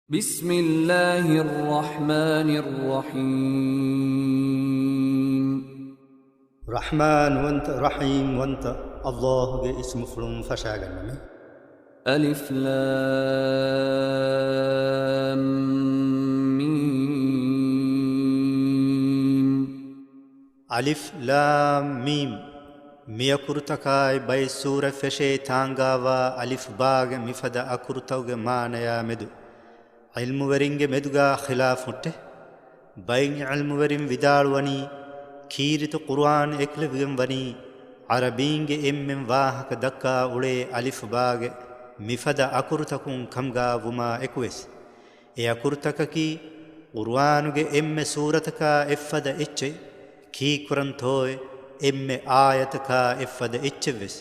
بسم الله الرحمن الرحيم رحمن وانت رحيم وانت الله اسم فلم فشاغنمي ألف لام ميم ألف لام ميم ميكورتكاي باي سورة فشي تانغاوا ألف باغ مفدا أكورتوغ مانيا مدو علم ورنگ مدوغا خلاف مته باين علم ورن ودال وني كيرت قرآن اكلفغم وني عربينگ امم واحك دكا اولي ألف باغ مفدا أكورتكم كمغا وما اكويس اي أكورتككي قرآنگ ام سورتكا افدا اچه كي كرنتوي ام آيتكا افدا اچويس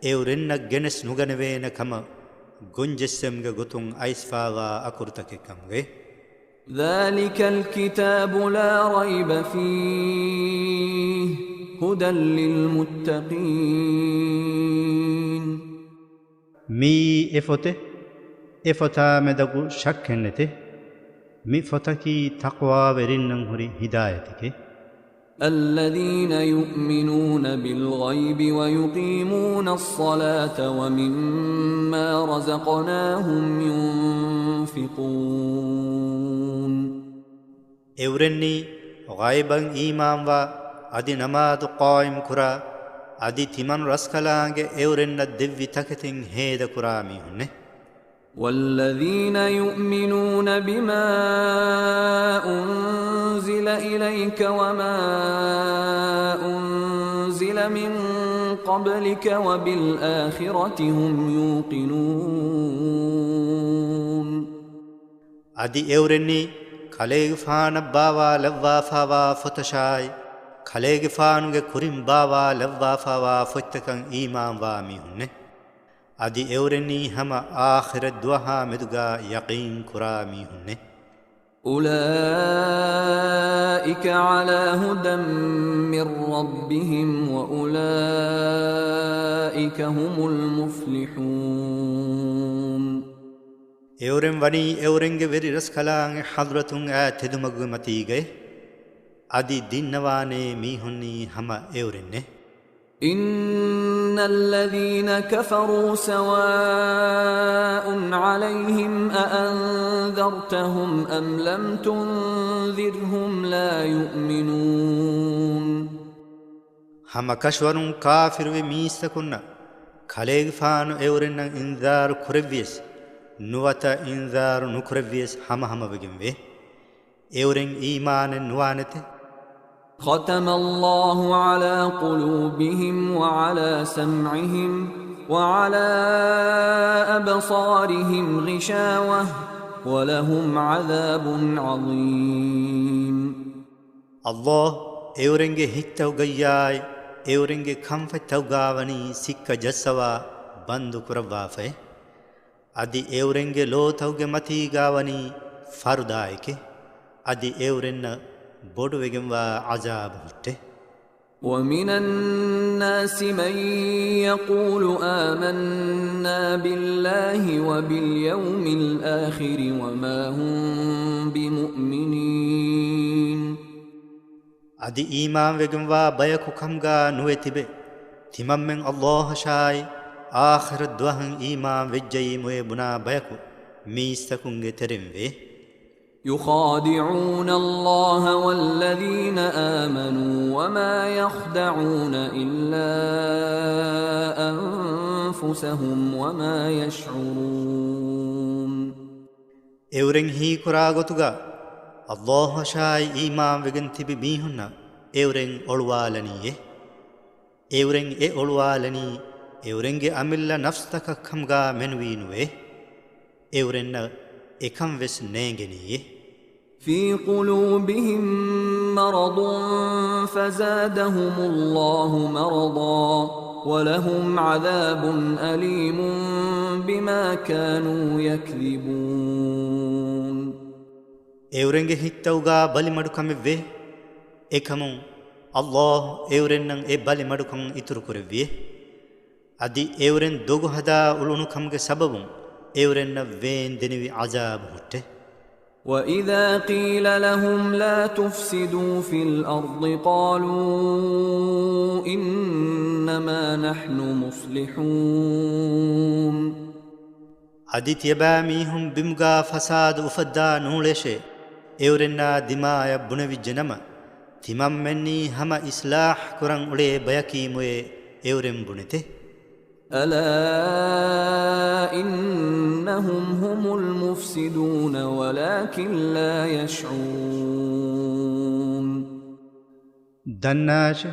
ايو رنگ گنس نغنوين كما گنجسمگ گتون ايسفاغا أكورتك كمغي ذلك الكتاب لا ريب فيه هدى للمتقين مي افتا مدغو شكنته مي فتكي تقوى ورنن هري هدايتك الذين يؤمنون بالغيب ويقيمون الصلاة ومما رزقناهم ينفقون اورني غايبن ايمان وا ادي نماز قائم كرا ادي تيمن رسكلانگ اورن ديوي تكتين هيد كرامي هنه والذين يؤمنون بما أنزل إليك وما أنزل من قبلك وبالآخرة هم يوقنون ادي اورني خليغ فان باوا لوا فاوا فتشاي خليغ فانگ كريم باوا لوا فاوا فتكن ايمان وامي هنه ادي اورني هما آخر الدوها مدغا يقين كرامي هنه أولئك على هدى من ربهم وأولئك هم المفلحون اورن وني اورنگ وری رسخلان حضرتون اتدمگ متيگه ادي دينواني ميهني هما اورنه إن الذين كفروا سواء عليهم أأنذرتهم أم لم تنذرهم لا يؤمنون هما كشورون كافر وميستكنا خليغ فانو اورن انذار كربيس نوتا انذار نكربيس هما بگموه اورن ايمان نوانته ختم الله على قلوبهم وعلى سمعهم وعلى أبصارهم غشاوة ولهم عذاب عظيم الله اورنگ هتو گياي اورنگ خمفتو گاوني سك جسوا بند كربافه ادي اورنگ لوتوگ متي گاوني فردايك ادي اورن بودوگم وا عذاب هته ومن الناس من يقول آمنا بالله وباليوم الآخر وما هم بمؤمنين ادي ايمان وگم وا بيكو كمغا نويتبه تيممن الله شاي آخر دوهن ايمان وجي موي بنا بيكو ميستكونگ ترموه يخادعون الله والذين آمنوا وما يخدعون إلا أنفسهم وما يشعرون اورن هي كراغتوغا الله شاي ايمان وگن تبي بيهنا اورن اولوالنيه اورن اولوالني اورنگه امilla نفسك كمغا منوينوه اورن اكم وس نينگنيه في قلوبهم مرض فزادهم الله مرضا ولهم عذاب أليم بما كانوا يكذبون اورنگ هيتوغا بالي مدكم وي اكمون الله اورنن اي بالي مدكم اتر كروي ادي اورن دوغ هدا اولونو كمگه سببون اورن وين دنوي عذاب هوته وإذا قيل لهم لا تفسدوا في الأرض قالوا إنما نحن مصلحون عديت باميهم بمغا فساد أفدا نولشي إورنا دماء بنوي جنما تمام مني هما إصلاح كران أولي بيكي موي إورن بنته ألا إنهم هم المفسدون ولكن لا يشعرون دناش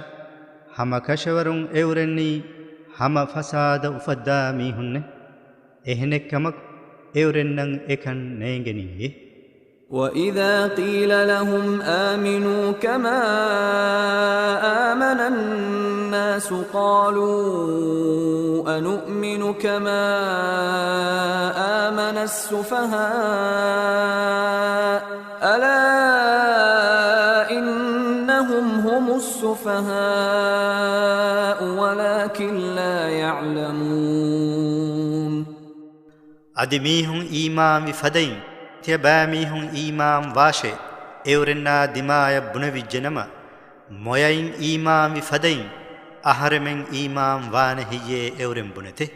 هما كشورون إورني هما فساد أفدا ميهن إهنك كمك إورنن إكن نينجنيه وإذا قيل لهم آمنوا كما آمن الناس قالوا أنؤمن كما آمن السفهاء ألا إنهم هم السفهاء ولكن لا يعلمون أدميهم إيمان بفدين تباميهم إيمان واشي إورنا دماء بنوي جنما مويين إيمان بفدين أهرمين إيمان وانهي إورن بنته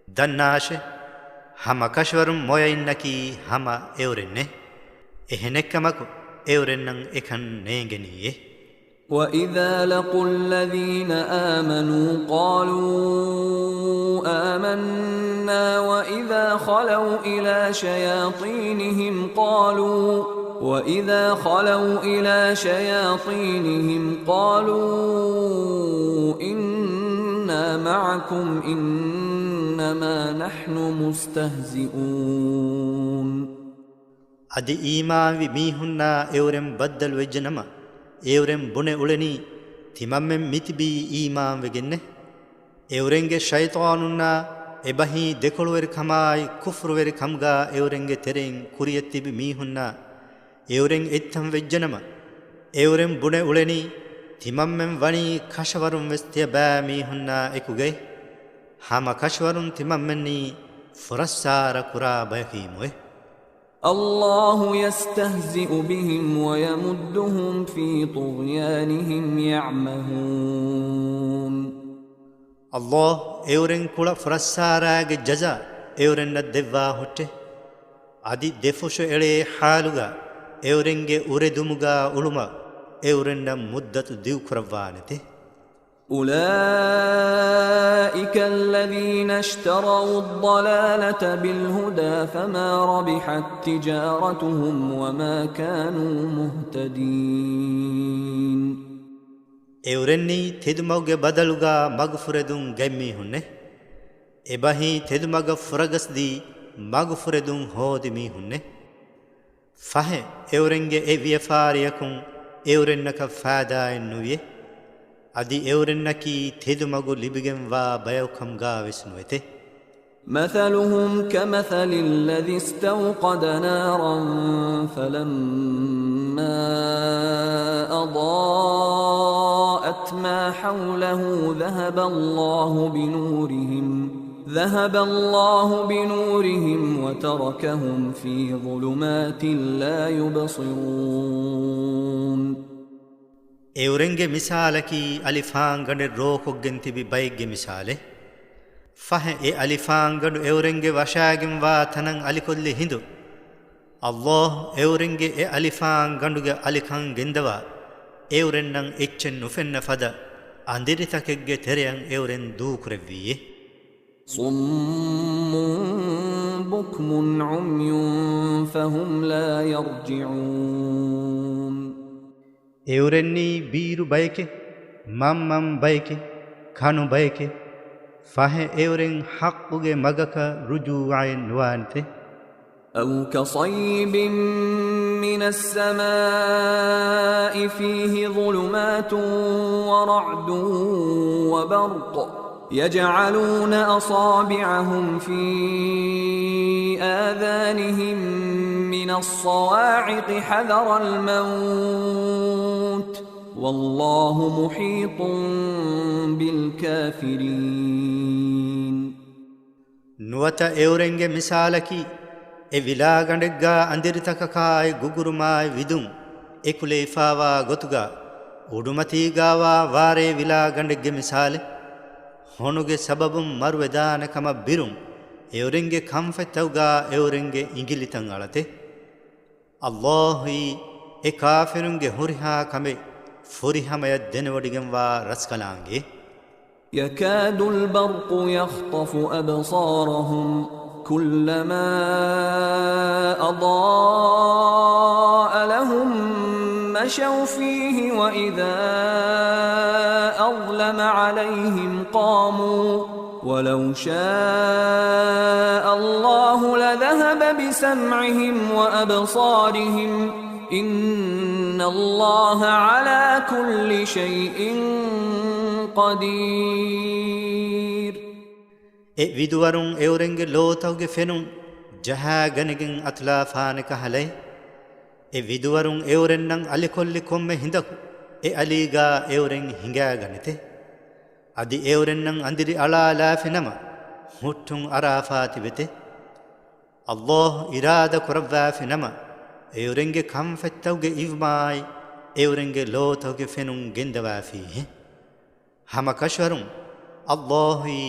دناش هما كشورم مويين نكي هما إورنه إهنكمكو إورنن إكن نينجنيه وإذا لقوا الذين آمنوا قالوا آمنا وإذا خلوا إلى شياطينهم قالوا إنا معكم إنما نحن مستهزئون أدي إيمان بميهنا إورن بدل وجنما إورن بني أولني تمام متبي إيمان وجنه إورنج شيطاننا إبهي دكولور كماي كفر ور كمغا إورنج ترين كوريتي بميهنا إورن إتهم وجنما إورن بني أولني تمام وني كشورم وستيبا ميهنا إكوغي هما كشورم تمامني فرسار كرا بيخيموه الله يستهزئ بهم ويمدهم في طغيانهم يعمهون الله إورن كلا فرساراغ جزا إورن الدفا هوته أدي دفوش إلي حالوغا إورنغ أوردمغا علما إورن مدت ديو كروانته أولئك الذين اشتروا الضلالة بالهدى فما ربحت تجارتهم وما كانوا مهتدين إورني تدموغ بدلوغا مغفردون غمي هنه إباهي تدموغ فرغس دي مغفردون هودمي هنه فهي إورنغ إبيفاريكم إورنك فادا إنويه أدي إورنكي تدمغو لبغن وبيوكم غاوسنوته مثلهم كمثل الذي استوقد نارا فلما أضاءت ما حوله ذهب الله بنورهم وتركهم في ظلمات لا يبصرون إورنج مثالكي ألفان غن روكو جنتبي بايج مثاله فه ألفان غن إورنج وشاجم واتنن ألكل هندو الله إورنج ألفان غنوغ ألكان جندوا إورنن إتشن نفن فدا أندير تكج تريان إورن دوك ربيه صم بكم عمي فهم لا يرجعون إورني بيرو بايكي مام بايكي كانو بايكي فاه إورن حقوغ مغاكا رجوعين نوانته أو كصيب من السماء فيه ظلمات ورعد وبرق يجعلون أصابعهم في آذانهم من الصواعق حذر الموت والله محيط بالكافرين نوتا إورنج مثالكي e vilagandegga andiritakakai gugurumai vidum ekule ifawa gotuga udumatigawa ware vilagandegge misale honuge sababum marwedana kama birum euringe kamfetawga euringe ingilitan alate Allahi e kafirunge huriha kame furihamaya denewadigenwa raskalange يكاد البرق يخطف أبصارهم كلما أضاء لهم مشوا فيه وإذا أظلم عليهم قاموا ولو شاء الله لذهب بسمعهم وأبصارهم إن الله على كل شيء قدير e viduwarun eurenge lotawge fenun jaha ganigen atla faaneka halay e viduwarun eurennan alikolli komme hindaku e aliga euren hinga ganite adi eurennan andiri ala laafinama huttun arafati bete Allah irada kurawwa finama eurenge kamfettawge ivmai eurenge lotawge fenun gendawa fihi hama kashwarun Allahi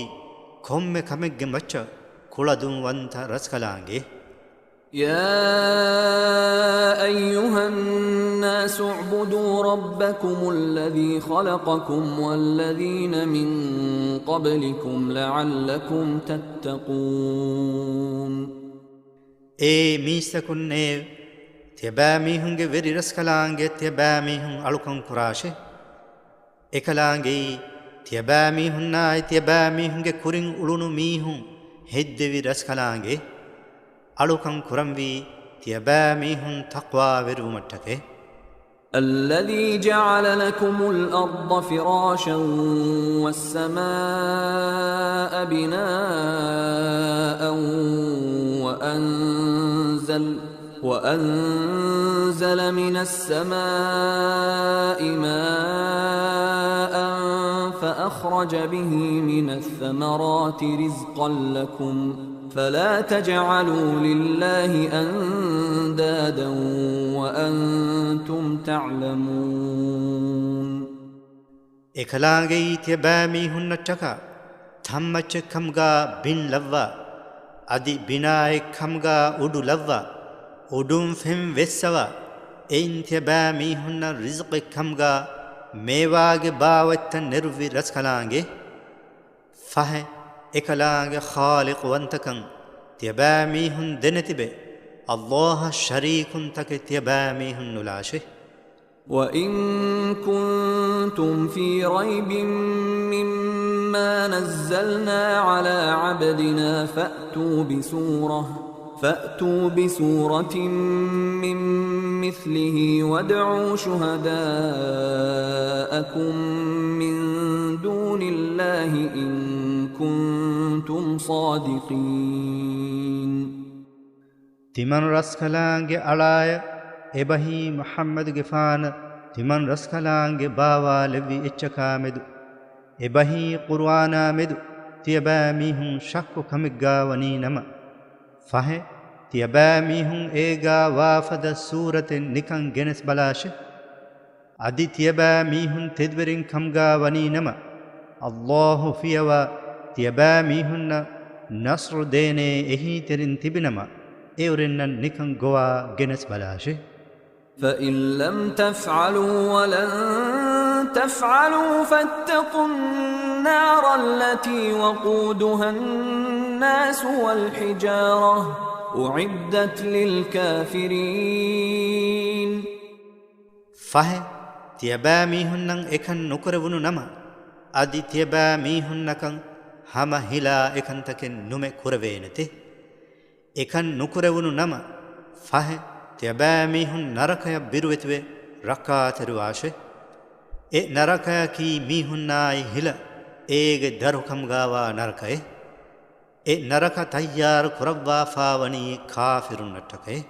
komme kamegge macha kuladum wanta raskalange يا أيها الناس اعبدوا ربكم الذي خلقكم والذين من قبلكم لعلكم تتقون e mistakunne tebami hunge veri raskalange tebami hun alukan kurashe ekalange tebami hunna tebami hunge kurin ulunu mihun heddevi raskalange alukan kuramvi tebami hun taqwa verumattake الذي جعل لكم الأرض فراشا والسماء بناء وأنزل من السماء ماء فأخرج به من الثمرات رزقا لكم فلا تجعلوا لله أندادا وأنتم تعلمون ekalaange tebami hunnachaka thammache kamga bin lavva adi binae kamga udu lavva udum fem vessawa ein tebami hunna rizq kamga mewage baawetta nervi raskalaange fahe ekalaange khaliq wantakan tebami hun denetibe Allah sharikun tak tebami hun nulashe وإن كنتم في ريب مما نزلنا على عبدنا فأتوا بسورة من مثله وادعوا شهداءكم من دون الله إن كنتم صادقين timan raskalange alaya ebahi Muhammad gefana timan raskalange bawa levi echaka medu ebahi Qur'ana medu tiyabami hun shakku kamigga wani nama fahe tiyabami hun ega wafada suraten nikan genes balashe adi tiyabami hun tedverin kamga wani nama Allahu fiyawa tiyabami hunna nasru dene ehi terin tibinama eurennan nikan gowa genes balashe فإن لم تفعلوا ولن تفعلوا فاتقوا النار التي وقودها الناس والحجارة أعدت للكافرين fahe tiyabami hunnan ekan nukurevunu nama adi tiyabami hunnakan hama hila ekan taken nume kurevenete ekan nukurevunu nama fahe tiyabami hun narakaya biruvetwe rakkateru ashe e narakaya ki mihunnai hila ege darukam gawa narakaye e naraka tayyar kurawwa faawani kafirun nattakaye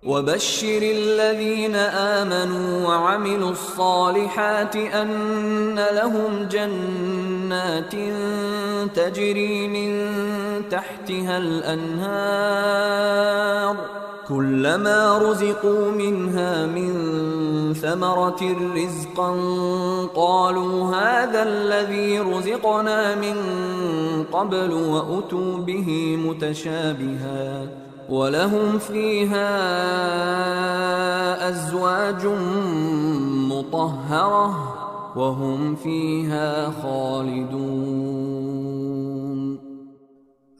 وبشر الذين آمنوا وعملوا الصالحات أن لهم جنات تجري من تحتها الأنهار كلما رزقوا منها من ثمرة رزقا قالوا هذا الذي رزقنا من قبل وأتوا به متشابها ولهم فيها أزواج مطهرة وهم فيها خالدون.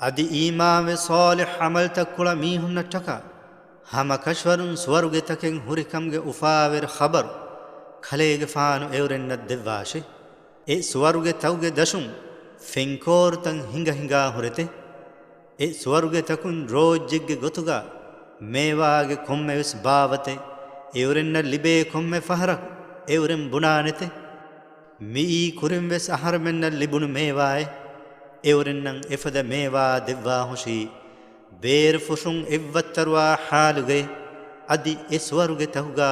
أدي إيمان صالح عمل تكلا ميهم نتكا هم كشور سورغ تكين هركمغ أفاور خبر خليغ فانو اورن الدواشي اي سورغ توغ دشم فنكور تن هنگا هرته اي سورغ تكون روجگ گتوغا ميواغ كوممس باوته اورن لبي كوم فهر اورن بنانته مي كورمس احرمن لبن ميواي اورن افد ميوا دوا هوشي بير فشون إفتروا حالغي أدي إسوارغي تهوغا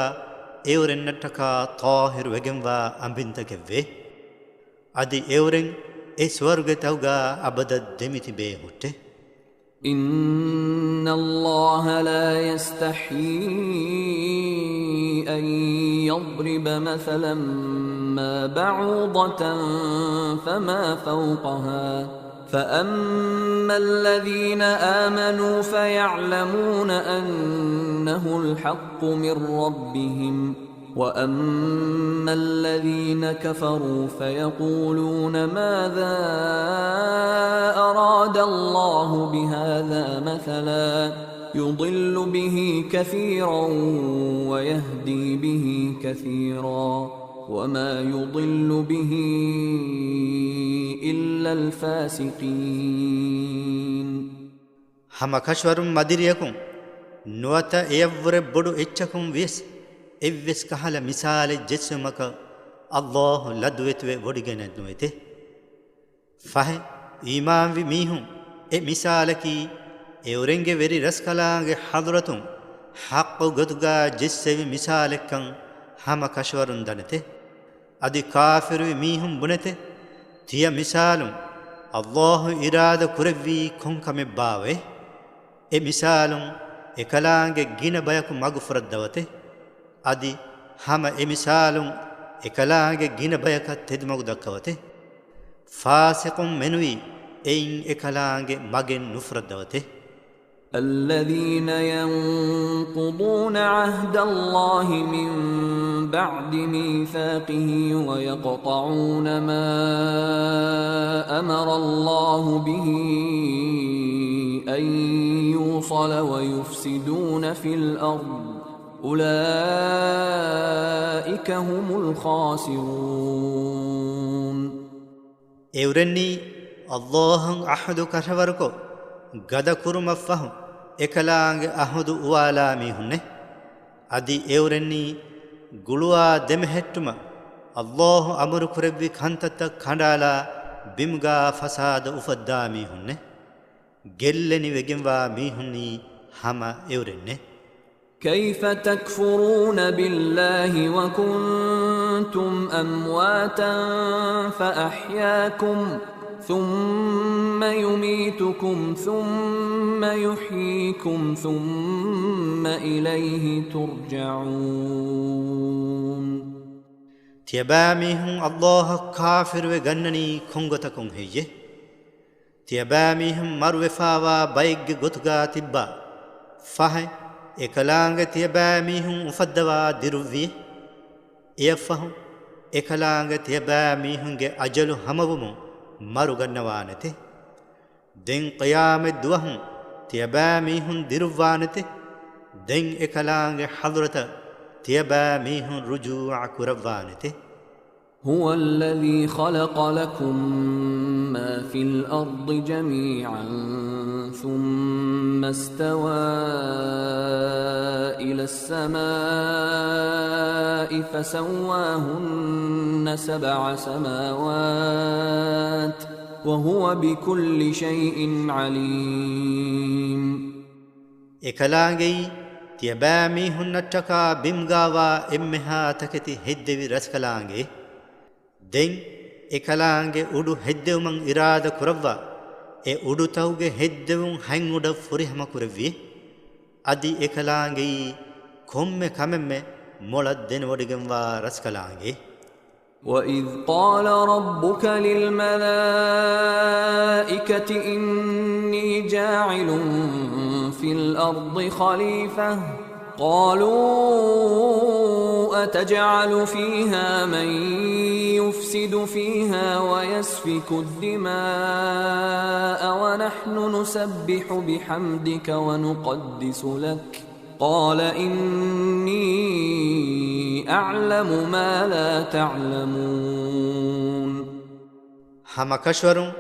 إورن نتكا طاهر وغنوا أمبنتك في أدي إورن إسوارغي تهوغا أبدا دميتي بيهوته. إن الله لا يستحيي أن يضرب مثلا ما بعوضة فما فوقها فأما الذين آمنوا فيعلمون أنه الحق من ربهم وأما الذين كفروا فيقولون ماذا أراد الله بهذا مثلا يضل به كثيرا ويهدي به كثيرا وما يضل به إلا الفاسقين. هم كشور مديريكم نواتا ايور بدو اتشكم ويس إفس كهلا مثال جسمك الله لدويتوي وديگن نويته فه إيمان في ميهم اي مثالكي اورنگه وري رسكلانگه حضرتم حق گدگا جسوي مثالكن هم كشورن دنته أدي كافر ميهم بنته تيا مثالم الله إرادة كربي كونكم باوي اي مثالم اكلانگه گين بيك مغفرت دوته أدي هم اي مثالم اكلانگه گين بيك تدمغ دكوته فاسق منوي اين اكلانگه مگن نفرت دوته. الذين ينقضون عهد الله من بعد ميثاقه ويقطعون ما أمر الله به أن يوصل ويفسدون في الأرض أولئك هم الخاسرون. اورني الله أحد كشوركو غدا كرم فهم එකලාංග අහුදු උවාලාමී හුන්නේ අදි එවරෙන්නී ගුළුවා දෙමහෙට්ටුම අල්ලාහ් අමරු කුරෙව්වි කන්තත කණ්ඩාලා බිම්ගා ෆසාද උෆද්දාමී හුන්නේ ගෙල්ලෙනි වෙගෙන්වා මීහුන්නී හම එවරෙන්නේ. كيف تكفرون بالله وكنتم أمواتا فأحياكم ثم يميتكم ثم يحييكم ثم إليه ترجعون. تيباميهم الله كافر وغنني كونغتكم هي تيباميهم مروفاوا بايغ غتغا تبا فاه එකලාංග තියබෑමිහුන් උෆද්දවා දිරුවී එයෆහුන් එකලාංග තියබෑමිහුන්ගේ අජලු හමවමු මරුගන්නවා නැති දෙන් qiyamet දුවහුන් තියබෑමිහුන් දිරුවා නැති දෙන් එකලාංගේ හදරත තියබෑමිහුන් රුජූඅ කුරවා නැති. هو الذي خلق لكم ما في الأرض جميعا ثم استوى إلى السماء فسواهن 7 سماوات وهو بكل شيء عليم. එකලාගේ තියබෑමී හුන්නට්ටකා බිම්ගාවා එම්මෙහා තකෙති හෙද්දෙවි රැස්කලාංගේ දෙන් එකලාංගේ උඩු හෙද්දෙවුමන් ඉරාද කුරව්වා ඒ උඩු තවුගේ හෙද්දෙවුන් හැන් උඩ ෆුරිහම කුරව්වී අදි එකලාංගේ කොම්මෙ කමෙම්මෙ මොලත් දෙනවඩිගෙන්වා රැස්කලාංගේ وَإِذْ قَالَ رَبُّكَ لِلْمَلَائِكَةِ إِنِّي جَاعِلٌ فِي الْأَرْضِ خَلِيفَةً قَالُوا أَتَجْعَلُ فِيهَا مَن يُفْسِدُ فِيهَا وَيَسْفِكُ الدِّمَاءَ وَنَحْنُ نُسَبِّحُ بِحَمْدِكَ وَنُقَدِّسُ لَكَ قال إني أعلم ما لا تعلمون هم كشورون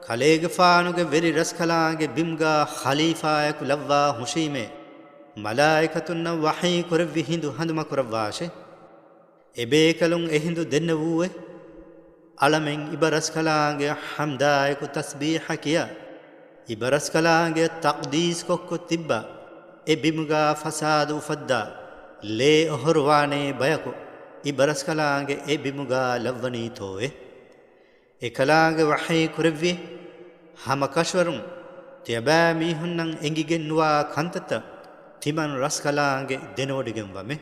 خليغ فانوغ وري رسكلاغ بيمغا خليفايك لوا حشيمه ملائكتن وحي كروي هندو هندما كرواشه ابيكلون اهندو دنووه علمن ابرسكلاغ حمدايك تسبيح كيا ابرسكلاغ تقديس كوكو تبا එබිමුගා ෆසාද උෆද්දා ලේ ඔහොරවානේ බයකු ඉබරස්කලාගේ එබිමුගා ලව්වනීතෝවේ එකලාගේ වහී කුරව්වි හම කෂවරුන් තියබෑ මීහුන්නන් එංගිගෙන්වා කන්තත තිමන් රස්කලාගේ දෙනෝඩිගෙන් වමේ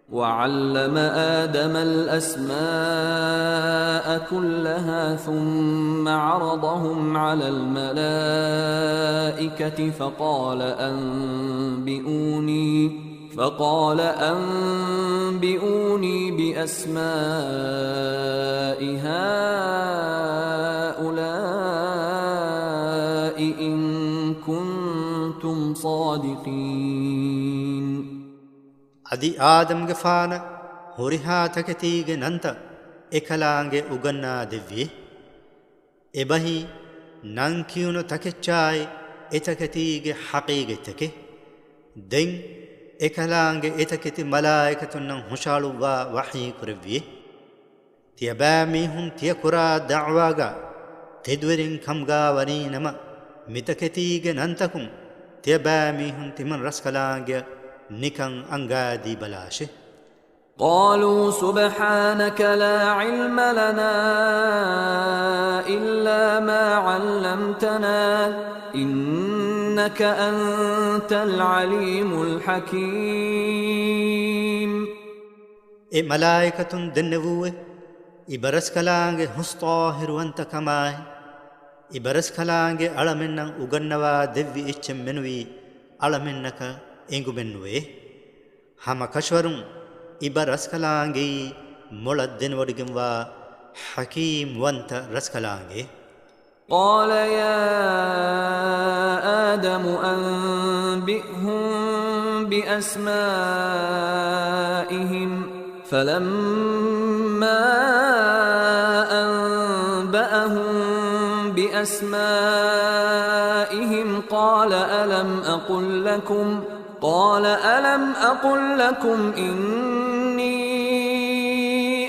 وعلم آدم الأسماء كلها ثم عرضهم على الملائكة فقال أنبئوني بأسماء هؤلاء إن كنتم صادقين අදි ආදම්ගේ ෆාන හොරිහා තකතිගේ නන්ත එකලාංගේ උගන්නා දෙව්වේ එබහි නං කියුණු තකච්චායි එතකතිගේ හකීගෙතකේ දෙන් එකලාංගේ එතකති මලායිකතුන් හුෂාලුවා වහී කුරව්වේ තියබෑ මිහුන් තිය කුරා දඅවාගා තෙදුවරින් කම්ගා වනී නම මිතකතිගේ නන්තකුම් තියබෑ මිහුන් තිමන් රස්කලාංගේ නිකං අංගාදී බලාශෙ قالوا سبحانك لا علم لنا إلا ما علمتنا إنك أنت العليم الحكيم ඒ මලායිකතුන් දෙන්නවුවේ ඉබරස් කලාංගේ හුස්තාහිරු වන්ත කමායි ඉබරස් කලාංගේ අලමෙන්නම් උගන්නවා දෙව්වි ඉච්චෙන් මෙනුවී අලමෙන්නක ಎಂಗುಮೆನ್ನುವೆ ಹಮ ಕಶ್ವರುಂ ಇಬ ರಸ್ಕಲಾಂಗಿ ಮೊಳದ್ದೆನ್ ಒಡಿಗೆಂವ ಹಕೀಂ ವಂತ ರಸ್ಕಲಾಂಗಿ قال يا آدم أنبئهم بأسمائهم فلما أنبأهم بأسمائهم قال ألم أقل لكم إني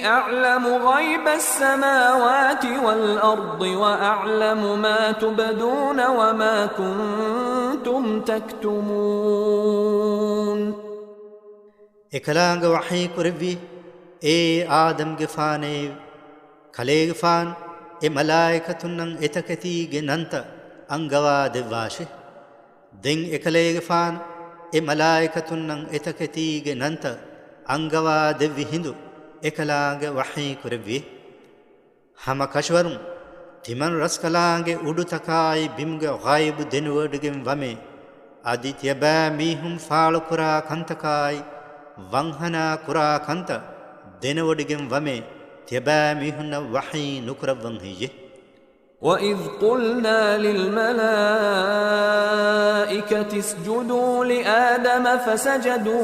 أعلم غيب السماوات والأرض وأعلم ما تبدون وما كنتم تكتمون එකලාංග වහී කුරවි ඒ ආදම්ගේ ෆානේ කලේගේ ෆාන් ඒ මලායිකතුන්නන් එතකතිගේ නන්ත අංගවා දෙවාශේ දෙන් එකලේගේ ෆාන් ඒ මලායිකතුන්නන් එතකතිගේ නන්ත අංගවා දෙවි හිඳු එකලාගේ වහී කුරවි හම කෂවරුන් තිමන් රස්කලාගේ උඩු තකායි බිම්ගේ ගයිබ් දෙනුවඩගෙන් වමේ ආදිත්‍ය බෑ මීහුම් ෆාල කුරා කන්තකායි වංහනා කුරා කන්ත දෙනවඩගෙන් වමේ තියබෑ මීහුන්න වහී නුකරවන් හියේ وَإِذْ قُلْنَا لِلْمَلَائِكَةِ اسْجُدُوا لِآدَمَ فَسَجَدُوا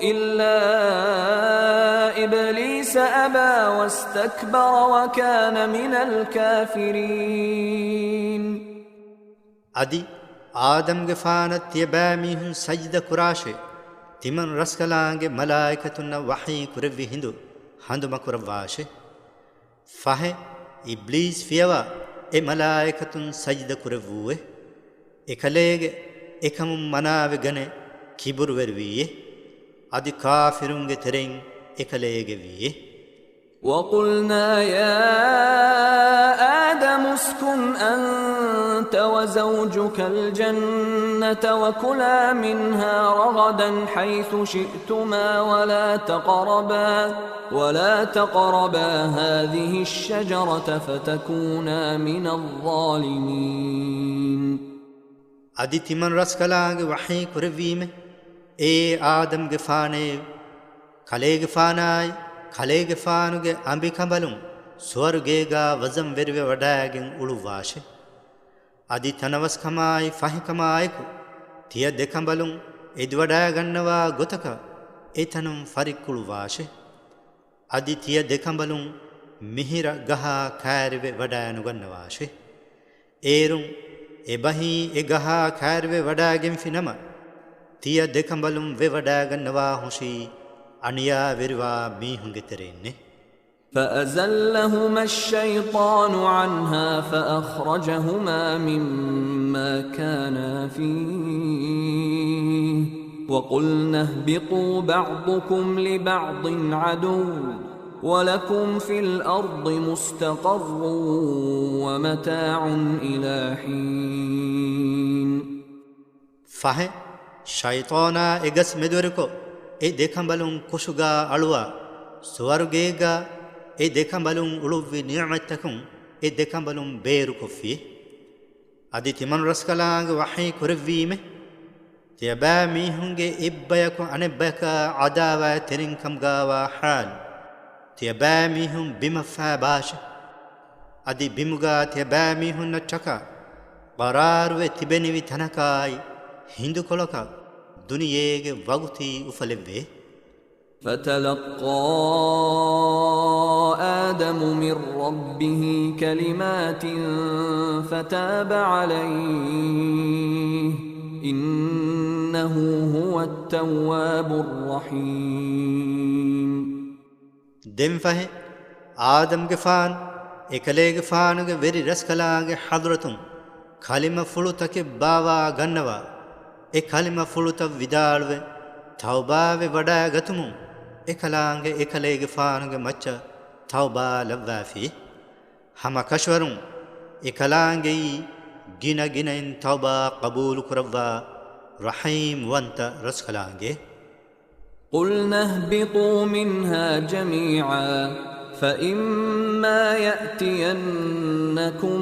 إِلَّا إِبْلِيسَ أَبَى وَاسْتَكْبَرَ وَكَانَ مِنَ الْكَافِرِينَ අදි ආදම්ගේ ෆානත් තියබෑ මීහුන් සජ්ද කුරාෂේ තිමන් රස්කලාගේ මලායිකතුන්න වහී කුරවි හිඳු හඳුම කුරවාෂේ ෆහේ ඉබ්ලීස් ෆියවා ඒ මලායිකතුන් සජ්ද කුරවුවේ එකලේගේ එකම මනාවෙ ගනේ kibur verviye adi kafirunge tereng ekalege viye وقلنا يا آدم اسكن أنت وزوجك الجنة وكلا منها رغدا حيث شئتما ولا تقربا هذه الشجرة فتكونا من الظالمين adi timan raskalange wahi kurvime e Adam ge faane kalege faanai kalege faanuge ambi kambalun swargega wazam verve wadagen uluwashe adi tanavas kamai fahi kamaiku tiya dekambalun edwada gannawa gotaka etanum farikulu washe adi tiya dekambalun mihira gaha kairve wadanu gannawashe erun ebahi egaha kairve wadagen finama tiya dekambalun ve wadagannawa hoshi aniya verwa mihunge terenne فأزلهما الشيطان عنها فأخرجهما مما كانا فيه وقلنا اهبطوا بعضكم لبعض عدو ولكم في الأرض مستقر ومتاع إلى حين فه شيطانا اگس مدوركو e dekambalun kushuga alwa swargega e dekambalun uluvvi ni'matakun e dekambalun beru kofi adi timan raskalange wahi kurvime tiyaba mihunge ibbayako anebaka adawa terinkam gawa hal tiyaba mihun bimafa bash adi bimuga tiyaba mihun nataka qararwe tibenivi tanakai hindu kolaka duniyege waguti ufalevve فتلقى آدم من ربه كلمات فتاب عليه إنه هو التواب الرحيم دمفه آدم گفان ekale گفانge veri raskalaage hadratun kalima fulutake bawa gannawa e kalima fuluta vidalwe tawbawe wada gatumu ekalaange ekalege faanuge macha tawba lavwafi hama kashwarun ekalaange gina in tawba qabul kurawwa rahim wanta raskalaange قلنا اهبطوا منها جميعا فإما يأتينكم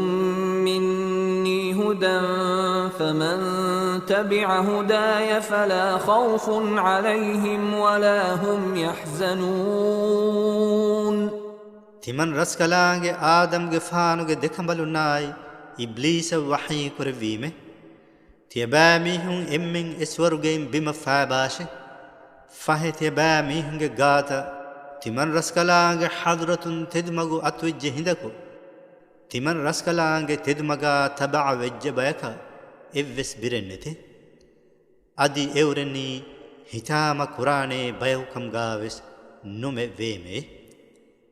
مني هدى فمن تبع هداي فلا خوف عليهم ولا هم يحزنون timan raskalaange Adamge faanuge dekambalunai Iblis wahi kurvime tiyaba mihun emmen eswarugein bima faabashe fahe tiyaba mihunge gaata timan raskalaange hadratun tedmagu atwejje hindako timan raskalaange tedmaga taba'a wejje bayaka evves birennete adi eureni hitama qur'ane bayukam gaves nume veme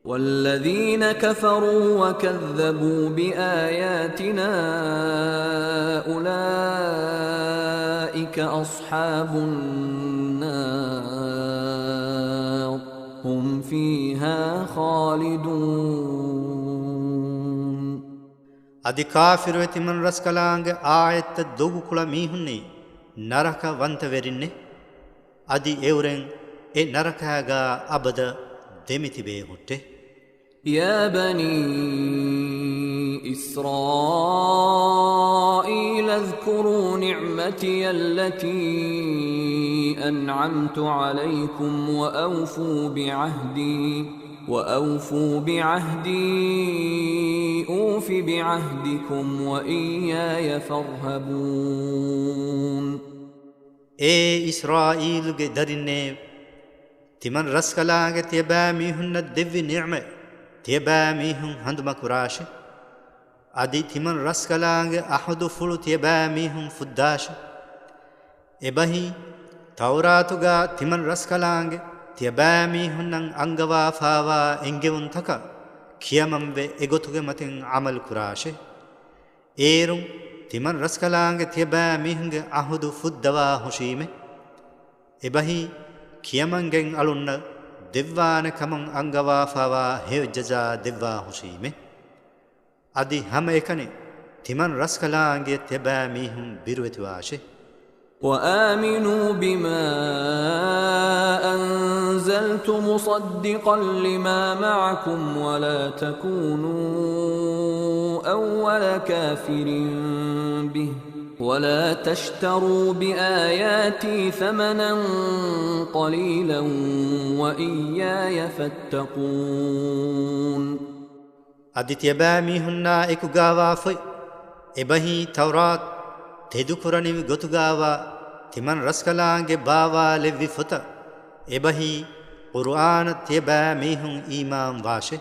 والذين كفروا وكذبوا بآياتنا أولئك أصحاب النار هم فيها خالدون adi kafiru timan raskalaange aayat dogu kula mihunni naraka vanta verinne adi euren e narakaga abada demiti be hutte يا بني إسرائيل اذكروا نعمتي التي أنعمت عليكم وأوفوا بعهدي أوف بعهدكم وإياي فارهبون e Israil ge darinne timan raskalaange tiyaba mihunna devvi ni'me tiyaba mihun handuma kurashe adi timan raskalaange ahudu fulu tiyaba mihun fuddashe ebahi tauratuga timan raskalaange tiyaba mihunnan angawa fawa engevun taka kiyamamve egotuge matin amal kurashe erun timan raskalaange tiyaba mihunge ahudu fuddawa hushime එබහි කියමන්ගෙන් අලුන්න දෙව්වාන කමන් අංගවාෆාවා හේව ජසා දෙව්වා හුසීමේ අදි හැම එකනේ තිමන් රස්කලාංගේ තෙබෑ මීහුම් බිරුවෙති වාෂේ وآمنوا بما أنزلت مصدقا لما معكم ولا تكونوا أول كافر به ولا تشتروا بآياتي ثمنا قليلا وإياي فاتقون අදිතිය බෑ මිහුන්නා එකු ගාවාෆොයි එබහි තවරාත් තෙදුකුරණිවි ගොතුගාවා තිමන් රස්කලාංගේ බාවා ලෙව්වි ෆොත එබහි කුර්ආන තිය බෑ මිහුන් ඊමාම් වාෂේ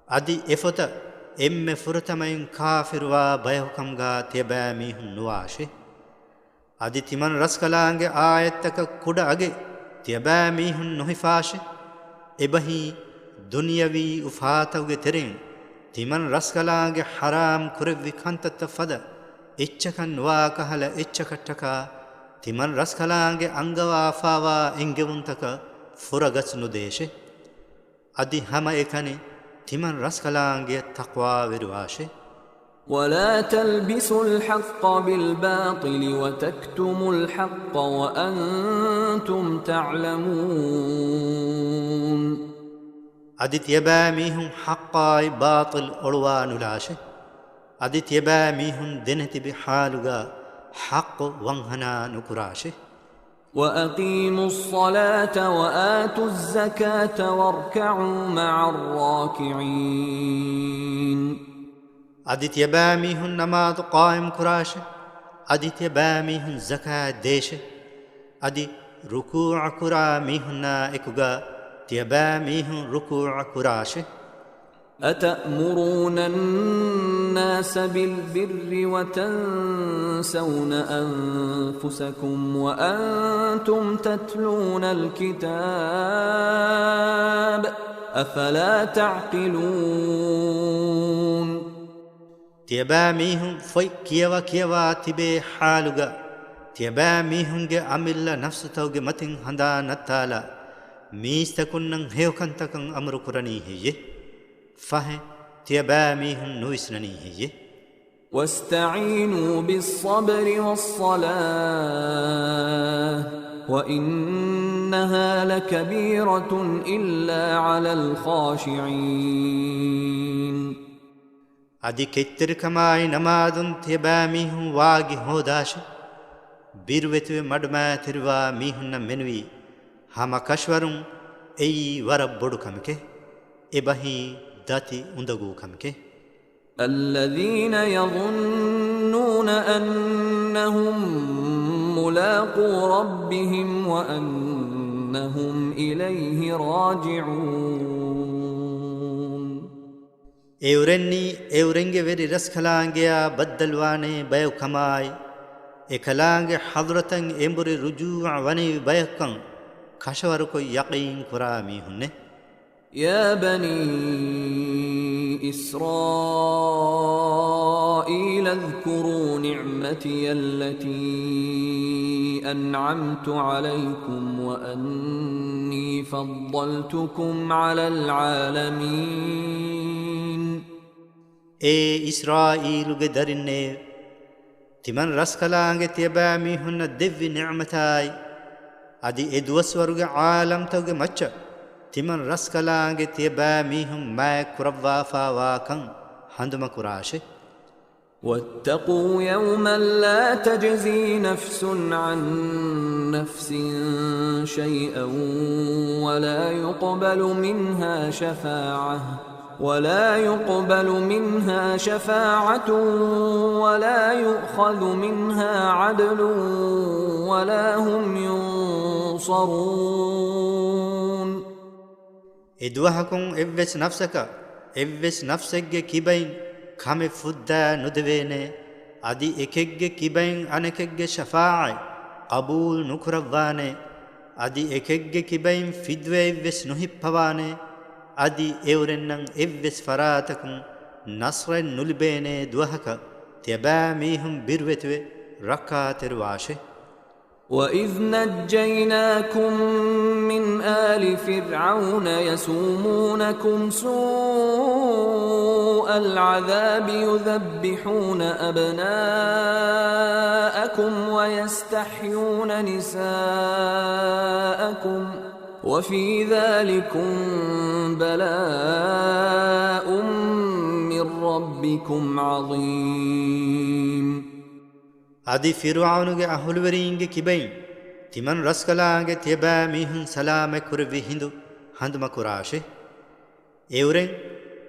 අදි එෆොත එම්මෙ ෆුරතමයින් කාෆිරවා බයහුකම්ගා තිය බෑ මිහුන් නුවාෂේ අදි තිමන් රස්කලාංගේ ආයත්තක කුඩ අගේ තිය බෑ මිහුන් නොහිෆාෂේ එබහි දුනියවි උෆාතවගේ තෙරින් තිමන් රස්කලාංගේ හරාම් කුරෙව්වි කන්තත්ත ෆද එච්චකන් වාකහල එච්චකට්ටකා තිමන් රස්කලාංගේ අංගවාෆාවා එංගෙවුන්තක ෆුරගස් නුදේශේ අදි හැම එකනේ තිමන් රස්කලාංගේ තක්වා වෙරුවාෂේ ولا تلبسوا الحق بالباطل وتكتموا الحق وأنتم تعلمون අදිතිය බෑ මිහුන් හක්කායි බාතිල් ඔළුවා නුලාෂේ අදිතිය බෑ මිහුන් දෙනතිබි හාලුගා හක්ක වංහනා නුකුරාෂේ وأقيموا الصلاة وآتوا الزكاة واركعوا مع الراكعين අදිතිය බෑ මිහුන් නමාතු කායිම් කුරාෂේ අදිතිය බෑ මිහුන් සකාත් දේෂේ අදි රුකූඅ කුරා මිහුන්නා එකුගා තිය බෑ මිහුන් රුකූඅ කුරාෂේ أتأمرون الناس بالبر وتنسون أنفسكم وأنتم تتلون الكتاب أفلا تعقلون තිය බෑ මිහුන් ෆොයි කියවා තිබේ හාලුගා තිය බෑ මිහුන්ගේ අමිල්ල නෆ්සතවගේ මතින් හඳා නත්තාලා මීස්තකුන්නන් හේවකන්තකන් අමරු කුරණී හෙයේ فه تيباميهم نويسننيه واستعينوا بالصبر والصلاة وإنها لكبيرة إلا على الخاشعين أدي كتر كماي نمادن تيباميهم واغي هوداش بيروتو مدما تروا ميهن منوي هما كشورم أي ورب بدو كمكه إبهي داتي اندگو كمكه الذين يظنون أنهم ملاقو ربهم وأنهم إليه راجعون اورنگي وري رسخلانگيا بدلواني بيو كماي اكلانگي حضرتن امبري رجوع وني بيكن كشوركو يقين كرامي هنه يا بني إسرائيل اذكروا نعمتي التي أنعمت عليكم وأني فضلتكم على العالمين إسرائيل قدرني تمن رسكلانگ تيبامي هن دف نعمتاي أدي إدوسورگ عالم توگ مچ තිමන් රස්කලාගේ තියබෑ මිහුම් මෑ කුරව්වාෆාවාකන් හඳුම කුරාෂේ واتقوا يوما لا تجزي نفس عن نفس شيئا ولا يقبل منها شفاعة ولا يؤخذ منها عدل ولا هم ينصرون إدوهكم إبس نفسك إبس نفسك كيبين كم فدا ندوينه أدي إكج كيبين أنكج شفاعة قبول نكربانه أدي إكج كيبين فدوى إبس نهبوانه أدي إورنن إبس فراتكم نصر نلبينه دوهك تباميهم بروتوي ركعت رواشه وإذ نجيناكم من آل فرعون يسومونكم سوء العذاب يذبحون أبناءكم ويستحيون نساءكم وفي ذلكم بلاء من ربكم عظيم. අදි ෆිරාවුන්ගේ අහුල්වරින්ගේ කිබෙන් තිමන් රස්කලාගේ තියබෑ මිහුන් සලාමෙ කුරවි හිඳු හඳුම කුරාෂේ එවරෙන්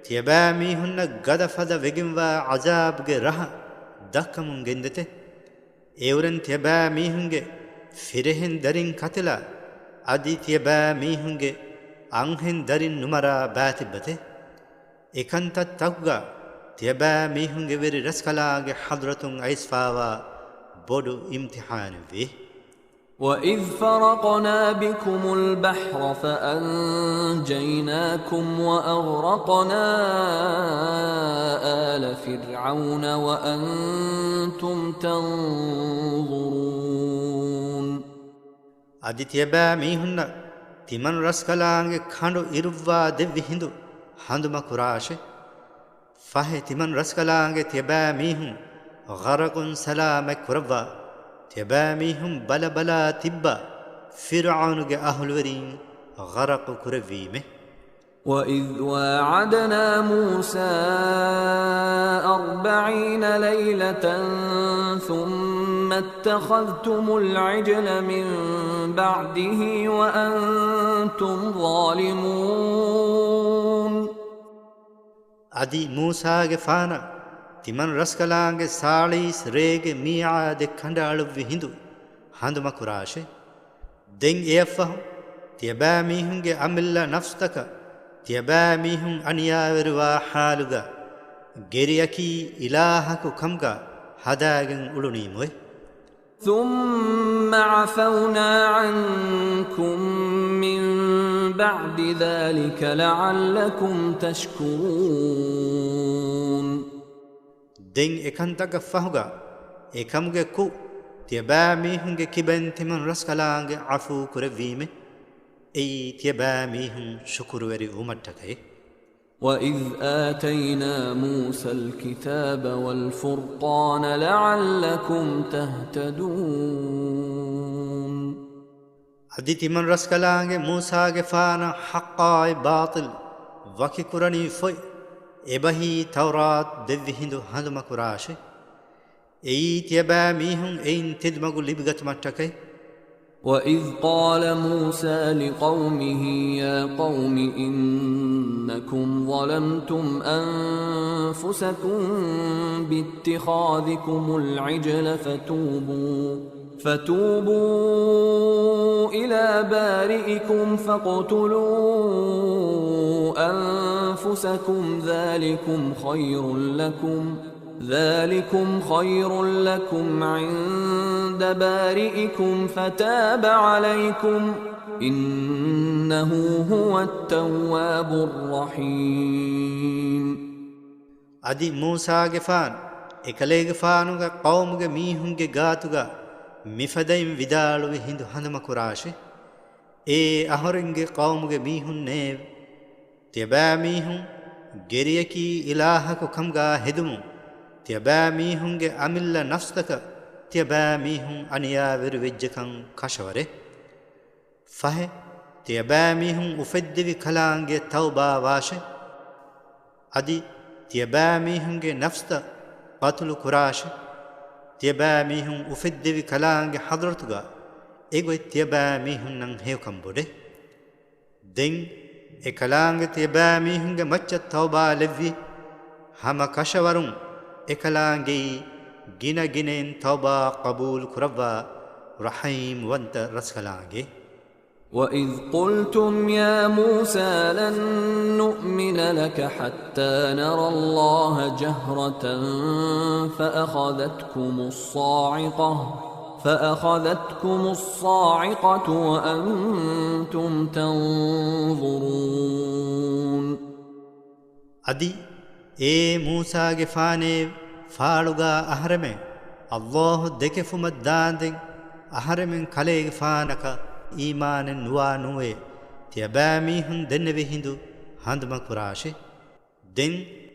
තියබෑ මිහුන්න ගදෆද වෙගින්වා අසාබ්ගේ රහ දක්කමුන් ගෙන්දතේ එවරෙන් තියබෑ මිහුන්ගේ ෆිරහෙන් දරින් කතලා අදි තියබෑ මිහුන්ගේ අංහෙන් දරින් නුමරා බෑතිබතේ එකන්තත් තක්ගා තියබෑ මිහුන්ගේ වෙරි රස්කලාගේ හදරතුන් අයිස්ෆාවා بودو امتحان فيه. وإذ فرقنا بكم البحر فأنجيناكم وأغرقنا آل فرعون وأنتم تنظرون. أديتيبا ميهن تمن رسكلانge خانو إروا دبي هندو هندما كراشه فه تمن رسكلانge تيبا ميهن غرق سلام كربا تباميهم بلا بلا تبا فرعون أهل ورين غرق كربيمه. وإذ واعدنا موسى 40 ليلة ثم اتخذتم العجل من بعده وأنتم ظالمون. أدي موسى فانا තිමන් රස්කලාගේ සාලීස් රේගේ මීආද කණ්ඩාළුවි හිඳු හඳුම කුරාෂේ දෙන් එයෆහ තියබෑ මීහුන්ගේ අමිල්ලා නෆ්ස්තක තියබෑ මීහුන් අනියාවරුවා හාලුගා ගෙරියකි ඉලාහකු කම්ගා හදාගෙන් උළුනීමොයි. ثم عفونا عنكم من بعد ذلك لعلكم تشكرون. දෙන් එකන්තක ෆහුගා එකම්ගේ ಕು තියබෑ මීහුන්ගේ කිබෙන් තිමන් රස්කලාගේ අෆු කුරවීමේ එයි තියබෑ මීහුන් ශුකුරුවරි උමට්ටකේ. وإذ آتينا موسى الكتاب والفرقان لعلكم تهتدون. අදි තිමන් රස්කලාගේ මූසාගේ ෆාන හක්කායි බාතිල් වකි කුරණී ෆොයි එබහි තවරාත් දෙවි හිඳු හඳුම කුරාෂේ එයි තියබෑ මීහුන් එයින් තෙදමගු ලිබිගත මට්ටකේ. وإذ قال موسى لقومه يا قوم إنكم ظلمتم أنفسكم باتخاذكم العجل فتوبوا إلى بارئكم فاقتلوا أنفسكم ذلكم خير لكم عند بارئكم فتاب عليكم إنه هو التواب الرحيم. أدي موسى جفان إكلي جفانوغا قومغا ميهونغا غاتوغا مفدين vidaaluwe hindu handama kurashe e ahoringe qawmuge mihun ne teba mihun geriyaki ilaha ko kamga hedumu teba mihunge amilla nafstaka teba mihun aniya veru vejjakan kashaware fahe teba mihun ufeddivi kalange tauba washe adi teba mihunge nafsta qatlu kurashe තියබෑ මිහුන් උෆෙද්දෙවි කලාංගේ හදරතුගා ඒගොයි තියබෑ මිහුන් නං හේවකම් බොඩේ දෙන් ඒ කලාංගේ තියබෑ මිහුන්ගේ මච්ච තවබා ලෙව්වි හම කෂවරුන් ඒ කලාංගේ ගින ගිනෙන් තවබා කබූල් කුරවා රහීම් වන්ත රස්කලාංගේ. وإذ قلتم يا موسى لن نؤمن لك حتى نرى الله جهرة فأخذتكم الصاعقة وأنتم تنظرون. أدي موسى جفاني فالوغا أهرمي الله دكفم الداندين අහරමෙන් කලේග ෆානක ඊමානෙන් නුවා නුවේ තියබෑ මීහුන් දෙන්නවෙ හිඳු හඳුම කුරාෂේ දෙන්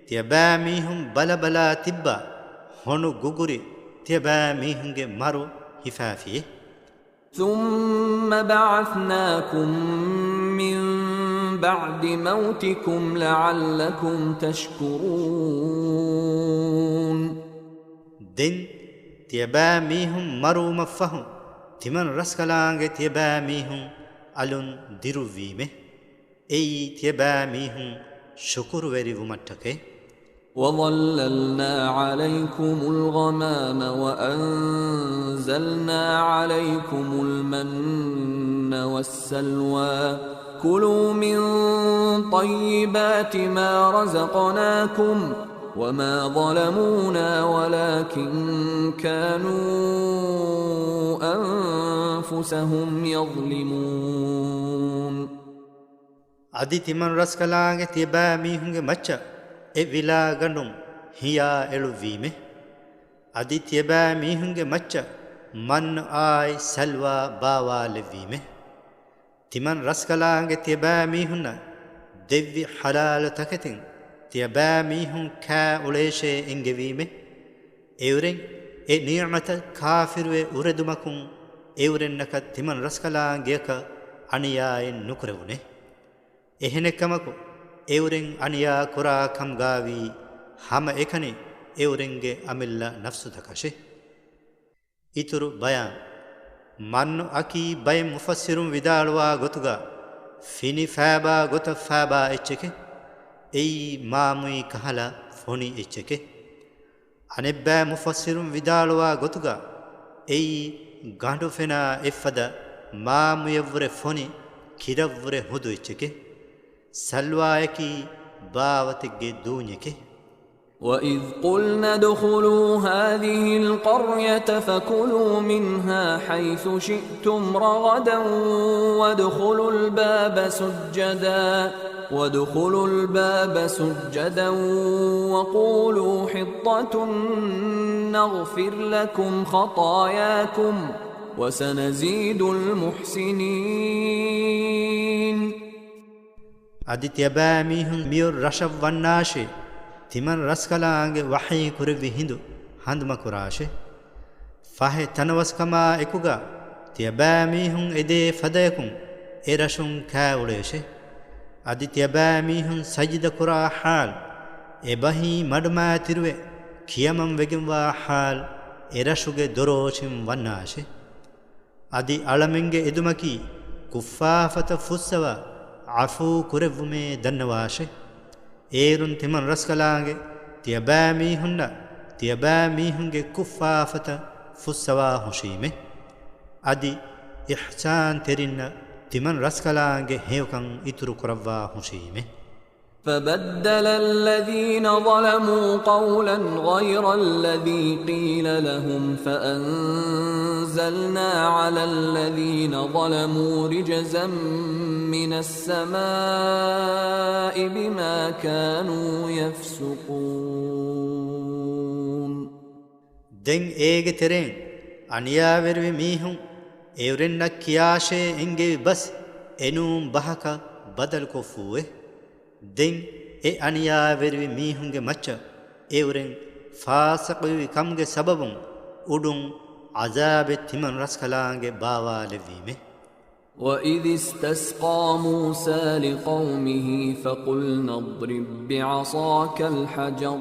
තියබෑ මීහුන් බලබලා තිබ්බා හොනු ගුගුරි තියබෑ මීහුන්ගේ මරු හිෆාෆියේ ثُمَّ بَعَثْنَاكُمْ مِنْ بَعْدِ مَوْتِكُمْ لَعَلَّكُمْ تَشْكُرُونَ දෙන් තියබෑ මීහුන් මරුම ෆහුන් තිමන් රස්කලාංගේ තියබෑ මීහුන් අලුන් දිරුවීමේ එයි තියබෑ මීහුන් ශුකුරු වෙරි වුමට්ටකේ وَظَلَّلْنَا عَلَيْكُمُ الْغَمَامَ وَأَنزَلْنَا عَلَيْكُمُ الْمَنَّ وَالسَّلْوَىٰ كُلُوا مِن طَيِّبَاتِ مَا رَزَقْنَاكُمْ وَمَا ظَلَمُونَا وَلَكِن كَانُوا أَنفُسَهُمْ يَظْلِمُونَ අදි තිමන් රස්කලාංගේ තියබෑ මීහුන්ගේ මච්ච e vila gandum hiya eluvime adi tieba mihunge macca man ay salwa bawa levime timan raskalaange tieba mihunna devvi halal takatin tieba mihun ka uleshe ingevime euren e ni'mata kafirwe uredumakun euren naka timan raskalaange ka aniyaen nukurevune ehenekamaku එවුරෙන් අනියා කුරා කම්ගාවී හම එකනේ එවුරෙන්ගේ අමිල්ල නෆ්සු දකෂේ ඉතුරු බයන් මන්නු අකී බය මුෆස්සිරුන් විදාලවා ගොතුගා ෆිනි ෆෑබා ගොත ෆෑබා එච්චකේ එයි මාමුයි කහලා ෆොනි එච්චකේ අනෙබ්බෑ මුෆස්සිරුන් විදාලවා ගොතුගා එයි ගඬු ෆෙනා එෆද මාමුයවුරේ ෆොනි කිරවුරේ හුදු එච්චකේ سلوايكي باوتك دونيك وَإِذْ قُلْنَا ادْخُلُوا هَذِهِ الْقَرْيَةَ فَكُلُوا مِنْهَا حَيْثُ شِئْتُمْ رَغَدًا وَادْخُلُوا الْبَابَ سُجَّدًا وَقُولُوا حِطَّةٌ نَغْفِرْ لَكُمْ خَطَايَاكُمْ وَسَنَزِيدُ الْمُحْسِنِينَ අදි තියබෑ මීහුන් මියොර් රෂව් වන්නාෂේ තිමන් රස්කලාංගේ වහී කුරවි හිඳු හඳුම කුරාෂේ ෆහේ තනවස්කමා එකුගා තියබෑ මීහුන් එදේ ෆදයකුන් ඒ රෂුන් කෑවුලේෂේ අදි තියබෑ මීහුන් සජිද කුරා හාල් එබහි මඩමා තිරුවේ කියමම් වෙගින්වා හාල් ඒ රෂුගේ දොරෝචින් වන්නාෂේ අදි අලමෙන්ගේ එදුමකි කුෆාෆත ෆුස්සවා عفو كرفمي دنواشي ايرون تمن رسكلانگه تيبامي هن تيبامي هنگه كفافة فسوا هشيمه ادي احسان ترين تمن رسكلانگه هيوكن اترو كروا هشيمه فبدل الذين ظلموا قولا غير الذي قيل لهم فأنزلنا على الذين ظلموا رجزا من السماء بما كانوا يفسقون دين ايگ ترين انيا وروي ميهون ايورن كياشه انگي بس انوم بحكا بدل كفوه دين اي انيا وروي ميهونගේ මච්ච එවරෙන් ෆාසකවි කම්ගේ සබබුන් උඩුන් අසාබෙ තිමන් රස්කලාංගේ බාවා ලෙවීමේ وَإِذِ اسْتَسْقَى مُوسَى لِقَوْمِهِ فَقُلْنَا اضْرِبْ بِعَصَاكَ الْحَجَرَ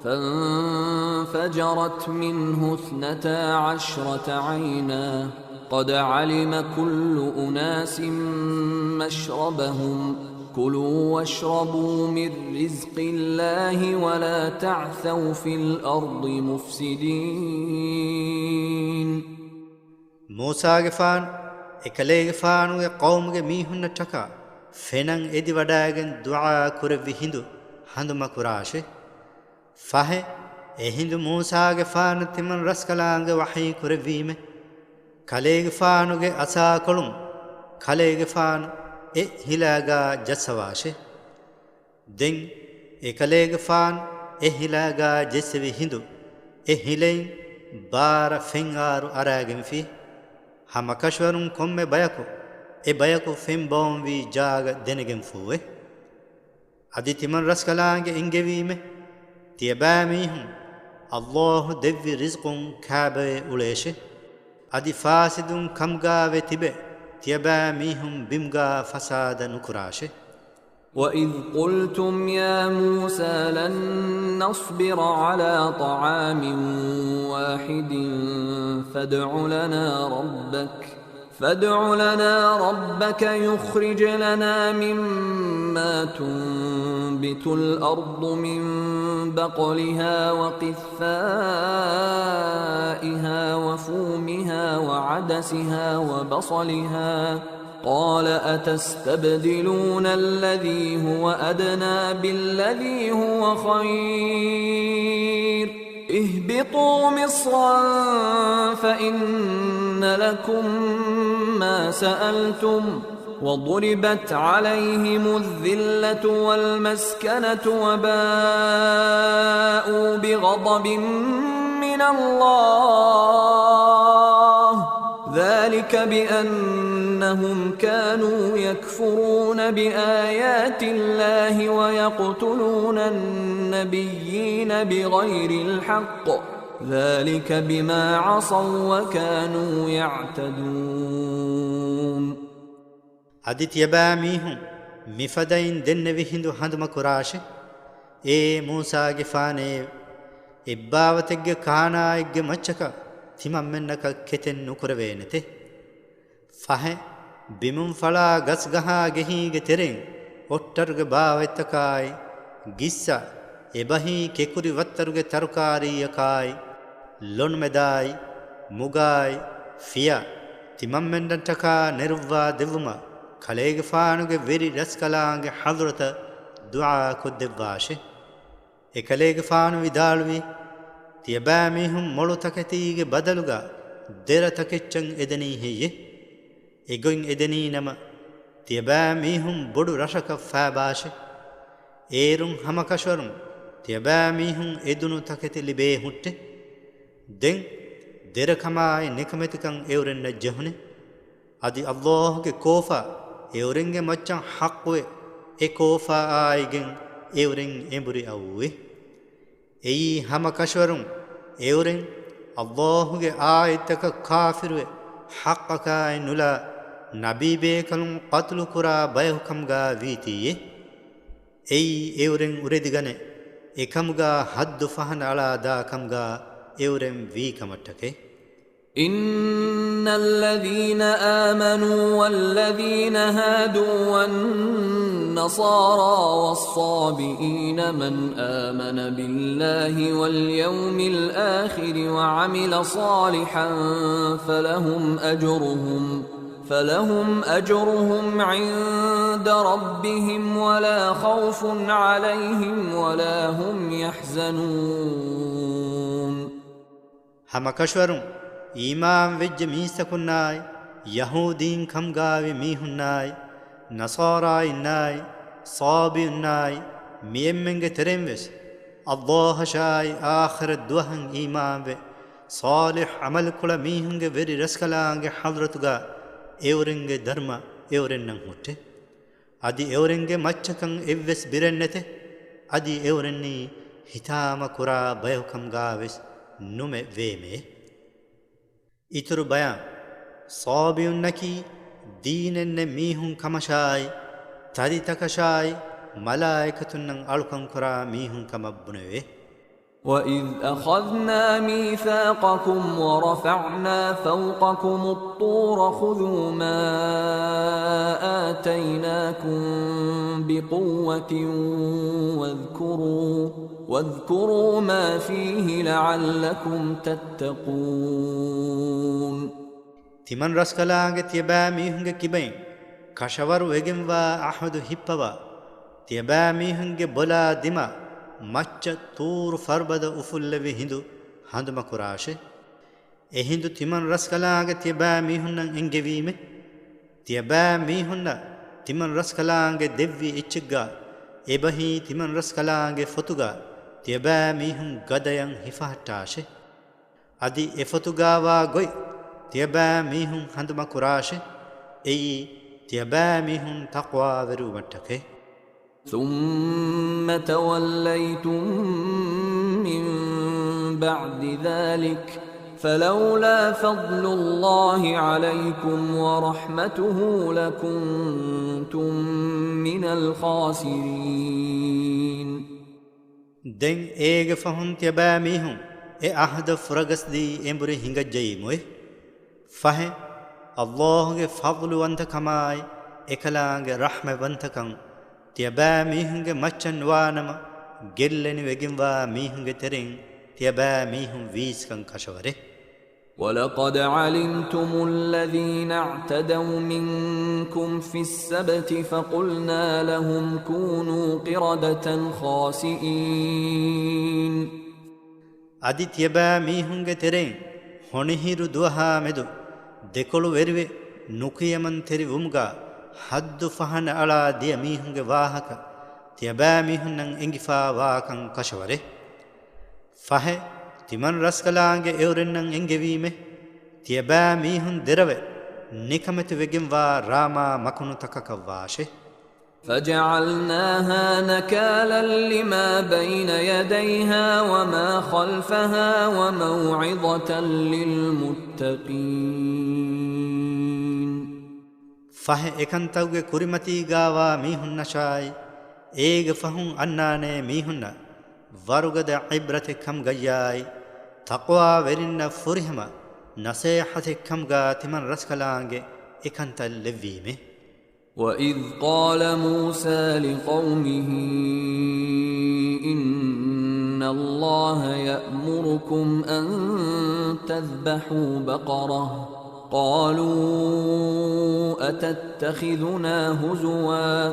فَانفَجَرَتْ مِنْهُ 12 عَيْنًا قَدْ عَلِمَ كُلُّ أُنَاسٍ مَّشْرَبَهُمْ كُلُوا وَاشْرَبُوا مِن رِّزْقِ اللَّهِ وَلَا تَعْثَوْا فِي الْأَرْضِ مُفْسِدِينَ موسى ගෙෆාන් එකලේගේ ෆානුගේ කවුම්ගේ මීහුන්න ටකා ෆෙනන් එදි වඩාගෙන දුආ කුරවි හිඳු හඳුම කුරාෂේ ෆහේ එහිඳු මූසාගේ ෆාන තිමන් රස්කලාංගේ වහී කුරවීමේ කලේගේ ෆානුගේ අසා කොළුම් කලේගේ ෆාන e hilaga jasawashe den ekaleega faan e hilaga jesevi hindu e hilein bara fengaru aragem fi hama kashwarun komme bayako e bayako fem bom vi jaga denegen fuwe adi timan raskalange ingevime tiyabamihum Allah devvi rizqun kaabe uleshe adi fasidun kamga ve tibe tiyabamihum bimga fasada nukurashe وإذ قلتم يا موسى لن نصبر على طعام واحد فادع لنا ربك يخرج لنا مما تنبت الأرض من بقلها وقثائها وفومها وعدسها وبصلها قال أتستبدلون الذي هو أدنى بالذي هو خير اهبطوا مصرا فإن لكم ما سألتم وضربت عليهم الذلة والمسكنة وباءوا بغضب من الله ذلك بأنهم كانوا يكفرون بآيات الله ويقتلون النبيين بغير الحق ذلك بما عصوا وكانوا يعتدون aditya baamihum mifadain dennevi hindu handuma kurashe e Musa ge faane ibbawategge kaanaigge machchaka timam mennaka keten nukurvenete fahe bimun fala gas gaha gehige teren ottarge baawettakai gissa ebahi kekuri wattaruge tarukari yakai lon medai mugai fia timam mennantaka nerva devuma kalege faanuge veri raskalange hadrata dua koddevashe e kalege faanu vidalwi tiyabamihum molu taketige badaluga dera takechan edeni heye egoin edeni nama tiyabamihum bodu rashaka faabashe erun hamakashwarum tiyabamihum edunu takete libe hutte den dera kamai nekametikam eurenna jehune adi Allah ge kofa eurenge machan haqqwe e kofa aigen euren emburi awwe ei hama kashwarum euren Allahge aayataka kafirwe haqqaka nula nabibe kalum qatlu kura bayhukam ga vitiye ei euren uredigane ekamga haddu fahana ala da kamga euren vi kamattake إن الذين آمنوا والذين هادوا والنصارى والصابئين من آمن بالله واليوم الآخر وعمل صالحا فلهم أجرهم عند ربهم ولا خوف عليهم ولا هم يحزنون هم كشورم إمام وجه ميسكناي يهودين كم غاوي ميهناي نصارى إناي صابي إناي ميمنغ ترموس الله شاي آخر الدوهن إمام و صالح عمل كل ميهنغ وري رسكلانغ حضرتغا اورنغ درما اورنن هوته ادي اورنغ مچكن ايوس بيرنته ادي اورنني හිතාම කුරා බයහුකම් ගාවෙස් නුමෙ වේමේ ඉතුරු බයන් සාබියුන්නකි දීනෙන්නේ මීහුන් කමශායි තරිතකශායි මලායිකතුන්නන් අලුකම් කුරා මීහුන් කමබ්බුනේ وَإِذْ أَخَذْنَا مِيثَاقَكُمْ وَرَفَعْنَا فَوْقَكُمُ الطُّورَ خُذُوا مَا آتَيْنَاكُمْ بِقُوَّةٍ وَاذْكُرُوا مَا فِيهِ لَعَلَّكُمْ تَتَّقُونَ තිමන් රස්කලාගේ තියබෑ මීහුන්ගේ කිබෙන් කෂවරු වෙගෙන්වා අහමදු හිප්පවා තියබෑ මීහුන්ගේ බොලා දිමා මච්ච තූරු ෆර්බද උෆුල්ලවි හිඳු හඳුම කුරාෂේ ඒ හිඳු තිමන් රස්කලාගේ තියබෑ මීහුන්නන් එංගෙවීමේ තියබෑ මීහුන්න තිමන් රස්කලාගේ දෙව්වි ඉච්චග්ගා එබහි තිමන් රස්කලාගේ ෆොතුගා තියබෑ මීහුන් ගදයන් හිෆහට්ටාෂේ අදි එ ෆොතුගාවා ගොයි තියබෑ මිහුන් හඳුම කුරාෂෙ එයි තියබෑ මිහුන් තක්වා වෙරු මට්ටකේ ثم توليتم من بعد ذلك فلولا فضل الله عليكم ورحمته لكنتم من الخاسرين دෙන් ඒගෙ ෆහුන් තියබෑ මිහුන් අහද ෆුරගස් දී එඹුරි හිඟජ්ජයි මොයි ෆහෙ අල්ලාහ්ගේ ෆضل වන්තකමයි එකලාගේ රහම වන්තකම් තියබෑ මිහුන්ගේ මච්චන් වානම ගෙල්ලෙනි වෙගින්වා මිහුන්ගේ තෙරින් තියබෑ මිහුන් වීස්කම් කෂවරේ ولقد علمتم الذين اعتدوا منكم في السبت فقلنا لهم كونوا قردة خاسئين අදි තියබෑ මිහුන්ගේ තෙරෙන් හොනිහිරු දුවහා මෙදු දෙකොළු වෙරිවේ නුකියමන් තෙරි වුම්ගා හද්දු ෆහන අලා දිය මිහුන්ගේ වාහක තියබෑ මිහුන්නන් එංගිෆා වාකං කෂවරේ ෆහෙ තිමන් රස්කලාගේ එවරෙන්නන් එංගෙවීමෙ තියබෑ මිහුන් දෙරවේ නිකමෙතු වෙගෙන්වා රාමා මකුණු තකක වාෂේ فجعلناها نكالا لما بين يديها وما خلفها وموعظة للمتقين ෆහ එකන්තව්ගේ කුරිමතී ගාවා මිහුන් නශායි ඒග ෆහුන් අන්නානේ මිහුන්න වරුගද ඉබ්‍රතෙක්කම් ගයායි තක්වා වෙරින්න ෆුරිහම නසේහතෙක්කම් ගා තිමන් රස්කලාගේ එකන්තල් ලෙවීමේ وَإِذْ قَالَ مُوسَى لِقَوْمِهِ إِنَّ اللَّهَ يَأْمُرُكُمْ أَن تَذْبَحُوا بَقَرَةً قَالُوا أَتَتَّخِذُنَا هُزُوًا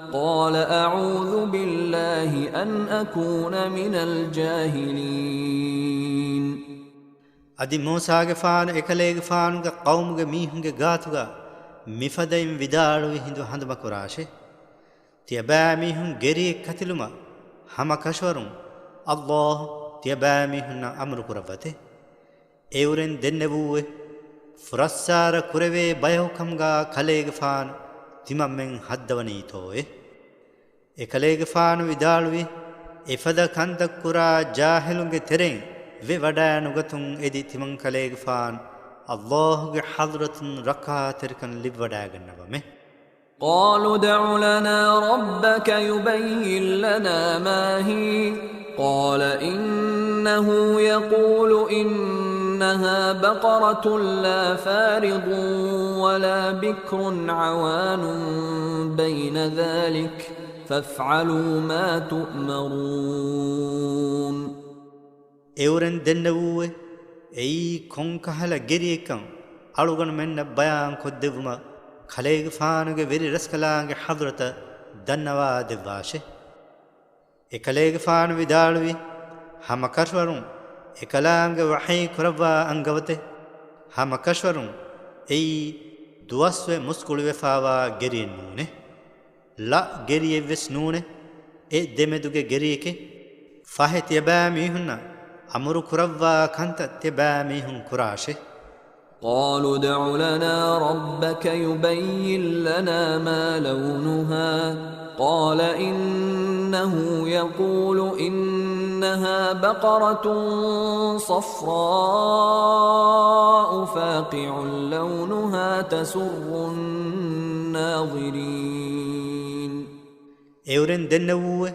قَالَ أَعُوذُ بِاللَّهِ أَنْ أَكُونَ مِنَ الْجَاهِلِينَ අදි මෝසාගේ ෆාන එකලේගේ ෆානුගේ කවුමුගේ මීහුන්ගේ ගාතුගා මිෆදයින් විදාළුවි හිඳු හඳුම කුරාෂේ තියබෑ මිහුන් ගෙරියෙක් කතිලුම හම කෂවරුන් අල්ලාහ් තියබෑ මිහුන්න අමරු කුරවතේ එවුරෙන් දෙන්නවූවේ ෆුරස්සාර කුරවේ බයහුකම්ගා කලේගේ ෆාන තිමම්මෙන් හද්දවනීතෝයේ එකලේගේ ෆානු විදාළුවි එෆද කන්තක් කුරා ජාහිලුන්ගේ තෙරෙන් වේ වඩා නුගතුන් එදි තිමන් කලේගේ ෆාන الله حضرة ركعة لبدا جنبه قالوا ادع لنا ربك يبين لنا ما هي قال إنه يقول إنها بقرة لا فارض ولا بكر عوان بين ذلك فافعلوا ما تؤمرون එවරෙන් දෙන්නවූවේ එයි කොංකහල ගෙරියකම් අලුගන මෙන්න බයං කොද්දෙවුම කලේග ෆානුගේ වෙරි රස්කලාගේ හදරත දන්නවා දෙවාෂේ එකලේග ෆානු විදාළුවි හම කෂවරුන් එකලාංගේ වහී කරවා අංගවතේ හම කෂවරුන් එයි දුවස්වේ මුස්කුළු වෙෆාවා ගෙරියෙන් නූනේ ලා ගෙරියෙ වෙස් නූනේ ඒ දෙමෙදුගේ ගෙරියකේ ෆහෙතිය බෑ මිහුන්නා أمر كروا كنت تباميهم كراشه قالوا ادع لنا ربك يبين لنا ما لونها قال إنه يقول إنها بقرة صفراء فاقع لونها تسر الناظرين එවරෙන් දෙන්නවූවේ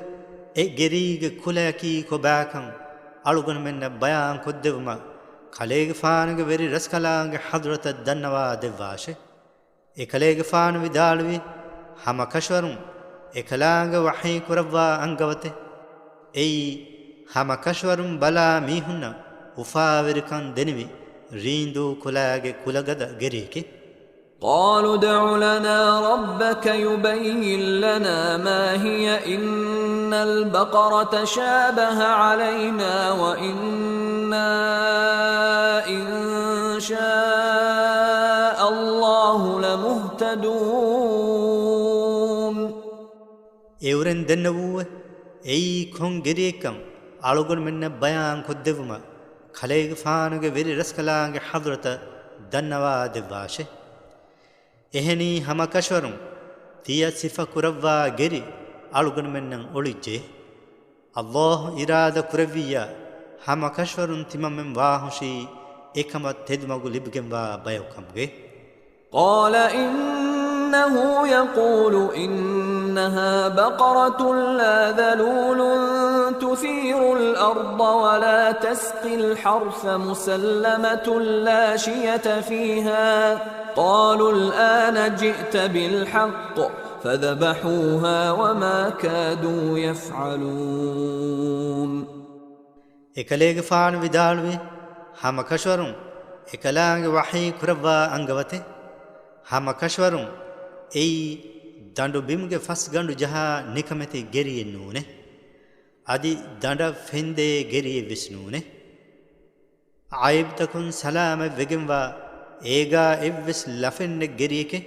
එගෙරීගේ කුලයකී කොබෑකම් අලුගන මෙන්න බයං කොද්දෙවුම කලේගේ ෆානගේ වෙරි රස්කලාගේ හදරත දන්නවා දෙවාෂේ එකලේගේ ෆාන විදාළුවි හම කෂවරුන් එකලාගේ වහී කරවා අංගවතේ එයි හම කෂවරුන් බලා මිහුන්න උෆාවිරකන් දෙනිවි රීඳු කුලාගේ කුලගද ගෙරීකේ قالوا ادع لنا ربك يبين لنا ما هي إن البقرة شابه علينا وإنا إن شاء الله لمهتدون එවරෙන් දෙන්නවූවේ එයි කොන් ගෙරියකම් අලුගොන් මෙන්න බයං කොද්දෙවුම කලේගේ ෆානුගේ වෙරි රස්කලාගේ හදරත දන්නවා දෙවාෂෙ එහෙනි හම කෂවරුන් තිය සිෆ කුරවා ගෙරි අලුගන මෙන්නම් ඔලිජ්ජේ අල්ලාහ් ඉරාද කුරවියා හම කෂවරුන් තිමම්මෙන් වාහුෂි එකම තෙදුමගු ලිබගෙන්වා බයවකම්ගේ قال إنه يقول إنها بقرة لا ذلول تثير الأرض ولا تسقي الحرث مسلمة لا شية فيها قالوا الآن جئت بالحق فذبحوها وما كادوا يفعلون එකලේග ෆාන විදාළුවේ හම කෂවරුන් එකලාගේ වහී කුරවා අංගවතේ හම කෂවරුන් එයි දඬු බිමුගේ ෆස් ගඬු ජහා නිකමෙති ගෙරියෙන් නූනේ අදි දඬ ෆෙන්දේ ගෙරියේ විස්නූනේ ආයිබ්තකුන් සලාම වෙගෙන්වා ඒගා එව්විස් ලෆෙන්නේ ගෙරියකේ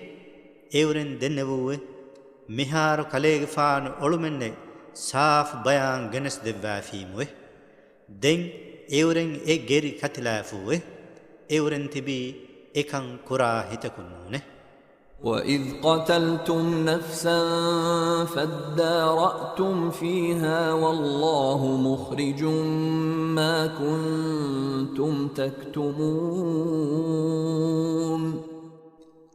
ඒවරෙන් දෙන්නවුවේ මිහාරු කලේග ෆාන ඔළුමෙන්නේ සාෆ් බයන් ගෙනස් දෙවා ෆීමුවේ දෙන් ඒවරෙන් ඒ ගෙරි කතිලාෆුවේ ඒවරෙන් තිබී එකන් කුරා හිතකුන්නූනේ وَإِذْ قَتَلْتُمْ نَفْسًا فَادَّارَأْتُمْ فِيهَا وَاللَّهُ مُخْرِجٌ مَا كُنْتُمْ تَكْتُمُونَ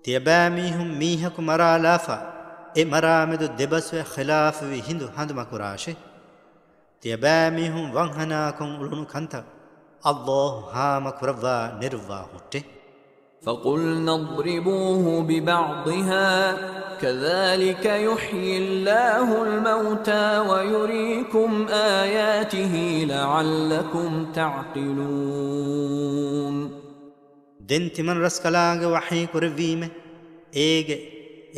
තියබෑමීහුම් මීහකු මරාලාෆා ඒ මරාමෙදු දෙබස්වේ ඛිලාෆවි හිඳු හඳුම කුරාෂේ තියබෑමීහුම් වංහනාකුන් උළුණු කන්ත අල්ලාහ් හාම කුරවා නිර්වා හුට්ටේ فقلنا اضربوه ببعضها كذلك يحيي الله الموتى ويريكم آياته لعلكم تعقلون دنت من رسكلاغ وحي كرويم ايغ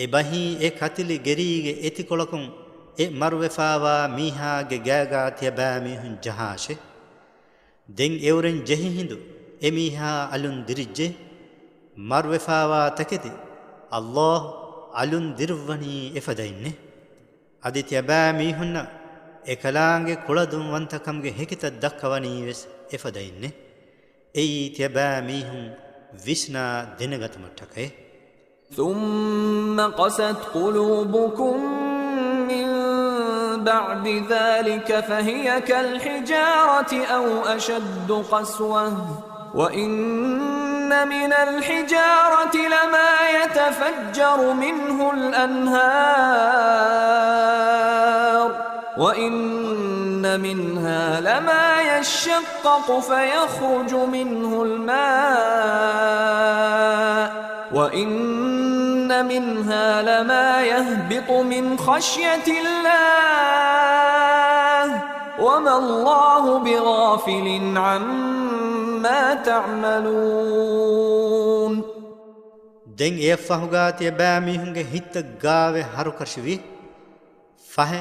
ابهي اكتل غريغ اتيكولكم اي مروفاوا ميها گگاگا تيبامي هن جهاشه دين اورن جهي هندو اميها الون درجه مروفاوا تكتي الله الون دروني افدينه ادي تيبامي هن එකලාංගෙ කුලදුම් වන්තකම්ගෙ හෙකිත දක්කවනී වෙස් එපදයින්නේ එයි තියබෑ මීහුන් විස්නා දෙනගතමට්ටකේ ثم قست قلوبكم من بعد ذلك فهي كالحجارة أو أشد قسوة وإن من الحجارة لما يتفجر منه الأنهار وإن منها لما يشقق فيخرج منه الماء وإن منها لما يهبط من خشية الله وما الله بغافل عما تعملون دين يفهغات يباميهنگه هيت گاوه هارو کرشوي فه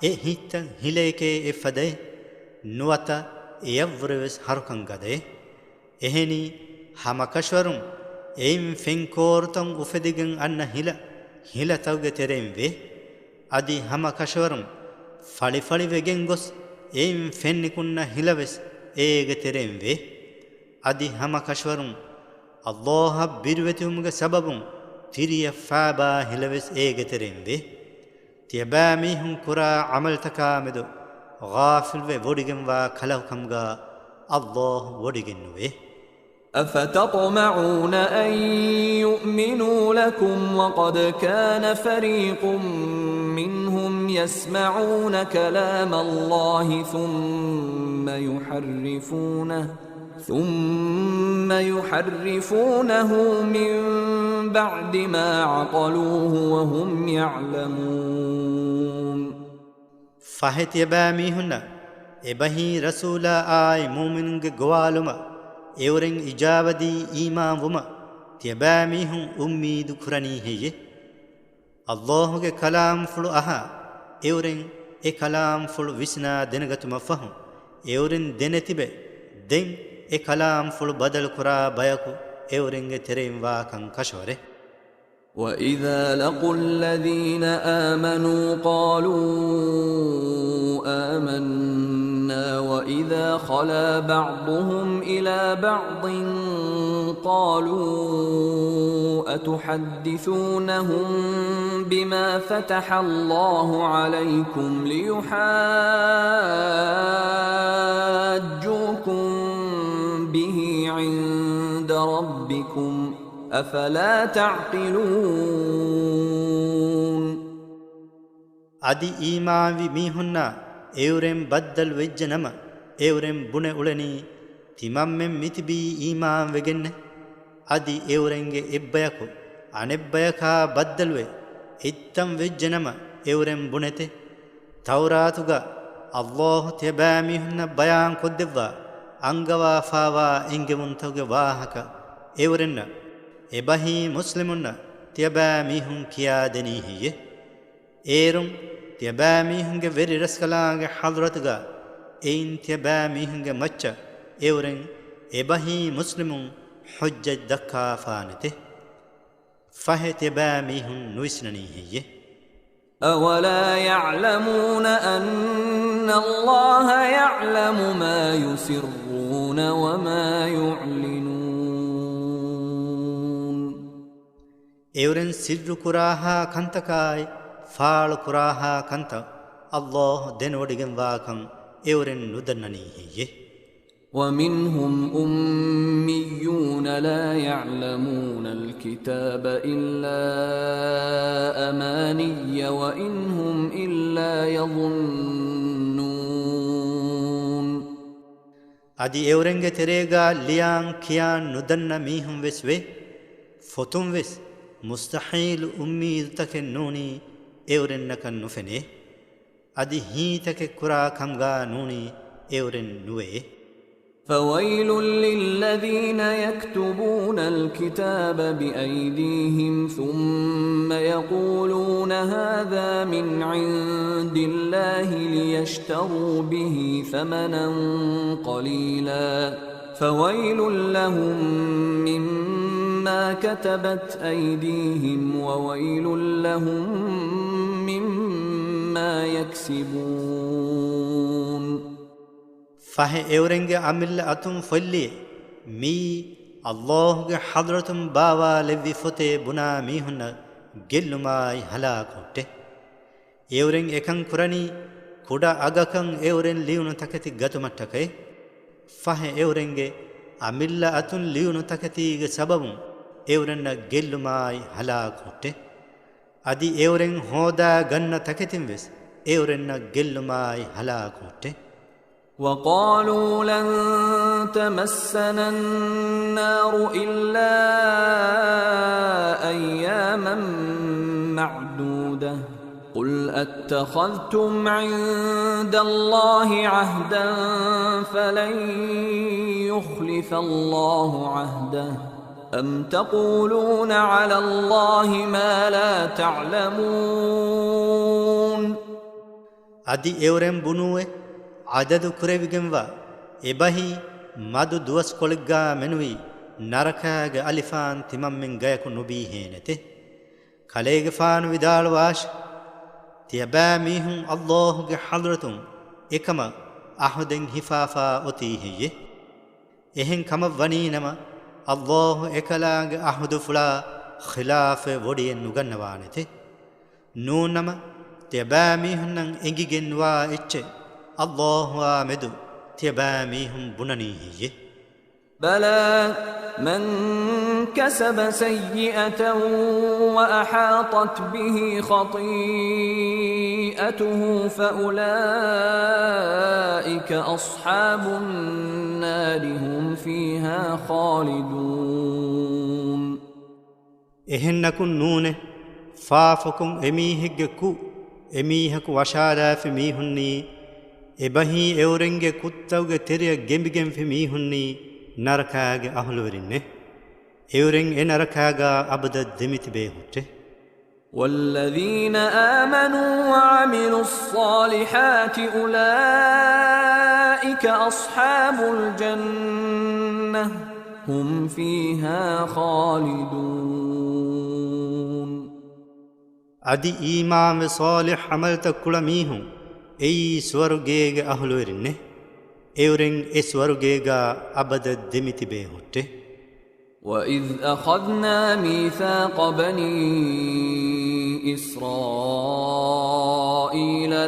اي هيت هيليكه افدي نوتا يورس هاركن گده eheni hamakashwarum eim fenkorton ufedigen anna hila tawge teremve adi hamakashwarum fali fali vegen gos eim fennikunna hilaves ege teremve adi hamakashwarum Allah birwetumge sababun tiriya faaba hilaves ege teremve tiyabamihum kura amal takamedu ghafil ve wodigen wa khalawkamga Allah wodigennuve أفتطمعون أن يؤمنوا لكم وقد كان فريق منهم يسمعون كلام الله ثم يحرفونه من بعد ما عقلوه وهم يعلمون فهت يباميهن إبهي رسولا آي مؤمننگ گوالما اورن اجابدي ایمان وما تيباميهم اميد كرني هي الله کے کلام فلو اها اورن اي کلام فلو وسنا دنگتما فهم اورن دنتيبه دين اي کلام فلو بدل کرا بيكو اورن تريم واكن كشوره وَإِذَا لَقُوا الَّذِينَ آمَنُوا قَالُوا آمَنَّا وَإِذَا خَلَا بَعْضُهُمْ إِلَى بَعْضٍ قالوا أتحدثونهم بما فتح الله عليكم ليحاجوكم به عند ربكم أفلا تعقلون අදි ඊමාවි මීහුන්නා එවරෙන් බද්දල් වෙජ්ජ නම එවරෙන් බුණ උලනී තිමම්මෙන් මිතිබී ඊමාම් වෙගෙන්න අදි එවරෙන්ගේ එබ්බයකු අනෙබ්බයකා බද්දල්වේ ඉත්තම් වෙජ්ජ නම එවරෙන් බුණෙතේ තවරාතුග අල්ලාහ් තෙබෑ මීහුන්න බයාන් කොද්දෙව්වා අංගවා ෆාවා ඉංගෙමුන්තවගේ වාහක එවරෙන්න එබහි මුස්ලිමුන්න තෙබෑ මීහුන් කියා දෙනී හියේ ඒරුම් තෙබෑ මීහුන්ගේ වෙරි රස්කලාගේ හදරතුග එයින් තෙබෑ මීහුන්ගේ මච්ච එවරෙන් එබහි මුස්ලිමුන් හුජ්ජත් දක්කා ෆානෙතේ ෆහෙ තෙබෑ මීහුන් නුයිස්නනී හියේ أولا يعلمون أن الله يعلم ما يسرون وما يعلنون එවරෙන් සිර්රු කුරාහා කන්තකායි ෆාල් කුරාහා කන්ත අල්ලාහ් දෙනොඩිගෙන් වාකම් එවරෙන් නුදන්නනී හියේ ومنهم أميون لا يعلمون الكتاب إلا أماني وإن هم إلا يظنون අදි එවරෙන්ගේ තෙරේගා ලියාන් කියාන් නුදන්න මීහුම් වෙස් වේ ෆොතුම් වෙස් මුස්තහීල් උම්මීදතකෙන් නූනී එවරෙන්නකන් නුෆෙනේ අදි හීතකෙ කුරා කම්ගා නූනී එවරෙන් නුවේ فويل للذين يكتبون الكتاب بأيديهم ثم يقولون هذا من عند الله ليشتروا به ثمنا قليلا فويل لهم مما كتبت أيديهم وويل لهم مما يكسبون ෆහෙ එවරෙන්ගේ අමිල්ල අතුම් ෆොල්ලියේ මී අල්ලාහ්ගේ හදරතුම් බාවා ලෙව්වි ෆොතේ බුනා මීහුන්න ගෙල්ලුමායි හලාකොට්ටේ එවරෙන් එකන් කුරණී කුඩ අගකන් එවරෙන් ලියුණු තකති ගතුමට්ටකේ ෆහෙ එවරෙන්ගේ අමිල්ල අතුන් ලියුණු තකතිගේ සබබුන් එවරෙන්න ගෙල්ලුමායි හලාකොට්ටේ අදි එවරෙන් හොදා ගන්න තකතින් වෙස් එවරෙන්න ගෙල්ලුමායි හලාකොට්ටේ وقالوا لن تمسنا النار إلا أياما معدودة قل أتخذتم عند الله عهدا فلن يخلف الله عهده أم تقولون على الله ما لا تعلمون أدي إورم بنوه عدد كريبجنوا إبهي مادو دوس كولجا منوي نركاج ألفان تمام من جايك نبيه نته خليج فان ودال واش تيباميهم الله جحضرتهم إكما أحدن هفافا أتيه إهن كما ونينما الله إكلاج أحد فلا خلاف ودي نغنوانته نونما تيباميهم إنجيجنوا إتش الله آمد تباميهم بنانيه بلى من كسب سيئة وأحاطت به خطيئته فأولئك أصحاب النار هم فيها خالدون إهنكم نون فافكم إميهكو إميهك وشارا في ميهني එබහි එවරෙන්ගේ කුත්තවගේ තෙරිය ගෙම්බිගෙන් ෆෙමීහුන්නි නරකාගේ අහලවරින්නේ එවරෙන් ඒ නරකාගා අබද දෙමිති බේහුට්ටේ والذين آمنوا وعملوا الصالحات أولئك أصحاب الجنة هم فيها خالدون අදි ඊමාන් صالح عملت කුලමීහුන් එයි ස්වර්ගයේ අහලවරින්නේ එවරෙන් ඒ ස්වර්ගයේ අබද දෙමිති බේහුට්ටේ وإذ أخذنا ميثاق بني إسرائيل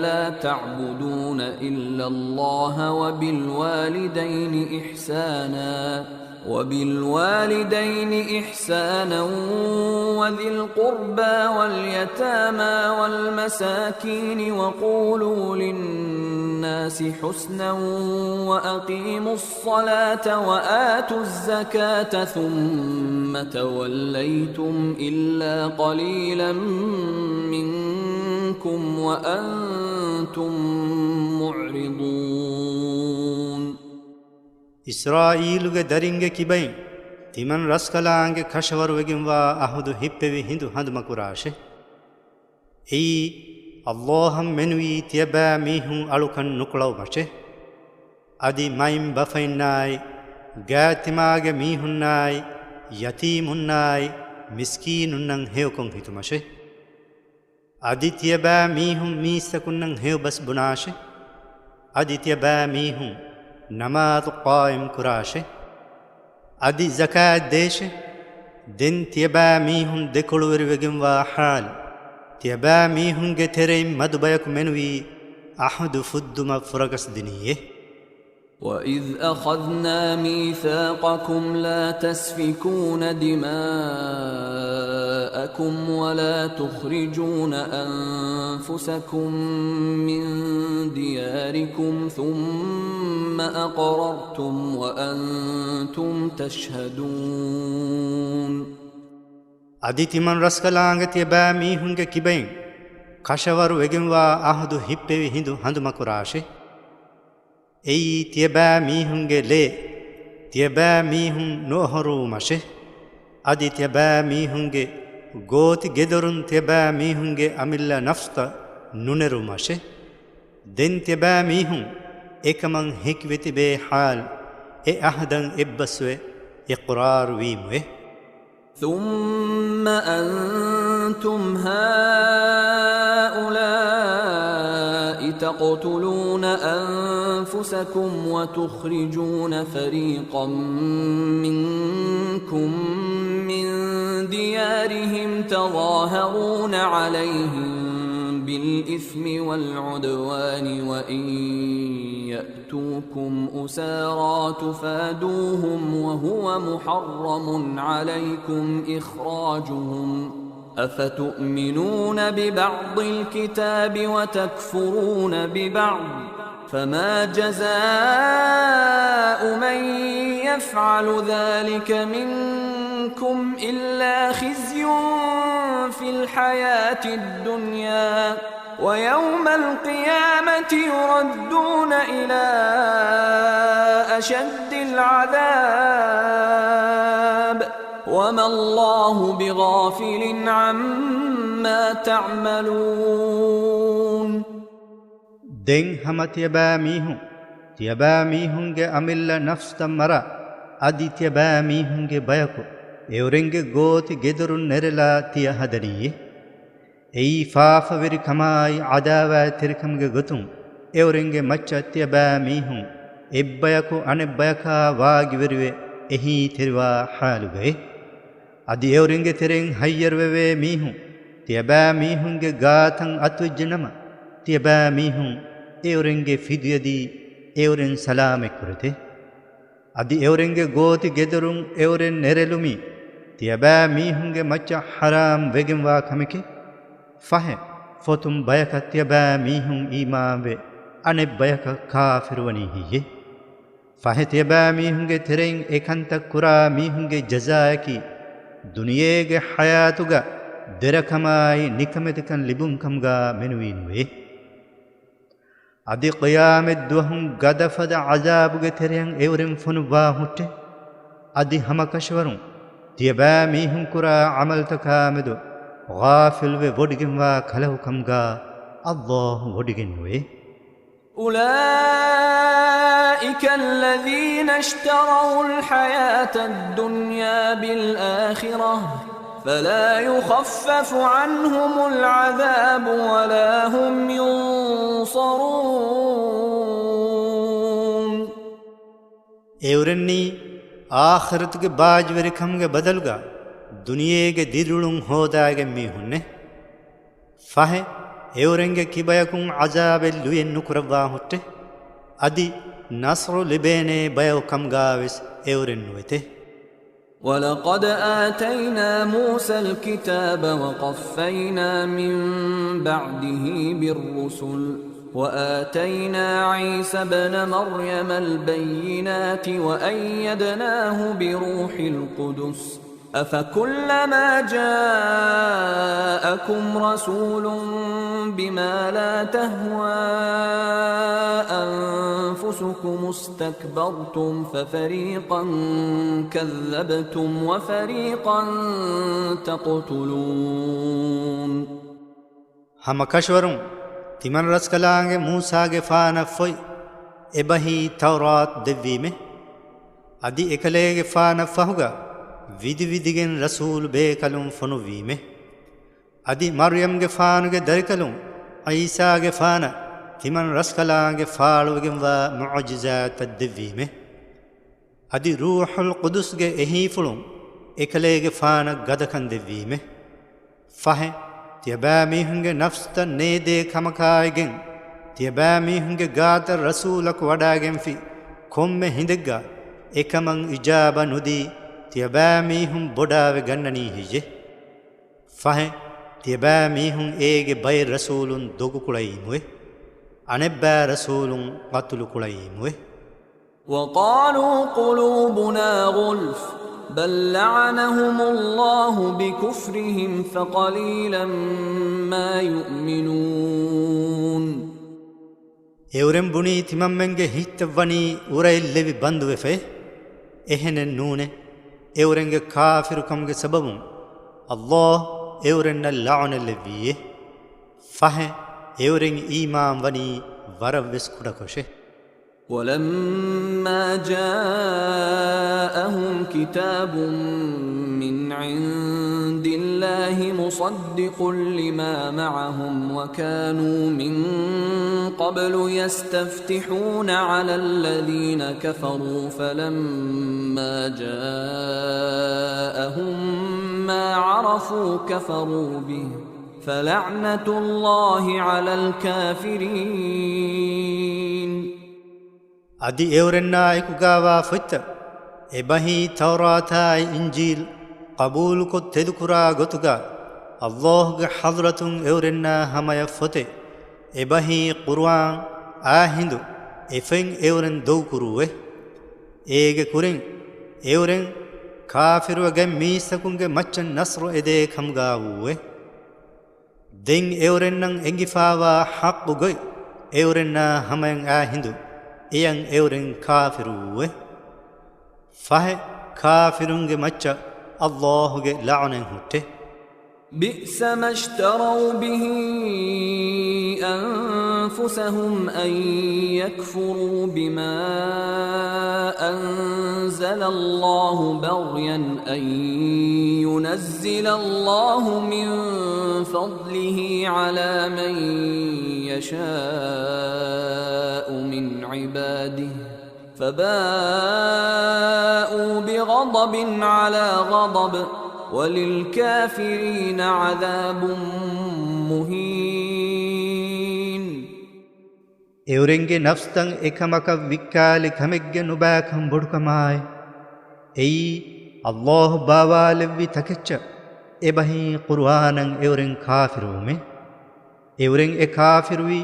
لا تعبدون إلا الله وبالوالدين إحسانا وذي القربى واليتامى والمساكين وقولوا للناس حسنا وأقيموا الصلاة وآتوا الزكاة ثم توليتم إلا قليلا منكم وأنتم معرضون. ಇಸ್ರಾಯೀಲುಗೆ ದರಿಂಗೆ ಕಿಬೈ ತಿಮನ್ ರಸ್ಕಲಾಂಗೆ ಕಶವರುವೆಗಿಂವಾ ಅಹುದು ಹಿಪ್ಪೆವಿ ಹಿಂದು ಹಂದುಮಕುರಾಶೆ ಎಯಿ ಅಲ್ಲಾಹಂ ಮೆನುವಿ ತಿಯಬಾ ಮೀಹುಂ ಅಳುಕನ್ ನುಕುಳವು ಮಚೆ ಅದಿ ಮೈಂ ಬಫೈನ್ನಾಯ್ ಗಾತಿಮಾಗೆ ಮೀಹುನ್ನಾಯ್ ಯತೀಮುನ್ನಾಯ್ ಮಿಸ್ಕೀನುನ್ನಂ ಹೇವಕೊಂ ಹಿತುಮಶೆ ಅದಿ ತಿಯಬಾ ಮೀಹುಂ ಮೀಸ್ತಕುನ್ನಂ ಹೇವ್ ಬಸ್ ಬುನಾಶೆ ಅದಿ ತಿಯಬಾ ಮೀಹುಂ ನಮಾಜ್ ಕಾಯಿಮ್ ಕುರಾಶೆ ಅದಿ ಜಕಾತ್ ದೇಶೆ ದೆನ್ ತಿಯಬಾ ಮೀಹುಂ ದೆಕೊಳುವರಿವೆಗಿಂವಾ ಹಾಲ್ ತಿಯಬಾ ಮೀಹುಂಗೆ ತೆರೆಯಿಂ ಮದುಬಯಕು ಮೆನುವಿ ಅಹುದು ಫುದ್ದುಮ ಫುರಗಸ್ ದಿನಿಯೆ. وإذ أخذنا ميثاقكم لا تسفكون دماءكم ولا تخرجون أنفسكم من دياركم ثم أقررتم وأنتم تشهدون. ಅದಿತಿ ಮನ್ ರಸ್ಕಲಾಂಗ ತಿಯಬಾ ಮೀಹುಂಗೆ ಕಿಬೈಂ ಕಶವರು ವೆಗಿಂವಾ ಅಹುದು ಹಿಪ್ಪೆವಿ ಹಿಂದು ಹಂದುಮಕುರಾಶೆ ಎಯಿ ತಿಯಬಾ ಮೀಹುಂಗೆ ಲೇ ತಿಯಬಾ ಮೀಹುಂ ನೋಹರು ಮಶೆ ಅದಿ ತಿಯಬಾ ಮೀಹುಂಗೆ ಗೋತಿ ಗೆದರುನ್ ತಿಯಬಾ ಮೀಹುಂಗೆ ಅಮಿಲ್ಲ ನಫ್ತ ನುನೆರು ಮಶೆ ದೆನ್ ತಿಯಬಾ ಮೀಹುಂ ಏಕಮಂ ಹಿಕ್ವೆತಿ ಬೇ ಹಾಲ್ ಎ ಅಹದಂ ಎಬ್ಬಸ್ವೆ ಇಕ್ರಾರ್ ವೀಮುವೆ. ثم أنتم هؤلاء تقتلون أنفسكم وتخرجون فريقا منكم من ديارهم تظاهرون عليهم بالإثم والعدوان وإن يأتوكم أسارى تفادوهم وهو محرم عليكم إخراجهم أفتؤمنون ببعض الكتاب وتكفرون ببعض فما جزاء من يفعل ذلك منكم إلا خزي في الحياة الدنيا ويوم القيامة يردون إلى أشد العذاب وما الله بغافل عما تعملون. ದೆನ್ ಹಮ ತಿಯಬಾ ಮೀಹುಂಗೆ ಅಮಿಲ್ಲ ನಫ್ಸ್ತ ಮರ ಅದಿ ತಿಯಬಾ ಮೀಹುಂಗೆ ಬಯಕು ಎವರೆಂಗೆ ಗೋತಿ ಗೆದರು ನೆರೆಲ ತಿಯ ಹದನಿಯೆ ಎಯಿ ಫಾಫವೆರಿ ಕಮಾಯಿ ಅದಾವ ತಿರಿಕಮ್ಗೆ ಗೊತುಂ ಎವರೆಂಗೆ ಮಚ್ಚ ತಿಯಬಾ ಮೀಹುಂ ಎಬ್ಬಯಕು ಅನೆಬ್ಬಯಕ ವಾಗಿವೆರುವೆ ಎಹಿ ತಿರುವಾ ಹಾಲುಗೆ ಅದಿ ಎವರೆಂಗೆ ತೆರೆಂ ಹಯ್ಯರ್ವೆವೆ ಮೀಹುಂ ತಿಯಬಾ ಮೀಹುಂಗೆ ಗಾತಂ ಅತ್ವಿಜ್ಜನಮ ತಿಯಬಾ ಮೀಹುಂ ಎವರೆಂಗೆ ಫಿದಿಯದಿ ಎವರೆನ್ ಸಲಾಮೆ ಕುರತೆ ಅದಿ ಎವರೆಂಗೆ ಗೋತಿ ಗೆದರುಂ ಎವರೆನ್ ನೆರೆಲುಮಿ ತಿಯಬಾ ಮೀಹುಂಗೆ ಮಚ್ಚ ಹರಾಮ್ ವೆಗೆಂವಾ ಕಮಿಕೆ ಫಹೆ ಫೊತುಂ ಬಯಕ ತಿಯಬಾ ಮೀಹುಂ ಈಮಾಂವೆ ಅನೆ ಬಯಕ ಕಾಫಿರುವನಿ ಹೀಯೆ ಫಹೆ ತಿಯಬಾ ಮೀಹುಂಗೆ ತೆರೆಂ ಏಕಂತ ಕುರಾ ಮೀಹುಂಗೆ ಜಜಾಯಕಿ ದುನಿಯೇಗೆ ಹಯಾತುಗ ದೆರಕಮಾಯಿ ನಿಕಮೆತಿಕನ್ ಲಿಬುಂಕಂಗಾ ಮೆನುವೀನುವೆ ಅದಿ ಕಿಯಾಮೆದ್ದುಹುಂ ಗದಫದ ಅಜಾಬುಗೆ ತೆರೆಯಂ ಎವರೆಂ ಫುನುವಾ ಹುಟ್ಟೆ ಅದಿ ಹಮಕಶ್ವರುಂ ತಿಯಬಾ ಮೀಹುಂ ಕುರಾ ಅಮಲ್ ತಕಾಮೆದು ಗಾಫಿಲ್ವೆ ಒಡಿಗೆಂವಾ ಕಲಹುಕಂಗಾ ಅಲ್ಲಾಹ್ ಒಡಿಗೆನ್ನುವೆ. أولئك الذين اشتروا الحياة الدنيا بالآخرة فلا يخفف عنهم العذاب ولا هم ينصرون. ಎವರೆನ್ನೀ ආඛිරතුගේ බාජ්වරිකම්ගේ බදලුගා දුනියේගේ දිරුළුන් හෝදාගේ මීහුන්නේ ෆහේ එවරෙන්ගේ කිබයකුන් අසාබෙල් ලුයෙන් නුකරවා හොට්ටේ අදි නස්රු ලිබේනේ බයෝකම් ගාවෙස් එවරෙන් නුවෙතේ ولقد آتينا موسى الكتاب وقفينا من بعده بالرسل وآتينا عيسى ابن مريم البينات وأيدناه بروح القدس أفكلما جاءكم رسول بما لا تهوى أنفسكم استكبرتم ففريقا كذبتم وفريقا تقتلون هم كشورون තිමන් රස් කලාගේ මූසාගේ ෆානෆොයි එබහි තවරාත් දෙවීමේ අදි එකලේගේ ෆානෆහුගා විදි විදිගෙන් රසූල් බේකලුම් ෆොනුවීමේ අදි මරියම්ගේ ෆානුගේ දරිකලුම් ඊසාගේ ෆාන තිමන් රස් කලාගේ ෆාළුවගෙන් වා මුඅජිසාත් දෙවීමේ අදි රූහුල් කුදුස්ගේ එහිෆුලුම් එකලේගේ ෆාන ගදකන් දෙවීමේ ෆහේ තියබෑ මීහුන්ගේ නෆ්ස්ත නේදේ කමකායගෙන් තියබෑ මීහුන්ගේ ගාත රසූලක වඩාගෙන් ෆි කොම්මෙ හිඳග්ගා එකමං ඉජාබ නුදී තියබෑ මීහුන් බොඩාවෙ ගන්නනී හිජෙ ෆහේ තියබෑ මීහුන් ඒගේ බයි රසූලුන් දොගු කුලයිමුවේ අනෙබ්බෑ රසූලුන් පතුළු කුලයිමුවේ وقالوا قلوبنا غلف بل لعنهم الله بكفرهم فقليلا ما يؤمنون එවරෙන් බුණී තිමම්මෙන්ගේ හිත්තවනී උරයිල්ලෙවි බන්දුවෙෆේ එහෙනෙන් නූනේ එවරෙන්ගේ කාෆිරුකම්ගේ සබබුන් අල්ලාහ් එවරෙන්න ලඅනලෙවියේ ෆහේ එවරෙන් ඊමාන් වනී වරවෙස් කුඩකොෂේ ولما جاءهم كتاب من عند الله مصدق لما معهم وكانوا من قبل يستفتحون على الذين كفروا فلما جاءهم ما عرفوا كفروا به فلعنة الله على الكافرين අදි එවරෙන්නායිකු ගාවා ෆොත්ත එබහි තවරාතායි ඉන්ජීල් කබූල් කොත් තෙදුකුරා ගොතුගා අල්ලාහ්ගේ හදරතුන් එවරෙන්නා හමය ෆොතේ එබහි කුර්ආන් ආහිඳු එෆෙන් එවරෙන් දොව්කුරුවේ ඒගේ කුරෙන් එවරෙන් කාෆිරුවගේ මීසකුන්ගේ මච්චන් නස්රු එදේ කම්ගා වූවේ දෙන් එවරෙන්නන් එංගිෆාවා හක්බුගොයි එවරෙන්නා හමයන් ආහිඳු එයන් එවරෙන් කාෆිරුවේ ෆහේ කාෆිරුන්ගේ මච්ච අල්ලාහ්ගේ ලඅනෙන් හුට්ටේ بئس ما اشتروا به أنفسهم أن يكفروا بما أنزل الله بغيا أن ينزل الله من فضله على من يشاء من عباده فباءوا بغضب على غضب وللكافرين عذاب مهين එවරෙන්ගේ නෆ්ස්තන් එකමක වික්කාලි කමෙග්ගේ නුබෑකම් බොඩුකමායි එයි අල්ලාහ් බාවාලෙව්වි තකෙච්ච එබහි කුර්ආනන් එවරෙන් කාෆිරුමේ එවරෙන් ඒ කාෆිරුවි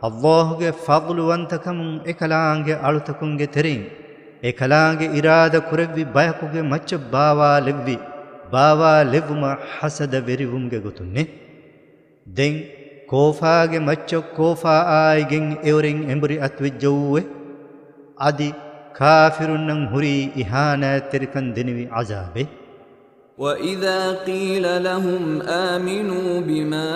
අල්ලාහ්ගේ ෆض්ලුවන්තකම් එකලාංගේ අලුතකුන්ගේ තෙරින් එකලාංගේ ඉරාද කුරෙව්වි බයකුගේ මච්ච බාවාලෙව්වි බාවා ලෙව්ම හසද වෙරිවුම්ගේ ගොතුන්නේ දෙන් කෝෆාගේ මච්ච කෝෆා ආයිගෙන් එවරෙන් එඹරි අත්විජ්ජව්වේ අදි කාෆිරුන්නන් හුරි ඉහානා තෙරිකන් දෙනිවි අසාබේ وَإِذَا قِيلَ لَهُمْ آمِنُوا بِمَا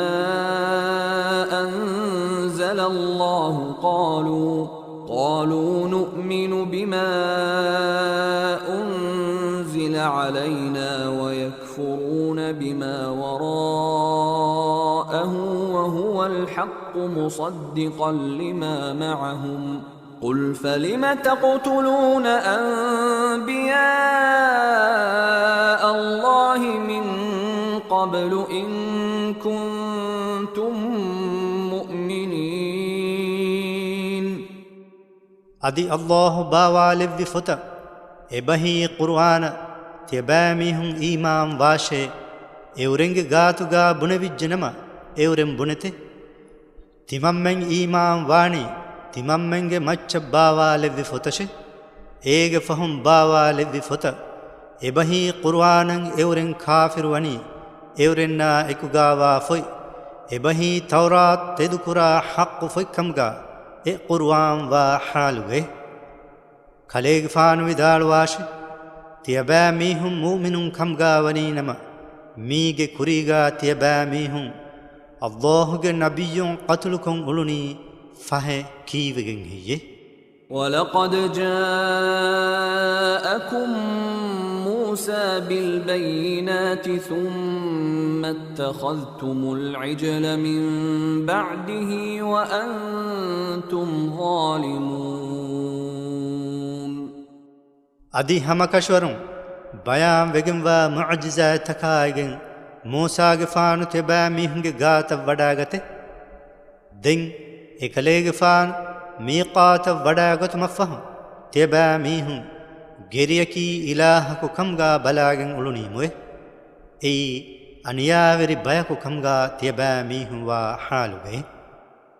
أَنزَلَ اللَّهُ قَالُوا نُؤْمِنُ بِمَا أُنزِلَ عَلَيْنَا وَيَكْفُرُونَ بِمَا وَرَاءَهُ وَهُوَ الْحَقُّ مُصَدِّقًا لِمَا مَعَهُمْ قل فلم تقتلون أنبياء الله من قبل إن كنتم مؤمنين أدي الله باوالب فتا إبهي قرآن تباميهم إيمان واشي إورنج غاتوغا بنبي جنما إورن بنته تمامن إيمان واني تمامنگ مچ باوالب فتشه إيغ فهم باوالب فتا إبهي قرآن إورن كافر وني إورن إكوغا وفي إبهي توراة تذكرا حق فكمغا إ قرآن وحالوه خليغ فان ودال واش تيبا ميهم مؤمنون كمغا ونينما ميغ كريغا تيبا ميهم الله کے نبیوں قتل کن اولنی فہ کیوگن ہی ولقد جاءكم موسى بالبينات ثم اتخذتم العجل من بعده وأنتم ظالمون ادی ہمکشوروں بیان وگن و معجزہ تکائگن موسى فان تبا ميهنگ غات وڈاگتے دين اكليگ فان ميقات وڈاگت مفهم تبا ميهن گريكي اله کو کمگا بلاگن اولني موي اي انياوري بيا کو کمگا تبا ميهن وا حالوگے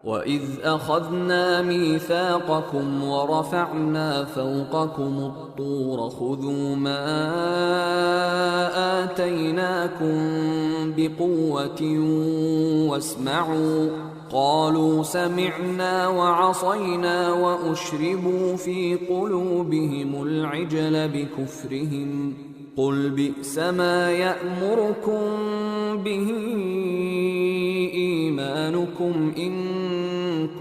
وَإِذْ أَخَذْنَا مِيثَاقَكُمْ وَرَفَعْنَا فَوْقَكُمُ الطُّورَ خُذُوا مَا آتَيْنَاكُمْ بِقُوَّةٍ وَاسْمَعُوا قَالُوا سَمِعْنَا وَعَصَيْنَا وَأُشْرِبُوا فِي قُلُوبِهِمُ الْعِجْلَ بِكُفْرِهِمْ قُلْ بِئْسَ مَا يَأْمُرُكُمْ بِهِ إِيمَانُكُمْ إِن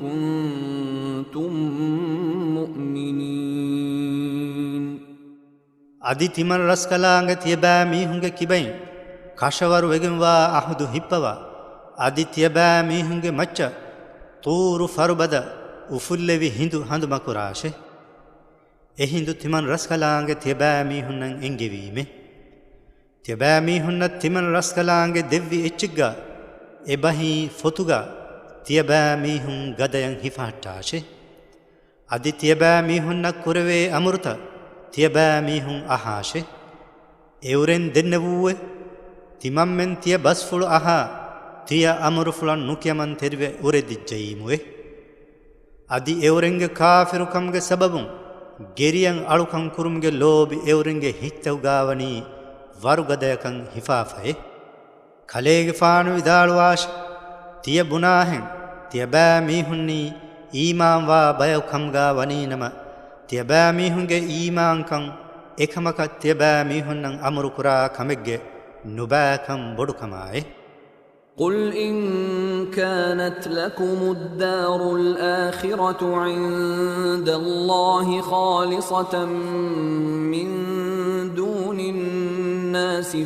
كُنتُم مُّؤْمِنِينَ අදි තිමන් රස්කලාංග තියබෑ මීහුන්ගේ කිබයින් කෂවරු වෙගෙන්වා අහුදු හිප්පවා අදි තියබෑ මීහුන්ගේ මච්ච තූරු ෆරුබද උෆුල්ලෙවි හිඳු හඳු මකුරාෂේ එහිඳු තිමන් රස්කලාංග තියබෑ මීහුන්නන් එංගෙවීමේ තියබෑ මීහුන්න තිමන් රස්කලාංග දෙව්වි එච්චිග්ගා එබහි ෆොතුගා තියබෑ මීහුන් ගදයන් හිෆාට්ටාෂේ අදි තියබෑ මීහුන්න කුරවේ අමුරුත තියබෑ මීහුන් අහාෂේ එවුරෙන් දෙන්න වූවේ තිමම්මෙන් තිය බස්ෆුළු අහා තිය අමුරුෆුලන් නුකියමන් තෙරිවේ උරෙදිජ්ජයීමුවේ අදි එවුරෙන්ගේ කාෆිරුකම්ගේ සබබුන් ගෙරියන් අලුකම් කුරුම්ගේ ලෝබි එවුරෙන්ගේ හිත්තවගාවනී වරුගදයකන් හිෆාෆයේ කලේගේ ෆානු විදාළුවාෂ තිය බුනාහෙන් තියබෑ මීහුන්නී ඊමාන් වා බයවකම්ගා වනීනම තියබෑ මීහුන්ගේ ඊමාන්කම් එකමක තියබෑ මීහුන්නන් අමුරු කුරා කමෙක්ගේ නුබෑකම් බොඩුකමායේ قل إن كانت لكم الدار الآخرة عند الله خالصة من دون الناس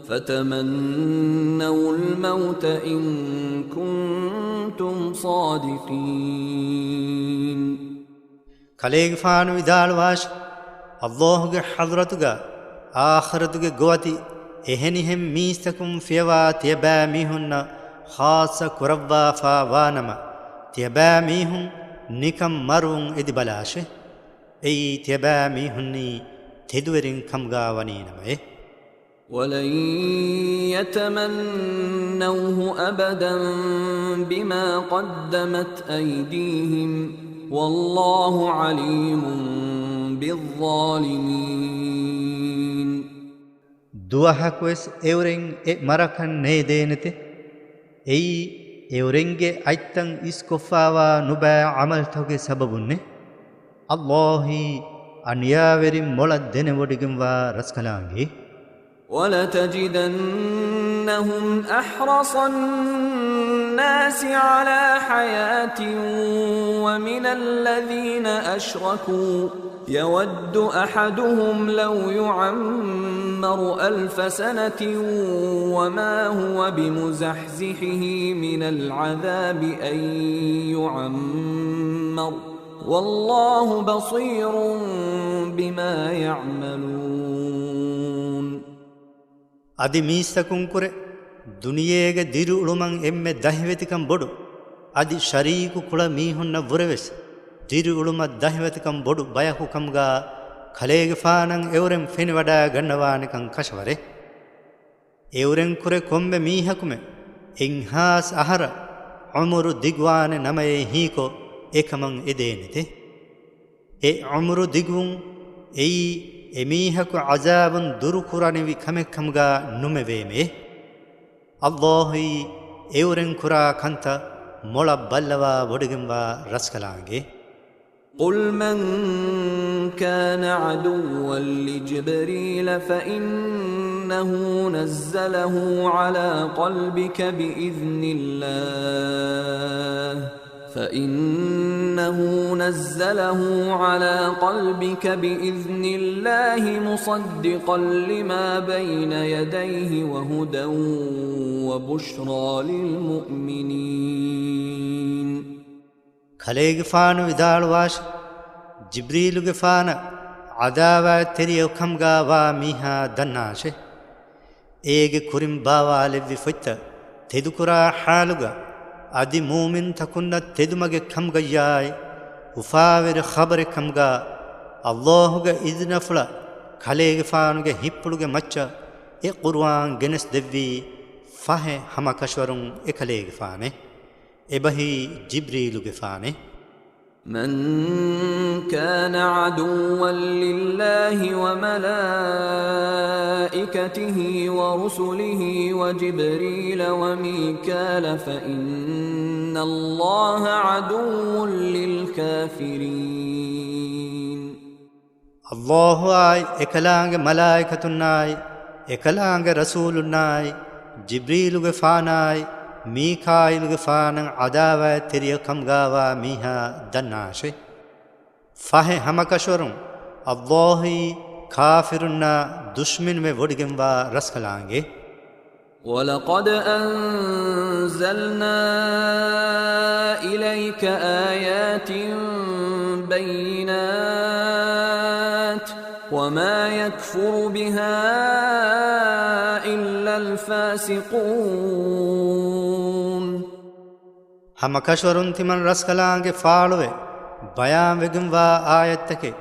فتمنوا الموت إن كنتم صادقين කලේග ෆානු විදාළුවාෂ අල්ලාහුගේ හදරතුගා ආඛරතුගේ ගොවති එහෙනිහෙම් මීස්තකුම් ෆියවා තියබෑ මීහුන්න ખાસ කුරව්වා ෆාවානම තියබෑ මීහුන් නිකම් මරුන් එදි බලාෂේ එයි තියබෑ මීහුන්නී තෙදුවරින් කම්ගා වනීනමේ ولن يتمنوه أبدا بما قدمت أيديهم والله عليم بالظالمين දුවහක්වෙස් එවුරෙන් මරකන් නේදේනතේ එයි එවුරෙන්ගේ අයිත්තන් ඉස්කොෆාවා නුබෑ අමල්තවගේ සබබුන්නේ අල්ලාහි අනියාවෙරින් මොලත් දෙනවොඩිගම්වා රස්කලාංගේ ولتجدنهم أحرص الناس على حياة ومن الذين أشركوا يود أحدهم لو يعمر 1000 سنة وما هو بمزحزحه من العذاب أن يعمر والله بصير بما يعملون. أدي ميستكون كره دنياغ ديرو علمان إمّي دهوتكم بدو أدي شريكو كلا ميهن وروس ديرو علما دهوتكم بدو بياكو كمغا خليغ فانن اورم فين ودا غنوانكم كشوره اورن كره كومب ميهكم إنهاس أهر عمر ديغوان نمي هيكو එකමං එදේනෙතේ ඒ උම්රු දිගුන් එයි එමීහකු අසාබුන් දුරු කුරණෙවි කමෙක්කම්ගා නුමෙවේමේ අල්ලාහි එවරෙන් කුරා කන්ත මොළ බල්ලවා වඩගෙම්වා රස්කලාගේ قل من كان عدوا لجبريل فإنه نزله على قلبك بإذن الله مصدقا لما بين يديه وهدى وبشرى للمؤمنين. خليغ فان ودال واش جبريل غفان عداوا تريو خمغا وا ميها دناشه ايغ كوريم باوا لوي فت تدكرا حالغا أدي مؤمن تكون تدمج كم جاي وفاور خبر كم جا الله جا إذن فلا خليج فانو جا هيبلو جا مچا القرآن جنس دبي فاه هما كشورون خليج فانه إبهي جبريل جا فانه. من كان عدوا لله وملائكته ورسله وجبريل وميكال فإن الله عدو للكافرين. الله آي إكلانغ ملائكة ناي إكلانغ رسول ناي جبريل غفاناي ميكائيل غفان عداوة تريا كمغاوا ميها دناشي فاه همكشورم الله كافرنا دشمن में वडगेंवा रसकलांगे. ولقد أنزلنا إليك آيات بينات وما يكفر بها إلا الفاسقون. هم كشورن تمن رسكلانگه فالوه بيان وگموا آيتك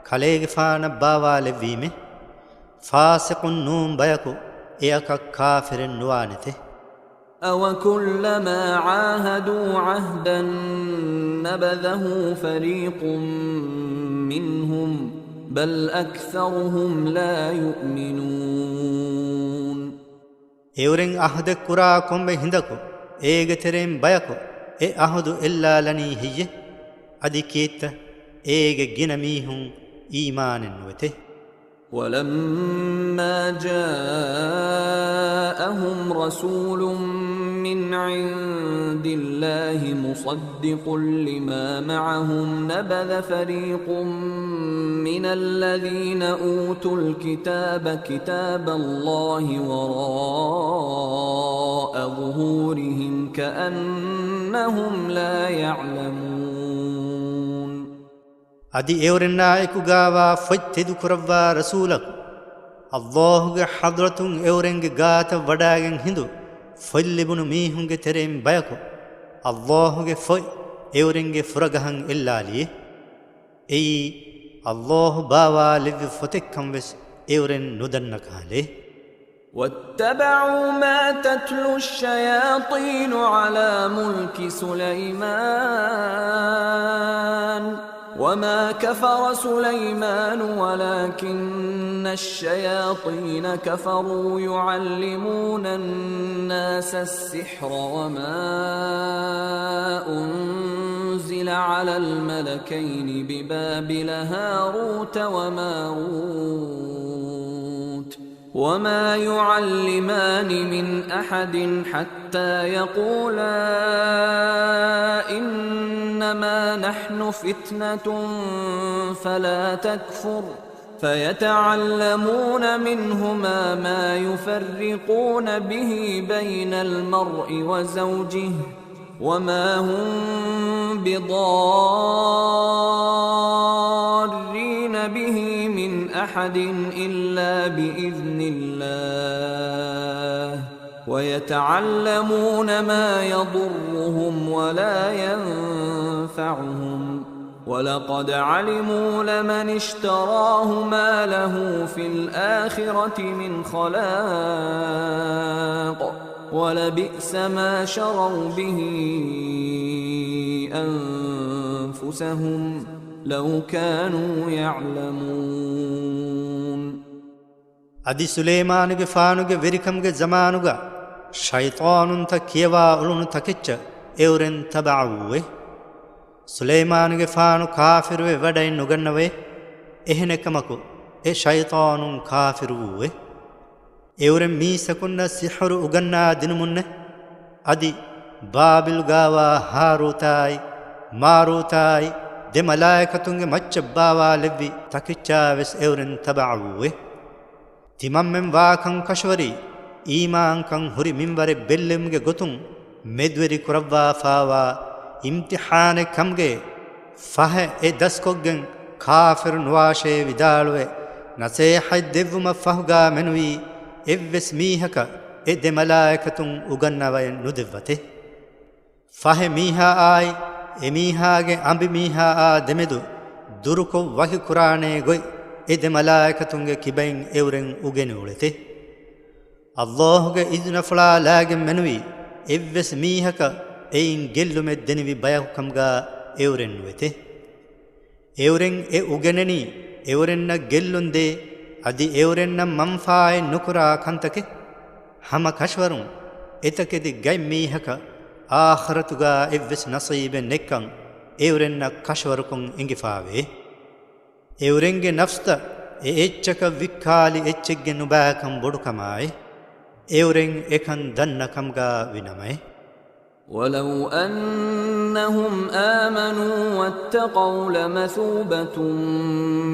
خليگ فان باوا لويمه فاسق نوم بيكو ايك كافر نوانته. أو كلما عاهدوا عهدا نبذه فريق منهم بل أكثرهم لا يؤمنون. اورن عهد كرا كومبه هندكو ايگ ترين بيكو اي عهد الا لني هي ادي كيت ايگ گنميهم ايمان نوته. ولما جاءهم رسول من عند الله مصدق لما معهم نبذ فريق من الذين أوتوا الكتاب كتاب الله وراء ظهورهم كأنهم لا يعلمون. أدي إورنا إكوغاوا فتدو كروا رسولك الله حضرتون إورنگ غات وداغن هندو فلبن ميهنگ ترين بيكو الله فوي إورنگ فرغهن إلا لي أي الله باوا لذ فتكم بس إورن ندنك عليه. واتبعوا ما تتلو الشياطين على ملك سليمان وما كفر سليمان ولكن الشياطين كفروا يعلمون الناس السحر وما أنزل على الملكين ببابل هاروت وماروت وما يعلمان من أحد حتى يقولا إنما نحن فتنة فلا تكفر فيتعلمون منهما ما يفرقون به بين المرء وزوجه وما هم بضارين به من أحد إلا بإذن الله ويتعلمون ما يضرهم ولا ينفعهم ولقد علموا لمن اشتراه ما له في الآخرة من خلاق ولبئس ما شروا به أنفسهم لو كانوا يعلمون අදි සුලේමානුගේ ෆානුගේ වෙරිකම්ගේ ජමානුගා ෂයිතානුන් තකියවා උළුණු තකිච්ච එවරෙන් තබවුවේ සුලේමානුගේ ෆානු කාෆිරුවේ වැඩයි නුගන්නවේ එහෙනකමකු ඒ ෂයිතානුන් කාෆිරුවේ එවරෙන් මීසකුන්න සිහරු උගන්නා දිනුමුන්න අදි බාබිල් ගාවා හාරූතයි මාරූතයි de malaikatun maccabbaawa levvi takichaaves euren tabauwe timammen waakan kashwari iman kan huri minware bellemge gotun medweri kurawwa faawa imtihane kamge fahe e daskoggen kafir nuwashe vidalwe naseha devuma fahuga menwi evves mihaka e de malaikatun ugannawa nudevvate fahe miha ai emihage ambi miha a demedu duruko wahi qur'ane goy ede malaikatunge kibain euren ugene ulete allahge izna fala lage menwi evves mihaka ein gellume denivi bayahukamga euren wete euren e ugeneni eurenna gellunde adi eurenna manfae nukura kantake hama kashwarun etakedi gay mihaka ආඛරතුගා එව්වෙස් නසීබෙන් නෙක්කන් එවරෙන්න කෂවරකුන් ඉංගිෆාවේ එවරෙන්ගේ නෆ්ස්ත එච්චක වික්කාලි එච්චෙක්ගේ නුබෑකම් බොඩුකමයි එවරෙන් එකන් දන්නකම්ගා විනමයි ولو أنهم آمنوا واتقوا لمثوبة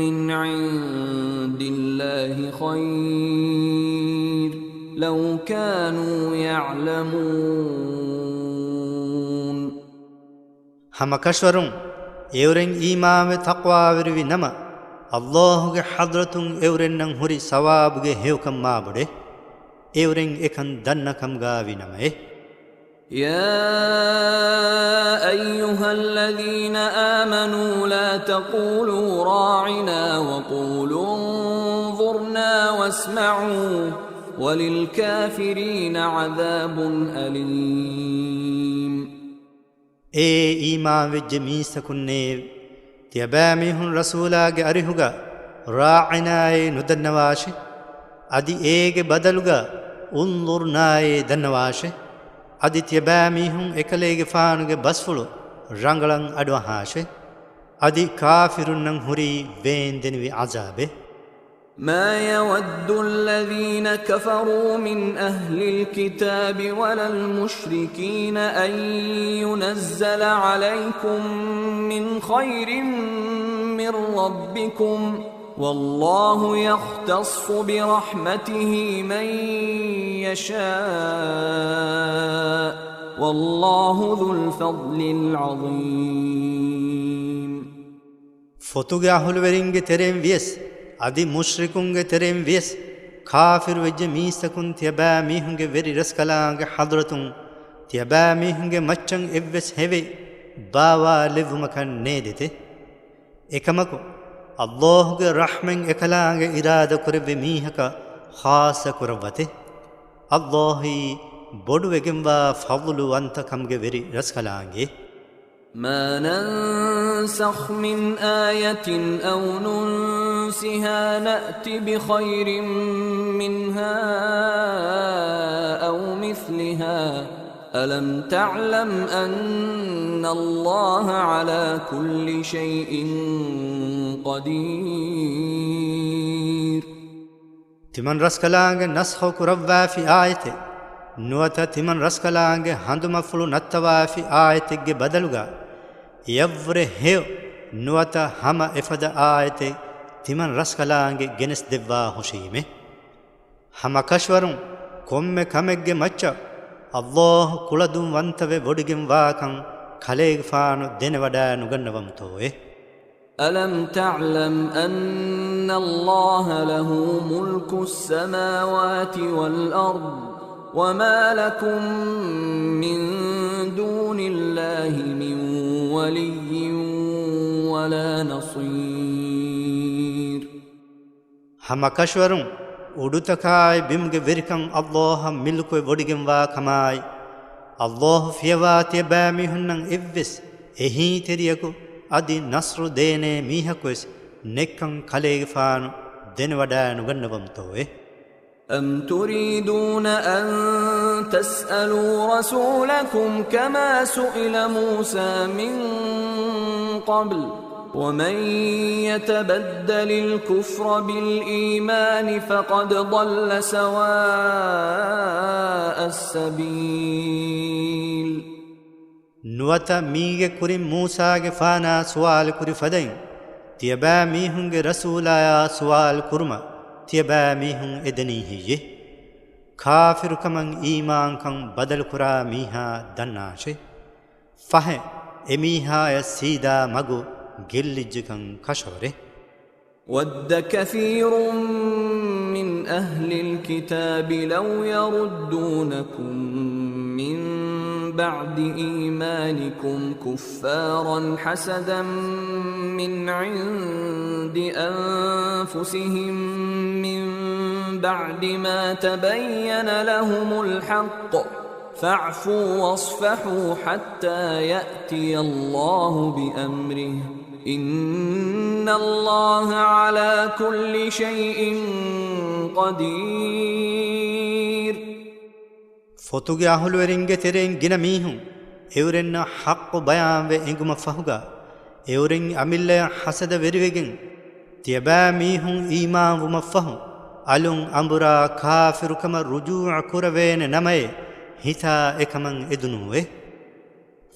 من عند الله خير لو كانوا يعلمون ಹಮಕಶ್ವರುಂ ಎವರೆಂ ಈಮಾವೆ ತಕ್ವಾವಿರುವಿ ನಮ ಅಲ್ಲಾಹುಗೆ ಹದ್ರತುಂ ಎವರೆನ್ನಂ ಹುರಿ ಸವಾಬುಗೆ ಹೇವಕಂ ಮಾಬುಡೆ ಎವರೆಂ ಎಕನ್ ದನ್ನಕಂಗಾವಿ ನಮೆ يا أيها الذين آمنوا لا تقولوا راعنا وقولوا انظرنا واسمعوا وللكافرين عذاب أليم ඒ ඊමාන් වෙච්ච මීසකුන්නේ තියබෑමිහුන් රසූලාගේ අරිහුගා රායිනායේ නුදන්නවාශේ අදි ඒගේ බදලුගා උන්දුර්නායේ දන්නවාශේ අදි තියබෑමිහුන් එකලේගේ ෆානුගේ බස්ෆුළු රංගලන් අඩවහාශේ අදි කාෆිරුන්නන් හුරි වේන්දෙනවි අසාබේ ما يود الذين كفروا من أهل الكتاب ولا المشركين أن ينزل عليكم من خير من ربكم والله يختص برحمته من يشاء والله ذو الفضل العظيم ෆොතුගේ අහුලවරින්ගේ තෙරෙන් වියස් අදි මුශ්රිකුන්ගේ තෙරෙන් වියස් කාෆිර් වෙජ්ජ මීසකුන් තියබෑ මීහුන්ගේ වෙරි රස්කලාගේ හදරතුන් තියබෑ මීහුන්ගේ මච්චන් එව්වෙස් හෙවේ බාවා ලෙවුමකන් නේදෙතේ එකමකු අල්ලාහ්ගේ රහ්මෙන් එකලාගේ ඉරාද කරෙව්වේ මීහක ખાસ කරවතේ අල්ලාහි බොඩු වෙගෙන්වා ෆض්ලු වන්තකම්ගේ වෙරි රස්කලාගේ ما ننسخ من آية أو ننسها نأت بخير منها أو مثلها ألم تعلم أن الله على كل شيء قدير තිමන් රස්කලාංගේ නස්හෝ කුරව්වාෆි ආයතේ නුවත තිමන් රස්කලාංගේ හඳුමෆුළු නත්තවාෆි ආයතෙක්ගේ බදලුගා යව්වරේ හේය නුවත හම එෆද ආයතේ තිමන් රස්කලාංගේ ගෙනස් දෙව්වා හොෂීමේ හම කෂවරුන් කොම්මෙ කමෙක්ගේ මච්ච අල්ලාහ් කුලදුම් වන්තවේ වොඩිගෙන් වාකන් කලේගෆානු දෙන වඩා නුගන්නවම් තෝයේ ألم تعلم أن الله له ملك السماوات والأرض وما لكم من دون الله من ولي ولا نصير هم كشورون උඩුතකායි බිම්ගේ වෙරිකන් අල්ලාහ් මිල්කුවේ වොඩිගෙන් වා කමායි අල්ලාහ් ෆියවාතිය බෑමි හුන්නන් එව්වෙස් එහි තෙරියකු අදි නස්රු දේනේ මීහකුස් නෙක්කන් කලේගෆානු දෙන වඩා නුගන්නවම් තෝවේ أم تريدون أن تسألوا رسولكم كما سئل موسى من قبل ومن يتبدل الكفر بالإيمان فقد ضل سواء السبيل නුවත මීගේ කුරි මූසාගේ ෆානා සුවාල් කුරි ෆදයින් තියබෑ මීහුන්ගේ රසූලායා සුවාල් කුරුම තියබෑ මීහුන් එදනී හියේ කාෆිරුකමන් ඊමාන්කන් බදල් කුරා මීහා දන්නාෂේ ෆහ එමීහාය සීදා මගු ගෙල්ලිජ්ජකන් කෂවරේ ود كثير من أهل الكتاب لو يردونكم من بعد إيمانكم كفارا حسدا من عند أنفسهم من بعد ما تبين لهم الحق فاعفوا واصفحوا حتى يأتي الله بأمره إن الله على كل شيء قدير ෆොතුගේ අහුළුවරින්ගේ තෙරෙන් ගින මීහුන් එවරෙන්න හක්ක බයාන්වේ එඟුම ෆහුගා එවරෙන් අමිල්ලය හසද වෙරිවෙගෙන් තියබෑ මීහුන් ඊමාන් වුම ෆහු අලුන් අඹුරා කාෆිරුකම රුජූ කුරවේන නමයේ හිතා එකමන් එදුනුවේ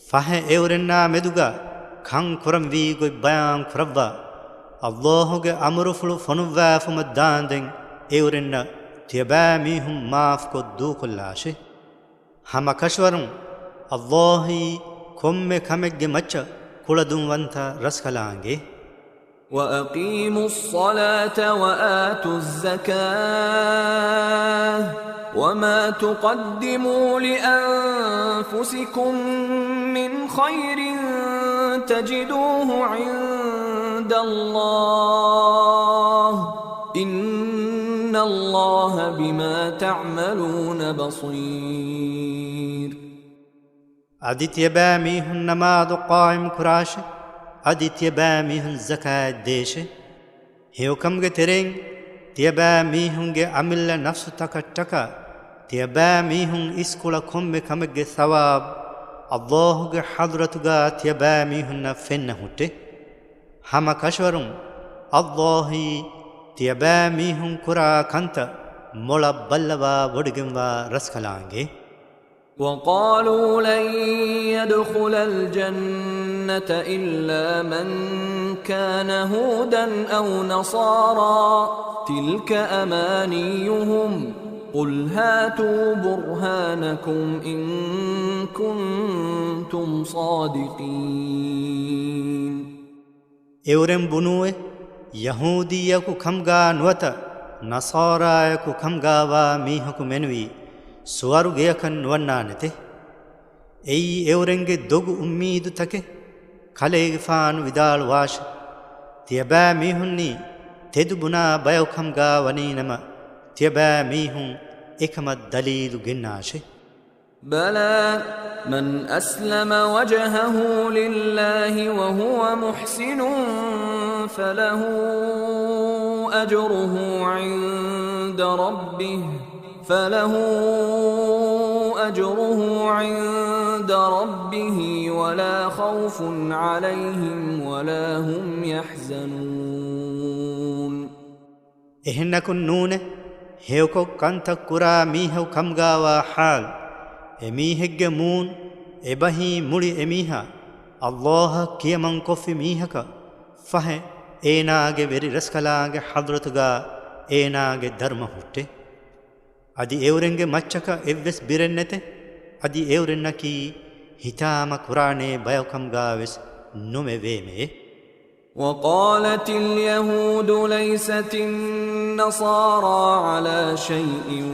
ෆහ එවරෙන්නා මෙදුගා කං කුරම් වී ගොයි බයාන් කුරව්වා අල්ලාහ්ගේ අමරුෆුළු ෆොනුවෑෆුම දාන්දෙන් එවරෙන්න තියබෑ මීහුන් මාෆ් කො දූකොල්ලාෂේ හම කෂවරුන් අල්ලාහි කොම්මෙ කමෙක්ගේ මච්ච කුලදුම් වන්ත රස්කලාංගේ وأقيموا الصلاة وآتوا الزكاة وما تقدموا لأنفسكم من خير تجدوه عند الله إن الله بما تعملون بصير අදිත්‍ය බෑමීහුන් නමාද قائم කුරාෂ අදිත්‍ය බෑමීහුන් زكاة දේශ හේවකම්ගේ තෙරෙන් තිය බෑමීහුන්ගේ අමිල්ල නෆ්ස් තකට්ටක තිය බෑමීහුන් ඉස්කුල කොම්මෙ කමගේ සවාබ් අල්ලාහ්ගේ හදරතුගා තිය බෑමීහුන් ෆෙන්න හුටේ හම කෂවරුන් අල්ලාහි තිය බෑමීහුන් කුරා කන්ත මොළ බල්ලවා වඩගෙන්වා රස්කලාංගේ وقالوا لن يدخل الجنة إلا من كان هودا أو نصارى تلك أمانيهم قل هاتوا برهانكم إن كنتم صادقين එවරෙන් බුනුවේ යහූදියකු කම්ගා නුවත නසාරායකු කම්ගාවා මීහකු මෙනුවී සුවරුගයකන් නුවන්නා නැතේ එයි එවරෙන්ගේ දොගු උම්මීදු තකේ කලේගෆානු විදාල් වාෂ තියබෑ මීහුන්නි තෙදුබුනා බයවකම්ගා වනීනම තියබෑ මීහුන් එකම දලීලු ගෙන්නාෂේ بلى من أسلم وجهه لله وهو محسن فله أجره عند ربه ولا خوف عليهم ولا هم يحزنون එහෙන්නකුන් නූනේ هيوكو كانتا كرا ميهو كمغاوا حال اميهج مون ابهي مولي اميها الله كيمن كوفي ميهك فه ايناگه وري رسكلاگه حضرتگا ايناگه دھرم هوٽه ادي ايورنگه مچك ايوس بيرنته ادي ايورنكي هتام قرانه بيوكمگاوس نومه ويمه. وقالت اليهود ليست النصارى على شيء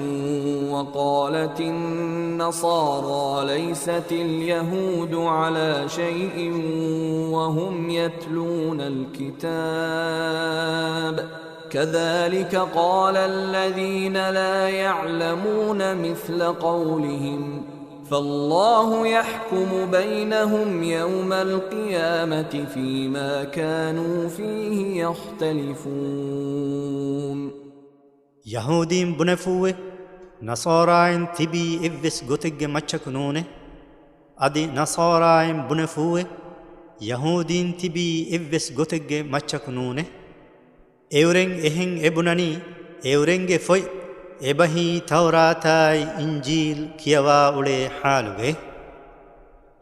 وقالت النصارى ليست اليهود على شيء وهم يتلون الكتاب كذلك قال الذين لا يعلمون مثل قولهم فالله يحكم بينهم يوم القيامة فيما كانوا فيه يختلفون. يهودين بنفوه نصارين تبي إفس غتج مچكنونه أدي نصارين بنفوه يهودين تبي إفس غتج مچكنونه ايورين اهن ابناني ايورين فوي ابهي توراتاي انجيل كيوا اولي حالوغي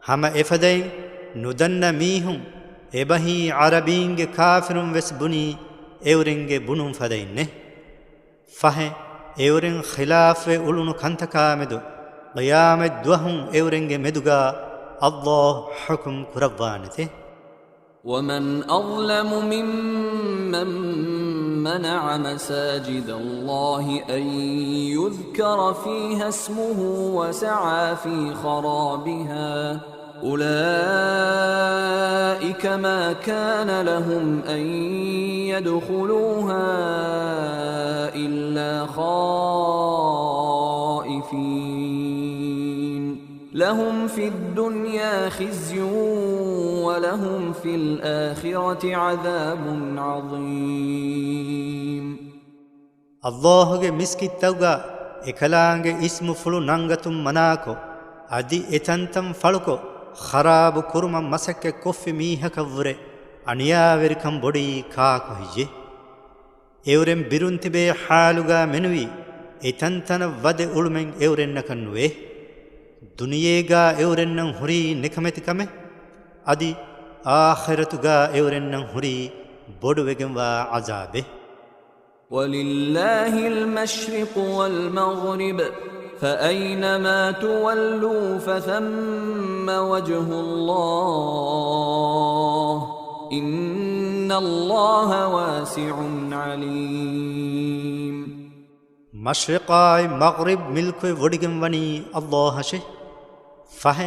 هما افدين ندن ميهم ابهي عربين كافرون وس بني ايورين بنون فدين فه ايورين خلاف اولون كنتكا مدو قيام دوهم ايورين مدوغا الله حكم كربانته. ومن أظلم ممن منع مساجد الله أن يذكر فيها اسمه وسعى في خرابها أولئك ما كان لهم أن يدخلوها إلا خائفين لهم في الدنيا خزي ولهم في الآخرة عذاب عظيم. الله مسكي توغا اكلانگ اسم فلو نانغتم مناكو ادي اتنتم فلكو خراب كرم مسك كف ميهك ور انيا وركم بودي كاكو هيجي ايورم بيرونتبه حالوغا منوي اتنتن ود اولمن ايورن نكنوي دنياغا ايورن هوري نكمتكمه ادي آخرتغا ايورن هوري بودوغنوا عذابه. ولله المشرق والمغرب فأينما تولوا فثم وجه الله إن الله واسع عليم. مشرقاي مغرب ملك ودغنوني الله شه فه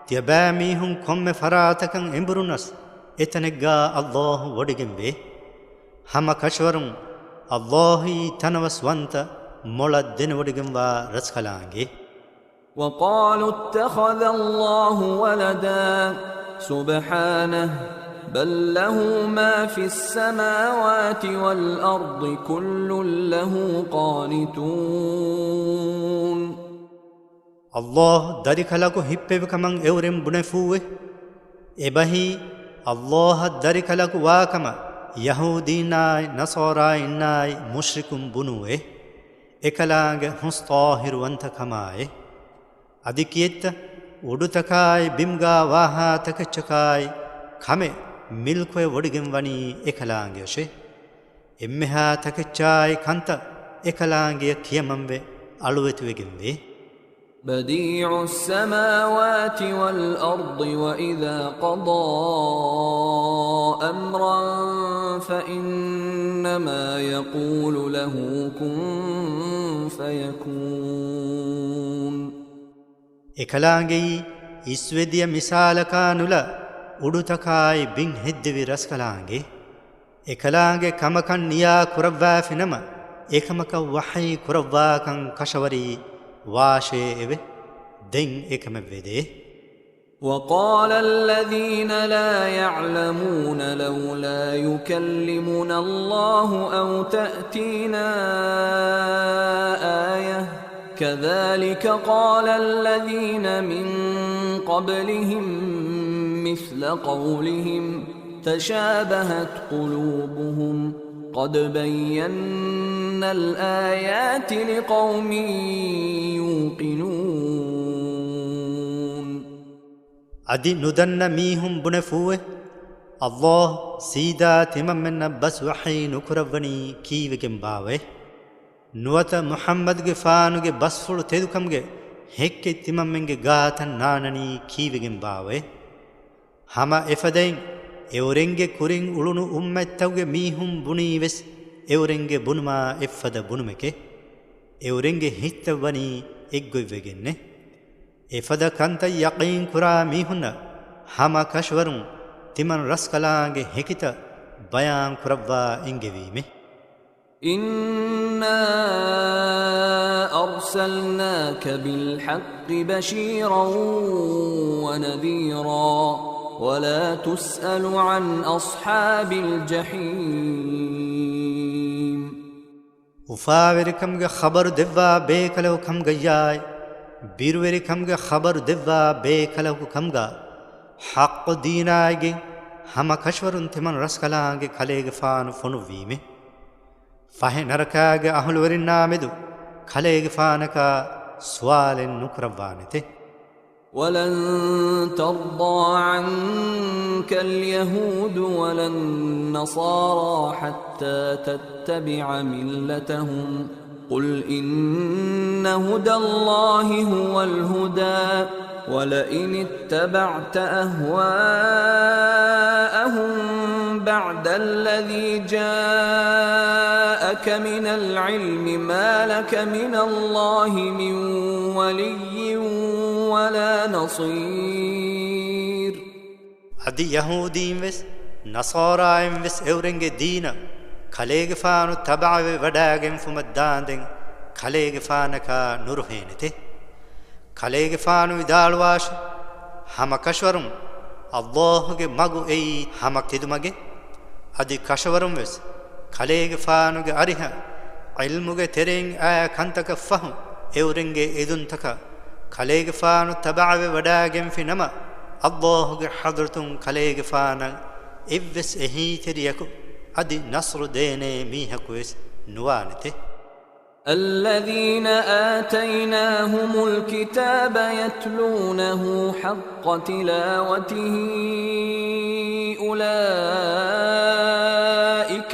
تيباميهم كم فراتكن امبرونس اتنغا الله ودغنبه هم كشورم الله تنوسونت مولدن ودغنوا رسخلانگي. وقالوا اتخذ الله ولدا سبحانه بل له ما في السماوات والأرض كل له قانتون. الله داري خلاكو هيبه كمان اورم بنفوه ابهي الله داري خلاكو واكما يهوديناي نصارائناي مشركون بنوه اكلانگ هستاهر وانت كماي اديكيت ودتكاي بيمغا واها تكچكاي خمه ملكوي ودگنوني اكلانگ يشه امها تكچاي كانت اكلانگ كيممبه الوتوگنبه. بديع السماوات والأرض وإذا قضى أمرا فإنما يقول له كن فيكون. اكلانگي اسوديا مثالكانولا උඩුතකායි බින් හෙද්දවි රස්කලාංගේ එකලාංගේ කමකන් නියා කුරව්වා ෆිනම ඒකමක වහයි කුරව්වාකන් කෂවරි වාෂේ එවෙ දෙන් එකම වෙදේ. وقال الذين لا يعلمون لولا يكلمنا الله أو تأتينا آية كذلك قال الذين من قبلهم مثل قولهم تشابهت قلوبهم قد بينا الآيات لقوم يوقنون أدي ندن ميهم بنفوه الله سيدا تمام من بس وحي نكربني كيوكم باوه نوات محمد فانوge بس فلو تدكمge هكي تمام منge غاتن نانني كيوكم باوه هما افدين එවරෙන්ගේ කුරින් උළුණු උම්මැත්තවගේ මීහුම් බුණී වෙස් එවරෙන්ගේ බුණුමා එෆ්ෆද බුණුමෙකේ එවරෙන්ගේ හිත්තවනි එක්ගොයිවෙගෙන්නේ එෆද කන්ත යකීන් කුරා මීහුන්න හම කෂවරුන් තිමන් රස්කලාගේ හෙකිත බයාන් කුරව්වා ඉංගෙවීමේ إنا أرسلناك بالحق بشيرا ونذيرا ولا تسأل عن أصحاب الجحيم وفاوركمගේ خبر දෙවවා බේකලව කම් ගයයි බිරුවරිකම්ගේ خبر දෙවවා බේකලව කම්ගා حق දීනාගේ හම කෂවරුන් තිමන් රස්කලාගේ කලේගේ ෆානු ෆොනු වීමේ ෆහ නරකාගේ අහළු වරින්නා මෙදු කලේගේ ෆානක සුවාලෙන් නුකරවානෙතේ ولن ترضى عنك اليهود ولا النصارى حتى تتبع ملتهم قل إن هدى الله هو الهدى ولئن اتبعت أهواءهم بعد الذي جاءك من العلم ما لك من الله من ولي ولا نصير أدي يهودين وس نصارى وس أورنج دينا خليج فانو تبع وداعم فمداندين خليج فانك نورهينته خليج فانو دالواش هم كشورم الله کے مگو اي هم كدمگه أدي كشورم وس خليج فانو کے أريها علمه ترين كنتك فهم أورنج إذن تك خليج فانو تبع وداعم في نما الله حضرتم خليج فانا إبس إهي تريكو أدي نصر ديني ميهكويس نوانته الذين آتيناهم الكتاب يتلونه حق تلاوته أولئك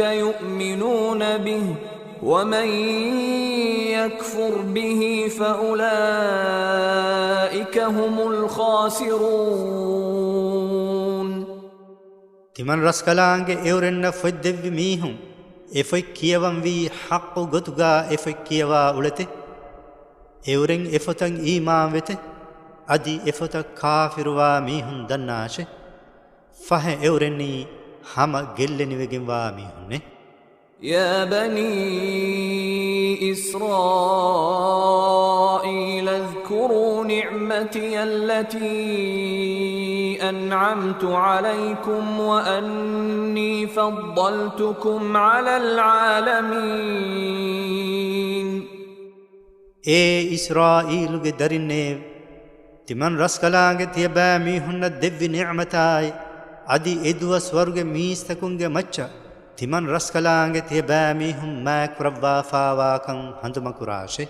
يؤمنون به ومن يكفر به فأولئك هم الخاسرون تمن رسكلانge eorenna foddevi mihum efoi kiyawan vi haqqu gotuga efoi kiyawa ulete eoren efotan iman vete adi efota kafirwa mihum dannashe fahe eorenni hama gelleni wegenwa mihunne يا بني إسرائيل اذكروا نعمتي التي أنعمت عليكم وأني فضلتكم على العالمين إسرائيل قدرني تمن رسكلاغ تيبا ميهن الدب نعمتاي أدي إدوى سورغ ميستكونغ مچا تمن رسكلاغ تيبا ميهم ما كروا فاواكن هندم كراشه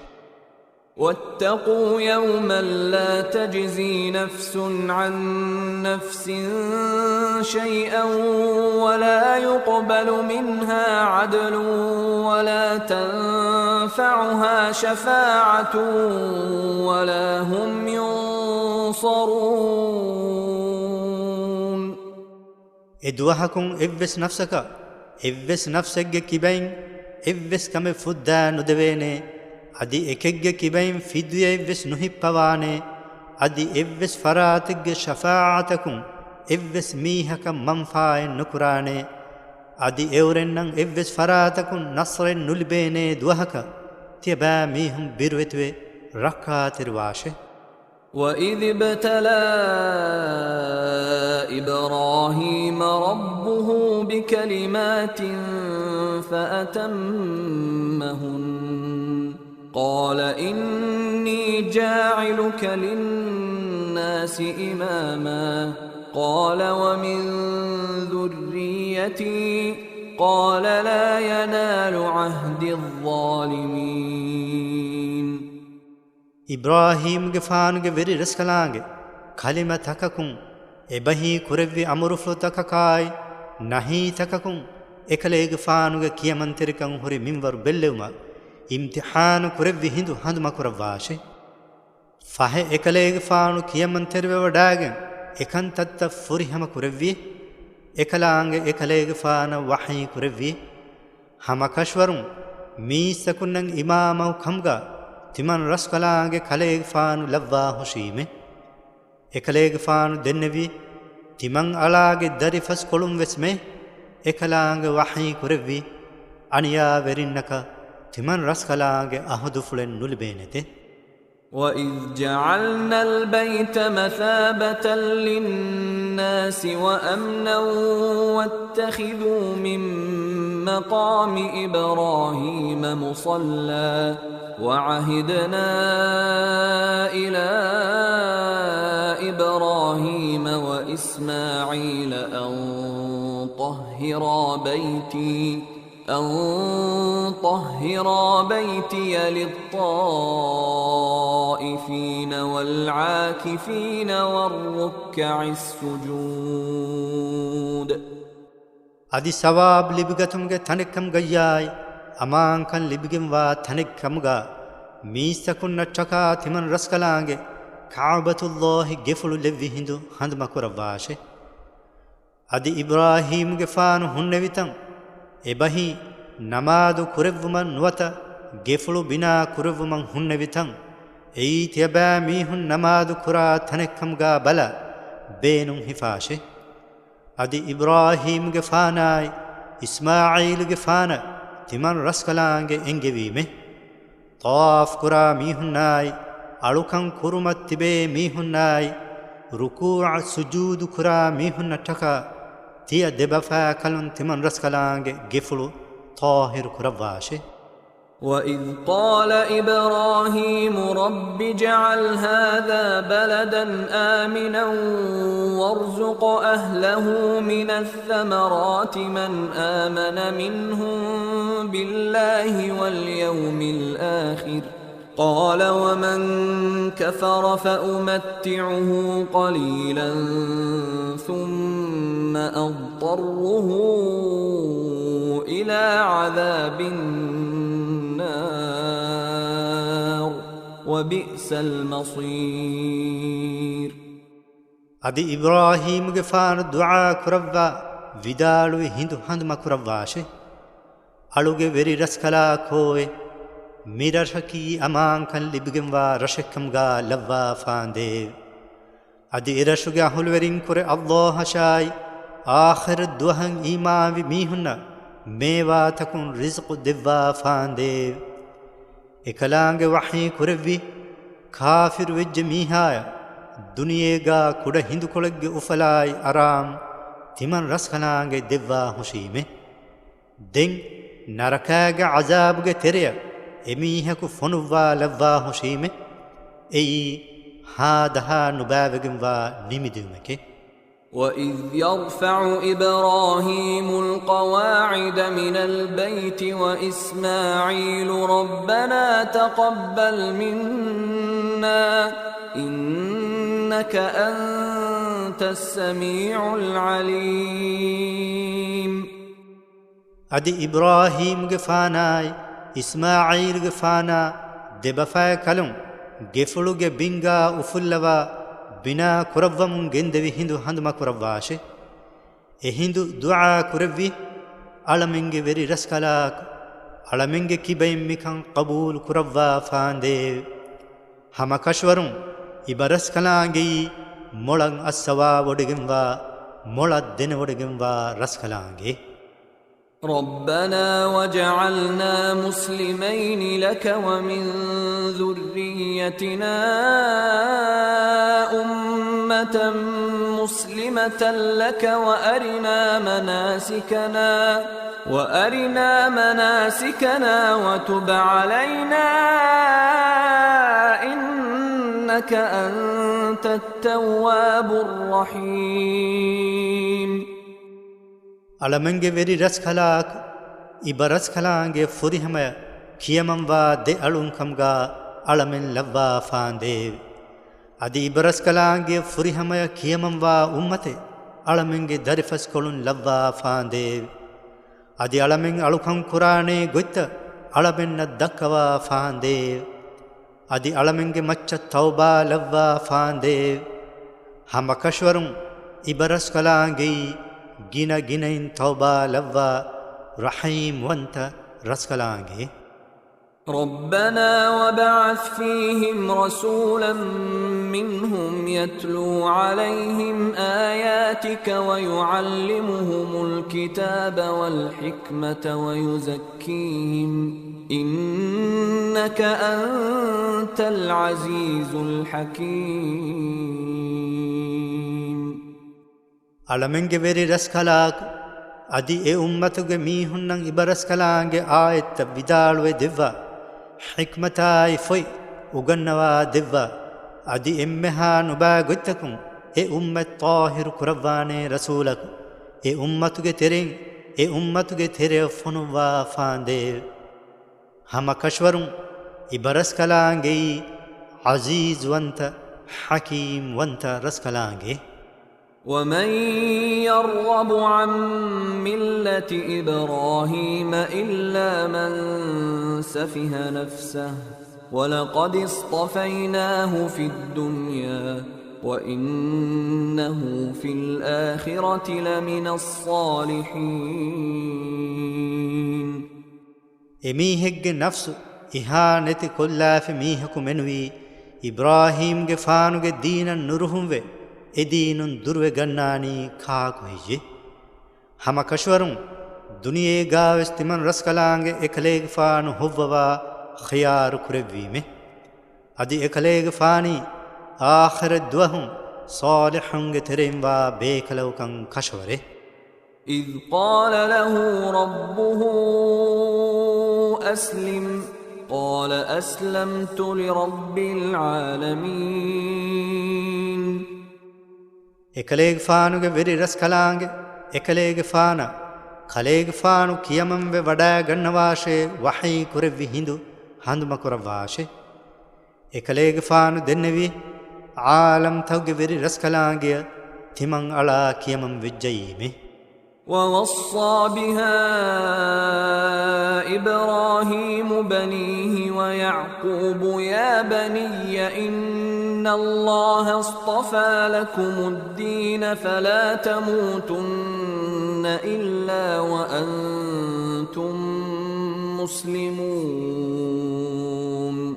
واتقوا يوما لا تجزي نفس عن نفس شيئا ولا يقبل منها عدل ولا تنفعها شفاعة ولا هم ينصرون ادوحكم إبس نفسك إبس نفسك كبين إبس كم فدا ندوينه أدي إكج كبين فدية إبس نهيبوانه أدي إبس فراتك شفاعتكم إبس ميهك منفعة نكرانه أدي أورنن إبس فراتكم نصر نلبينه دوحك تبا ميهم بيروتوي ركعت رواشه وإذ ابتلى إبراهيم ربه بكلمات فأتمهن قال إني جاعلك للناس إماما قال ومن ذريتي قال لا ينال عهد الظالمين. إبراهيم گفانگ وری رسکلانگ کلمة تککم එබහි කුරෙව්වි අමුරුෆ්ලු තකකායි නහී තකකුම් එකලේ ගෆානුග කියමන්තරිකං හොරි මින්වරු බෙල්ලෙව්ම ඉම්තිහාන කුරෙව්වි හිඳු හඳුම කුරවාෂේ ෆහෙ එකලේ ගෆානු කියමන්තරිව වඩාගෙන් එකන් තත්ත ෆුරිහම කුරෙව්වි එකලාංග එකලේ ගෆාන වහී කුරෙව්වි හමකෂවරුම් මීසකුන්නං ඉමාමව් කම්ගා තිමන් රස්කලාංගේ කලේ ගෆානු ලව්වා හොෂීමේ එකලේග ෆානු දෙන්නවි තිමන් අලාගේ දරි ෆස් කොළුම් වෙස්මේ එකලාංග වහී කුරෙව්වි අනියා වෙරින්නක තිමන් රස්කලාංගේ අහුදු ෆුලෙන් නුලිබේනෙතේ. وَإِذْ جَعَلْنَا الْبَيْتَ مَثَابَةً لِلنَّاسِ وَأَمْنًا وَاتَّخِذُوا مِن مَّقَامِ إِبْرَاهِيمَ مُصَلًّى وَعَهِدْنَا إِلَى إِبْرَاهِيمَ وَإِسْمَاعِيلَ أَن طَهِّرَا بَيْتِيَ لِلطَّائِفِينَ وَالْعَاكِفِينَ وَالرُّكَّعِ السُّجُودِ. අදි සවාබ් ලිබිගතුම්ගේ තනෙක්කම් ගయ్యాයි අමාංකන් ලිබිගෙන් වා තනෙක්කම්ගා මීසකුන් නච්චකා තිමන් රස්කලාංගේ කාබතුල්ලාහි ගෙෆුළු ලෙව්වි හිඳු හඳුම කුරවාෂේ අදි ඉබ්‍රාහීම්ගේ ෆානු හුන්නෙවිතන් එබහි නමාදු කුරෙව්වමන් නුවත ගෙෆුළු බිනා කුරෙව්වමන් හුන්නෙවිතන් එයි තියබෑ මීහුන් නමාදු කුරා තනෙක්කම්ගා බල බේනුම් හිෆාෂේ අදි ඉබ්‍රාහීම්ගේ ෆානායි ඉස්මාঈල්ගේ ෆාන තිමන් රස්කලාංගේ එංගෙවීමේ තාෆ් කුරා මීහුන්නායි අලුකං කුරුමත් තිබේ මීහුන්නායි රුකූඅ සුජූද් කුරා මීහුන්නටක තිය දෙබෆා කලුන් තිමන් රස්කලාංගේ ගෙෆුළු طاهر කුරවාෂේ. وَإِذْ قَالَ إِبْرَاهِيمُ رَبِّ اجْعَلْ هَذَا بَلَدًا آمِنًا وَارْزُقْ أَهْلَهُ مِنَ الثَّمَرَاتِ مَنْ آمَنَ مِنْهُمْ بِاللَّهِ وَالْيَوْمِ الْآخِرِ قَالَ وَمَنْ كَفَرَ فَأُمَتِّعُهُ قَلِيلًا ثُمَّ أَضْطَرُّهُ إِلَى عَذَابِ النَّارِ وَبِئْسَ الْمَصِيرُ. අදි ඉබ්‍රාහීම්ගේ ෆාන දුආ කුරවා විදාලුවේ හිඳු හඳුම කුරවාෂේ අලුගේ වෙරි රස්කලා කෝවේ මිරෂකී අමාංකන් ලිබිගෙන්වා රෂකම්ගා ලව්වා ෆාන්දේ අදි ඉරෂුගේ අහුල්වරින් කුරේ අල්ලාහ් ෂායි ආඛිර දුහන් ඊමාවි මීහුන්න මේවා තකුන් රිස්ක් දෙවවා ෆාන්දේ එකලාංගේ වහී කුරෙව්වි කාෆිර් වෙජ්ජ මීහාය දුනියේගා කුඩ හිඳු කොළෙක්ගේ උෆලායි අරාම් තිමන් රස්කලාංගේ දෙවවා හුෂීමේ දෙන් නරකාගේ අසාබ්ගේ තෙරය එමීහකු ෆොනුවා ලව්වා හුෂීමේ එයි හාදහා නුබෑවගෙන්වා නිමිදුමකේ. وَإِذْ يَرْفَعُ إِبْرَاهِيمُ الْقَوَاعِدَ مِنَ الْبَيْتِ وَإِسْمَاعِيلُ رَبَّنَا تَقَبَّلْ مِنَّا إِنَّكَ أَنْتَ السَّمِيعُ الْعَلِيمُ. අදි ඉබ්‍රාහීම්ගේ ෆානායි ඉස්මාঈල්ගේ ෆානා දෙබෆාය කලුම් ගෙෆුළුගේ බින්ගා උෆුල්ලවා බිනා කුරව්වමුන් ගෙන්දෙවි හිඳු හඳුම කුරවාෂේ එහිඳු දුආ කුරෙව්වි අලමින්ගේ වෙරි රස්කලාක් අලමින්ගේ කිබයින් මිකන් කබූල් කුරවා ෆාන්දේ හමකෂවරුන් ඉබරස් කලාංගේ මොළන් අස්සවා වඩගෙන්වා මොළත් දෙන වඩගෙන්වා රස්කලාංගේ. ربنا وجعلنا مسلمين لك ومن ذريتنا أمة مسلمة لك وأرنا مناسكنا وتب علينا إنك أنت التواب الرحيم. ಅಳಮೆಂಗೆ ವೆರಿ ರಸ್ ಖಲಾಕ್ ಇಬರಸ್ ಖಲಾಂಗೆ ಫುರಿಹಮಯ ಕಿಯಮಂವಾ ದೆ ಅಳುಂಕಂಗ ಅಳಮೆನ್ ಲವ್ವಾ ಫಾಂದೇವ್ ಅದಿ ಇಬರಸ್ ಖಲಾಂಗೆ ಫುರಿಹಮಯ ಕಿಯಮಂವಾ ಉಮ್ಮತೆ ಅಳಮೆಂಗೆ ದರಿಫಸ್ಕೊಳುನ್ ಲವ್ವಾ ಫಾಂದೇವ್ ಅದಿ ಅಳಮೆಂಗೆ ಅಳುಕಂ ಕುರಾನೆ ಗೊತ್ತ ಅಳಮೆನ್ನ ದಕ್ಕವಾ ಫಾಂದೇವ್ ಅದಿ ಅಳಮೆಂಗೆ ಮಚ್ಚ ತೌಬಾ ಲವ್ವಾ ಫಾಂದೇವ್ ಹಮ ಕಶ್ವರುಂ ಇಬರಸ್ ಖಲಾಂಗೆ ಗಿನ ಗಿನೈನ್ ತೌಬಾ ಲವ್ವಾ رحيم وانت رسكلانجي ربنا وبعث فيهم رسولا منهم يتلو عليهم آياتك ويعلمهم الكتاب والحكمة ويزكيهم إنك أنت العزيز الحكيم ألمنجي وري رسكلاك ಅದಿ ಎ ಉಮ್ಮತುಗೆ ಮೀಹುನ್ನಂ ಇಬರಸ್ ಕಲಾಂಗೆ ಆಯತ್ತ ವಿದಾಳುವೆ ದೆವ್ವ ಹಿಕ್ಮತಾಯಿ ಫೊಯ್ ಉಗನ್ನವಾ ದೆವ್ವ ಅದಿ ಎಮ್ಮೆಹಾ ನುಬಾ ಗೊತ್ತಕುಂ ಎ ಉಮ್ಮತ್ ತಾಹಿರು ಕುರವ್ವಾನೆ ರಸೂಲಕು ಎ ಉಮ್ಮತುಗೆ ತೆರೆಂ ಎ ಉಮ್ಮತುಗೆ ತೆರೆ ಫುನುವಾ ಫಾಂದೇವ್ ಹಮ ಕಶ್ವರುಂ ಇಬರಸ್ ಕಲಾಂಗೆ ಅಜೀಜ್ ವಂತ ಹಕೀಮ್ ವಂತ ರಸ್ ಕಲಾಂಗೆ ومن يرغب عن ملة إبراهيم إلا من سفه نفسه ولقد اصطفيناه في الدنيا وإنه في الآخرة لمن الصالحين إميهج نفس إهانة كلاف ميهك منوي إبراهيم جفانو الدين النورهم به ಎದೀನುನ್ ದುರ್ವೆ ಗಣ್ಣಾನಿ ಖಾಕು ಹಿಜೆ ಹಮ ಕಶ್ವರುಂ ದುನಿಯೇ ಗಾವೆಸ್ ತಿಮನ್ ರಸ್ಕಲಾಂಗೆ ಎಕಲೇಗ ಫಾನು ಹುವ್ವವಾ ಖಯಾರು ಕುರೆವ್ವೀಮೆ ಅದಿ ಎಕಲೇಗ ಫಾನಿ ಆಖಿರ ದ್ವಹುಂ ಸಾಲಿಹುಂಗೆ ತೆರೆಂವಾ ಬೇಕಲೌಕಂ ಕಶ್ವರೆ إذ قال له ربه أسلم قال أسلمت لرب العالمين එකලේග ෆානුගෙ වෙරි රස් කලාංගෙ එකලේග ෆාන කලේග ෆානු කියමම් වෙ වඩා ගන්න වාෂේ වහී කුරෙවි හිඳු හඳුම කුර වාෂේ එකලේග ෆානු දෙන්නවි ආලම් තව්ගෙ වෙරි රස් කලාංගෙ තිමන් අලා කියමම් වෙජ්ජීමේ ووصى بها إبراهيم بنيه ويعقوب يا بني إن الله اصطفى لكم الدين فلا تموتن إلا وأنتم مسلمون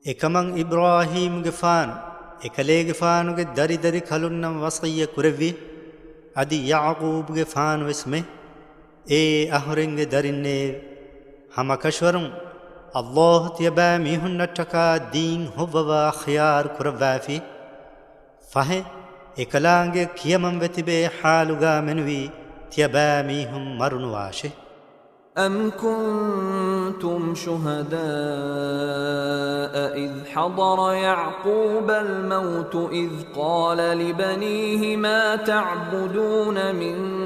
එකමං ඉබ්‍රාහීම්ගේ ෆාන එකලේගේ ෆානුගේ දරි දරි කලුන්නම් වසීය කුරෙවි අදි යාකූබ්ගේ ෆාන වෙස්මෙ ඒ අහුරෙන්ගේ දරින්නේ හම කෂවරුන් අල්ලාහ් තියබා මිහුන්නටකා දීන් හොබවා ඛියාර් කුරවාෆි ෆහෙ එකලාංගේ කියමම් වෙතිබේ හාලුගා මෙනුවි තියබා මිහුම් මරුණු වාෂේ أم كنتم شهداء إذ حضر يعقوب الموت إذ قال لبنيه ما تعبدون من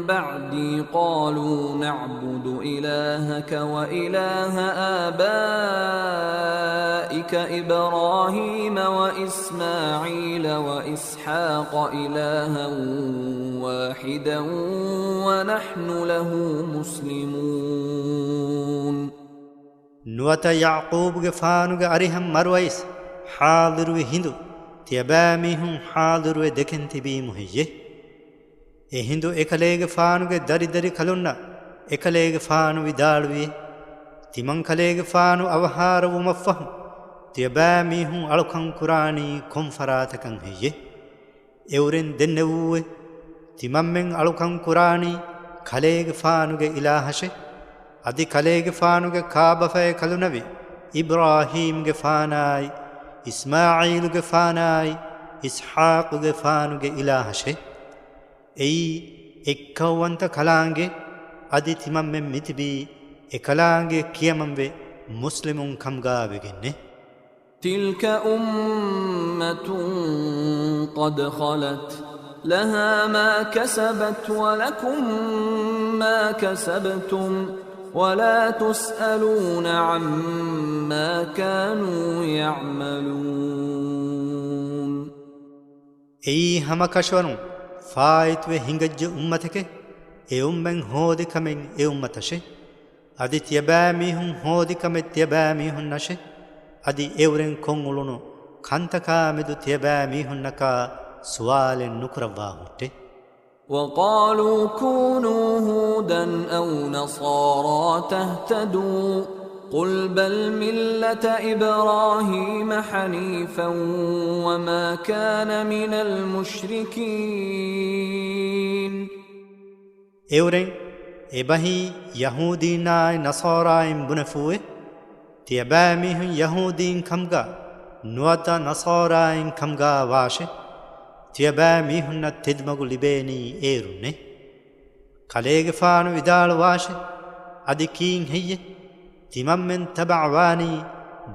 بعدي قالوا نعبد إلهك وإله آبائك إبراهيم وإسماعيل وإسحاق إلها واحدا ونحن له مسلمون නුවත යාකූබ්ගේ ෆානුගේ අරිහම් මරුවයිස් හාදිරුවේ හිඳු තියබෑමිහුම් හාදිරුවේ දෙකෙන් තිබීමු හියේ ඒ හිඳු එකලේගේ ෆානුගේ දරි දරි කලුන්න එකලේගේ ෆානු විදාළුවේ තිමන් කලේගේ ෆානු අවහාරවු මෆහම් තියබෑමිහුම් අලුකම් කුරානී කොම්ෆරාතකන් හියේ එවුරෙන් දෙන්නවුවේ තිමම්මෙන් අලුකම් කුරානී කලේගේ ෆානුගේ ඉලාහෂේ අදි කලේගේ ෆානුගේ කාබෆය කලුනවි ඉබ්‍රාහීම්ගේ ෆානායි ඉස්මාঈල්ගේ ෆානායි ඉස්හාක්ගේ ෆානුගේ ඉලාහෂේ එයි එක්කවන්ත කලාංගේ අදි තිමම්මෙන් මිතිබී එකලාංගේ කියමම්වේ මුස්ලිමුන් කම්ගාවෙගෙන්නේ تلك أمة قد خلت لها ما كسبت ولكم ما كسبتم ولا تسألون عما كانوا يعملون. أي هم كشورون فايت وهنجج أمتك أمم هودي كمن أمتشه أدي تيباميهم هودي كمن تيباميهم نشه أدي أورن كونغولونو كانتكا مدو تيباميهم نكا سؤال نكرواهوته. وقالوا كونوا هودا أو نصارى تهتدوا قل بل ملة إبراهيم حنيفا وما كان من المشركين. أورن إبهي يهودينا نصارى بنفوه تيباميهم يهودين كمغا نواتا نصارى كمغا واشه تيباميهن تدمغ لبيني إيرونه كاليغ فانو إدال واشه أدي كين هي تمامن تبعواني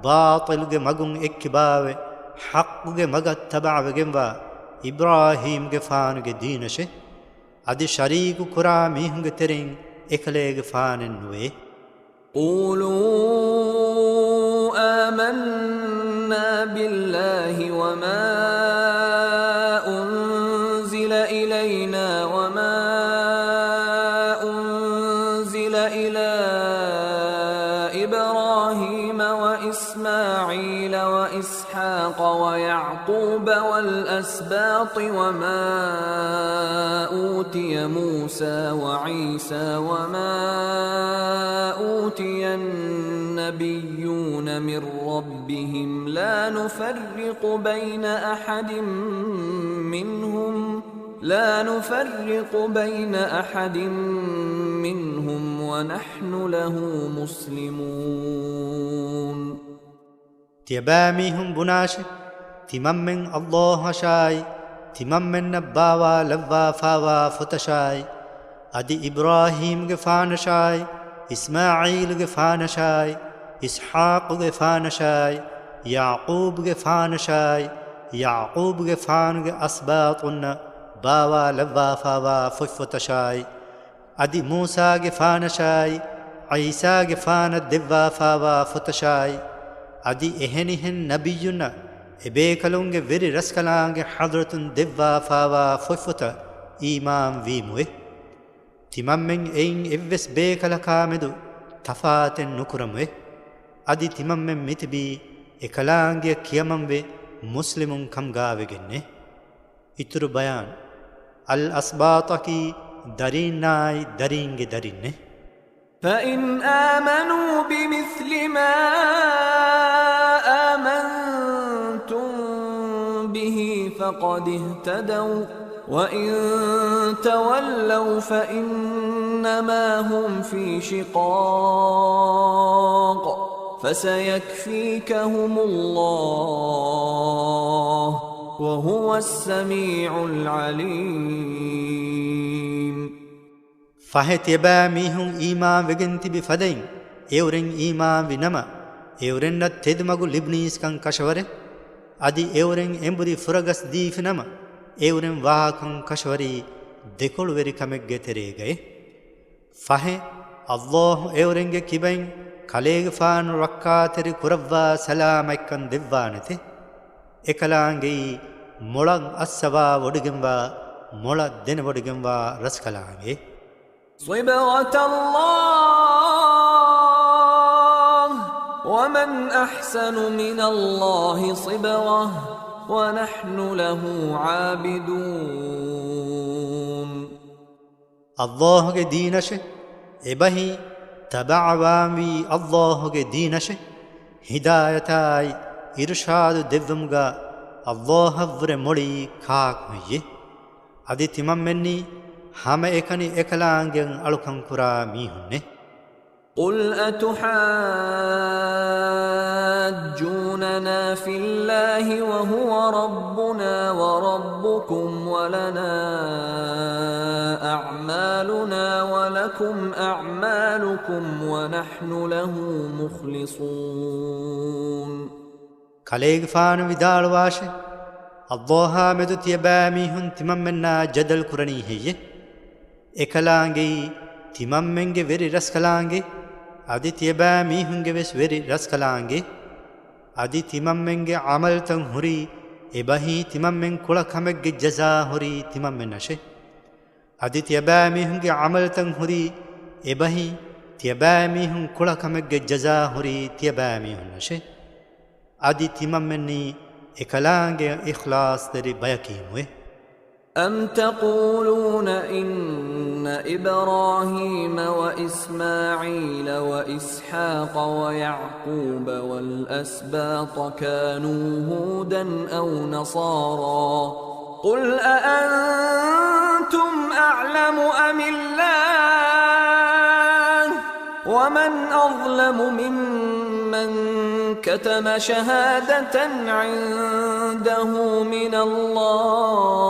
باطل مغن إكباوه حق مغا تبع وغنوا إبراهيم فانو دينشه أدي شريك كرا ميهن ترين إكليغ فانن نوه. قولوا آمنا بالله وما أنزل إلينا وما أنزل إلى إبراهيم وإسماعيل وإسحاق ويعقوب والأسباط وما أوتي موسى وعيسى وما أوتي النبيون من ربهم لا نفرق بين أحد منهم ونحن له مسلمون. تيباميهم بناش تممن الله شاي تممن نباوا لوا فاوا فتشاي أدي إبراهيم غفان شاي إسماعيل غفان شاي إسحاق غفان شاي يعقوب غفان شاي يعقوب غفان أسباطن باوا لوا فاوا فتشاي أدي موسى غفان شاي عيسى غفان دوا فاوا فتشاي أدي إهنهن نبينا إبيكالونغ ويري رسكالانغ حضرتن دوا فاوا فتفتا إيمان ويموه. تمامن إين إفس بيكالكا مدو تفاتن نكرموه. أدي تمامن متبي إكالانغ كيامن مسلمون كمغاوغنه. إتر بيان الأسباطكي داريناي دارينغ دارينه. فإن آمنوا بمثل ما آمنتم به فقد اهتدوا وإن تولوا فإنما هم في شقاق فسيكفيكهم الله وهو السميع العليم. فهتباميهم إيمان وجنتي بفدين إورن إيمان بنما إورن تدمغو لبنيس كان كشوره أدي إورن إمبري فرغس ديف نما إورن واكن كشوري دكول وري كمك جتريغي فه الله إورن كيبين كاليغ فان ركاتري كروا سلامكن ديوانته إكلانغي مولان أسوا ودغموا مولا دين ودغموا رسكلانغي. صبغة الله ومن أحسن من الله صبغة ونحن له عابدون. الله کے دینش ابہی تبعوامی الله کے دینش ہدایتائی ارشاد دیومگا الله ور موڑی کھاک ہوئی ادی تممنی ہم ایکنی اکلانگن الکن کرا میہنے. قل أتحاجوننا في الله وهو ربنا وربكم ولنا أعمالنا ولكم أعمالكم ونحن له مخلصون. کلیگ فان ودال واش අල්ලාහා මෙදු තියබෑ මීහුන් තිමම්මෙන්නා ජදල් කුරණී හෙයේ එකලාංගේ තිමම්මෙන්ගේ වෙරි රස් කලාංගේ අදි තියබෑ මීහුන්ගේ වෙස් වෙරි රස් කලාංගේ අදි තිමම්මෙන්ගේ අමල්තන් හුරි එබහි තිමම්මෙන් කුල කමෙක්ගේ ජසා හුරි තිමම්මෙන් නැෂේ අදි තියබෑ මීහුන්ගේ අමල්තන් හුරි එබහි තියබෑ මීහුන් කුල කමෙක්ගේ ජසා හුරි තියබෑ මීහුන් නැෂේ අදි තිමම්මෙන්නී එකලාංගේ ඉඛලාස් දරි බයකීමුවේ أم تقولون إن إبراهيم وإسماعيل وإسحاق ويعقوب والأسباط كانوا هودا أو نصارى قل أأنتم أعلم أم الله ومن أظلم ممن كتم شهادة عنده من الله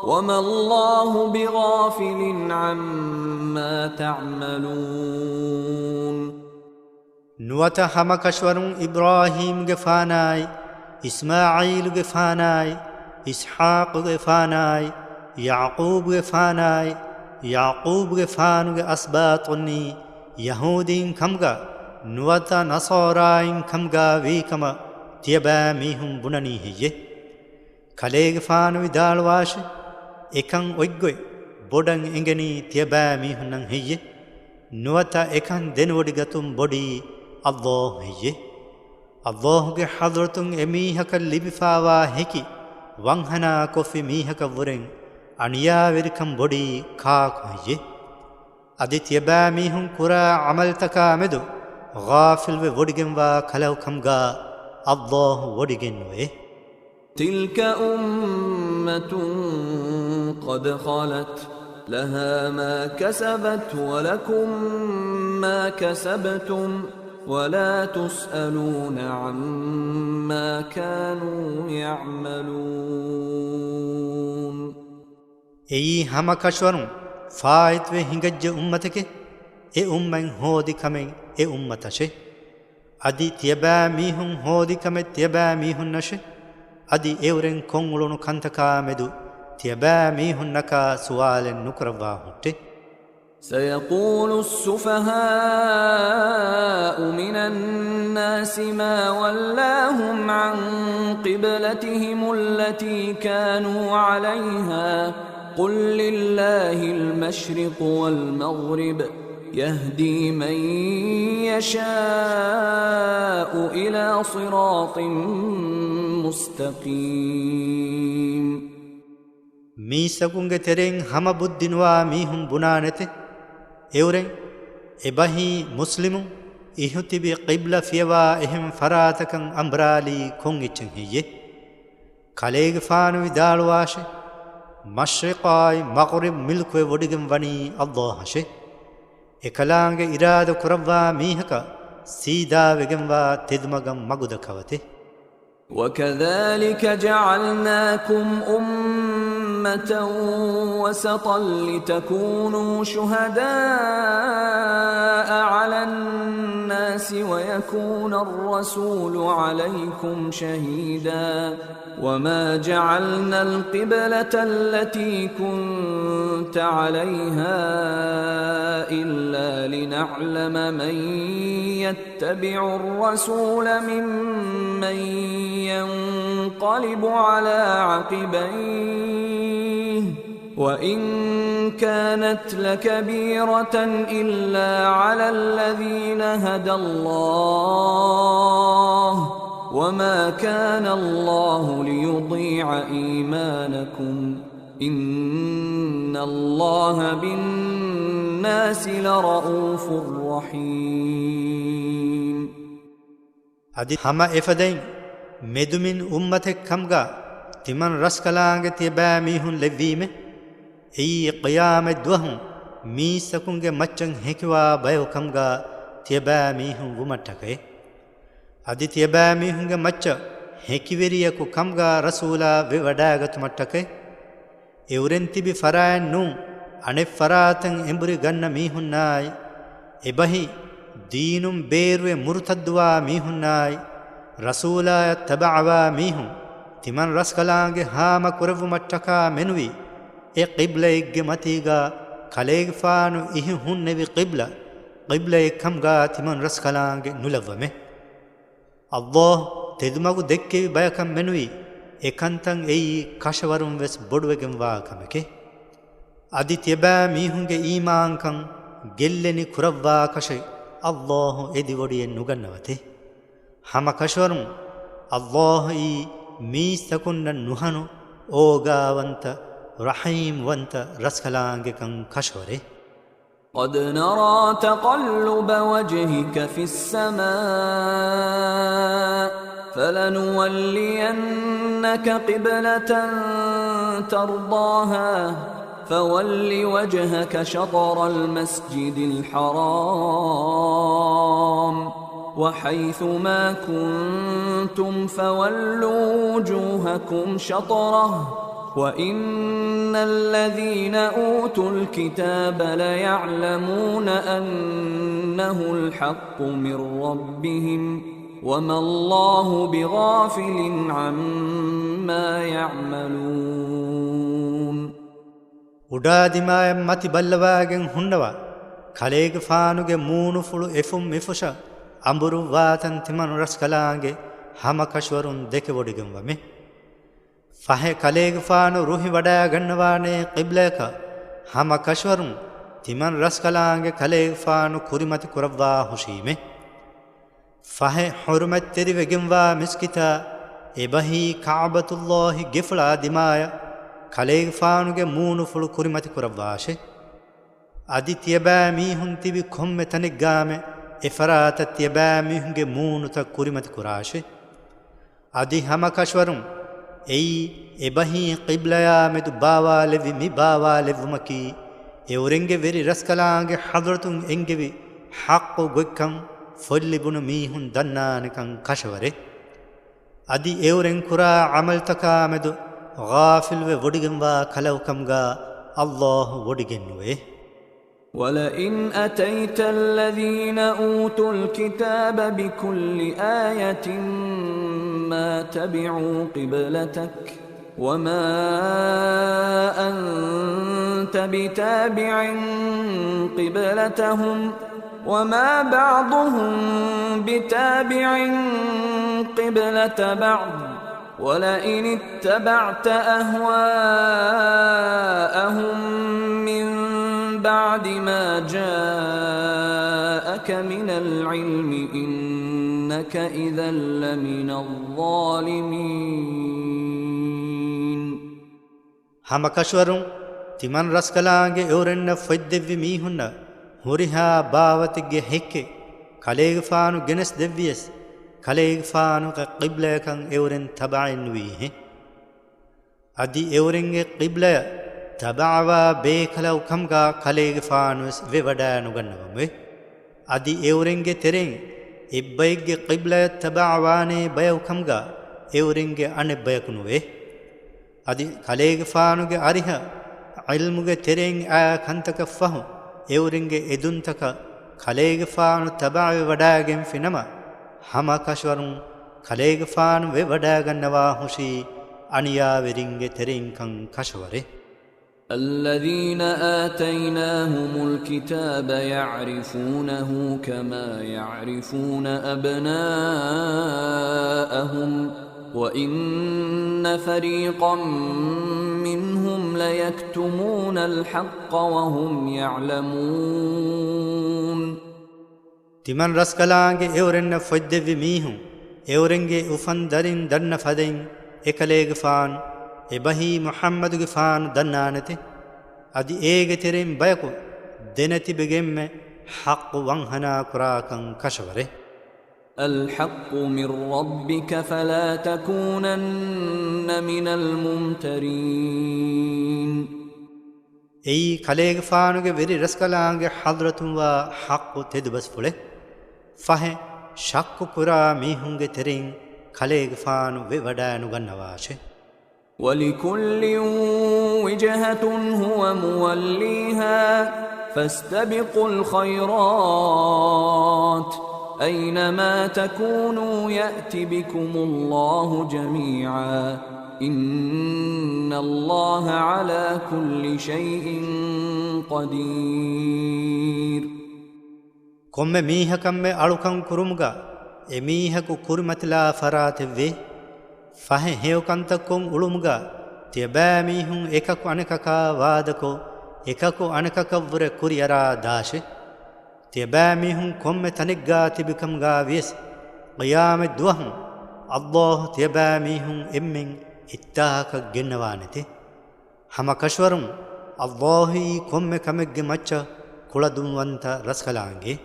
وما الله بغافل عما تعملون نوات همكشورون إبراهيم غفاناي إسماعيل غفاناي إسحاق غفاناي يعقوب غفاناي يعقوب غفانو أسباطني يهودين كمغا نوات نصارين كمغا ويكما تيبا ميهم بناني هي كاليغ فانو دالواش එකන් ඔයිග්ගොයි බොඩන් එංගනි තියබෑ මීහුන්නන් හෙయ్యේ නුවත එකන් දෙනවඩි ගතුම් බොඩි අල්ලාහ් හෙయ్యේ අල්ලාහ්ගේ හදරතුන් එමීහක ලිබිෆාවා හෙකි වංහනා කොෆි මීහක වරෙන් අනියා වෙරිකම් බොඩි කාක් හෙయ్యේ අදි තියබෑ මීහුන් කුරා අමල් තකා මෙදු ගාෆිල් වේ වඩිගෙන්වා කලවකම්ගා අල්ලාහ් වඩිගෙන් වේ تلك أمة قد خلت لها ما كسبت ولكم ما كسبتم ولا تسألون عما كانوا يعملون එයි හැම කෂවරුන් ෆායිත් වේ හිඟජ්ජ උම්මතකේ ඒ උම්මෙන් හෝදි කමෙන් ඒ උම්මතෂේ අදි තියබෑ මීහුන් හෝදි කමෙ තියබෑ මීහුන් නැෂේ අදි එවරෙන් කොන් උළුණු කන්තකා මෙදු තියබෑ මීහුන්නකා සුවාලෙන් නුකරවා හුට්ටේ سيقول السفهاء من الناس ما ولاهم عن قبلتهم التي كانوا عليها قل لله المشرق والمغرب يهدي من يشاء إلى صراط مستقيم මීසකුන්ගේ තෙරෙන් හැම බුද්ධිනවා මීහුන් බුනානෙතේ එවරෙන් එබහි මුස්ලිමුන් ඉහුතිබි qiblā ෆියවා එහෙම් ෆරාතකන් අම්බරාලි කොන් ඉච්චන් හියේ කලේග ෆානු විදාලවාෂේ මශ්රිකායි මග්රිබ් මිල්කුවේ වඩිගම් වනි අල්ලාහෂේ එකලාංගේ ඉරාද කුරවා මීහක සීදා වෙගම්වා තෙදුමගම් මගුද කවතේ وكذلك جعلناكم أمة وسطا لتكونوا شهداء على الناس ويكون الرسول عليكم شهيدا وما جعلنا القبلة التي كنت عليها إلا لنعلم من يتبع الرسول ممن ينقلب على عقبيه وإن كانت لكبيرة إلا على الذين هدى الله وما كان الله ليضيع إيمانكم إن الله بالناس لرؤوف رحيم අදි හැම එෆදෙන් මෙදුමින් උම්මතෙක් කම්ගා තිමන් රස්කලාංගේ තියබෑ මීහුන් ලෙවීමේ එයි ඛියාමෙත් දුවහුන් මීසකුන්ගේ මච්චන් හෙකිවා බයෝ කම්ගා තියබෑ මීහුන් වුමට්ටකේ අදි තියබෑ මීහුන්ගේ මච්ච හෙකිවෙරියකු කම්ගා රසූලා වෙ වඩාගත් මට්ටකේ එවරෙන් තිබි ෆරායන් නුන් අනෙ ෆරාතන් එඹුරි ගන්න මීහුන්නායි එබහි දීනුම් බේරුවේ මුර්තද්දුවා මීහුන්නායි රසූලා තබඅවා මීහුන් ತಿಮನ್ ರಸ್ಕಲಾಂಗೆ ಹಾಮ ಕುರವು ಮಟ್ಟಕ ಮೆನುವಿ ಎ ಕಿಬ್ಲ ಇಗ್ಗೆ ಮತೀಗ ಕಲೇಗೆ ಫಾನು ಇಹಿ ಹುನ್ನೆವಿ ಕಿಬ್ಲ ಎಕ್ಕಂಗ ತಿಮನ್ ರಸ್ಕಲಾಂಗೆ ನುಲವ್ವಮೆ ಅಲ್ಲಾಹ್ ತೆದುಮಗು ದೆಕ್ಕೆವಿ ಬಯಕಂ ಮೆನುವಿ ಎಕಂತಂ ಎಯಿ ಕಶವರುಂ ವೆಸ್ ಬೊಡುವೆಗೆಂ ವಾಕಮಕೆ ಅದಿ ತ್ಯಬಾ ಮೀಹುಂಗೆ ಈಮಾಂಕಂ ಗೆಲ್ಲೆನಿ ಕುರವ್ವಾ ಕಶೆ ಅಲ್ಲಾಹ್ ಎದಿ ಒಡಿಯೆ ನುಗನ್ನವತೆ ಹಮ ಕಶವರುಂ ಅಲ್ಲಾಹ್ ಈ ಮೀಸ್ತಕುನ್ನ ನುಹನು ಓಗಾವಂತ ರಹೀಮ್ ವಂತ ರಸ್ಕಲಾಂಗೆ ಕಂ ಕಶವರೆ قد نرى تقلب وجهك في السماء فلنولينك قبلة ترضاها فول وجهك شطر المسجد الحرام وحيث ما كنتم فولوا وجوهكم شطره وإن الذين أوتوا الكتاب ليعلمون أنه الحق من ربهم وما الله بغافل عما يعملون ಉಡಾದಿಮಾಯ ಮತಿ ಬಲ್ಲವಾಗೆನ್ ಹುಣ್ಣವ ಕಲೇಗೆ ಫಾನುಗೆ ಮೂನು ಫುಳು ಎಫುಂ ಮಿಫುಷ ಅಂಬುರು ವಾತನ್ ತಿಮನು ರಸ್ಕಲಾಂಗೆ ಹಮ ಕಶ್ವರುನ್ ದೆಕೆ ಒಡಿಗೆಂವಮೆ ಫಹೆ ಕಲೇಗೆ ಫಾನು ರುಹಿ ವಡಾ ಗಣ್ಣವಾನೆ ಕಿಬ್ಲೇಕ ಹಮ ಕಶ್ವರುನ್ ತಿಮನ್ ರಸ್ಕಲಾಂಗೆ ಕಲೇಗೆ ಫಾನು ಕುರಿಮತಿ ಕುರವ್ವಾ ಹುಶೀಮೆ ಫಹೆ ಹುರುಮತ್ ತೆರಿವೆಗೆಂವಾ ಮಿಸ್ಕಿತ ಎಬಹಿ ಕಾಬತುಲ್ಲಾಹಿ ಗಿಫ್ಳಾ ದಿಮಾಯ ಕಲೇಗೆ ಫಾನುಗೆ ಮೂನು ಫುಳು ಕುರಿಮತಿ ಕುರವ್ವಾಶೆ ಅದಿ ತ್ಯಬಾ ಮೀಹುನ್ ತಿವಿ ಕೊಮ್ಮೆ ತನಿಗ್ಗಾಮೆ ಎಫರಾತ ತ್ಯಬಾ ಮೀಹುಂಗೆ ಮೂನು ತ ಕುರಿಮತಿ ಕುರಾಶೆ ಅದಿ ಹಮ ಕಶ್ವರುಂ ಎಯಿ ಎಬಹಿ ಕಿಬ್ಲಯಾ ಮೆದು ಬಾವಾಲೆವಿ ಮಿ ಬಾವಾಲೆವುಮಕಿ ಎವರೆಂಗೆ ವೆರಿ ರಸ್ಕಲಾಂಗೆ ಹದ್ರತುಂ ಎಂಗೆವಿ ಹಕ್ಕು ಗೊಕ್ಕಂ ಫೊಲ್ಲಿಬುನು ಮೀಹುನ್ ದನ್ನಾನಿಕಂ ಕಶವರೆ ಅದಿ ಎವರೆಂ ಕುರಾ ಅಮಲ್ ತಕಾ ಮೆದು ಗಾಫಿಲ್ ವೆ ಒಡಿಗೆಂವಾ ಕಲೌಕಂಗಾ ಅಲ್ಲಾಹ್ ಒಡಿಗೆನ್ನುವೆ ولئن أتيت الذين أوتوا الكتاب بكل آية ما تبعوا قبلتك وما أنت بتابع قبلتهم وما بعضهم بتابع قبلة بعض ولئن اتبعت أهواءهم من بعد ما جاءك من العلم إنك إذا لمن الظالمين ಹಮ ಕಶ್ವರುಂ ತಿಮನ್ ರಸ್ಕಲಾಂಗೆ ಎವರೆನ್ನ ಫೊಯ್ದೆವ್ವಿ ಮೀಹುನ್ನ ಹುರಿಹಾ ಬಾವತಿಗೆ ಹೆಕ್ಕೆ ಕಲೇಗೆ ಫಾನು ಗೆನೆಸ್ ದೆವ್ವಿಯಸ್ ಕಲೇಗೆ ಫಾನು ಕಿಬ್ಲಯಕಂ ಎವರೆನ್ ತಬಾಯಿನ್ವೀಹೆ ಅದಿ ಎವರೆಂಗೆ ಕಿಬ್ಲಯ ತಬಾವಾ ಬೇಕಲವು ಕಂಗ ಕಲೇಗೆ ಫಾನುಸ್ ವೆ ವಡಾನುಗನ್ನವಮೆ ಅದಿ ಎವರೆಂಗೆ ತೆರೆಂ ಇಬ್ಬೈಗೆ ಕಿಬ್ಲಯ ತಬಾವಾನೆ ಬಯವು ಕಂಗ ಎವರೆಂಗೆ ಅಣೆ ಬಯಕುನುವೆ ಅದಿ ಕಲೇಗೆ ಫಾನುಗೆ ಅರಿಹ ಇಲ್ಮುಗೆ ತೆರೆಂ ಆ ಕಂತಕ ಫಹು ಎವರೆಂಗೆ ಎದುಂತಕ ಕಲೇಗೆ ಫಾನು ತಬಾವೆ ವಡಾಗೆಂ ಫಿನಮ ಹಮ ಕಶ್ವರುಂ ಕಲೇಗೆ ಫಾನು ವೆ ವಡಾಗನ್ನವಾ ಹುಷಿ ಅಣಿಯಾವೆರಿಂಗೆ ತೆರೆಂಕಂ ಕಶ್ವರೆ الذين آتيناهم الكتاب يعرفونه كما يعرفون أبناءهم وإن فريقا منهم ليكتمون الحق وهم يعلمون ತಿಮನ್ ರಸ್ಕಲಾಂಗೆ ಎವರೆನ್ನ ಫೊಯ್ದೆವ್ವಿ ಮೀಹುಂ ಎವರೆಂಗೆ ಉಫನ್ ದರಿನ್ ದನ್ನ ಫದೆಂ ಎಕಲೇಗೆ ಫಾನ್ ಎಬಹಿ ಮುಹಮ್ಮದುಗೆ ಫಾನ್ ದನ್ನಾನತೆ ಅದಿ ಏಗೆ ತೆರೆಂ ಬಯಕು ದೆನತಿ ಬೆಗೆಮ್ಮೆ ಹಕ್ಕು ವಂಹನಾ ಕುರಾಕಂ ಕಶವರೆ الحق من ربك فلا تكونن من الممترين ಎಯಿ ಕಲೇಗೆ ಫಾನುಗೆ ವೆರಿ ರಸ್ಕಲಾಂಗೆ ಹದ್ರತುಂವಾ ಹಕ್ಕು ತೆದುಬಸ್ ಫುಳೆ ಫಹೆ ಶಕ್ಕು ಕುರಾ ಮೀಹುಂಗೆ ತೆರೆಂ ಕಲೇಗೆ ಫಾನು ವೆ ವಡಾನುಗನ್ನವಾಶೆ ولكل وجهة هو موليها فاستبقوا الخيرات أينما تكونوا يأت بكم الله جميعا إن الله على كل شيء قدير. كم ميها كم ألوكم كرمغا إميها كرمت لا فرات في فهي هيو كنتكم ألومغا تيباميهم إكاكو أنكاكا وادكو إكاكو أنكاكا ور كوريرا داش تيباميهم كم تنقا تبكمغا ويس قيام دوهم الله تيباميهم إمين اتاك جنوانتي هما كشورم الله كم كمج مچا كلدم وانت رسخلانجي.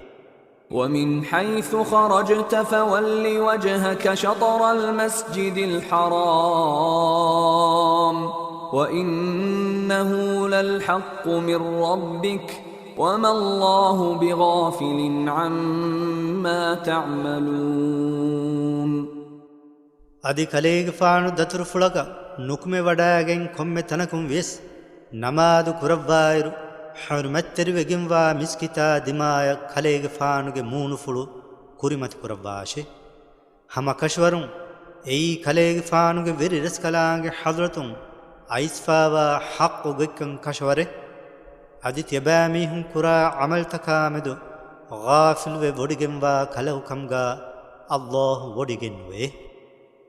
ومن حيث خرجت فول وجهك شطر المسجد الحرام وإنه للحق من ربك وما الله بغافل عما تعملون. أدي كليغ فانو دتر فلقا نكمي وداغين كم تنكم ويس نماد كربائر حرمتر وگنوا مسكتا دمايا كليغ فانو گه مون فلو كرمت كرباشي هما كشورم اي كليغ فانو گه وير رسكلانگ حضرتم ايسفاوا حق گكن كشوره ادي تيباميهم كرا عمل تكامدو غافل و ودگنوا كلو كمغا الله ودگنوه.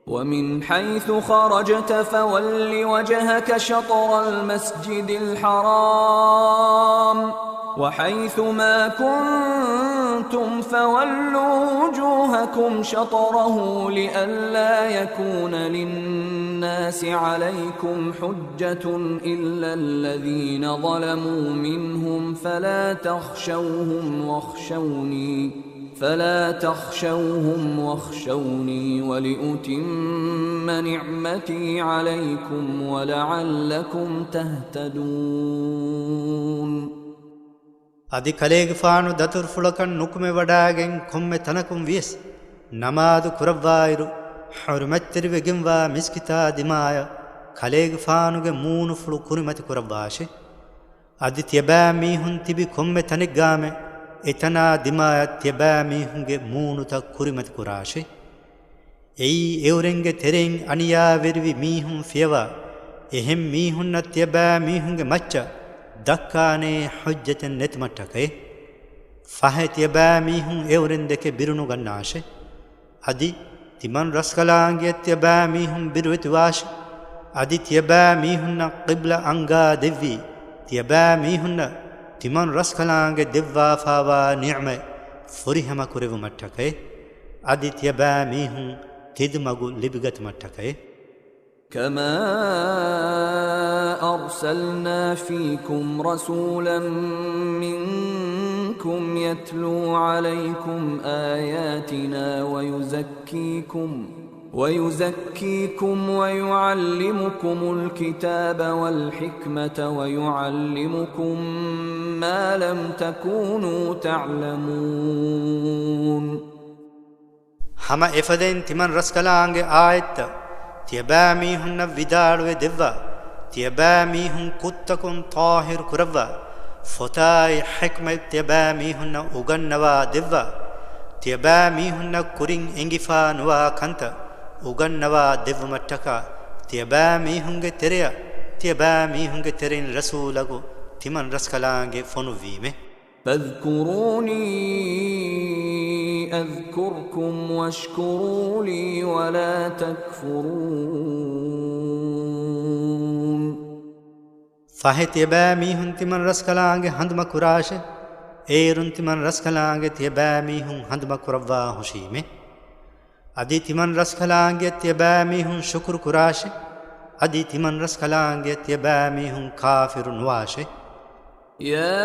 ومن حيث خرجت فول وجهك شطر المسجد الحرام وحيث ما كنتم فولوا وجوهكم شطره لئلا يكون للناس عليكم حجة إلا الذين ظلموا منهم فلا تخشوهم واخشوني ولأتم نعمتي عليكم ولعلكم تهتدون. أدي كليغ فانو دتر فلكن نكمي وداغين كم تنكم ويس نماد كربائر حرمتر وگنوا مسكتا دمايا كليغ فانو گه مون فلو كرمت كرباشي أدي تيبا ميهن تبي كم تنگامه اتنا دمايا تيبا ميهن گه مون تا كرمت كراشي اي اورنگ ترين انيا ويروي ميهن فيوا اهم ميهن تيبا ميهن گه مچا دكاني حجة نتمتكي فهت يباميهم اورندك بيرنو غناشه ادي تمن رسكلانگي تيباميهم بيروتواش ادي تيباميهم قبلة انغا ديوي تيباميهم تمن رسكلانگي ديوا فاوا نعمه فريهما كوريو متكي ادي تيباميهم تدمغو لبغت متكي. كما أرسلنا فيكم رسولا منكم يتلو عليكم آياتنا ويزكيكم ويعلمكم الكتاب والحكمة ويعلمكم ما لم تكونوا تعلمون. هما افدين تمن رسكلانگ آيت تيباميهن ودارو دوا تيباميهن كتكن طاهر كروا فتاي حكمة تيباميهن اغنوا دوا تيباميهن كورين انگفا نوا كنت اغنوا دوا متكا تيباميهن تريا تيباميهن ترين رسولغو تمن رسكلانگ فنو ويمه. فاذكروني أذكركم واشكروا لي ولا تكفرون. فهت يباميهن تمن رسكلانگ هندما كراش ايرن تمن رسكلانگ تيباميهن هندما كروا هشيمه ادي تمن رسكلانگ تيباميهن شكر كراش ادي تمن رسكلانگ تيباميهن كافر نواشه. يا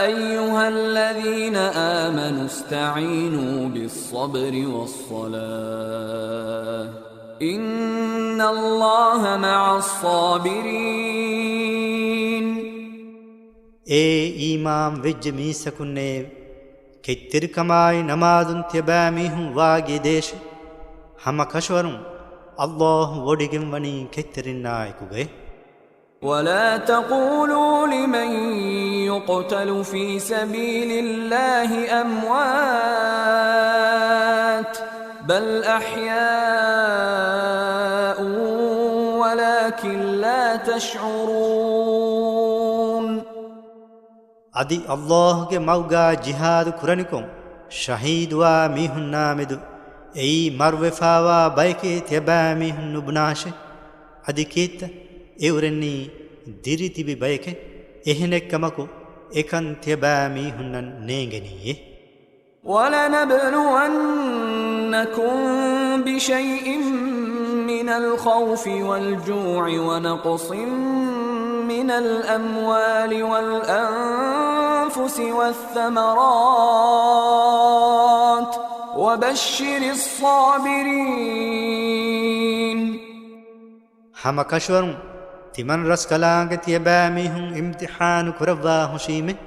أيها الذين آمنوا استعينوا بالصبر والصلاة إن الله مع الصابرين. اي امام وج ميسكنه كتر كماي نمازن تباميهم واگي ديش هم كشورم الله ودگم وني كترنا ايكوگه. ولا تقولوا لمن يقتل في سبيل الله أموات بل أحياء ولكن لا تشعرون අදි අල්ලාහ්ගේ මව්ගා ජිහාද් කුරණිකොම් ශහීද්වා මිහුන් නාමෙදු එයි මර්වෙෆාවා බයිකේ තියබෑ මිහුන් නුබනාෂේ අදි කීත්ත එවරෙන්නි දිරිතිබි බයිකේ එහෙනෙක්කමකු එකන් තියබෑ මිහුන්නන් නේගෙනියේ وَلَنَبْلُوَنَّكُمْ بِشَيْءٍ مِّنَ الْخَوْفِ وَالْجُوعِ وَنَقْصٍ مِّنَ الْأَمْوَالِ وَالْأَنفُسِ وَالثَّمَرَاتِ وَبَشِّرِ الصَّابِرِينَ හම කෂවරුන් තිමන් රස් කලාංග තියබෑ මිහුන් ඉම්තිහාන කුරවා හුෂීමේ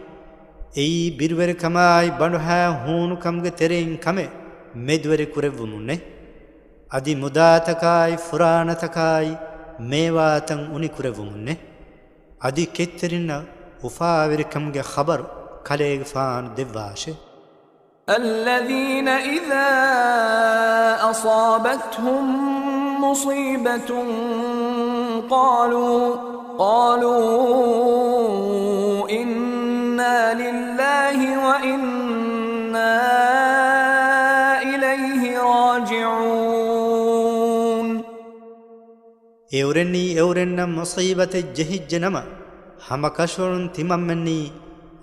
එයි බිරවර කමයි බණුහා හූනු කම්ග තෙරෙන් කමේ මෙද්වර කුරෙව්වමුන්නේ අදි මුදාතකයි ෆුරානතකයි මේවාතන් උනි කුරෙව්වමුන්නේ අදි කෙත්තරින්න උෆාවිර කම්ග خبر කලේග ෆාන් දෙවාෂේ الذين إذا أصابتهم مصيبة قالوا إنا لله وإنا إليه راجعون එවරෙන්න මුසීබත ජහිජ්ජනම හම කෂවරුන් තිමම්මනි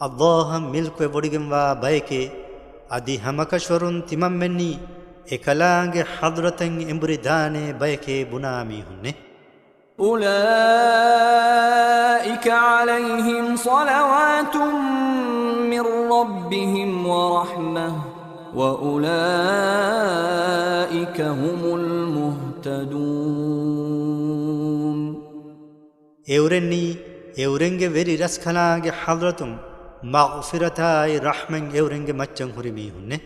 අල්ලාහ මිල්කෙ වඩිගෙන්වා බයකේ අදි හම කෂවරුන් තිමම්මනි එකලාගේ හදරතෙන් එඹුරි දානේ බයකේ බුනාමි හුන්නේ أولئك عليهم صلوات من ربهم ورحمة وأولئك هم المهتدون එවරෙන්ගේ වෙරි රස්කලාගේ හදරතුම් මග්ෆිරතයි රහමෙන් එවරෙන්ගේ මච්චන් හුරි මීහුන්නේ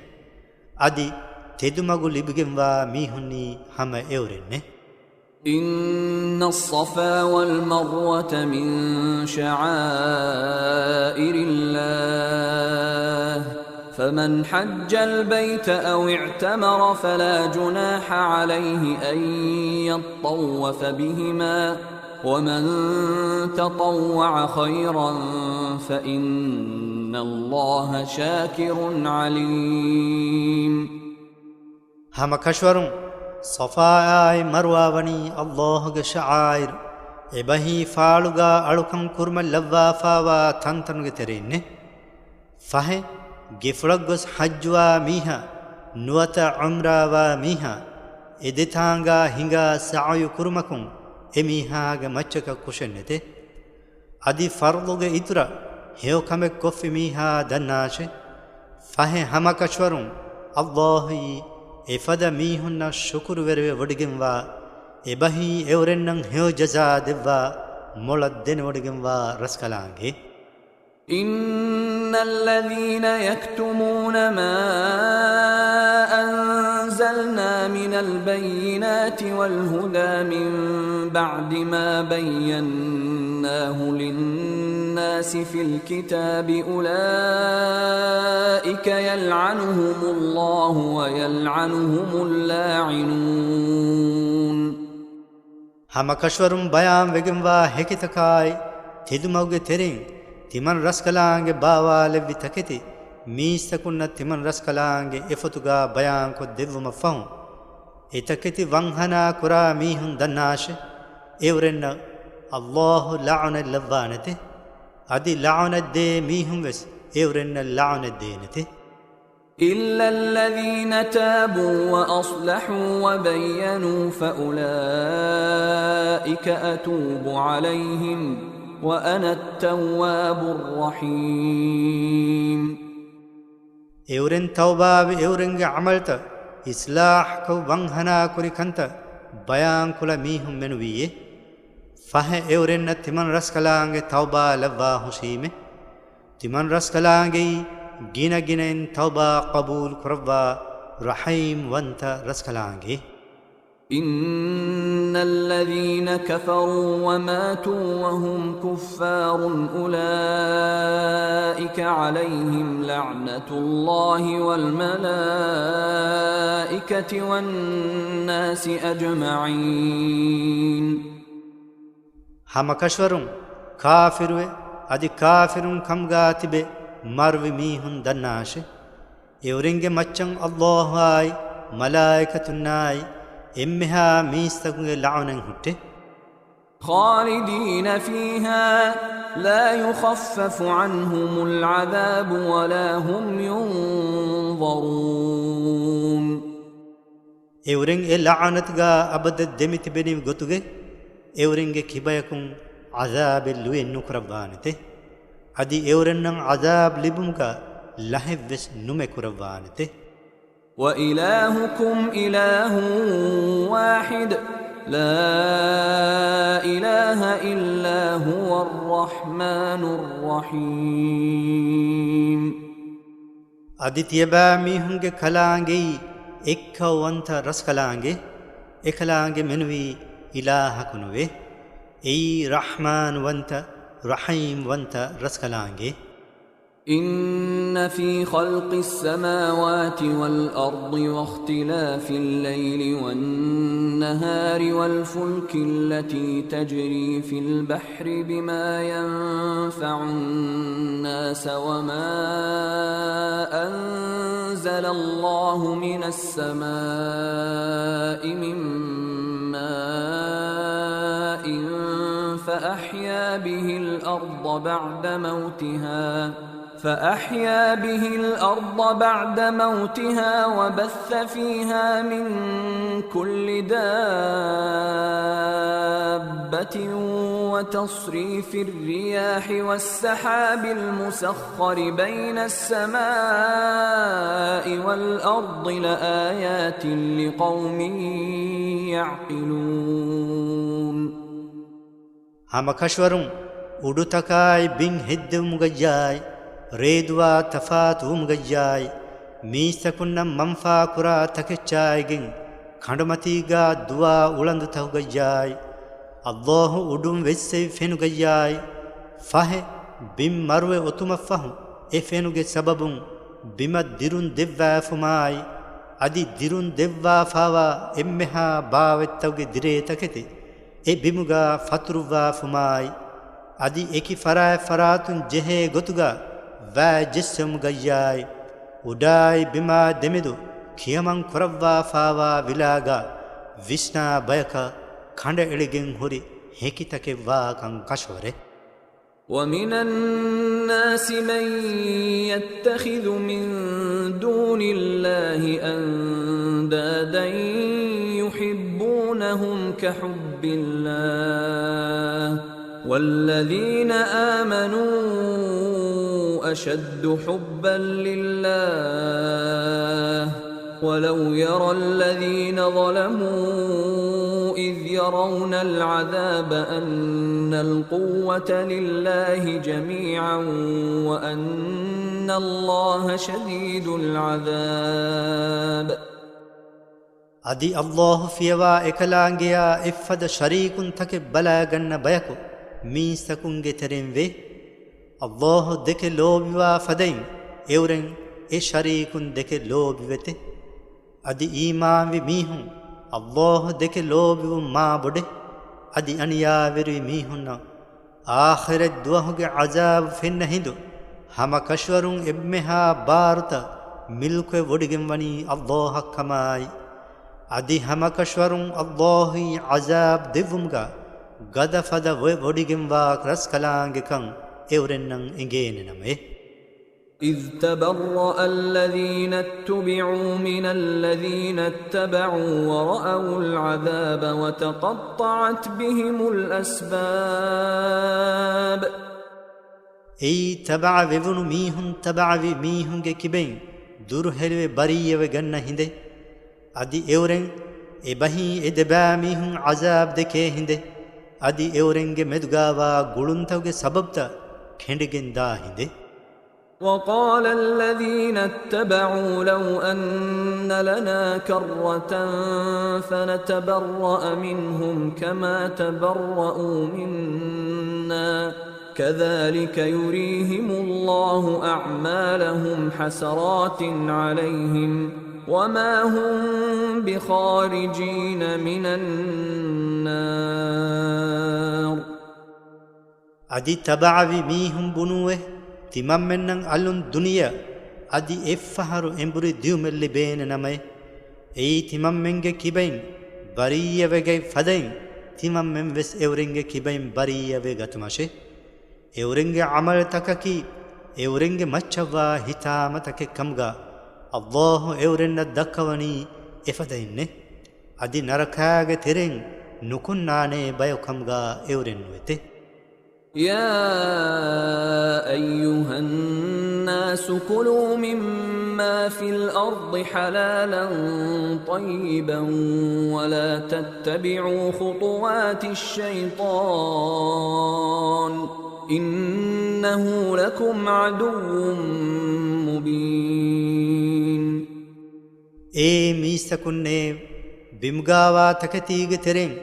අදි තෙදුමගු ලිබගෙන්වා මීහුන්නි හම එවරෙන්නේ إن الصفا والمروة من شعائر الله فمن حج البيت أو اعتمر فلا جناح عليه أن يطوف بهما ومن تطوع خيرا فإن الله شاكر عليم هم كشورون صفاي مرواني الله شعائر එබහි ෆාලුගා අලුකම් කුර්ම ලව්වාෆාවා තන්තනුගෙ තෙරෙන්නේ ෆහේ ගෙෆලග්ගස් හජ්වා මීහා නුවත උම්රාවා මීහා එදෙතාංගා හිඟා සායු කුර්මකුම් එමීහාගේ මච්චක කුෂෙන්නේතේ අදි ෆර්ලුගේ ඉතුර හේව කමෙක් කොෆි මීහා දන්නාෂේ ෆහේ හමකෂවරුන් අල්ලාහි එෆද මීහුන්න ශුකුරු වෙරවේ වඩගෙන්වා එබහි එවරෙන්නන් හේව ජසා දෙවා මොලක් දෙන වඩගෙන්වා රස්කලාගේ إن الذين يكتمون ما أنزلنا من البينات والهدى من بعد ما بيناه للناس في الكتاب أولئك يلعنهم الله ويلعنهم اللاعنون هم كشورم بيان وگموا هكتكاي تدموگه ترين තිමන් රස්කලාංගේ බාවාලෙව්වි තකෙති මීස්තකුන්න තිමන් රස්කලාංගේ එෆතුගා බයාංකො දෙව්වම ෆහුන් එතකෙති වංහනා කුරා මීහුන් දන්නාශ එවරෙන්න අල්ලාහු ලඅන ලව්වානති අදි ලඅනද්දේ මීහුන් වෙස් එවරෙන්න ලඅනද්දේ නැති إلا الذين تابوا وأصلحوا وبينوا فأولئك أتوب عليهم وأنا التواب الرحيم එවරෙන් තවබාව එවරෙන්ගේ අමල්ත ඉස්ලාහ් කව වංහනා කුරි කන්ත බයාන් කුල මීහුම් මෙනුවියේ ෆහ එවරෙන්න තිමන් රස්කලාංගේ තවබා ලව්වා හුසීමේ තිමන් රස්කලාංගේ ගිනගිනෙන් තවබා කබූල් කරවා රහීම් වන්ත රස්කලාංගේ إن الذين كفروا وماتوا وهم كفار أولئك عليهم لعنة الله والملائكة والناس أجمعين. Hamakashwarum kafirwe adi kafirun kamgatibe marvi mihun dannashe euringe maccan Allah ay malaikatunai emmeha mistakunge la'unan hutte خالدين فيها لا يخفف عنهم العذاب ولا هم ينظرون. euring e la'anatga abad demiti benim gotuge euringe kibayakun azab luwen nukravanite adi eurennan azab libumga lahevves nume kuravanite. وإلهكم إله واحد لا إله إلا هو الرحمن الرحيم. adi tiyaba mihunge kalaange ekkawanta ras kalaange ekalaange menwi ilaha kunuwe ei rahman wanta rahim wanta ras kalaange. إن في خلق السماوات والأرض واختلاف الليل والنهار والفلك التي تجري في البحر بما ينفع الناس وما أنزل الله من السماء من ماء فأحيا به الأرض بعد موتها وبث فيها من كل دابة وتصريف الرياح والسحاب المسخر بين السماء والأرض لآيات لقوم يعقلون. Hamakashwarum udutakai bin hiddum gajai redwa tafatum gajai misakunnam manfa kura takechaigen khandamatiga dua ulandu tahu gajai Allahu udum vesse fenu gajai fahe bim marwe otuma fahu e fenuge sababun bima dirun devva fumai adi dirun devva fawa emmeha bawettawge dire takete e bimuga fatruva fumai adi eki faratun jehe gotuga va jissum gajai udai bima demidu kiyaman koravva fawa vilaga vishna bayaka khanda eligen hori hekitake va kan kashore. ومن الناس من يتخذ من دون الله أندادا يحبونهم كحب الله والذين آمنوا أشد حبا لله ولو يرى الذين ظلموا إذ يرون العذاب أن القوة لله جميعا وأن الله شديد العذاب. adi Allah fiyawa ekalaangeya effada sharikun take balaganna bayako misakunge terenve Allah deke lobiwa fadain euren e sharikun deke lobivete adi iman vi mihun Allah deke lobiwu ma bode adi aniya veri mihunna akhirat duahuge azab finna hindu hama kashwarun ebmeha barta milke wodigem wani Allah kamai adi hamakashwarun Allahi azab divumga gada fada wodigem wa kras kalange kan eurennan engene name. إذ تبرأ الذين اتبعوا من الذين اتبعوا ورأوا العذاب وتقطعت بهم الأسباب. أي تبع ويفن ميهن تبع ميهن كبين دور هلوه بريه وغنى هنده adi euren ebahi edeba mihun azab deke hinde adi eurenge medugawa guluntawge sababta khendigen da hinde. وقال الذين اتبعوا لو أن لنا كرة فنتبرأ منهم كما تبرأوا منا كذلك يريهم الله أعمالهم حسرات عليهم وما هم بخارجين من النار. أدي تبعوي ميهم بنوه تمام منن ألون دنيا أدي إفهر إمبري ديوم اللي بين نمي أي تمام منك كيبين برية وغي فدين تمام من وس إورنگ كيبين برية وغتماشي إورنگ عمل تككي إورنگ مچوا هتام تك كمغا الله إورن دكوني إفدين أدي نركاغ ترين نكون ناني بايو كمغا إورن وته. يا أيها الناس كلوا مما في الأرض حلالا طيبا ولا تتبعوا خطوات الشيطان إنه لكم عدو مبين. ميستكن بمغاوا تكتيغ ترين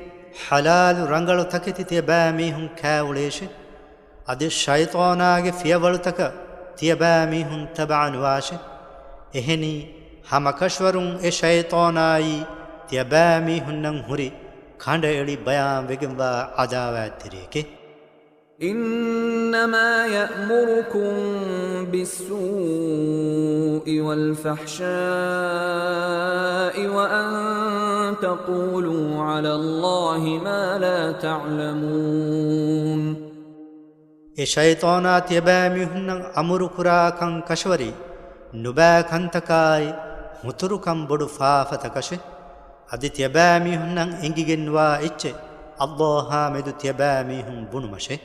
حلال رنگلو تكتي تيباميهم كاوليش أدي الشيطاناغ فيولتك تيباميهم تبعا واش إهني همكشورون الشيطاناي تيباميهم ننهري خاندئلي بيان وگنوا عداوات تريكي. إنما يأمركم بالسوء والفحشاء وأن تقولوا على الله ما لا تعلمون. الشيطانات يباميهن أمر كراكن كشوري نبا كنتكاي متركم بدو فافتكش أدت يباميهن إنجيجنوا إتش الله حامد يباميهن بنمشه.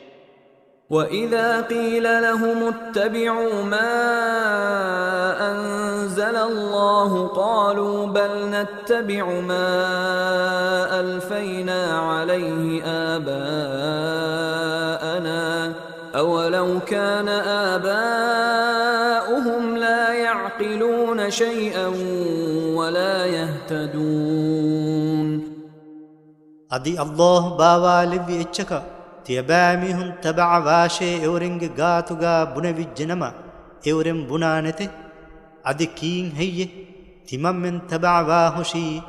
وإذا قيل لهم اتبعوا ما أنزل الله قالوا بل نتبع ما ألفينا عليه آباءنا أولو كان آباؤهم لا يعقلون شيئا ولا يهتدون. أدي الله باوا لبي إتشكا تيباميهم تبع واشي اورنگ غاتوغا بنوي جنما اورن بنانته ادي كين هي تمام من تبع واهشي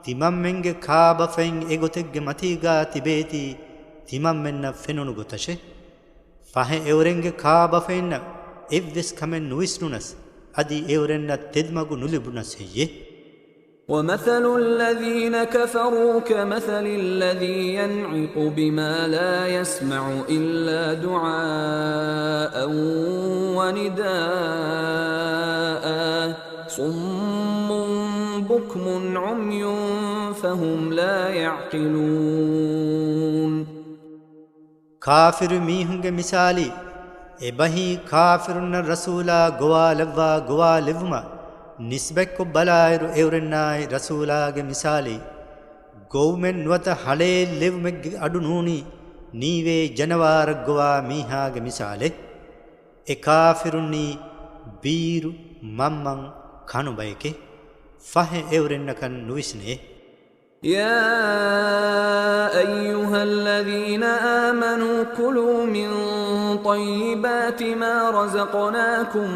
تمام منگ خاب فين اگوتگ متيغا تبيتي تمام من فنون گوتشه فاه اورنگ خاب فين ايفس كمن نويسنونس ادي اورن تدمغو نلبنس هي. ومثل الذين كفروا كمثل الذي ينعق بما لا يسمع إلا دعاء ونداء صم بكم عمي فهم لا يعقلون. كافر ميهنگ مثالي ابهي كافرن رسولا گوا لوما نسبك بلاير اورناي رسولاගේ මිසාලේ ගෝමෙන් නුවත හලේ ලෙව්මෙග් අඩුනූනි නීවේ ජනවාර ගවා මීහාගේ මිසාලේ ඒ කාෆිරුනි බීරු මම්මන් කනුබයකේ ෆහ එවරෙන්නකන් නුවිස්නේ. يا أيها الذين آمنوا كلوا من طيبات ما رزقناكم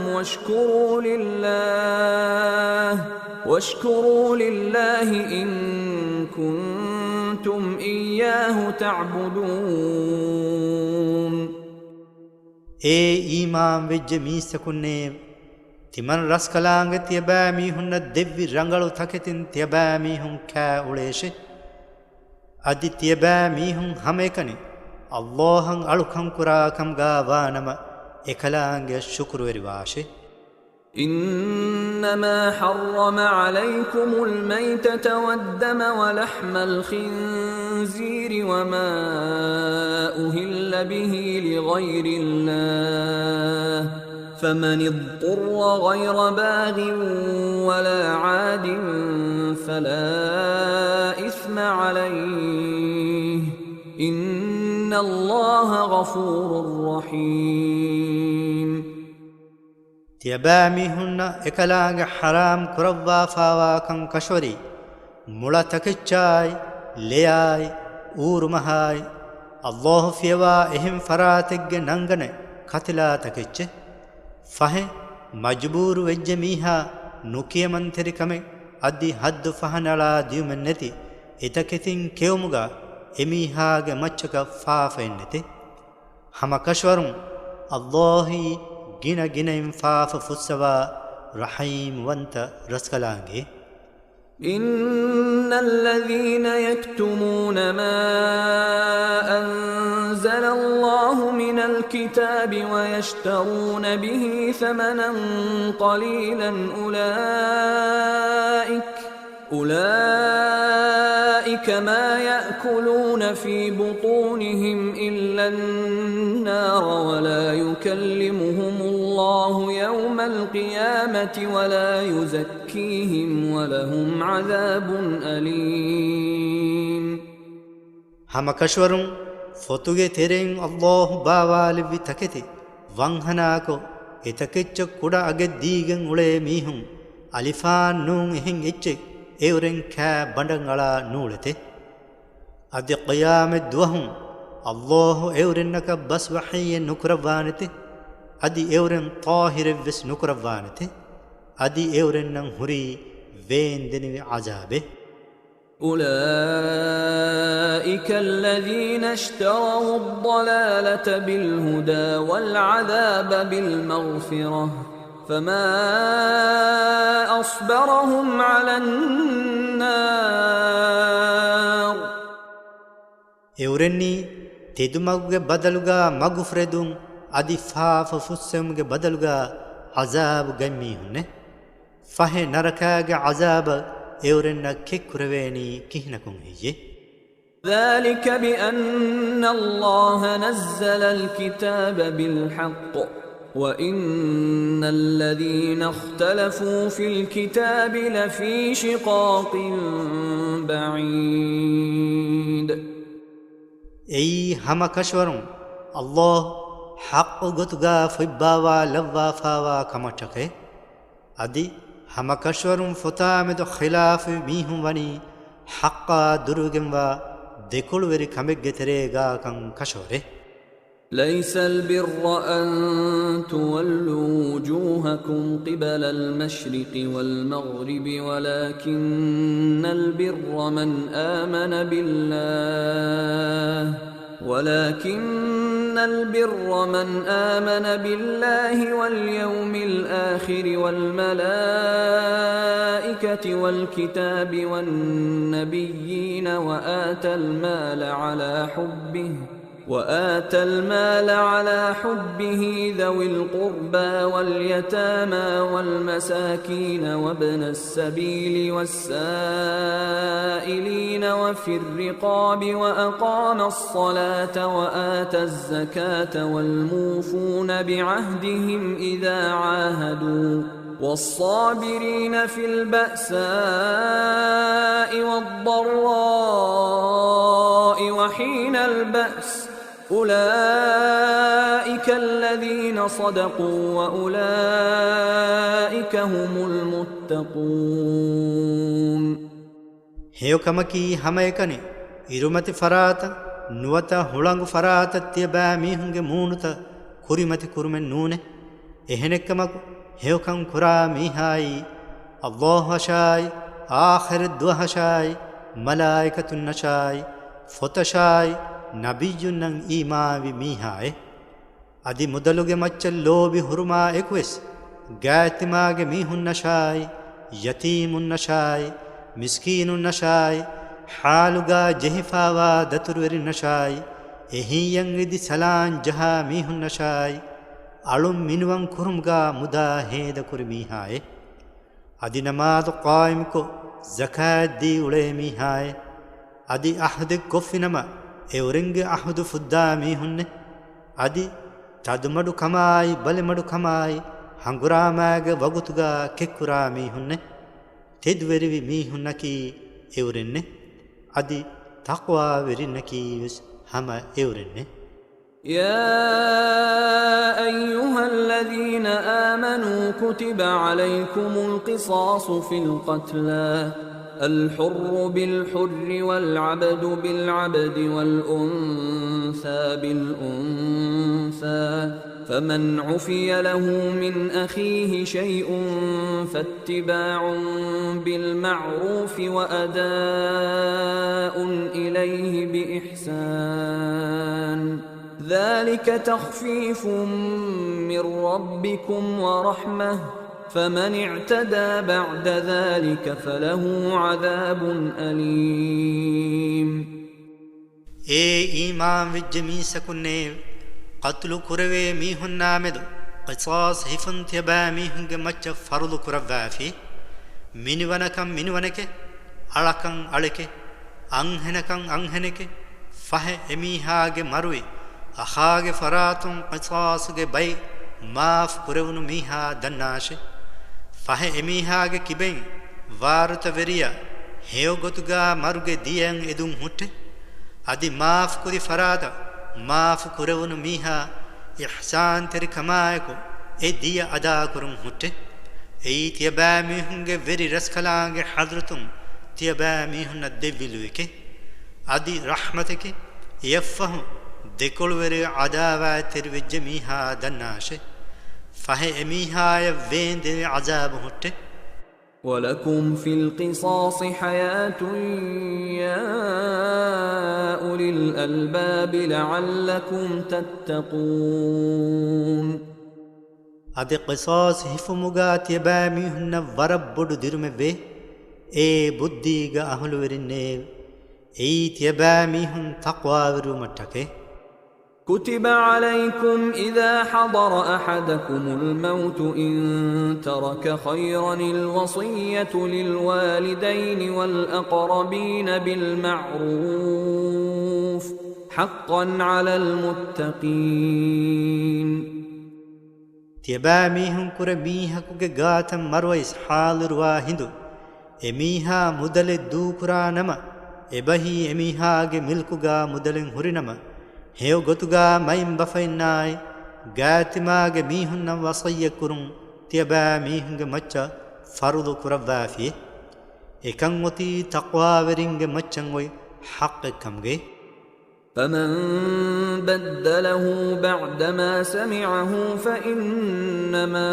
واشكروا لله إن كنتم إياه تعبدون. إيمان وجه ميسكنه තිමන් රස් කලාංග තියබෑමී හුන්න දෙව්වි රංගලු තකෙතින් තියබෑමී හුන් කෑ උලේෂෙ අදි තියබෑමී හුන් හැම එකනේ අල්ලාහන් අලුකම් කුරාකම් ගාවානම එකලාංග ශුක්‍ර වෙරි වාෂෙ. إنما حرم عليكم الميتة والدم ولحم الخنزير وما أهل به لغير الله فمن اضطر غير باغ ولا عاد فلا إثم عليه إن الله غفور رحيم. තියබෑමි හුන්න එකලාගේ හරාම් කුරව්වා ෆාවාකං කෂවරි මුල තකිච්චායි ලෙයායි ඌරුමහායි අල්ලාහ් ෆියවා එහෙම් ෆරාතෙක්ගේ නංගන කතිලා තකිච්ච ෆහෙ මජ්බූරු වෙජ්ජ මීහා නුකියමන්තරිකමෙ අද්දි හද්දු ෆහනලා දියුමෙන් නැති එතකෙතින් කෙවමුගා එමීහාගේ මච්චක ෆාෆෙන්නති හම කෂවරුන් අල්ලාහි ගින ගිනෙන් ෆාෆ ෆුස්සවා රහීම් වන්ත රස්කලාගේ إن الذين يكتمون ما أنزل الله من الكتاب ويشترون به ثمنا قليلا أولئك ما يأكلون في بطونهم إلا النار ولا يكلمهم الله يوم القيامة ولا يزكيهم ولهم عذاب أليم هم كشورون فوتوغي تيرين الله باوالي تكتي وانهناكو اتكتش كودا أجد ديغن ولي ميهم ألفان نون إهن إتشك एवरें ख्या बंडंगला नूलते अदि क़यामत दुहम अल्लाह एवरें नका बस वही नुकरवानते अदि एवरें ताहिर विस नुकरवानते अदि एवरें नंग हुरी वेंदनि अजाबे أولئك الذين اشتروا الضلالة بالهدى والعذاب بالمغفرة فما أصبرهم على النار එවරෙන්නි තෙදුමග්ගේ බදලුගා මගුෆ්රෙදුන් අදි ෆාෆ ෆුස්සම්ගේ බදලුගා අසාබ් ගම්මි හුන්නේ ෆහෙ නරකාගේ අසාබ එවරෙන්න කෙක්කුරවේනි කිහිනකුන් හියේ ذلك بأن الله نزل الكتاب بالحق وإن الذين اختلفوا في الكتاب لفي شقاق بعيد أي هم كشورون الله حق غتغا فباوا لوا فاوا كمتك أدي هم كشورون فتامد خلاف ميهم وني حق دروغموا دكول وري كمك گتريغا كان كشوره ليس البر أن تولوا وجوهكم قبل المشرق والمغرب ولكن البر من آمن بالله واليوم الآخر والملائكة والكتاب والنبيين وآتى المال على حبه ذوي القربى واليتامى والمساكين وابن السبيل والسائلين وفي الرقاب وأقام الصلاة وآتى الزكاة والموفون بعهدهم إذا عاهدوا والصابرين في البأساء والضراء وحين البأس أولئك الذين صدقوا وأولئك هم المتقون هيو كمكي هميكني إرمتي فرات نوتا هولانغ فرات تيبا ميهنگ مونتا كوريمتي كورمن نونه إهنكمك هيو كم كرا ميهاي الله شاي آخر الدوه شاي ملائكة النشاي فتشاي නබියුන්නන් ඊමාවි මීහාය අදි මුදලුගේ මච්චල් ලෝබි හුරුමා එක්වෙස් ගෑතිමාගේ මීහුන් නශායි යතීමුන් නශායි මිස්කීනුන් නශායි හාලුගා ජෙහිෆාවා දතුරුවරි නශායි එහියන් රිදි සලාන් ජහා මීහුන් නශායි අලුම් මිනුවන් කුරුම්ගා මුදා හේද කුරි මීහාය අදි නමාදු කායිම්කෝ زكاة دي وليمي هاي أدي أحد كفنما إورنج أحد فدامي هن أدي تدمدو كماي بلمدو كماي هنغراماغ وغتوغا ككرامي هن تدوري مي هنكي إورن أدي تقوى ورنكي هما إورن يا أيها الذين آمنوا كتب عليكم القصاص في القتلى الحر بالحر والعبد بالعبد والأنثى بالأنثى فمن عفي له من أخيه شيء فاتباع بالمعروف وأداء إليه بإحسان ذلك تخفيف من ربكم ورحمة فمن اعتدى بعد ذلك فله عذاب أليم. إيمان وجمي سكنه قتل كروي ميهن نامدو قصاص هفن تبا ميهنگ مچ فرض كروافي منونكم منونك ألكن ألك أنهنكم أنهنك فه إميهاگ مروي أخاگ فراتم قصاص بي माफ कुरेवनु मीहा दन्नाशे फहे एमीहागे किबें वारुत वेरिया हेयो गोतुगा मरुगे दियं एदुं हुट्टे अदि माफ कुरि फरादा माफ कुरेवनु मीहा इहसान तेरि कमायको ए दिया अदा कुरुं हुट्टे ए तियबा मीहुंगे वेरि रसखलांगे हजरतुं तियबा मीहुन देविलुके अदि रहमतके यफहु දෙකොළු වෙරේ අදාවා තෙරවෙජ්ජ මීහා දන්නාෂේ ෆහ එමීහාය වේන්දේ අසාබ හොට්ටේ ولكم في القصاص حياة يا أولي الألباب لعلكم تتقون. අද قصاص හිෆමුගා තියබෑ මිහුන්න වරබ්බොඩු දිරුමෙ වේ ඒ බුද්ධීග අහලු වෙරින්නේ ඒ තියබෑ මිහුන් තක්වා වරුමට්ටකේ. كتب عليكم إذا حضر أحدكم الموت إن ترك خيرا الوصية للوالدين والأقربين بالمعروف حقا على المتقين. تيبا ميهم كر ميها كوك غاتم مرويس حال رواهندو إميها مدل الدوكرا نما إبهي إميها ملكوغا مدلن هرنما هيو غوتوغا مايم بفيناي غاتماغ ميهن وصيه كرون تيبا ميهنگ مچا فرض كربافي اكن وتي تقوا ورينگ مچن وي حق كمگه. فمن بدله بعدما سمعه فإنما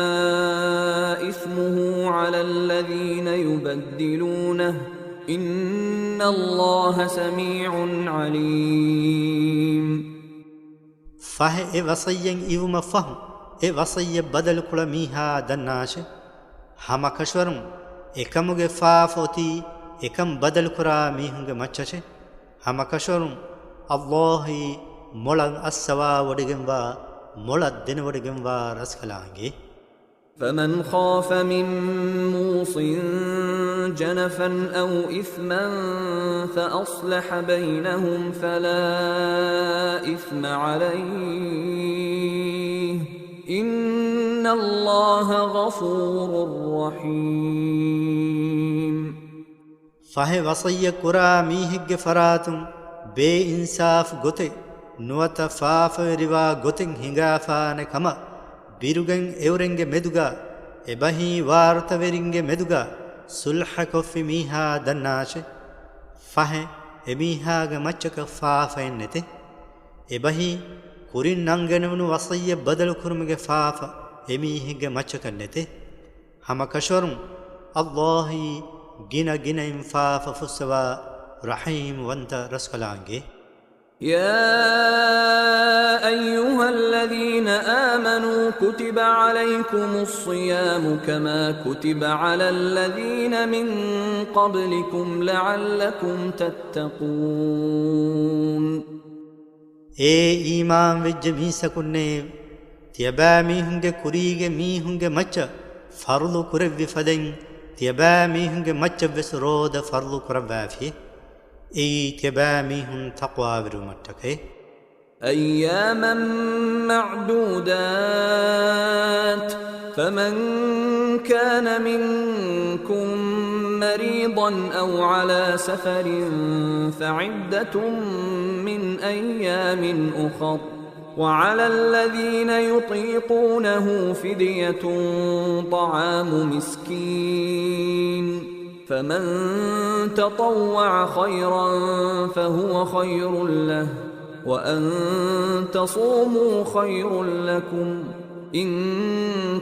إثمه على الذين يبدلونه إن الله سميع عليم. فه اي وصيين ايوم فهم اي وصي بدل كل ميها دناش هما كشورم اكمگه فافوتي اكم بدل كرا ميهنگ مچچه هما كشورم الله مولن السوا ودگنوا مولد دين ودگنوا رسخلانگه. فمن خاف من موص جنفا أو إثما فأصلح بينهم فلا إثم عليه إن الله غفور رحيم. فه وصية كرا ميهج فراتم بے انصاف گوتے نوتا فاف روا گوتن ہنگافان کما بیروگن ایورنگ مدوگا ابہی وارت ورنگ مدوگا صلح کفی میہا دناش فہ امیہا گ مچک فاف نتے ابہی kurин nangenunu wasiyya badal kurumge faafa emihige machaka nete hama kashorum allahi gina gina im faafa fuswa rahim wanta raskalange. يا أيها الذين آمنوا كتب عليكم الصيام كما كتب على الذين من قبلكم لعلكم تتقون. ईमान विज मी सकुन्ने तियबा मी हुंगे कुरीगे मी हुंगे मच्च फर्लु कुरे विफदें तियबा मी हुंगे मच्च विसरोद फर्लु कुरवाफी ई तियबा मी हुं तक़वा विरुमट्टके. أياما معدودات فمن كان منكم مريضا أو على سفر فعدة من أيام أخر وعلى الذين يطيقونه فدية طعام مسكين فمن تطوع خيرا فهو خير له وأن تصوموا خير لكم إن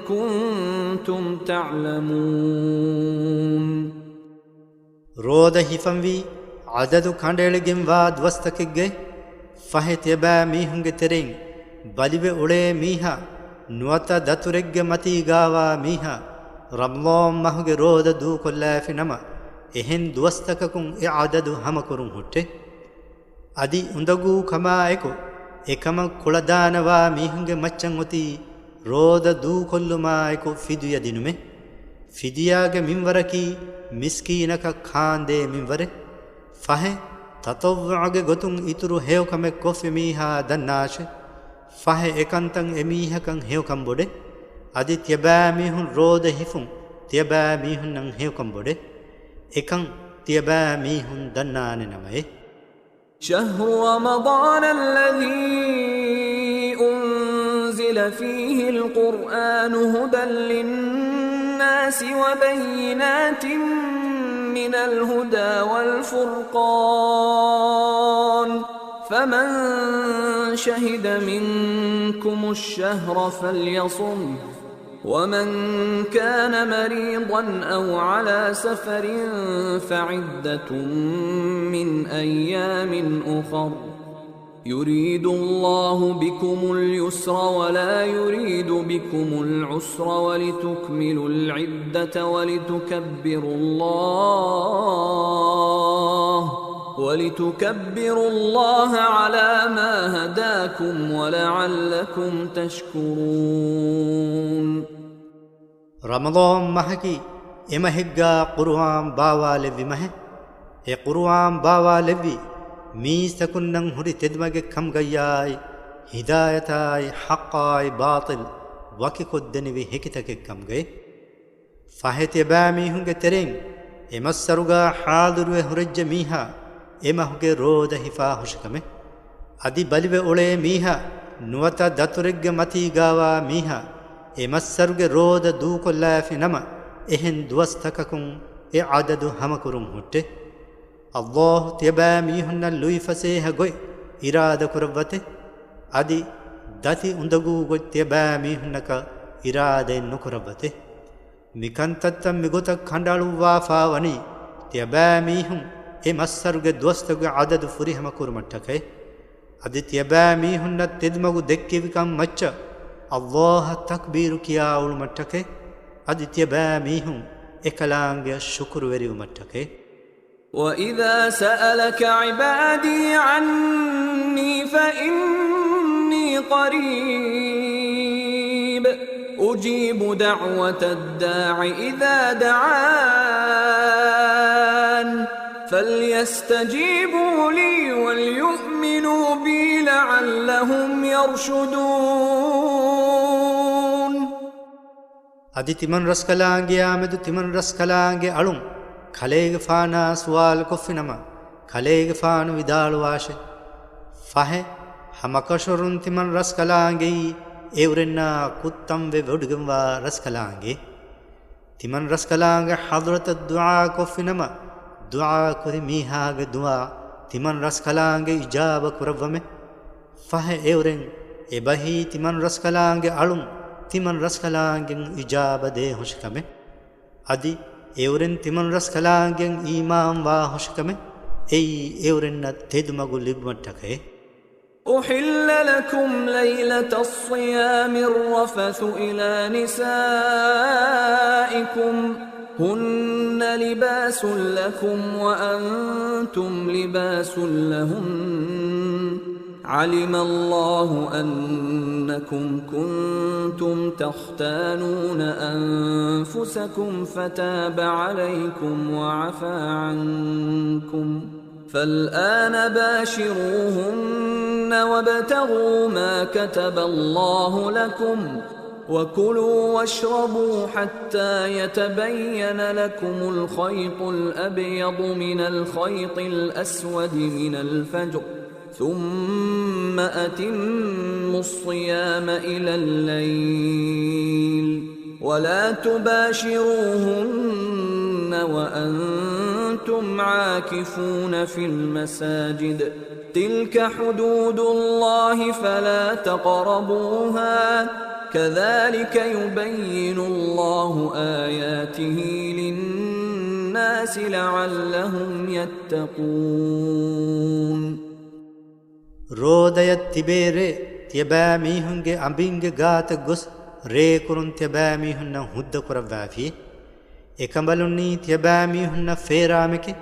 كنتم تعلمون رود هفنوي عدد كاندلگم واد وستكگه فهت يبا ميهنگ ترين بلوه اڑے ميها نوتا دترگ متي گاوا ميها رمضان مهگ رود دو كلاف نما එහෙන් දුවස්තකකුන් ඒ ආදදු හැම කරුම් හොට්ටේ අදි උඳගු කමා එකො එකම කුලදානවා මිහුන්ගේ මච්චන් ඔති රෝද දූ කොල්ලුමා එකො ෆිදිය දිනුමේ ෆිදියාගේ මින්වරකි මිස්කීනක ખાන්දේ මින්වරේ ෆහෙ තතව්වගේ ගොතුන් ඉතුරු හේවකම කොෆි මීහා දන්නාෂ ෆහෙ එකන්තන් එමීහකන් හේවකම් බොඩේ අදි තියබෑ මිහුන් රෝද හිෆුන් තියබෑ මිහුන් නං හේවකම් බොඩේ එකන් තියබෑ මිහුන් දන්නානේ නමයි شهر رمضان الذي أنزل فيه القرآن هدى للناس وبينات من الهدى والفرقان فمن شهد منكم الشهر فليصم ومن كان مريضا أو على سفر فعدة من أيام أخر يريد الله بكم اليسر ولا يريد بكم العسر ولتكملوا العدة ولتكبروا الله على ما هداكم ولعلكم تشكرون رمضان مهكي امهگا قرآن باوا لوي مه اي قرآن باوا لوي ميستكنن هري تدمگه كم گياي هدايتاي حقاي باطل وكي قدني وي هكتك كم گي فهت بامي هنگ ترين امسرغا حاضر هرج ميها امهگه رود حفا حشكمه ادي بلوه اولي ميها نوتا دترگ متي گاوا ميها امسرغه رود دو كلاف نما එහෙන් දුවස්තකකුන් ඒ ආදදු හැමකුරුම් හුට්ටේ අල්ලාහ් තියබෑ මීහුන්න ලුයි ෆසේහ ගොයි ඉරාද කුරවතේ අදි දති උඳගු ගොයි තියබෑ මීහුන්නක ඉරාදෙන් නුකුරවතේ මිකන්තත්තම් මිගොත කණ්ඩාලු වාෆාවනි තියබෑ මීහුන් ඒ මස්සරුගේ දුවස්තගේ ආදදු ෆුරි හැමකුරුමට්ටකේ අදි තියබෑ මීහුන්න තෙදමගු දෙක්කෙවිකම් මච්ච අල්ලාහ් තක්බීරු කියා උල් මට්ටකේ අදිත්‍ය බෑමීහුන් එකලාංගය ශුකුරු වෙරි උමට්ටකේ وإذا سألك عبادي عني فإني قريب أجيب دعوة الداع إذا دعان فليستجيبوا لي وليؤمنوا بي لعلهم يرشدون අදි තිමන් රස්කලාංගේ ආමෙදු තිමන් රස්කලාංගේ අලුම් කලේග ෆානා සුවාල් කොෆිනම කලේග ෆානු විදාලු වාෂේ ෆහෙ හමකෂරුන් තිමන් රස්කලාංගේ එවරෙන්නා කුත්තම් වේ වඩුගම්වා රස්කලාංගේ තිමන් රස්කලාංගේ හදරත දුආ කොෆිනම දුආ කුරි මීහාගේ දුආ තිමන් රස්කලාංගේ ඉජාබ කුරවමෙ ෆහෙ එවරෙන් එබහි තිමන් රස්කලාංගේ අලුම් තිමන් රස්කලාංගෙන් ඉජාබ දේ හොෂකමෙ අදි එවරෙන් තිමන් රස්කලාංගෙන් ඊමාම් වා හොෂකමෙ එයි එවරෙන්න තෙදුමගු ලිබ්මට්ටකේ أحل لكم ليلة الصيام الرفث إلى نسائكم هن لباس لكم وأنتم لباس لهن علم الله أنكم كنتم تختانون أنفسكم فتاب عليكم وعفى عنكم فالآن باشروهن وابتغوا ما كتب الله لكم وكلوا واشربوا حتى يتبين لكم الخيط الأبيض من الخيط الأسود من الفجر ثم أتموا الصيام إلى الليل ولا تباشروهن وأنتم عاكفون في المساجد تلك حدود الله فلا تقربوها كذلك يبين الله آياته للناس لعلهم يتقون ರೋದಯ ತಿಬೇರೆ ತ್ಯಬಾಮೀಹುಂಗೆ ಅಂಬಿಂಗೆ ಗಾತ ಗೊಸ್ ರೇ ಕುರುನ್ ತ್ಯಬಾಮೀಹುನ್ನ ಹುದ್ದ ಕುರವ್ವಾಫಿ ಎಕಂಬಲುನ್ನಿ ತ್ಯಬಾಮೀಹುನ್ನ ಫೇರಾಮಿಕೆ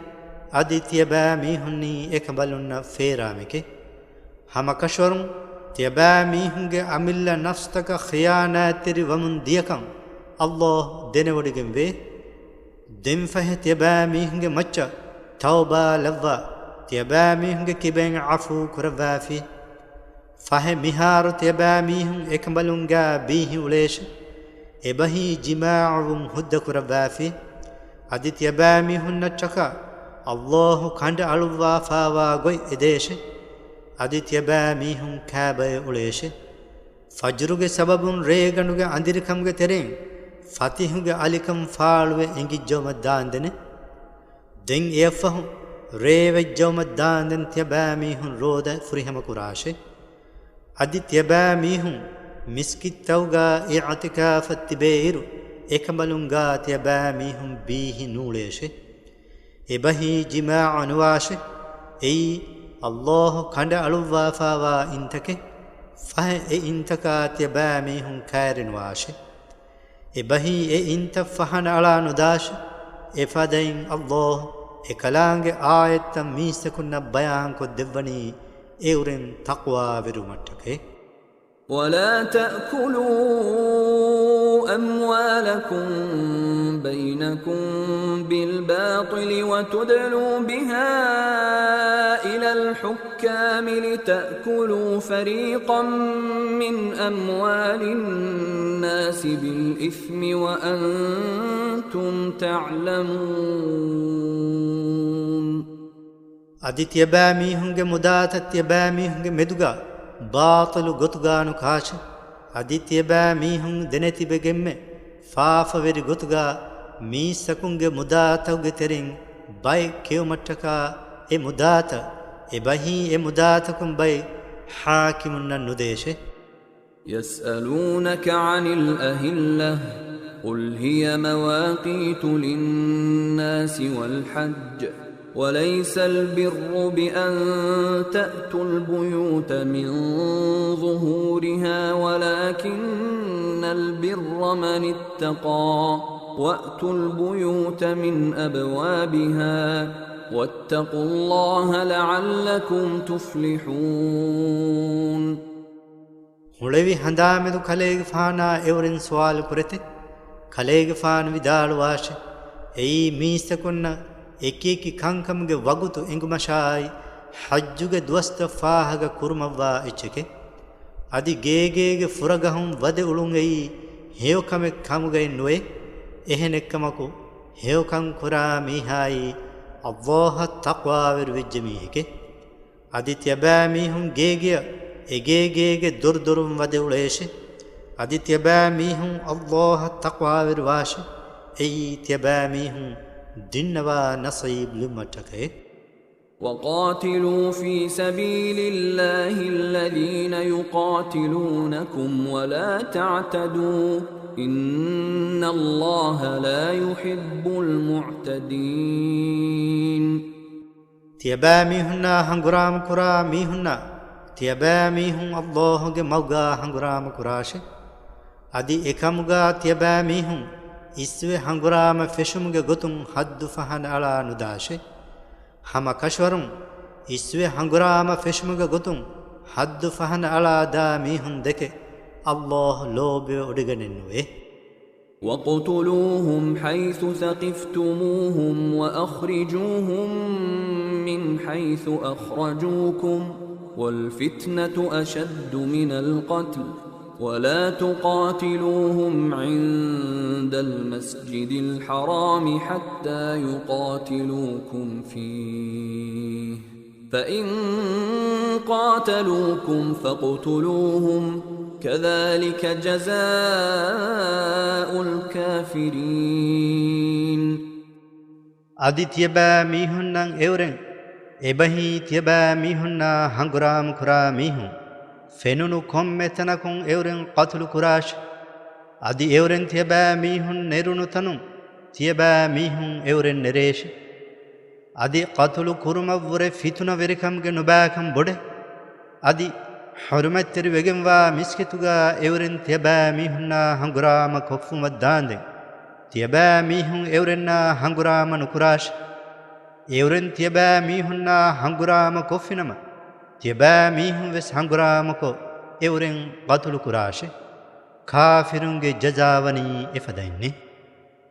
ಅದಿ ತ್ಯಬಾಮೀಹುನ್ನಿ ಎಕಂಬಲುನ್ನ ಫೇರಾಮಿಕೆ ಹಮಕಶ್ವರುಂ ತ್ಯಬಾಮೀಹುಂಗೆ ಅಮಿಲ್ಲ ನಫ್ಸ್ತಕ ಖಿಯಾನಾತಿರಿ ವಮುನ್ ದಿಯಕಂ ಅಲ್ಲಾಹ್ ದೆನೆವಡಿಗೆಂ ವೇ ದೆಂಫಹೆ ತ್ಯಬಾಮೀಹುಂಗೆ ಮಚ್ಚ ತೌಬಾ ಲವ್ವಾ ತ್ಯಬಾಮೀಹುಂಗೆ ಕಿಬೆಂಗ್ ಅಫೂ ಕುರವ್ವಾಫಿ ಫಹೆ ಮಿಹಾರು ತ್ಯಬಾಮೀಹುಂ ಎಕಂಬಲುಂಗಾ ಬೀಹಿ ಉಳೇಶ ಎಬಹಿ ಜಿಮಾಅವುಂ ಹುದ್ದ ಕುರವ್ವಾಫಿ ಅದಿ ತ್ಯಬಾಮೀಹುನ್ನ ಚಕ ಅಲ್ಲಾಹು ಕಂಡ ಅಳುವ್ವಾ ಫಾವಾ ಗೊಯ್ ಎದೇಶೆ ಅದಿ ತ್ಯಬಾಮೀಹುಂ ಖಾಬಯ ಉಳೇಶೆ ಫಜ್ರುಗೆ ಸಬಬುನ್ ರೇಗಣುಗೆ ಅಂದಿರಿಕಂಗೆ ತೆರೆಂ ಫತಿಹುಗೆ ಅಲಿಕಂ ಫಾಳುವೆ ಎಂಗಿಜ್ಜೋಮದ್ದಾಂದೆನೆ ದೆಂ ಏಫಹು ರೇವೆಜ್ಜೋಮದ್ದಾಂದೆನ್ ತ್ಯಬಾಮೀಹುಂ ರೋದ ಫುರಿಹಮ ಕುರಾಶೆ ಅದಿ ತ್ಯಬಾಮೀಹುಂ ಮಿಸ್ಕಿತ್ತೌಗಾ ಇಅತಿಕಾಫತ್ತಿಬೇಯಿರು ಎಕಂಬಲುಂಗಾ ತ್ಯಬಾಮೀಹುಂ ಬೀಹಿ ನೂಳೇಶೆ ಎಬಹಿ ಜಿಮಾ ಅನುವಾಶೆ ಎಯಿ ಅಲ್ಲಾಹು ಕಂಡ ಅಳುವ್ವಾ ಫಾವಾ ಇಂತಕೆ ಫಹೆ ಎ ಇಂತಕಾ ತ್ಯಬಾಮೀಹುಂ ಖೈರಿನ್ವಾಶೆ ಎಬಹಿ ಎ ಇಂತ ಫಹನ ಅಳಾನುದಾಶೆ ಎಫದೈನ್ ಅಲ್ಲಾಹು ಎಕಲಾಂಗೆ ಆಯತ್ತ ಮೀಸಕುನ್ನ ಬಯಾನ್ ಕೊದ್ದೆವ್ವನಿ ಎವ್ರೆನ್ ತಕ್ವಾ ವಿರುಮಟ್ಟಕೆ ولا تأكلوا أموالكم بينكم بالباطل وتدلوا بها إلى الحكام لتأكلوا فريقا من أموال الناس بالإثم وأنتم تعلمون ಅದಿ ತ್ಯಬಾಮೀಹುಂಗೆ ಮುದಾತ ತ್ಯಬಾಮೀಹುಂಗೆ ಮೆದುಗ ಬಾತಲು ಗೊತುಗಾನು ಕಾಶ ಅದಿ ತ್ಯಬಾಮೀಹುಂ ದೆನೆತಿಬೆಗೆಮ್ಮೆ ಫಾಫವೆರಿ ಗೊತುಗ ಮೀಸಕುಂಗೆ ಮುದಾತವುಗೆ ತೆರೆಂ ಬೈ ಕೇವಮಟ್ಟಕ ಎ ಮುದಾತ ಎ ಬಹಿ ಎ ಮುದಾತಕುಂ ಬೈ ಹಾಕಿಮುನ್ನ ನುದೇಶೆ يسألونك عن الأهلة قل هي مواقيت للناس والحج وليس البر بأن تأتوا البيوت من ظهورها ولكن البر من اتقى وأتوا البيوت من أبوابها واتقوا الله لعلكم تفلحون ಹುಳೆವಿ ಹಂದಾಮೆದು ಕಲೆಗೆ ಫಾನಾ ಎವರಿನ್ ಸವಾಲು ಕುರೆತೆ ಕಲೆಗೆ ಫಾನ್ ವಿದಾಳು ವಾಶೆ ಎಯಿ ಮೀಸಕುನ್ನ ಎಕೇಕಿ ಕಂಕಮ್ಗೆ ವಗುತು ಎಂಗುಮಶಾಯಿ ಹಜ್ಜುಗೆ ದ್ವಸ್ತ ಫಾಹಗ ಕುರುಮವ್ವಾ ಇಚ್ಚಕೆ ಅದಿ ಗೇಗೇಗೆ ಫುರಗಹುಂ ವದೆ ಉಳುಂಗೈ ಹೇವಕಮೆ ಕಮುಗೈ ನುವೆ ಎಹೆನೆಕ್ಕಮಕು ಹೇವಕಂ ಕುರಾ ಮೀಹಾಯಿ ಅವ್ವಾಹ ತಕ್ವಾವಿರು ವಿಜ್ಜ ಮೀಹಿಕೆ ಅದಿ ತ್ಯಬಾಮೀಹುಂ ಗೇಗೆಯ ಎಗೇಗೇಗೆ ದುರ್ದುರುಂ ವದೆ ಉಳೇಶೆ ಅದಿ ತ್ಯಬಾಮೀಹುಂ ಅವ್ವಾಹ ತಕ್ವಾವಿರು ವಾಶೆ ಎಯಿ ತ್ಯಬಾಮೀಹುಂ ದಿನ್ನವಾ ನಸೀಬ್ ಲಿಮ್ಮಟಕೆ وقاتلوا في سبيل الله الذين يقاتلونكم ولا تعتدوا إن الله لا يحب المعتدين ತ್ಯಬಾಮೀಹುನ್ನ ಹಂಗುರಾಮ ಕುರಾ ಮೀಹುನ್ನ ತ್ಯಬಾಮೀಹುಂ ಅಲ್ಲಾಹುಗೆ ಮೌಗಾ ಹಂಗುರಾಮ ಕುರಾಶೆ ಅದಿ ಎಕಮುಗಾ ತ್ಯಬಾಮೀಹುಂ ಇಸ್ವೆ ಹಂಗುರಾಮ ಫೆಶುಮ್ಗೆ ಗೊತುಂ ಹದ್ದು ಫಹನ ಅಳಾ ನುದಾಶೆ ಹಮ ಕಶ್ವರುಂ ಇಸ್ವೆ ಹಂಗುರಾಮ ಫೆಶುಮ್ಗೆ ಗೊತುಂ ಹದ್ದು ಫಹನ ಅಳಾ ದಾ ಮೀಹುಂ ದೆಕೆ ಅಲ್ಲಾಹ್ ಲೋಬೆ ಒಡಿಗನೆನ್ನುವೆ وَاقْتُلُوهُمْ حَيْثُ ثَقِفْتُمُوهُمْ وَأَخْرِجُوهُمْ مِنْ حَيْثُ أَخْرَجُوكُمْ وَالْفِتْنَةُ أَشَدُّ مِنَ الْقَتْلِ وَلَا تُقَاتِلُوهُمْ عِندَ الْمَسْجِدِ الْحَرَامِ حَتَّى يُقَاتِلُوكُمْ فِيهِ فإن قاتلوكم فاقتلوهم كذلك جزاء الكافرين අදි තියබෑ මීහුන්නන් එවරෙන් එබහි තියබෑ මීහුන්නා හංගුරාම කුරා මීහුන් ෆෙනුනු කොම්මෙතනකුන් එවරෙන් කතුළු කුරාශ අදි එවරෙන් තියබෑ මීහුන් නෙරුණු තනුම් තියබෑ මීහුන් එවරෙන් නෙරේශ අදි කතුළු කුරුමව්වරෙ ෆිතුන වෙරිකම්ගෙ නොබෑකම් බොඩෙ අදි හුරුමැත්තෙරි වෙගෙන්වා මිස්කිතුගා එවරෙන් තියබෑ මීහුන්නා හංගුරාම කොෆ්ෆුමත් දාන්දෙන් තියබෑ මීහුන් එවරෙන්නා හංගුරාම නුකුරාශ එවරෙන් තියබෑ මීහුන්නා හංගුරාම කොෆ්ෆිනම තියබෑ මීහුන් වෙස් හංගුරාමකෝ එවරෙන් කතුළු කුරාශෙ කාෆිරුන්ගේ ජජාවනී එෆදයින්නේ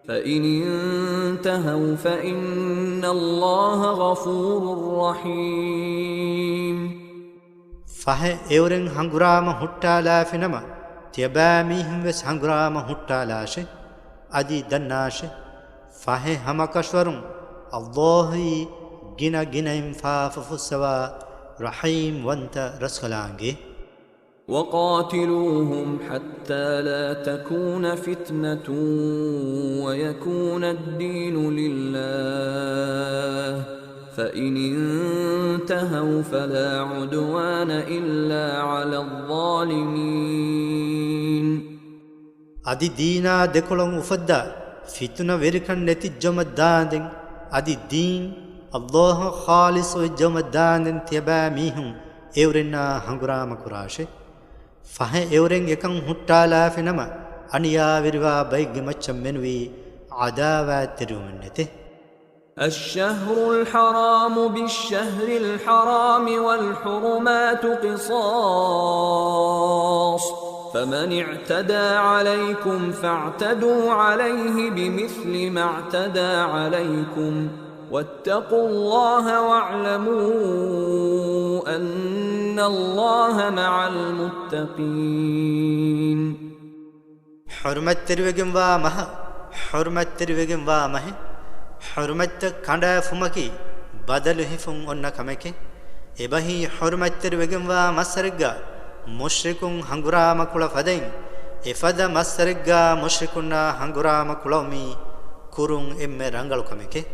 فإن انتهوا فإن الله غفور رحيم ފަހެ އެވުރެން ހަނގުރާމަ ހުއްޓާލާފިނަމަ ތިޔބައި މީހުންވެސް ހަނގުރާމަ ހުއްޓާލާށެ އަދި ދަންނާށެ ފަހެ ހަމަކަށްވަރުން ﷲ ގިނަ ގިނައިން ފާފަފުއްސަވާ رَޙީމް ވަންތަ ރަސްކަލާންގެ وقاتلوهم حتى لا تكون فتنة ويكون الدين لله فإن انتهوا فلا عدوان إلا على الظالمين අදි දීනා දෙකොළොන් උෆද්දා ෆිතුන වෙරිකන් නැති ජොමද්දාන්දෙන් අදි දීන් අල්ලාහ් ખાලිස් ජොමද්දාන්දෙන් තියබෑ මීහුන් එවරෙන්නා හංගුරාම කුරාෂේ ފަހެ އެވުރެން އެކަން ހުއްޓާލާފިނަމަ އަނިޔާވިރިވާ ބައެއްގެ މައްޗަށް މެނުވީ ޢަދާވާތް ތެރިވުމެއް ނެތެ الشهر الحرام بالشهر الحرام والحرمات قصاص فمن اعتدى عليكم فاعتدوا عليه بمثل ما اعتدى عليكم واتقوا الله واعلموا أن الله مع المتقين حرمت تريوگن وا مහ حرمت تريوگن وا مහ حرمت කණ්ඩා ෆුමකි බදලු හිෆුන් ඔන්න කමකේ එබහි حرمت تريوگن وا මස්සරග්ගා මුෂ්රිකුන් හංගුරාම කුල ෆදෙන් එෆද මස්සරග්ගා මුෂ්රිකුන්නා හංගුරාම කුලොමි කුරුන් එම්මෙ රංගලු කමකේ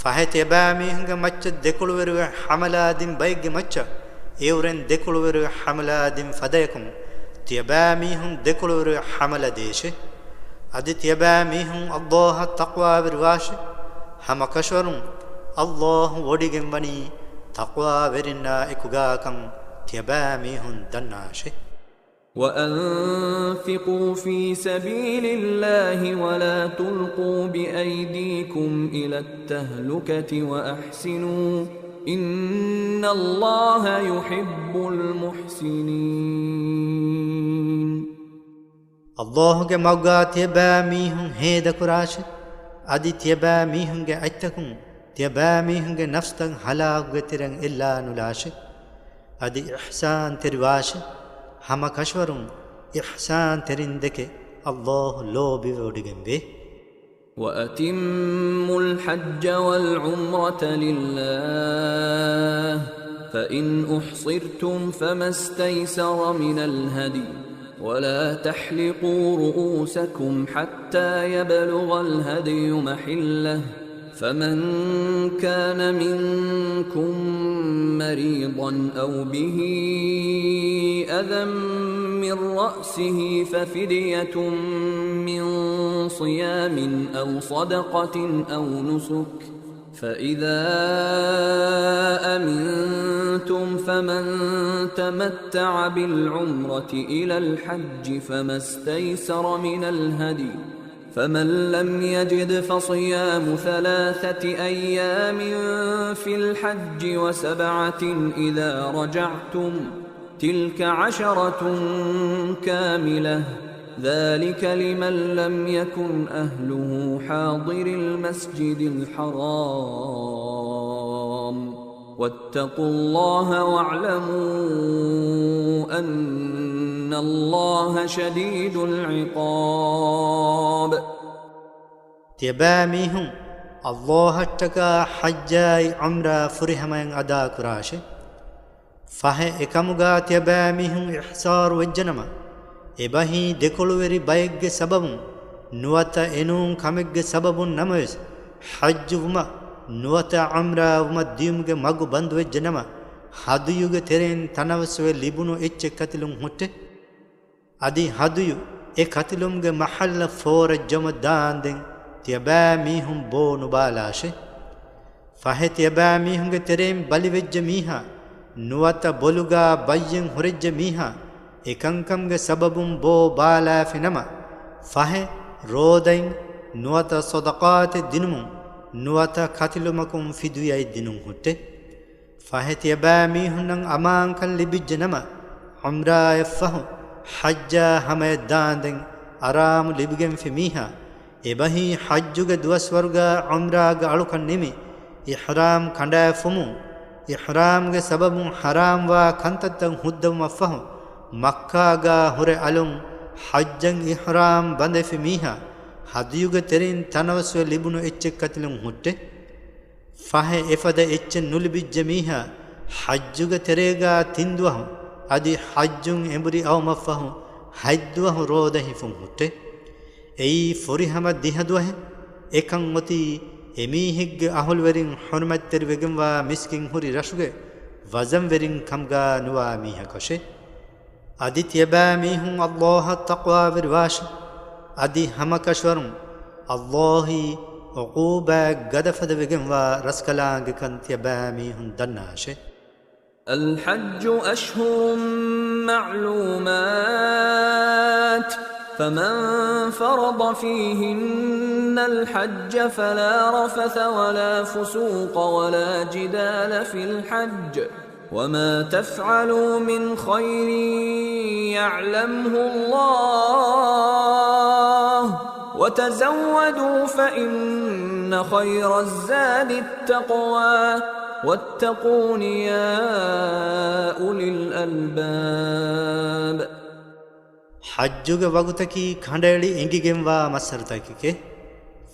ފަހެ ތެބައިމީހުންގެ މައްޗަށް ދެކުޅުވެރުވެ ޙަމަލާދިން ބައެއްގެ މައްޗަށް އެވުރެން ދެކުޅުވެރުވެ ޙަމަލާދިން ފަދައަކުން ތިޔބައިމީހުން ދެކުޅުވެރުވެ ޙަމަލަދޭށެ އަދި ތިޔބައިމީހުން ﷲ ތަقްވާވެރިވާށެ ހަމަކަށްވަރުން ﷲ ވޮޑިގެން ވަނީ ތަقްވާވެރިންނާ އެކުގައިކަން ތިޔބައިމީހުން ދަންނާށެ وأنفقوا في سبيل الله ولا تلقوا بأيديكم إلى التهلكة وأحسنوا إن الله يحب المحسنين الله کے موگا تیبا میہن ہید کراش ادی تیبا میہن کے اچتکم تیبا میہن کے نفس تک ہلاک گترن الا نلاش ادی احسان ترواش ہم کشورم احسان ترندك الله لو بودگن به وأتموا الحج والعمرة لله فإن أحصرتم فما استيسر من الهدي ولا تحلقوا رؤوسكم حتى يبلغ الهدي محله فمن كان منكم مريضا أو به أذى من رأسه ففدية من صيام أو صدقة أو نسك فإذا أمنتم فمن تمتع بالعمرة إلى الحج فما استيسر من الهدي فمن لم يجد فصيام 3 أيام في الحج و7 إذا رجعتم تلك 10 كاملة ذلك لمن لم يكن أهله حاضر المسجد الحرام واتقوا الله واعلموا أن الله شديد العقاب تيباميهم الله تكا حجاي عمرا فريهمين أدا كراشي فه إكاموغا تيباميهم إحصار وجنما إباهي ديكولوري بايغ سبب نواتا إنون كاميغ سبب نمويس حج وما نواتا عمرا وما ديومغ مغو بند وجنما هديوغ ترين تنوسوه لبنو إچ كتلون هوتي أدي هديو كتلومغ محل فور جم داندين تيباميهم بو نبالاشي فه تيباميهم ترين بلي وج ميها نواتا بولوغا بايين هرج ميها إكانكمغ سببون بو بالا فينما فه رودين نواتا صدقات دينمون نواتا كاتلومكم فيدويا دينون هوتي فه تيباميهم أمان كان لبجنما عمرا يفهم حجا همه داندن أرام لبجن في ميها إبهي حجوغ دوسورغا عمراغ ألوكن نمي إحرام كندا فمو إحرامغ سبب حرام وكنتتن هدم وفهم مكاغا هر ألوم حجن إحرام بند في ميها هديوغ ترين تنوسو لبنو إچ كتلن هوتي فه إفد إچ نلبج ميها حجوغ تريغا تندوهم أدي حجون إمري أو مفهم حجوه روده فمهته أي فريهم ديهدوه إكان متي إميهج أهل ورين حرمت تربيعم ومسكين هوري رشوه وزم ورين كمغا نوا ميها كشه أدي تيبا ميهم الله التقوى ورواش أدي هما كشورم الله عقوبة قدفد بيعم ورسكلانگ كان تيبا ميهم دناشه الحج أشهر معلومات فمن فرض فيهن الحج فلا رفث ولا فسوق ولا جدال في الحج وما تفعلوا من خير يعلمه الله وتزودوا فإن خير الزاد التقوى واتقون يا أولي الألباب حجوغ وغتكي خندالي انگيگم وا مسرتكي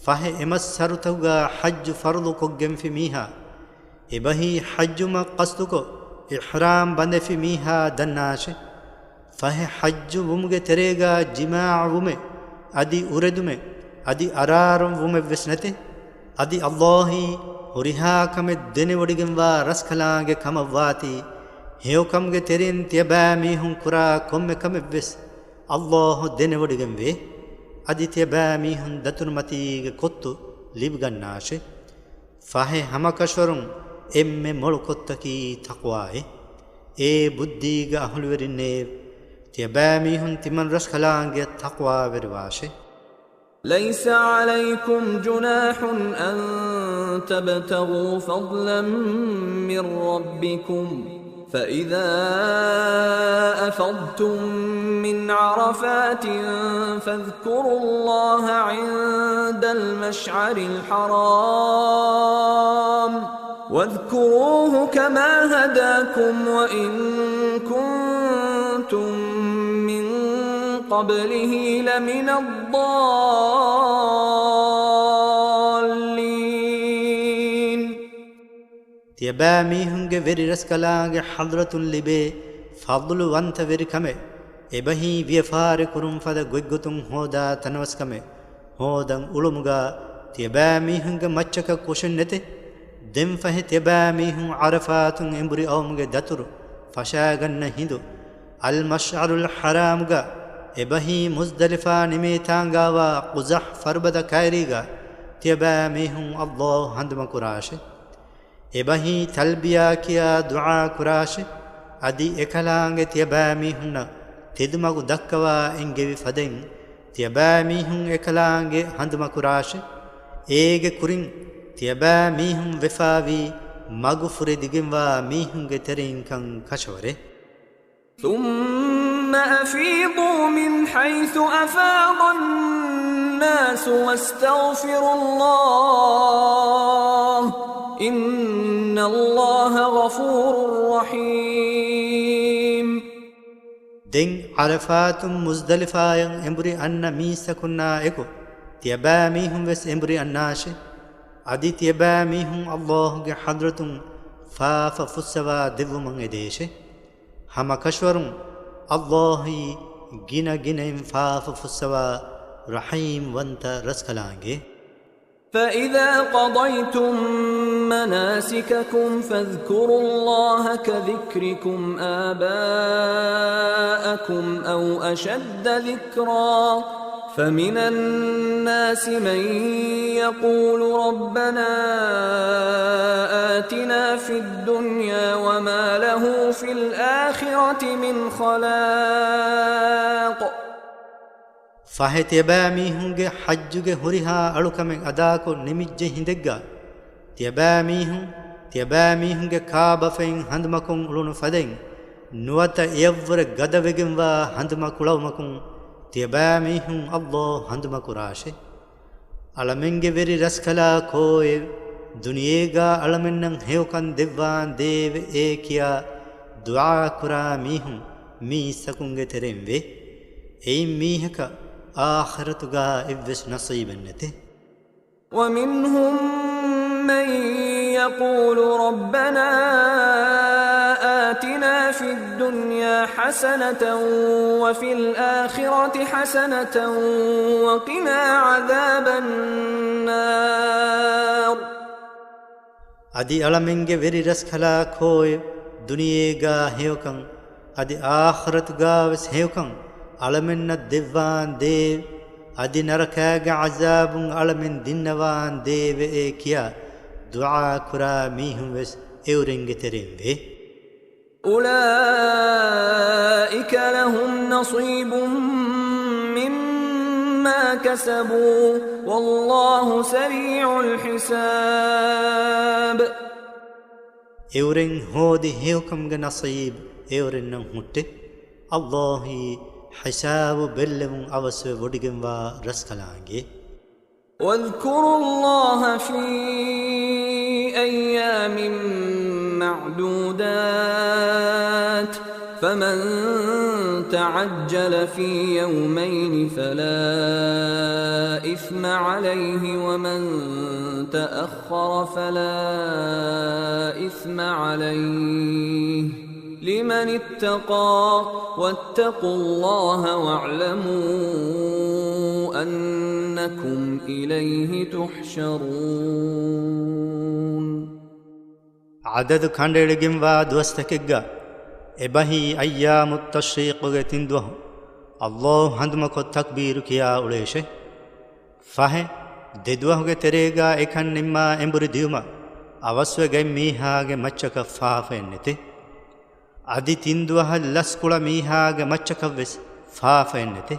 فه امسرتوغا حج فرض كوگم في ميها ابهي حج ما قصدكو احرام بند في ميها دناش فه حج ومغ تريغا جماع ومه ادي اردمه ادي ارارم ومه وسنته ادي الله هريها كم دني وڑگم وا رسخلانگ كم واتي هيو كمگه ترين تيبامي هم كرا كم كم وس الله دني وڑگم وي ادي تيبامي هم دترمتي كوتو ليبگناشه فاه هم كشورم ام مولكوتكي تقواه اي بديگ اهلورينه تيبامي هم تمن رسخلانگ تقوا ورواشه ليس عليكم جناح أن تبتغوا فضلا من ربكم فإذا أفضتم من عرفات فاذكروا الله عند المشعر الحرام واذكروه كما هداكم وإن كنتم من قبله لمن الضالين تيبامي هنگ ويري رسكلانگ حضرة لبي فضل وانت ويري كمي ابهي ويفار كرم فد گوگتون هودا تنوس كمي هودن علمغا تيبامي هنگ مچك كوشن نته دم فه تيبامي هن عرفاتن امبري اومغ دتر فشاگن هندو المشعر الحرام غا ابهي مزدلفا نميتانغا وقزح فربد كايريغا تيبامي هن الله هندم كراشه ابهي تلبيا كيا دعاء كراشه ادي اكلانگ تيبامي هن تدمغ دكوا انگوي فدين تيبامي هن اكلانگ هندم كراشه ايگه كورين تيبامي هن وفاوي مغفر ديگم وا ميهن گترين كان كشوره ثم أفيضوا من حيث أفاض الناس واستغفروا الله إن الله غفور رحيم دين عرفات مزدلفا امبري أن ميسا كنا إكو تيبامي هم وس امبري الناش අදිතිය බෑ මිහුන් අල්ලාහ්ගේ හදරතුන් ෆාෆ ෆුස්සවා දෙවුමන් එදේශේ හම කෂවරුන් අල්ලාහි ගිනගිනෙන් ෆාෆ ෆුස්සවා රහීම් වන්ත රස්කලාගේ فإذا قضيتم مناسككم فاذكروا الله كذكركم آباءكم أو أشد ذكرا فمن الناس من يقول ربنا آتنا في الدنيا وما له في الآخرة من خلاق ފަހެތި އެބައިމީހުންގެ ޙައްޖުގެ ހުރިހާ އަޅުކަމެއް އަދާކޮށް ނިމިއްޖެ ހިނދެއްގަ ތިޔަބައިމީހުންގެ ކާބަފެއިން ހަނދުމަކުން އުޅުނު ފަދައިން ނުވަތަ އެޔަށްވުރެ ގަދަވެގެންވާ ހަނދުމަކުޅަވުމަކުން ތިޔަބައިމީހުން ﷲ ހަނދުމަކުރާށެ އަޅަމެންގެ ވެރި ރަސްކަލާ ކޯއެ ދުނިޔޭގައި އަޅަމެންނަށް ހެޔޮކަން ދެއްވާން ދޭވެ އޭ ކިޔާ ދުޢާ ކުރާ މީހުން މީސަކުންގެ ތެރެއިން ވެ එයින් මීහක ආඛිරතුගා එව්වෙස් නසීබෙන් නැතේ ومنهم من يقول ربنا آتنا في الدنيا حسنة وفي الآخرة حسنة وقنا عذاب النار අදි අලමෙන්ගේ වෙරි රස් කලා කෝය දුනියේගා හේවකම් අදි ආඛිරතුගා වෙස් හේවකම් අලමෙන්න දෙව්වාන් දේව අදි නරකෑගේ අසාබුන් අලමෙන් දින්නවාන් දේවේ කියා දුආ කුරා මීහුම් වෙස් එවුරින්ගේ තෙරෙන් වේ أولئك لهم نصيب مما كسبوا والله سريع الحساب එවුරින් හෝදි හේවකම්ගේ නසීබ් එවුරින් නම් හුට්ටේ අල්ලාහි حساب بلم أوسو ودقنوا رسكلانجي واذكروا الله في أيام معدودات فمن تعجل في يومين فلا إثم عليه ومن تأخر فلا إثم عليه لمن اتقى واتقوا الله واعلموا أنكم إليه تحشرون عدد كانديلگم وا دوستكگا ابهي ايام التشريق گتندوه الله هندمكو تكبير كيا اوليشه فاه දෙදුවහුගේ තෙරේගා එකන් නිම්මා එඹුරි දියුම අවස්ව ගෙම් මීහාගේ මච්චක ෆාෆෙන්නෙති අදි තින්දුවහ ලස්කුල මීහාගේ මච්චක වෙස් ෆාෆෙන්නෙති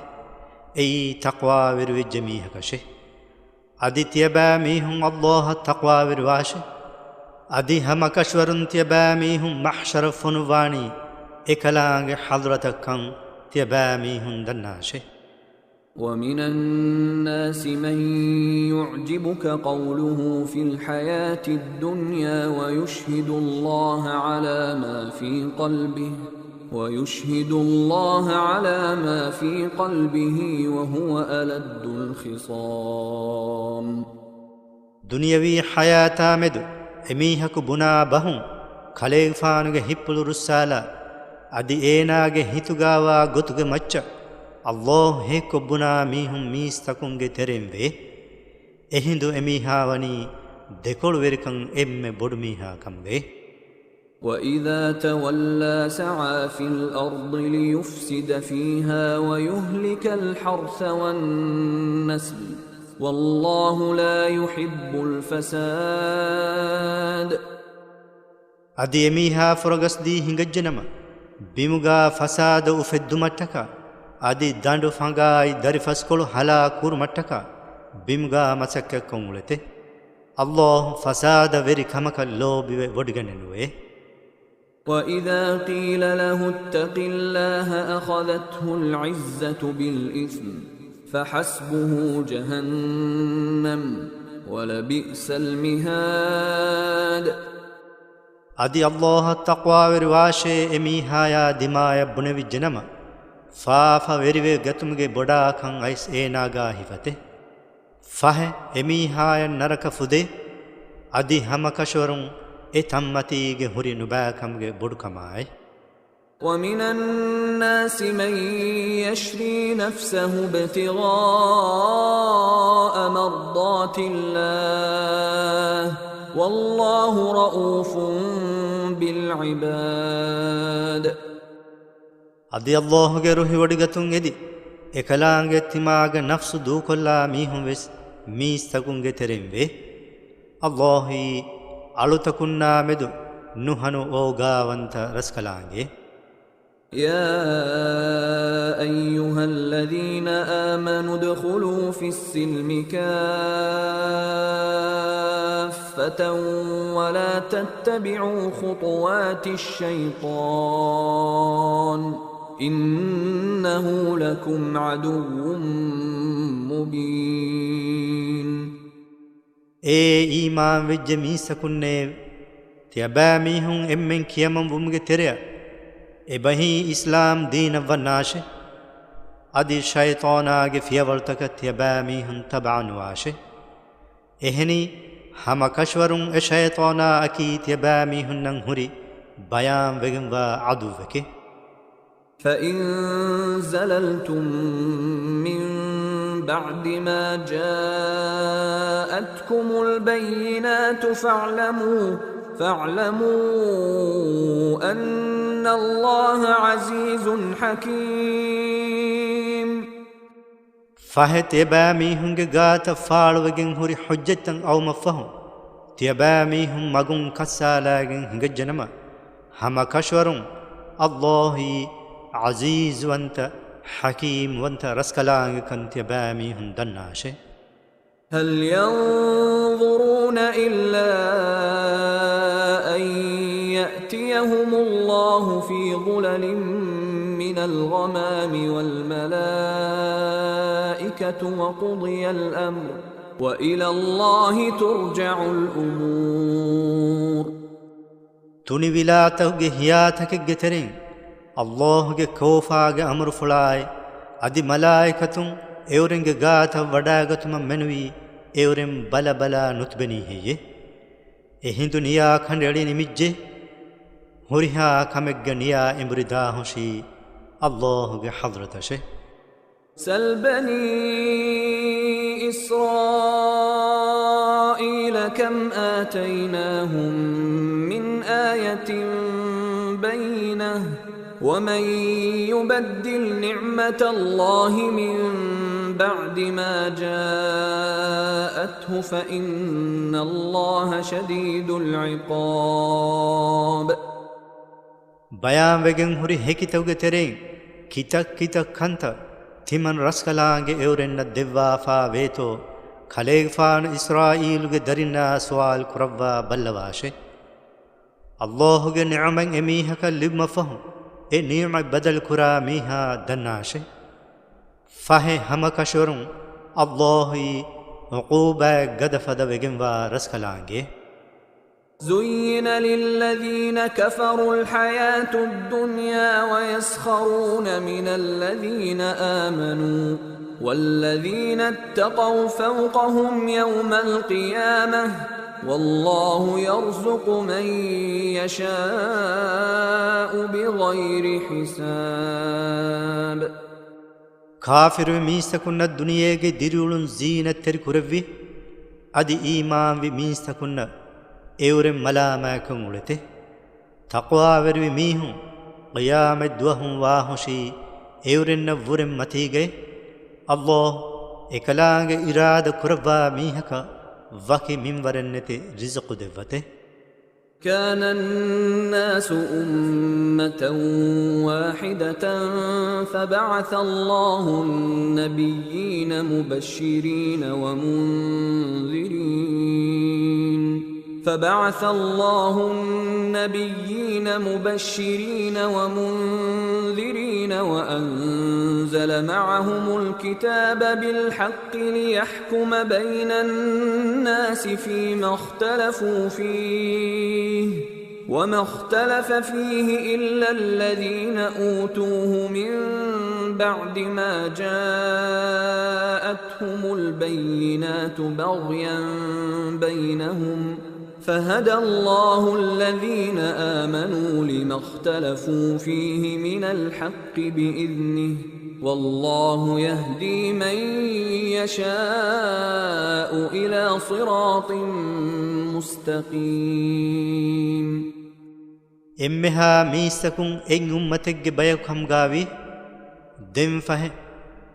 එයි තක්වා විරුවෙජ්ජ මීහකෂේ අදි තියබෑ මීහුන් අල්ලාහ තක්වා විරුවාෂේ අදි හමකෂවරුන් තියබෑ මීහුන් මහ්ෂර ෆුනුවානි එකලාගේ හදරතකන් තියබෑ මීහුන් දන්නාෂේ ومن الناس من يعجبك قوله في الحياة الدنيا ويشهد الله على ما في قلبه وهو ألد الخصام دنيوي حياة مدو එමීහකු බුනා බහුන් කලේෆානුගේ හිප්පුළු රුස්සාලා අදි ඒනාගේ හිතුගාවා ගොතුගේ මච්ච අල්ලාහ් හේකොබ්බුනා මීහුන් මීස්තකුන්ගේ තෙරෙන් වේ එහිඳු එමීහාවනි දෙකොළු වෙරිකන් එම්මෙ බොඩු මීහාකම් වේ وَإِذَا تَوَلَّى سَعَى فِي الْأَرْضِ لِيُفْسِدَ فِيهَا وَيُهْلِكَ الْحَرْثَ وَالنَّسْلَ والله لا يحب الفساد අදි එමීහා ෆොරගස් දී හිඟජ්ජනම බිමුගා ෆසාද උෆෙද්දු මට්ටක අදි දඬු ෆංගායි දරිෆස්කොළු හලා කුරු මට්ටක බිමුගා මසක්ක කොමුලෙතේ අල්ලාහ් ෆසාද වෙරි කමක ලෝබිවෙ වඩගනෙනුවේ وَإِذَا قِيلَ لَهُ اتَّقِ اللَّهَ أَخَذَتْهُ الْعِزَّةُ بِالْإِثْمِ فحسبه جهنم ولبئس المهاد أدي الله التقوى ورواشي إميهايا دماء بنوي جنم فافا وريوي غتمگه بودا كان ايس ايناغا هفته فاه إميهايا نرك فده අදි හැම කෂවරුන් ඒ තම්මතිගේ හුරි නුබෑකම්ගේ බොඩුකමයි. ومن الناس من يشري نفسه ابتغاء مرضات الله والله رؤوف بالعباد. අදි අල්ලාහ්ගේ රුහි වඩිගතුන් එදි එකලාංගේ තිමාගේ නෆ්සු දූකොල්ලා මීහුම් වෙස් මීස්තකුන්ගේ තෙරෙන් වේ. අල්ලාහි අලුතකුන්නා මෙදු නුහනු ඕගාවන්ත රස්කලාංගේ. يا أيها الذين آمنوا ادخلوا في السلم كافة ولا تتبعوا خطوات الشيطان إنه لكم عدو مبين. ඊමාන් වෙච්ච මීසකුන්නේ තියබෑ මීහුන් එම්මෙන් කියමම් වුම්ගේ තෙරය එබහි ඉස්ලාම් දීන වනාශේ අදි ෂයිතානාගේ ෆියවල්තක තියබෑ මීහුන් තබානුවාශේ එහෙනි හම කෂවරුන් එ ෂයිතානා අකී තියබෑ මීහුන් නං හුරි බයාම් වෙගම්වා අදුවකේ. فإن زللتم من بعد ما جاءتكم البينات فاعلموا أن الله عزيز حكيم. فهت يباميهم غات فالوغن هوري حجة أو مفهم تيباميهم مغن كسالاغن هنجنما هم كشورون الله عزيز وانت حكيم وانت رسكلان كنت يباميهم دناشي. هل ينظرون إلا أن يأتيهم الله في ظلل من الغمام والملائكة وقضي الأمر وإلى الله ترجع الأمور. توني ولاته هياتك جترين الله كوفاغ أمر فلاي أدي ملائكة එවරෙන්ගේ ගාත වඩාගතුම මැනුවී එවරෙන් බල බලා නුත්බෙනී හෙයේ එහිඳු නියා කණ්ඩෙඩි නිමිජ්ජේ හොරිහා කමෙග්ග නියා එඹරිදා හොෂී අල්ලාහුගේ හදරතෂේ. سل بني إسرائيل كم آتيناهم من آية بينة ومن يبدل نعمة الله من بعد ما جاءته فإن الله شديد العقاب. بيان وگن هوري هكيتوگه ترين كيتك كيتك كنت تيمن رسكلانگه اورن دوا فا ويتو خليفان اسرائيلگه درنا سوال كروا بلواشه اللهگه نعمن اميهك لما فهم اي نعم بدل كرا ميها دناشه فهي هم كشورون الله عقوبة قد فد وگنوا رسكلانگه. زين للذين كفروا الحياة الدنيا ويسخرون من الذين آمنوا والذين اتقوا فوقهم يوم القيامة والله يرزق من يشاء بغير حساب. كافر ميستكن الدنيا ديرولن زينة تركرفي أدي إيمان في ميستكن ايورم ملاماكم ولته تقوى وروي ميهم قيام دوهم واهشي ايورن نورم متيگه الله اكلاغ إرادة كربا ميهكا وكي منورنته رزق دوته. كان الناس أمة واحدة فبعث الله النبيين مبشرين ومنذرين وأنزل معهم الكتاب بالحق ليحكم بين الناس فيما اختلفوا فيه وما اختلف فيه إلا الذين أوتوه من بعد ما جاءتهم البينات بغيا بينهم فهدى الله الذين آمنوا لما اختلفوا فيه من الحق بإذنه والله يهدي من يشاء إلى صراط مستقيم. إمها ميسكم إن أمتك بيكم غاوي دم فه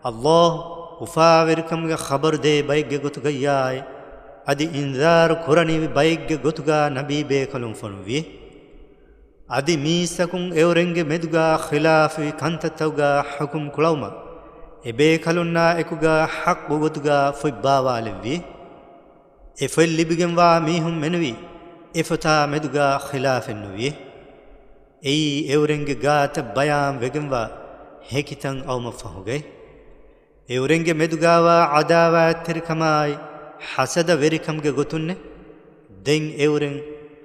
الله وفاوركم خبر دي بيك غتغياي أدي إنذار قراني بيك غتغا نبي بيكلم فنوي أدي ميسكم إورنج مدغا خلاف كنتتوغا حكم كلوما إبيكلنا إكوغا حق غتغا فباوالوي إفل بيغنوا ميهم منوي إفتا مدغا خلاف النوي أي إورنج غات بيان بيغنوا هكتن أو مفهوغي إورنج مدغاوا عداوا تركماي حسد وركم غتن دين إورن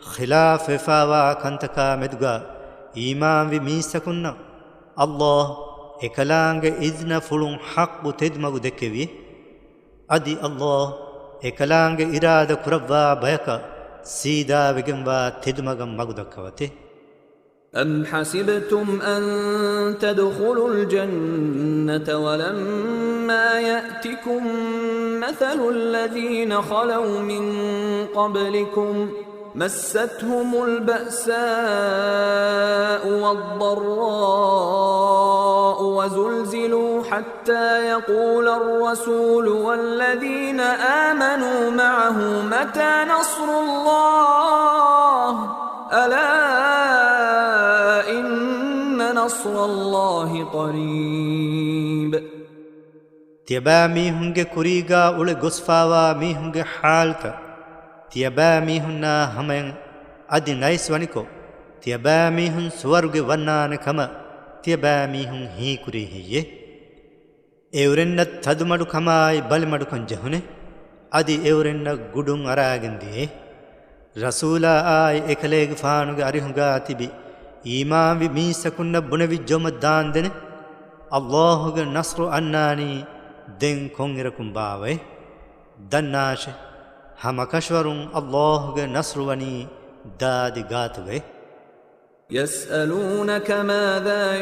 خلاف فاوا كنتكا مدغا إيمان بميسكنا الله إكلانج إذن فلون حق تدمغ دكوي أدي الله إكلانج إرادة كربا بيكا سيدا بغنوا تدمغ مغدكوته. أم حسبتم أن تدخلوا الجنة ولما يأتكم مثل الذين خلوا من قبلكم مستهم البأساء والضراء وزلزلوا حتى يقول الرسول والذين آمنوا معه متى نصر الله ألا إن نصر الله قريب. تيبا ميهنگ كوريغا اول غسفاوا ميهنگ حالك تيبا ميهنا همين ادي نايس ونيكو تيبا ميهن سورگ ونان كما تيبا ميهن هي كوري هي اورن تدمدو كماي بالمدو كنجهونه ادي اورن گودون اراگندي رسولا آي اكليگ فانوگ اريهنگا تيبي إيمان بميسكن بنوي جوم داندن الله نصر أناني دين كونغركم باوي دناش همكشورون الله نصر وني دادي غاتوي. يسألونك ماذا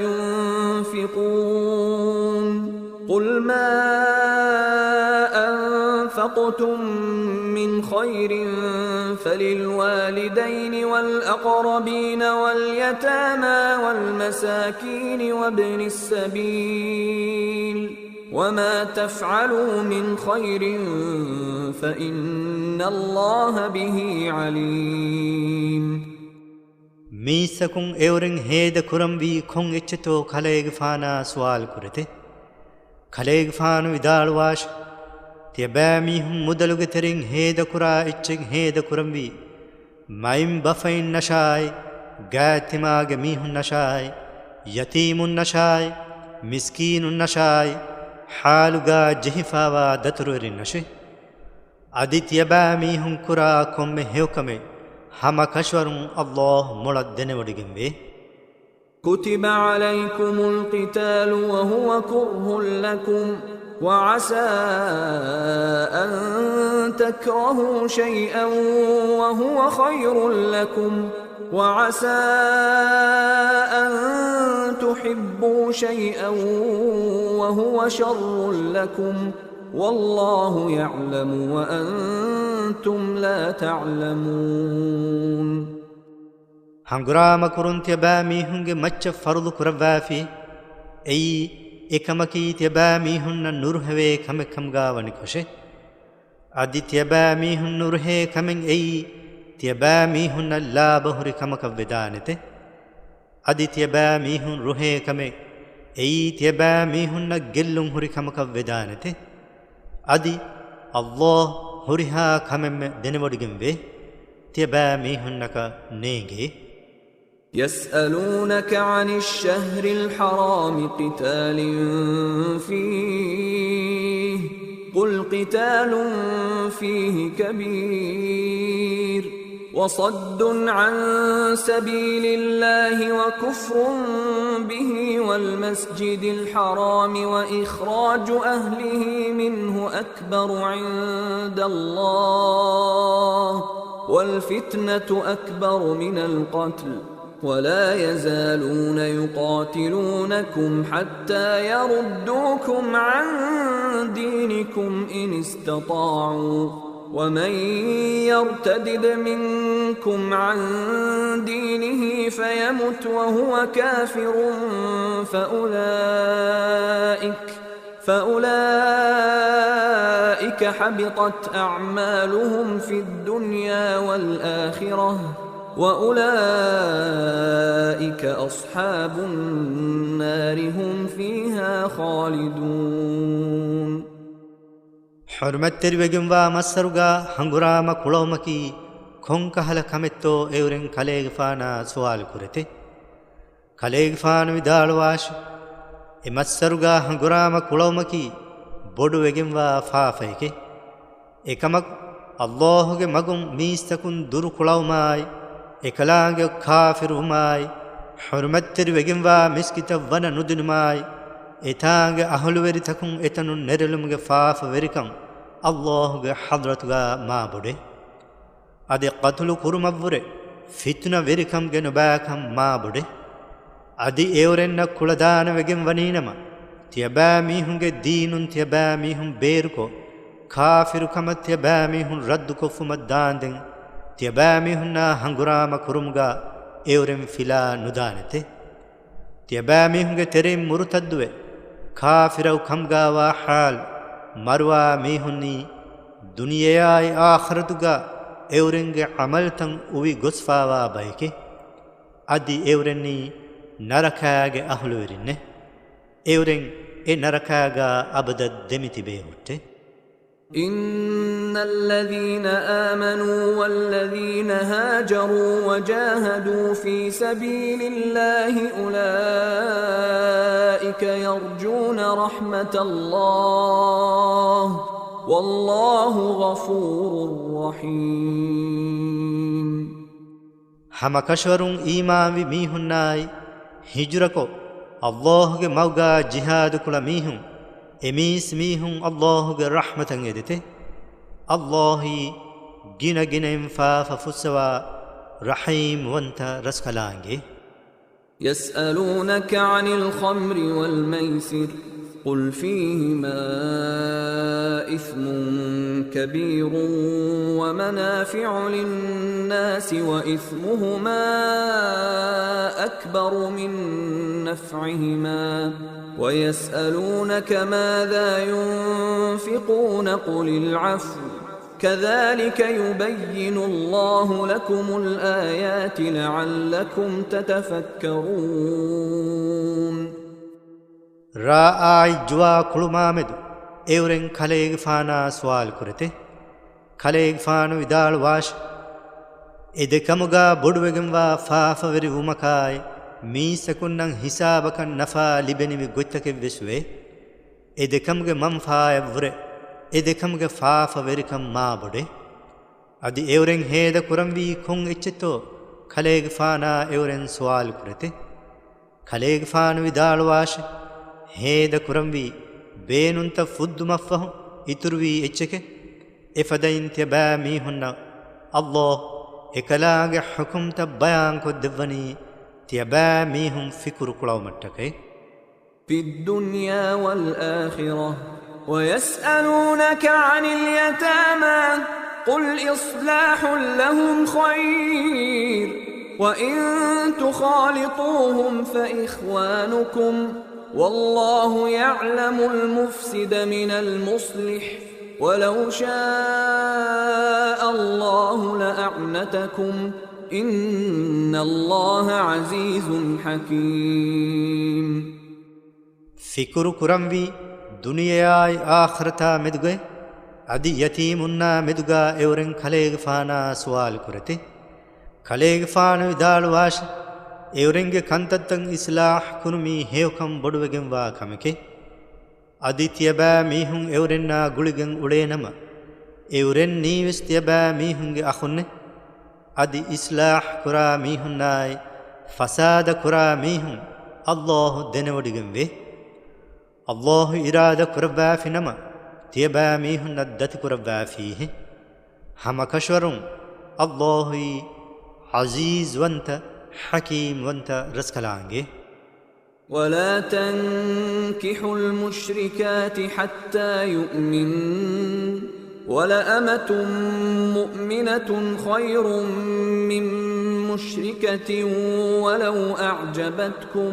ينفقون قل ما أنفقتم من خير فللوالدين والأقربين واليتامى والمساكين وابن السبيل وما تفعلوا من خير فإن الله به عليم. ميسكون اورن هيد كرم بي كون اتشتو خليگ فانا سوال كرته خليگ فانو ودالواش تيبا ميهم مدلوگ ترين هيد كرا اتشگ هيد كرم بي مايم بفين نشاي غاتماگ ميهم نشاي يتيم نشاي مسكين نشاي حالوغا جهفاوا دترور نشي ادي تيبا ميهم كرا كم هيوكمي هما كشورون الله مولدن ودگمبي. كتب عليكم القتال وهو كره لكم وعسى أن تكرهوا شيئا وهو خير لكم وعسى أن تحبوا شيئا وهو شر لكم والله يعلم وأنتم لا تعلمون. هنگرام کرون تیبا میهنگ مچ فرض کروافی ای اکمکی تیبا میهن نورهوی کم کمگا ونکوشه ادی تیبا میهن نورهه کمن ای تیبا میهن لا بهر کمک ودانته ادی تیبا میهن روهه کمه ای تیبا میهن گلون هری کمک ودانته ادي الله هرها كمم دنودگم به تيبا ميهنك نيجي. يسألونك عن الشهر الحرام قتال فيه قل قتال فيه كبير وصد عن سبيل الله وكفر به والمسجد الحرام وإخراج أهله منه أكبر عند الله والفتنة أكبر من القتل ولا يزالون يقاتلونكم حتى يردوكم عن دينكم إن استطاعوا ومن يرتدد منكم عن دينه فيمت وهو كافر فأولئك حبطت أعمالهم في الدنيا والآخرة وأولئك أصحاب النار هم فيها خالدون. حرمت تربيجم ومسرغا هنغرام كلومكي كونكهل كمتو اورن كليغ فانا سوال كرته كليغ فان ودالواش امسرغا هنغرام كلومكي بودو وگم وفافيكي එකමක් අල්ලාහ්ගේ මගුම් මීස්තකුන් දුරු කුලවමයි එකලාගේ කාෆිරුමයි හුර්මත්තර වෙගින්වා මිස්කිත වන නුදිනුමයි එතාගේ අහලුවරි තකුන් එතනුන් නෙරළුම්ගේ ෆාෆ වෙරිකම් අල්ලාහ්ගේ හදරතුගා මාබුඩේ අදි qatlu කුරුමව්වරේ ෆිත්න වෙරිකම් ගෙන බාකම් මාබුඩේ අදි එවරෙන්න කුලදාන වෙගින් වනීනම තියබා මීහුන්ගේ දීනුන් තියබා මීහුන් බේරුකෝ කාෆිරු කමත් තියබා මීහුන් රද්දු කොෆුමත් දාන්දෙන් තියබා මීහුන්නා හංගුරාම කුරුම්ගා එවරෙන් ෆිලා නුදානතේ තියබා මීහුන්ගේ තෙරින් මුරුතද්දුවේ කාෆිරව කම්ගාවා හාල් මරුවා මීහුන්නී දුනියයි ආඛරතුගා එවරෙන්ගේ අමල්තන් උවි ගොස්ෆාවා බයිකේ අදි එවරෙන්නී නරකාගේ අහලු වෙරින්නේ එවරෙන් ඒ නරකාගා අබද දෙමිති බේහුත්තේ. إن الذين آمنوا والذين هاجروا وجاهدوا في سبيل الله أولئك يرجون رحمة الله والله غفور رحيم. هم كشورون إيمان بميهناي هجركو الله موغا جهاد كل ميهن එමීස් මීහුන් අල්ලාහුගේ රහමතන් එදෙතේ අල්ලාහි ගින ගිනෙන් ෆාෆ ෆුස්සවා රහීම් වන්ත රස්කලාංගේ. يسألونك عن الخمر والميسر قل فيهما إثم كبير ومنافع للناس وإثمهما أكبر من نفعهما ويسألونك ماذا ينفقون قل العفو كذلك يبين الله لكم الآيات لعلكم تتفكرون. رأي جوا كلمامد اورن خليغ فانا سوال كرته خليغ فانو ودال واش ادكمغا بودوگم وا فافوري ومكاي මීසකුන්නන් හිසාබකන් නෆා ලිබෙනිවි ගොත්තකෙ වෙසුවේ එදකම්ගේ මම්ෆායවුර එදකම්ගේ ෆාෆ වෙරිකම් මාබොඩේ අදි එවරෙන් හේද කුරම්වී කොන් එච්චතෝ කලේග ෆානා එවරෙන් සවාල් කුරතේ කලේග ෆාන විදාලවාශ හේද කුරම්වී බේනුන්ත ෆුද්දුමෆහු ඉතුරුවී එච්චකේ එෆදයින් තියබා මීහුන්න අල්ලාහ් එකලාගේ හුකුම්ත බයාන් කොද්දවනී تيبا ميهم فكر كلاو متكي في الدنيا والآخرة ويسألونك عن اليتامى قل إصلاح لهم خير وإن تخالطوهم فإخوانكم والله يعلم المفسد من المصلح ولو شاء الله لأعنتكم إن الله عزيز حكيم. فكر كرموي دنياي آخرتا مدگه ادي يتيمنا مدگا اورن خليغ فانا سوال كرته خليغ فانا ودال واش اورنگه كنتتن اصلاح كنمي هيوكم بدوگم وا كمكه ادي تيبا ميهون اورننا گولگن اودينما اورن نيوس تيبا ميهونگه اخونه අදි ඉස්ලාහ් කුරා මීහුන්නයි ෆසාද කුරා මීහුන් අල්ලාහ් දෙනවඩිගෙන් වේ අල්ලාහ් ඉරාද කුරබා ෆිනම තියබා මීහුන් අද්දති කුරබා ෆීහි හම කෂවරුන් الله عزيز وانت حكيم وانت رزقلانگه. ولا تنكحوا المشركات حتى يؤمنن ولأمة مؤمنة خير من مشركة ولو أعجبتكم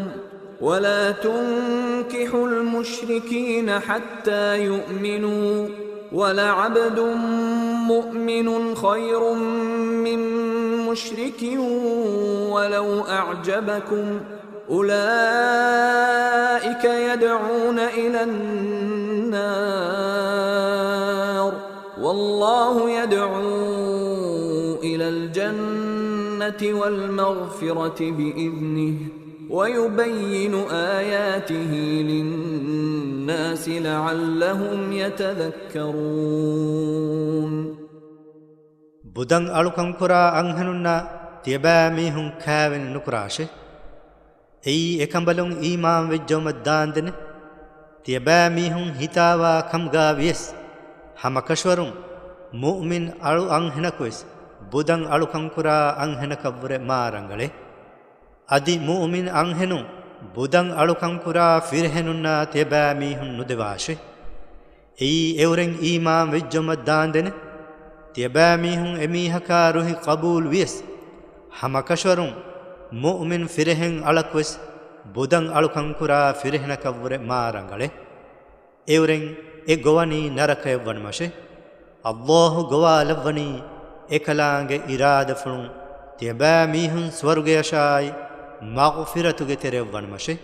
ولا تنكحوا المشركين حتى يؤمنوا ولعبد مؤمن خير من مشرك ولو أعجبكم أولئك يدعون إلى النار والله يدعو إلى الجنة والمغفرة بإذنه ويبين آياته للناس لعلهم يتذكرون. بدن ألوكم كرا أنهننا تيباميهم كاون نكراشه أي إكمبلون إيمان وجوم الداندن تيباميهم هتاوا كمغاويس همكشورون مؤمن ألو أنهنكويس بدن ألوكم كرا أنهنكبر مارنغله أدي مؤمن أنهنو بدن ألوكم كرا فرهننا تيباميهم ندواشه أي إورن إيمان وجوم الداندن تيباميهم أميهكا روحي قبول ويس همكشورون مؤمن فرهن ألكويس بدن ألوكم كرا فرهن كبر مارنغله إورن إغواني نركي ونمشه الله غوالبني إكلانگ إرادة فلون تيباميهم سورغيشاي مغفرتوگه تره ونمشه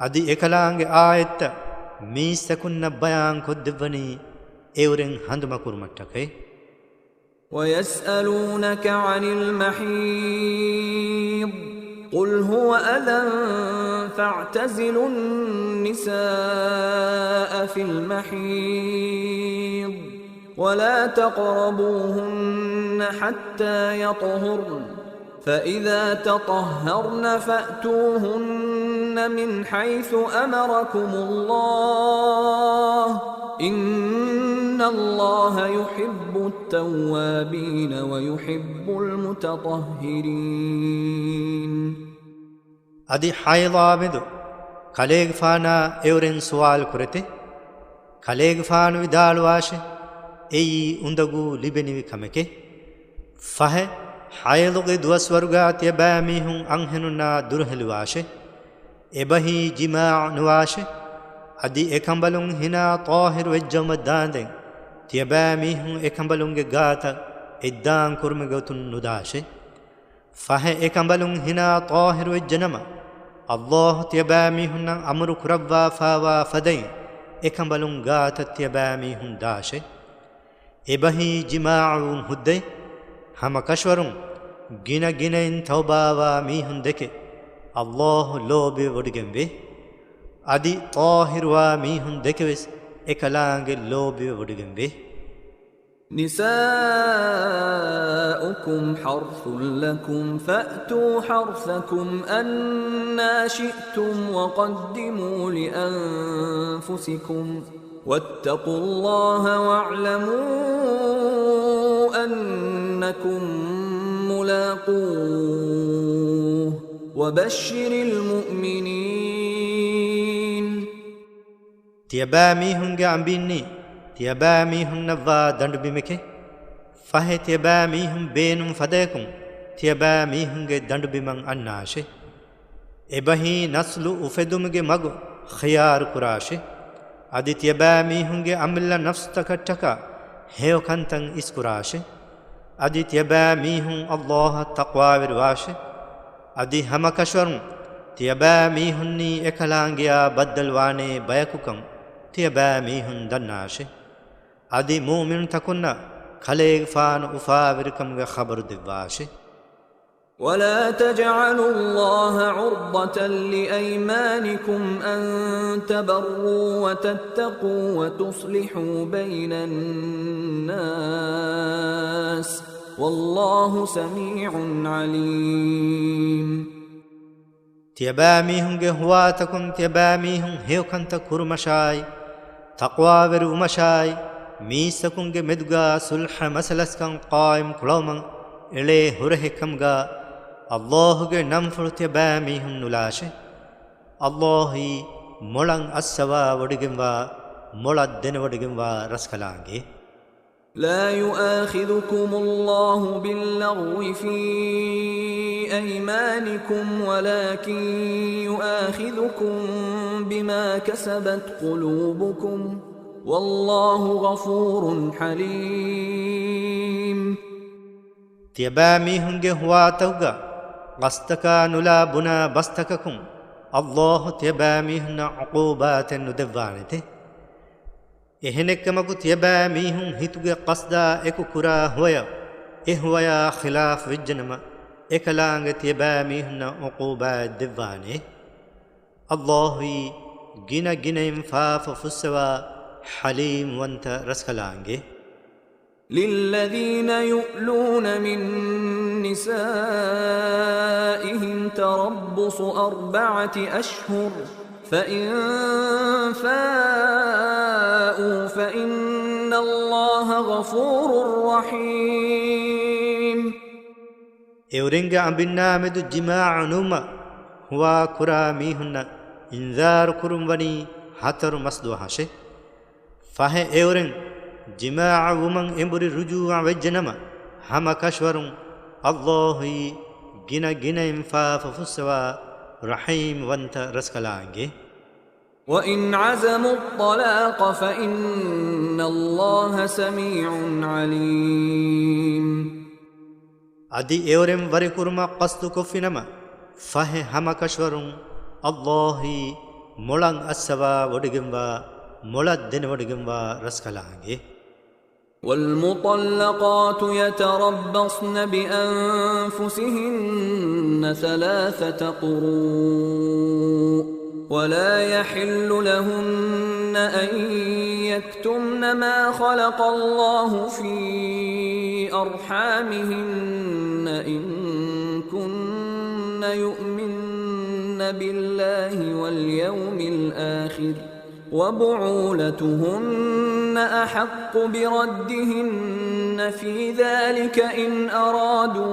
أدي إكلانگ آيت ميستكن بيان كدبني إورن هندما كرمتكي. ويسألونك عن المحيض قل هو أذى فاعتزلوا النساء في المحيض ولا تقربوهن حتى يطهرن فإذا تطهرن فأتوهن من حيث أمركم الله إن الله يحب التوابين ويحب المتطهرين. أدي حيضا بدو كاليغ فانا إورين سوال كرته كاليغ فان ودال واشه أي اندگو لبني كمكه فه حيضغ دوس ورغات يباميهم أنهننا درهل واشه إبهي جماع نواشه أدي إكمبلون هنا طاهر وجم الداندين تيباميهم إكمبلون غاتا إدان كرمغوتن نداشه فه إكمبلون هنا طاهر وجنما الله تيباميهم أمر كربا فاوا فدين إكمبلون غاتا تيباميهم داشه إبهي جماعون هدي هم كشورون جنا جنين توباوا ميهم دكي الله لوبي ودگنبه أدي طاهر وميهم دكويس إكلانگ لوبي ودگنبه. نساؤكم حرث لكم فأتوا حرثكم أنا شئتم وقدموا لأنفسكم واتقوا الله واعلموا أنكم ملاقوه وبشر المؤمنين. تيباميهم جامبيني تيباميهم نوا دند بمكه فه تيباميهم بينم فديكم تيباميهم دند بمن أناشه إبهي نسل أفدمge مغو خيار كراشه أدي تيباميهم أملا نفس تكتكا هيو كنتن إسكراشه أدي تيباميهم الله تقوى ورواشه أدي همكشورن تيباميهم ني إكلانگيا بدلواني بيكوكم تيباميهم دناشه أدي مؤمن تكون خليق فان أفاوركم خبر دواشه. ولا تجعلوا الله عرضة لأيمانكم أن تبروا وتتقوا وتصلحوا بين الناس والله سميع عليم. تيباميهم هواتكم تيباميهم هيوكنت كرمشاي تقوى ورمشاي ميسكم مدغا صلح مسلسكن قائم كلومن එලේ හුරහෙකම්ගා අල්ලාහුගේ නම් ෆුරුතිය බෑ මීහුන් නුලාෂේ අල්ලාහි මොලං අස්සවා වඩගෙන්වා මොලත් දෙන වඩගෙන්වා රස්කලාංගේ لا يؤاخذكم الله باللغو في أيمانكم ولكن يؤاخذكم بما كسبت قلوبكم والله غفور حليم تيبامي هنگه هوا توغا قستكا نلا بنا بستككم الله تيبامي هن عقوبات ندوانته එහෙනෙක්කමකු තියබෑ මීහුන් හිතුගේ කස්දා එකු කුරා හොය එහුවයා ඛිලාෆ් විජ්ජනම එකලාංග තියබෑ මීහුන්න උකූබා දෙවානේ අල්ලාහි ගින ගිනෙන් ෆාෆ ෆුස්සවා حليم وانت رسكلانگه للذين يؤلون من نسائهم تربص 4 أشهر فإن فاءوا فإن الله غفور رحيم اورنگ امبنا مد جماع نوما هو كراميهن انذار كرم وني هتر مسدو هشه فه اورن جماع ومن امبري رجوع وجنما هم كشورن الله جنا جنا انفاف فسوا رحيم وانت رسكلانگه وإن عزموا الطلاق فإن الله سميع عليم ادي اورم وري كرما قصد كفنما فه هم كشورن الله مولان اسوا ودگموا مولد دين ودگموا رسكلانگه والمطلقات يتربصن بأنفسهن 3 قروء ولا يحل لهن أن يكتمن ما خلق الله في أرحامهن إن كن يؤمن بالله واليوم الآخر وبعولتهن أحق بردهن في ذلك إن أرادوا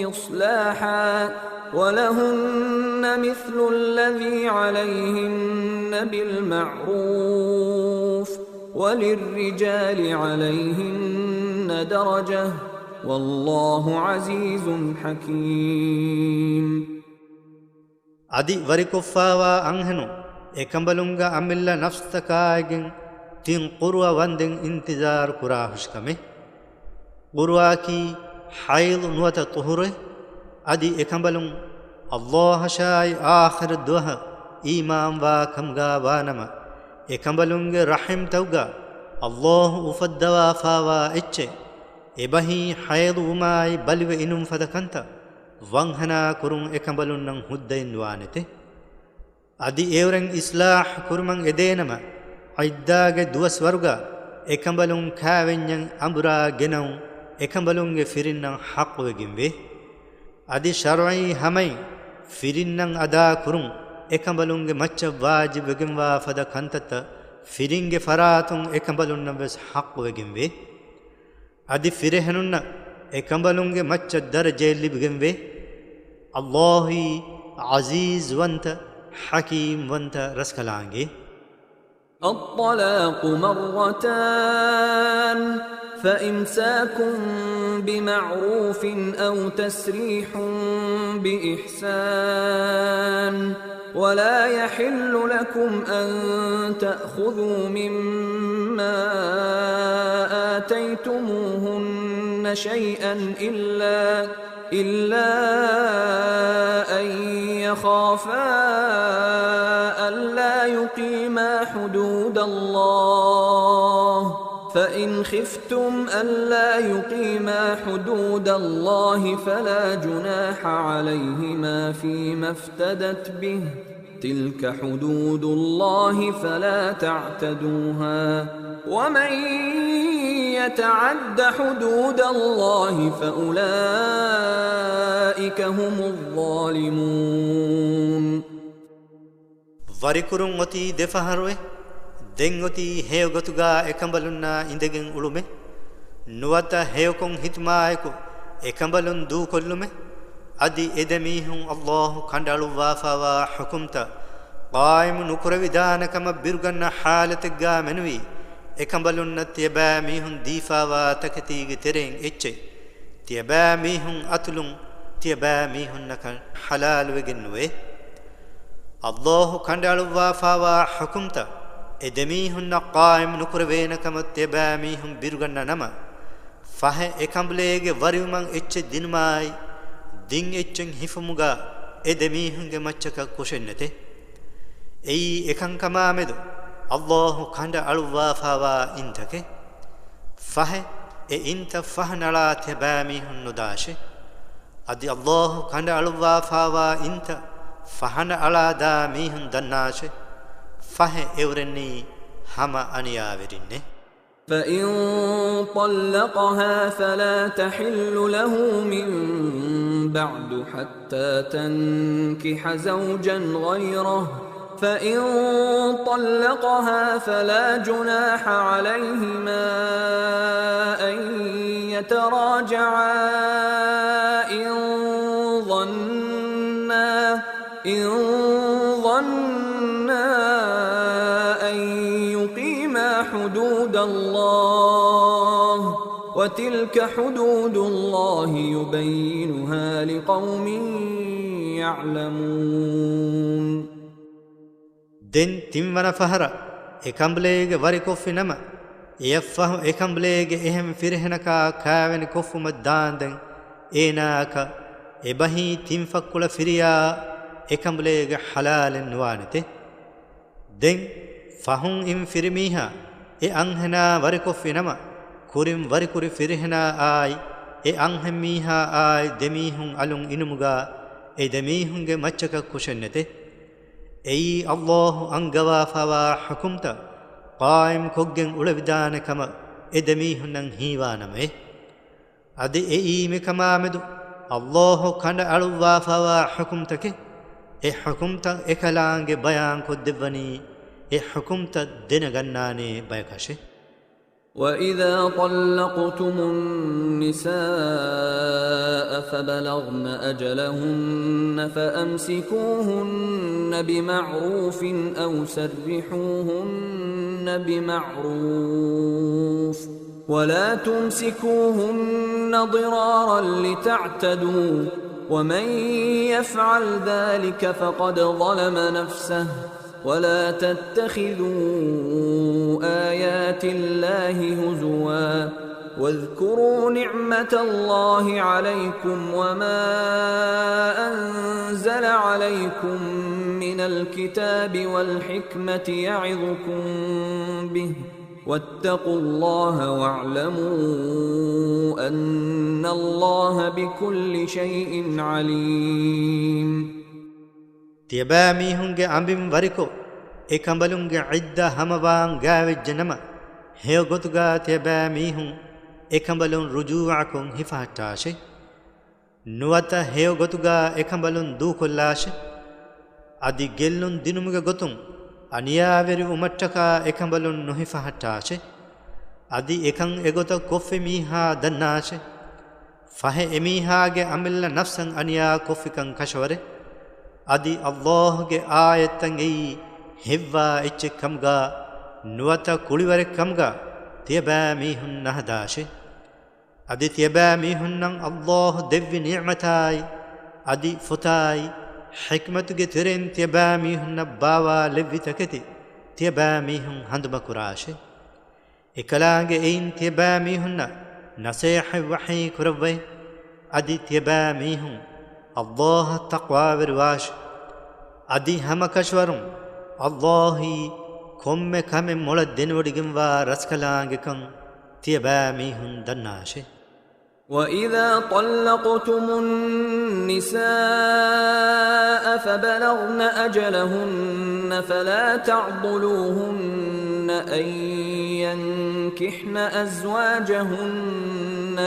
إصلاحا ولهن مثل الذي عليهن بالمعروف وللرجال عليهن درجة والله عزيز حكيم أدي وركفاوا أنهنو ekambelunga amilla nafstakagen tin qurwa wanden intizar kurahushkame qurwa ki hayd nuwata tuhur adi ekambelun allah shay akhir duha iman wa kamga wanama ekambelunge rahim tawga allah ufaddawa fawa ecche ebahi hayd umai balwe inum fadakanta wanhana kurun ekambelun nan huddain wanete adi evreng islah kurman edenama aiddaage duwas waruga ekambalun kaavenyan ambura genau ekambalunge firinnan haqqwe gimbe adi shar'i hamai firinnan ada kurun ekambalunge macca wajib gemwa fada kantata firinge faratun ekambalunna bes haqqwe gimbe adi firehanunna ekambalunge macca daraje libgembe allahi aziz wanta حكيم وانت رسكلانگه الطلاق مرتان فإمساك بمعروف أو تسريح بإحسان ولا يحل لكم أن تأخذوا مما آتيتموهن شيئا إلا أن يخافا ألا يقيما حدود الله فإن خفتم ألا يقيما حدود الله فلا جناح عليهما فيما افتدت به تلك حدود الله فلا تعتدوها ومن يتعد حدود الله فأولئك هم الظالمون වරිකුරුන් ඔති දෙෆහරුවේ දෙන් ඔති හේයගතුගා එකඹලුන්නා ඉඳගෙන් උළුමේ නුවත හේයකොන් හිතමායකු ekamballun du kollume adi edemihun Allah kandalu wafawa hukumta qaim nukura vidanakama birganna halatga menwi ekamballun tiyaba mihun difawa takatiga tereng ecche tiyaba mihun atlun tiyaba mihun nakan halal wegenwe Allah kandalu wafawa hukumta edemihun qaim nukura venakama tiyaba mihun birganna nama fahe ekamblege variman ecche dinmai din echen hifumuga edemihunge machaka kushennete ei ekankama medu Allah kanda alwa fawa intake fahe e inta fahnala tebamihun nudashe adi Allah kanda alwa fawa inta fahana ala da mihun dannashe fahe evrenni hama aniyaverinne فإن طلقها فلا تحل له من بعد حتى تنكح زوجا غيره فإن طلقها فلا جناح عليهما أن يتراجعا إن ظنا أن يقيما حدود الله وتلك حدود الله يبينها لقوم يعلمون den timwana fahara ekambleege vari koffi nama efahu ekambleege ehem firhenaka kaaveni koffuma daanden eenaaka ebahi timfakkula firiya ekambleege halalen nuwanete den fahun im firmiha e anhena vari koffi nama kurim vari kuri firhena ay e anhemiha ay demihun alun inumuga e demihunge machaka kushennete ei Allah angawa fawa hukumta qaim koggen ulavidana kama edemihunnan hiwaname adi ei me kama medu Allah kanda aluwa fawa hukumtake e hukumta ekalange bayan koddevani e hukumta denagannane bayakashe وإذا طلقتم النساء فبلغن أجلهن فأمسكوهن بمعروف أو سرحوهن بمعروف ولا تمسكوهن ضرارا لتعتدوا ومن يفعل ذلك فقد ظلم نفسه ولا تتخذوا آيات الله هزوا واذكروا نعمة الله عليكم وما أنزل عليكم من الكتاب والحكمة يعظكم به واتقوا الله واعلموا أن الله بكل شيء عليم tiyabami hunge ambim variko ekambalunge idda hamawan gavejjenama heo gotuga tiyabami hun ekambalun ruju'akun hifatashe nuwata heo gotuga ekambalun du kollashe adi gellun dinumuge gotun aniyaveri umattaka ekambalun nuhifatashe adi ekan egota koffe miha dannashe fahe emihage amilla nafsan aniya koffikan kashware adi Allah ge ayatan ei hevva ecche kamga nuwata kulivare kamga tiyaba mihun nahdashe adi tiyaba mihunnan Allah devvi ni'matai adi futai hikmatu ge teren tiyaba mihunna bawa levvitaketi tiyaba mihun handuma kurashe ekalange ein tiyaba mihunna nasiha wahi kurawai adi tiyaba mihun Allah taqwa verwash adi hamakashwarum Allahi komme kame mola denwodigim wa raskalangekan tiyaba mihun dannashe وإذا طلقتم النساء فبلغن أجلهن فلا تعضلوهن أن ينكحن أزواجهن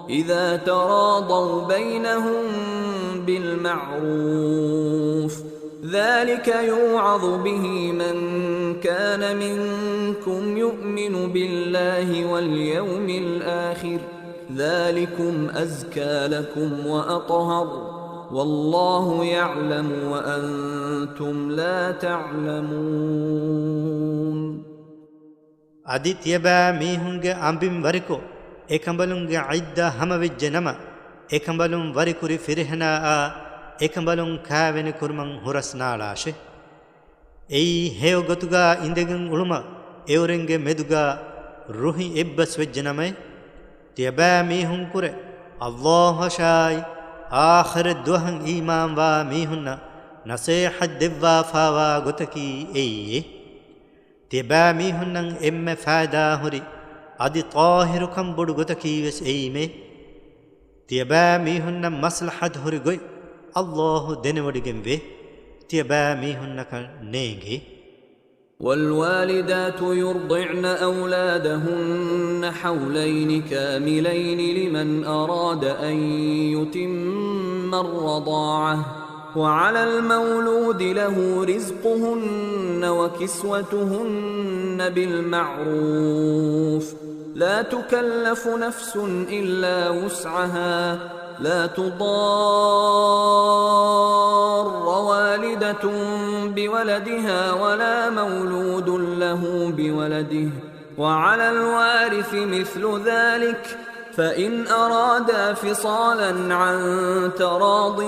إذا تراضوا بينهم بالمعروف ذلك يوعظ به من كان منكم يؤمن بالله واليوم الآخر ذلكم أزكى لكم وأطهر والله يعلم وأنتم لا تعلمون. අදි තියබෑ මීහුන්ගේ අම්බින් වරිකෝ ඒකඹලුන්ගේ අයිද්දා හැම වෙච්ච නම ඒකඹලුන් වරිකුරි ෆිරහනා ඒකඹලුන් කෑවෙන කුරුමන් හොරස්නාලාෂේ එයි හේව ගතුගා ඉඳගෙන උළුම එවරෙන්ගේ මෙදුගා රුහි එබ්බස් වෙච්ච නමයි තියබෑ මීහුන් කුරේ අල්ලාහ් ශායි ආඛිර දුහන් ඊමාන් වා මීහුන්න නසීහත් දෙවවා ෆාවා ගොතකි එයි තිබෑ මීහුන්නන් එම්මෙ ෆාදා හොරි අදි තාහිරුකම් බොඩු ගොතකි වෙස් එයිමේ තිබෑ මීහුන්නන් මස්ලහත් හොරි ගොයි අල්ලාහ් දෙනවඩිගෙන් වේ තිබෑ මීහුන්නක නේගේ. والوالدات يرضعن أولادهن حولين كاملين لمن أراد أن يتم الرضاعة وعلى المولود له رزقهن وكسوتهن بالمعروف لا تكلف نفس إلا وسعها لا تضار والدة بولدها ولا مولود له بولده وعلى الوارث مثل ذلك فإن أرادا فصالا عن تراض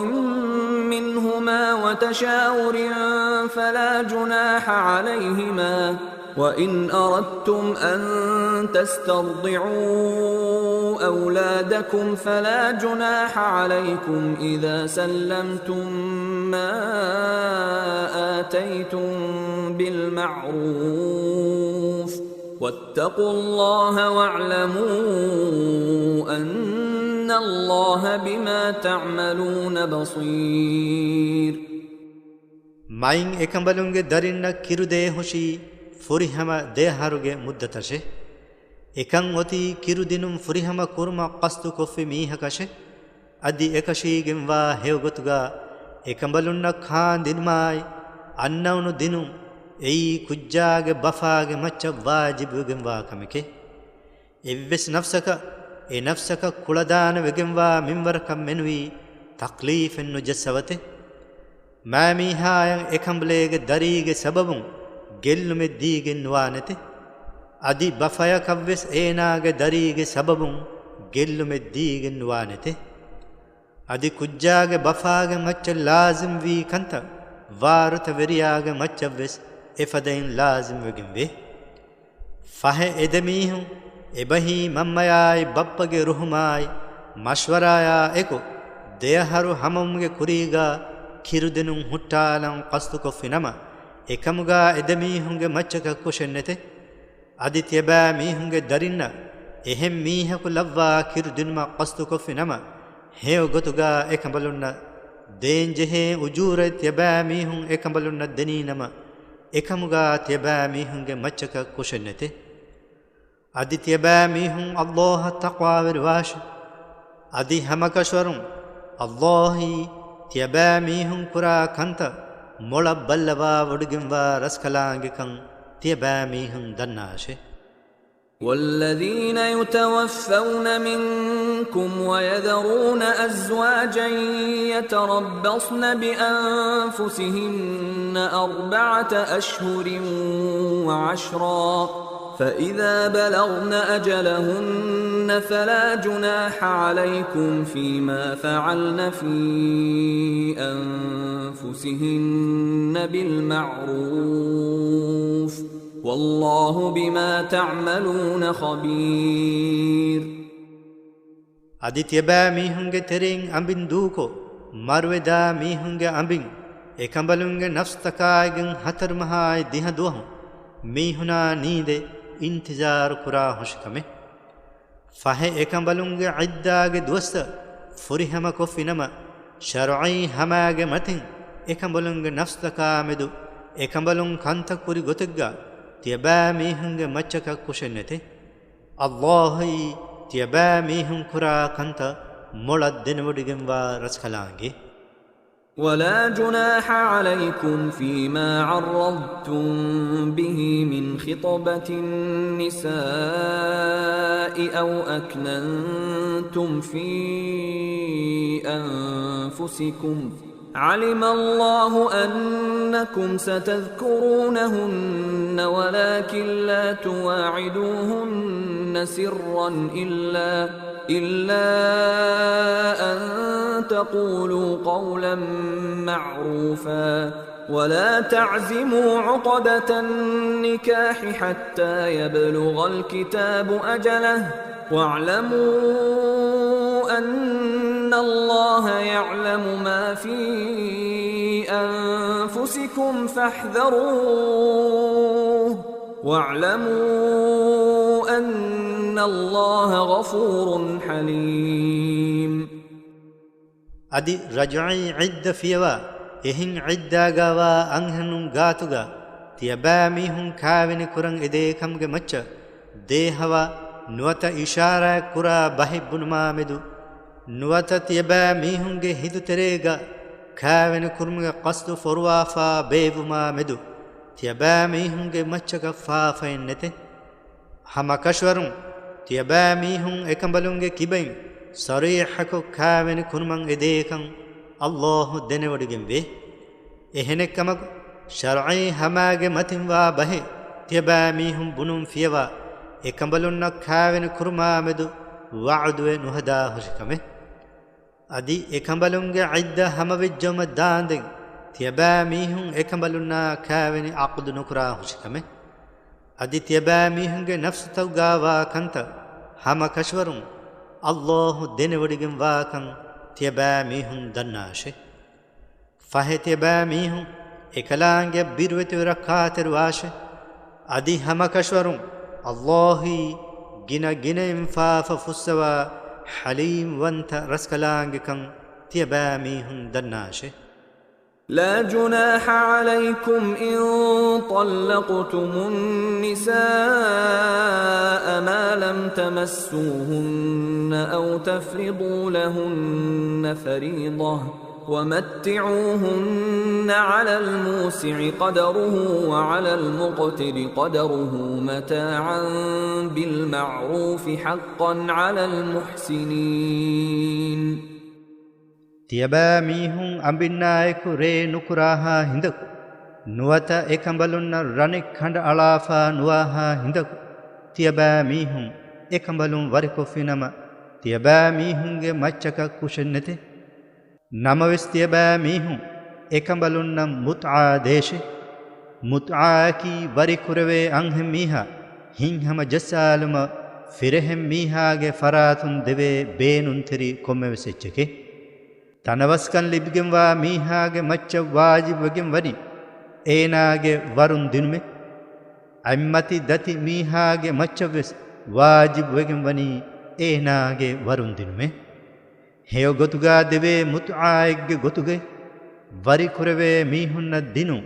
منهما وتشاور فلا جناح عليهما وإن أردتم أن تسترضعوا أولادكم فلا جناح عليكم إذا سلمتم ما آتيتم بالمعروف واتقوا الله واعلموا أن الله بما تعملون بصير. ماين ekambалunge darinna kirude hoshi furihama deharuge muddatashe ekan oti kirudinum furihama kurma qastu koffi mihakashe adi ekashigen wa hewgotuga ekambalunna khan dinmai annawnu dinum ei kujjaage bafaage macca waajibugen wa kamike evves nafsaka e nafsaka kuladana wegen wa minwarakam menui taklifen nujassawate mami hayan ekamblege darige sababun gellume digen nuwanete adi bafaya kavves eenaage darige sababun gellume digen nuwanete adi kujjaage bafaage macca lazim vi kanta varuta veriyaage macca ves efadain lazim wegen ve fahe edemihun ebahi mammayai bappage ruhumai mashwaraya eko deharu hamumge kuriga kirudenun huttalan qastu kofinama ekamuga edemihunge maccaka kushennete aditiyaba mihunge darinna ehem mihaku lavva kirudinma qastu kofinama heo gotuga ekambalunna denjehe ujure tiyaba mihun ekambalunna deninama ekamuga tiyaba mihunge maccaka kushennete aditiyaba mihun Allah taqwa verwash adi hamakashwarun Allahi tiyaba mihun kura kanta mola ballava vodugimva raskalaangikan tiyaba mihun dannashe. والذين يتوفون منكم ويذرون أزواجا يتربصن بأنفسهن 4 أشهر وعشرا فإذا بلغن أجلهن فلا جناح عليكم فيما فعلن في أنفسهن بالمعروف والله بما تعملون خبير. aditiyaba mihunge tereng ambin duko marweda mihunge ambin ekambalunge nafstakaigen hatar mahai dihaduhum mihuna nide intizar kura hoshkame fahe ekambalunge iddage duwasta furihama kofinama shar'i hamage matin ekambalunge nafstaka medu ekambalun kanta kuri gotegga tiyaba mihunge maccaka kushennete Allahi tiyaba mihun kura kanta molad denwodigen wa raskalaange. ولا جناح عليكم فيما عرضتم به من خطبة النساء أو أكننتم في أنفسكم علم الله أنكم ستذكرونهن ولكن لا تواعدوهن سرا إلا أن تقولوا قولا معروفا ولا تعزموا عقدة النكاح حتى يبلغ الكتاب أجله واعلموا أن الله يعلم ما في أنفسكم فاحذروه واعلموا أن الله غفور حليم. أدي رجعي عدة فيوا إهن عدة غوا أنهنم غاتوغا تيباميهم كاوين كرن إديكم مچ ديهوا نوات إشارة كرا بحبن مامدو نوات تيباميهم هدو تريغا كاوين كرم قصد فروافا بيبو مامدو تيباميهم مچ فافين نته هما كشورم تيباميهم اكمبلونگ كيبين صريحكو كاوين كرمن إديكم الله دنودگم وي එහෙනෙක්කම شرعي هماගේ මතින් වා බහි තියබෑමීහුම් බුනුම් ෆියවා එකඹලුන්නක් කාවෙන කුරුමාමෙදු වඅදුවේ නුහදා හුෂකමෙ අදි එකඹලුන්ගේ ඉද්ද හැමවිජ්ජම දාන්දෙන් තියබෑමීහුම් එකඹලුන්නා කාවෙන අක්දු නුකරා හුෂකමෙ අදි තියබෑමීහුම්ගේ නෆ්ස් තවගාවා කන්ත හැම කෂවරුම් අල්ලාහ් දෙනවඩිගෙන් වාකන් තියබෑමීහුම් දන්නාෂේ ෆහේ තියබෑමීහුම් එකලාංගේ බිරුවෙති රකාතර වාෂේ අදි හැම කෂවරුම් අල්ලාහි ගින ඉන්ෆාෆ ෆුස්සවා حليم وانت رسكلانجكم تيباميهم دناشه لا جناح عليكم إن طلقتم النساء ما لم تمسوهن أو تفرضوا لهن فريضة ومتعوهن على الموسع قدره وعلى المقتر قدره متاعا بالمعروف حقا على المحسنين. තියබෑමීහුන් අඹින්නායකු රේ නුකුරාහා හිඳකු නුවත එකඹලුන්න රණෙක් කඳ අලාෆා නුවාහා හිඳකු තියබෑමීහුන් එකඹලුන් වරිකොෆිනම තියබෑමීහුන්ගේ මච්චක කුෂෙන්නතේ නමවෙස් තියබෑමීහුන් එකඹලුන්නම් මුත්ආ දේශේ මුත්ආකී වරිකුරවේ අංහෙම් මීහා හිංහම ජස්සාලම ෆිරහෙම් මීහාගේ ෆරාතුන් දෙවේ බේනුන් තෙරි කොම්මෙවෙසෙච්චකේ තනවස්කන් ලිබිගෙන්වා මීහාගේ මච්ච වාජිබගෙන් වඩි ඒනාගේ වරුන් දිනුමෙ අම්මති දති මීහාගේ මච්චවෙස් වාජිබගෙන් වනි ඒනාගේ වරුන් දිනුමෙ හේය ගොතුගා දෙවේ මුත්ආයිගේ ගොතුගේ වරි කුරවේ මීහුන්න දිනු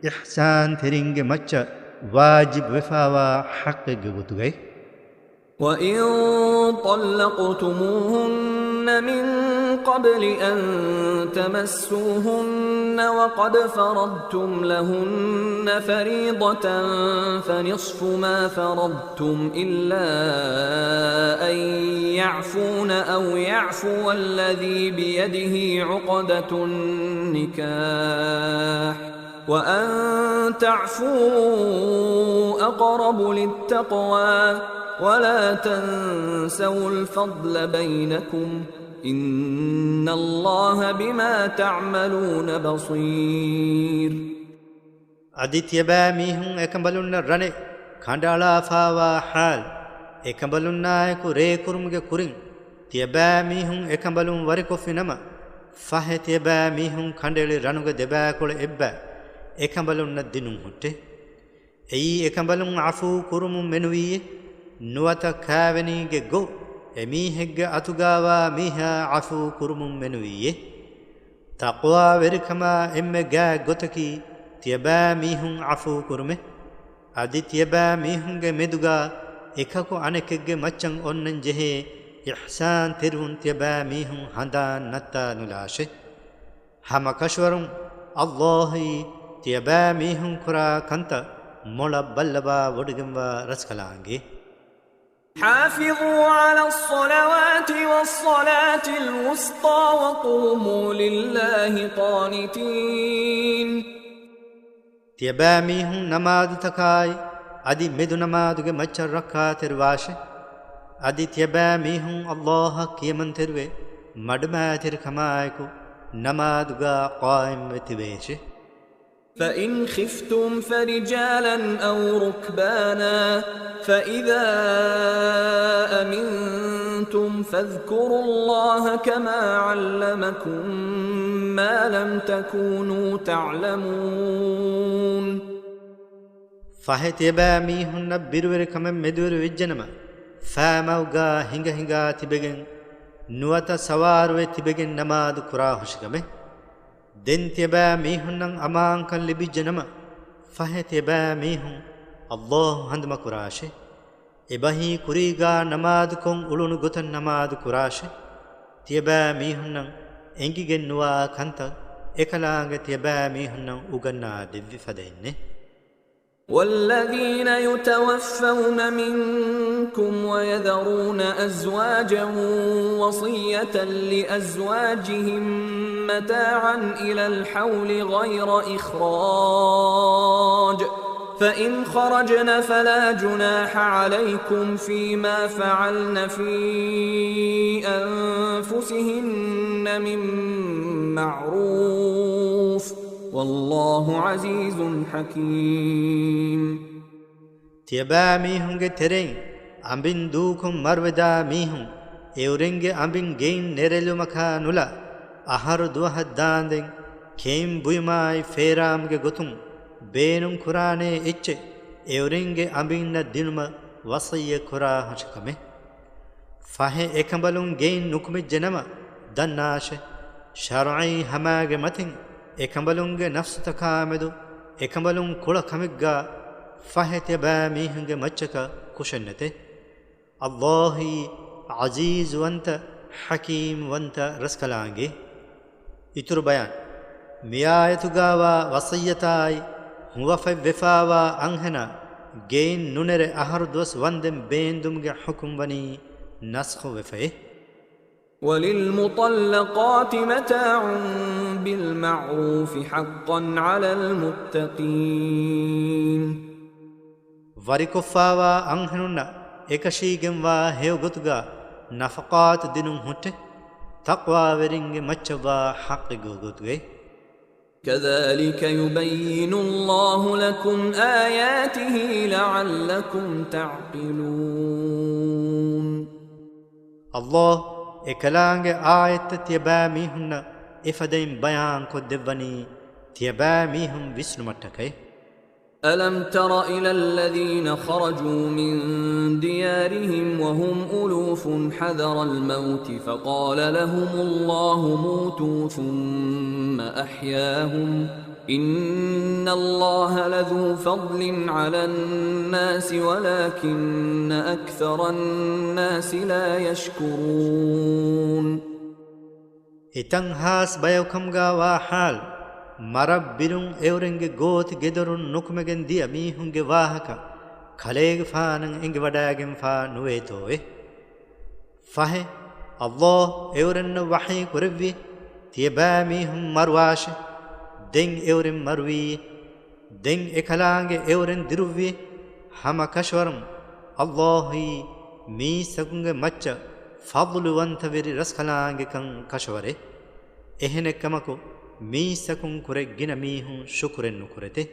ඉහ්සාන් තෙරින්ගේ මච්ච වාජිබ වෙෆාවා හක්ගේ ගොතුගේ وإن طلقتموهن من قبل أن تمسوهن وقد فرضتم لهن فريضة فنصف ما فرضتم إلا أن يعفون أو يعفو الذي بيده عقدة النكاح وأن تعفوا أقرب للتقوى ولا تنسوا الفضل بينكم إن الله بما تعملون بصير. අදි තියබෑමීහුන් එකඹලුන්න රණේ කණ්ඩාලා ෆාවා හාල් එකඹලුන්නායකු රේ කුරුමුගේ කුරින් තියබෑමීහුන් එකඹලුන් වරිකොෆිනම ෆහේ තියබෑමීහුන් කණ්ඩේලි රණුගේ දෙබෑකොළ එබ්බෑ එකඹලුන්න දිනුම් හුට්ටේ එයි එකඹලුන් අෆූ කුරුමු මෙනුවීයේ නුවත කාවෙනීගේ ගෝ එමීහෙග්ගේ අතුගාවා මීහා අෆූ කුරුමුම් මෙනුවීයේ තක්වා වෙරිකමා එම්මෙ ගෑ ගොතකි තියබෑමීහුන් අෆූ කුරුමෙ අදි තියබෑමීහුන්ගේ මෙදුගා එකකු අනෙකෙක්ගේ මච්චන් ඔන්නන් ජෙහේ ඉහ්සාන් තෙරුන් තියබෑමීහුන් හඳාන් නත්තා නුලාෂෙ ಹಮ ಕಶ್ವರಂ ಅಲ್ಲಾಹಿ ತಿಯಬಾ ಮೀಹುಂ ಕುರಾ ಕಂತ ಮೊಳ ಬಲ್ಲಬಾ ಒಡುಗೆಂಬ ರಸ್ಕಲಾಂಗಿ حافظوا على الصلوات والصلاة الوسطى وقوموا لله قانتين තියබෑ මීහුන් නමාදු තකායි අදි මෙදු නමාදුගේ මච්චර රක්කා තෙරවාශ අදි තියබෑ මීහුන් අල්ලාහ කියමන් තෙරවේ මඩමෑ තෙර කමායකු නමාදුගා قائم වෙතිවේශ فإن خفتم فرجالا أو ركبانا فإذا أمنتم فاذكروا الله كما علمكم ما لم تكونوا تعلمون فهتبا ميهن بيرور كم مدور وجنما فاموغا هنگا تبگن نوتا سوار وتبگن نماز كراهشكمه دنتبا ميهن امان كن لبجنما فهتبا ميهن الله هندما كراشه ابهي كريغا نماز كون اولون گتن نماز كراشه تيبا ميهن انگيگن نوا كنت එකලාංග තියබෑ මිහුන්න උගන්නා දෙව්වි ෆදෙන්නේ والذين يتوفون منكم ويذرون أزواجا وصية لأزواجهم متاعا إلى الحول غير إخراج فإن خرجن فلا جناح عليكم فيما فعلن في أنفسهن من معروف والله عزيز حكيم තියබෑ මිහුන්ගේ තෙරෙන් අඹින් දූකුම් මර්වදා මිහුන් එවරෙන්ගේ අඹින් ගෙයින් නෙරෙලුමකා නුලා අහරු දුවහද්දාන්දෙන් කේම් බුයිමායි ෆේරාම්ගේ ගොතුම් බේනුම් කුරානේ එච්චෙ එවරෙන්ගේ අඹින්න දිනුම වසය කුරා හොචකමේ ෆහේ එකඹලුන් ගෙයින් නුකුමෙ ජනම දන්නාෂ ශරයි හමාගේ මතින් එකඹලුන්ගේ නෆ්ස් තකාමෙදු එකඹලුන් කුල කමිග්ගා فهتبا ميهنگ مچك كشنته الله عزيز وانت حكيم وانت رسكلانگي اتر بيان ميايتغاوا وصيتاي هو فوفاوا انهنا گين نونر احر دوس وندم بيندمگه حكم بني نسخ وفه وللمطلقات متاع بالمعروف حقا على المتقين ವರಿಕೊಫಾವಾ ಅಂಹನುನ್ನ ಏಕಶೀಗೆಂವಾ ಹೇವಗೊತುಗಾ ನಫಕಾತ್ ದಿನುಂ ಹುಟ್ಟೆ ತಕ್ವಾ ವೆರಿಂಗೆ ಮಚ್ಚವಾ ಹಕ್ಕಿಗು ಗೊತುಗೆ كذلك يبين الله لكم آياته لعلكم تعقلون الله ekalaange aayat tiyaba mihunna ifadain bayan ko devani tiyaba mihun visnumattakai ألم تر إلى الذين خرجوا من ديارهم وهم ألوف حذر الموت فقال لهم الله موتوا ثم أحياهم إن الله لذو فضل على الناس ولكن أكثر الناس لا يشكرون إتنهاس بيوكمغا وحال مربّرun evrenge goth gedorun nukmegen diya mihunge wahaka khalege faanan enge wadagen fa nuwetowe fahe Allah evrenna wahi kurevvi tiyaba mihun marwash den evren marwi den ekalaange evren diruvvi hama kashwaram Allahi mi sagunge macca fadluwanta veri raskalaange kan kashware ehene kamako ميسكن كرجنا ميهم شكرا نكرته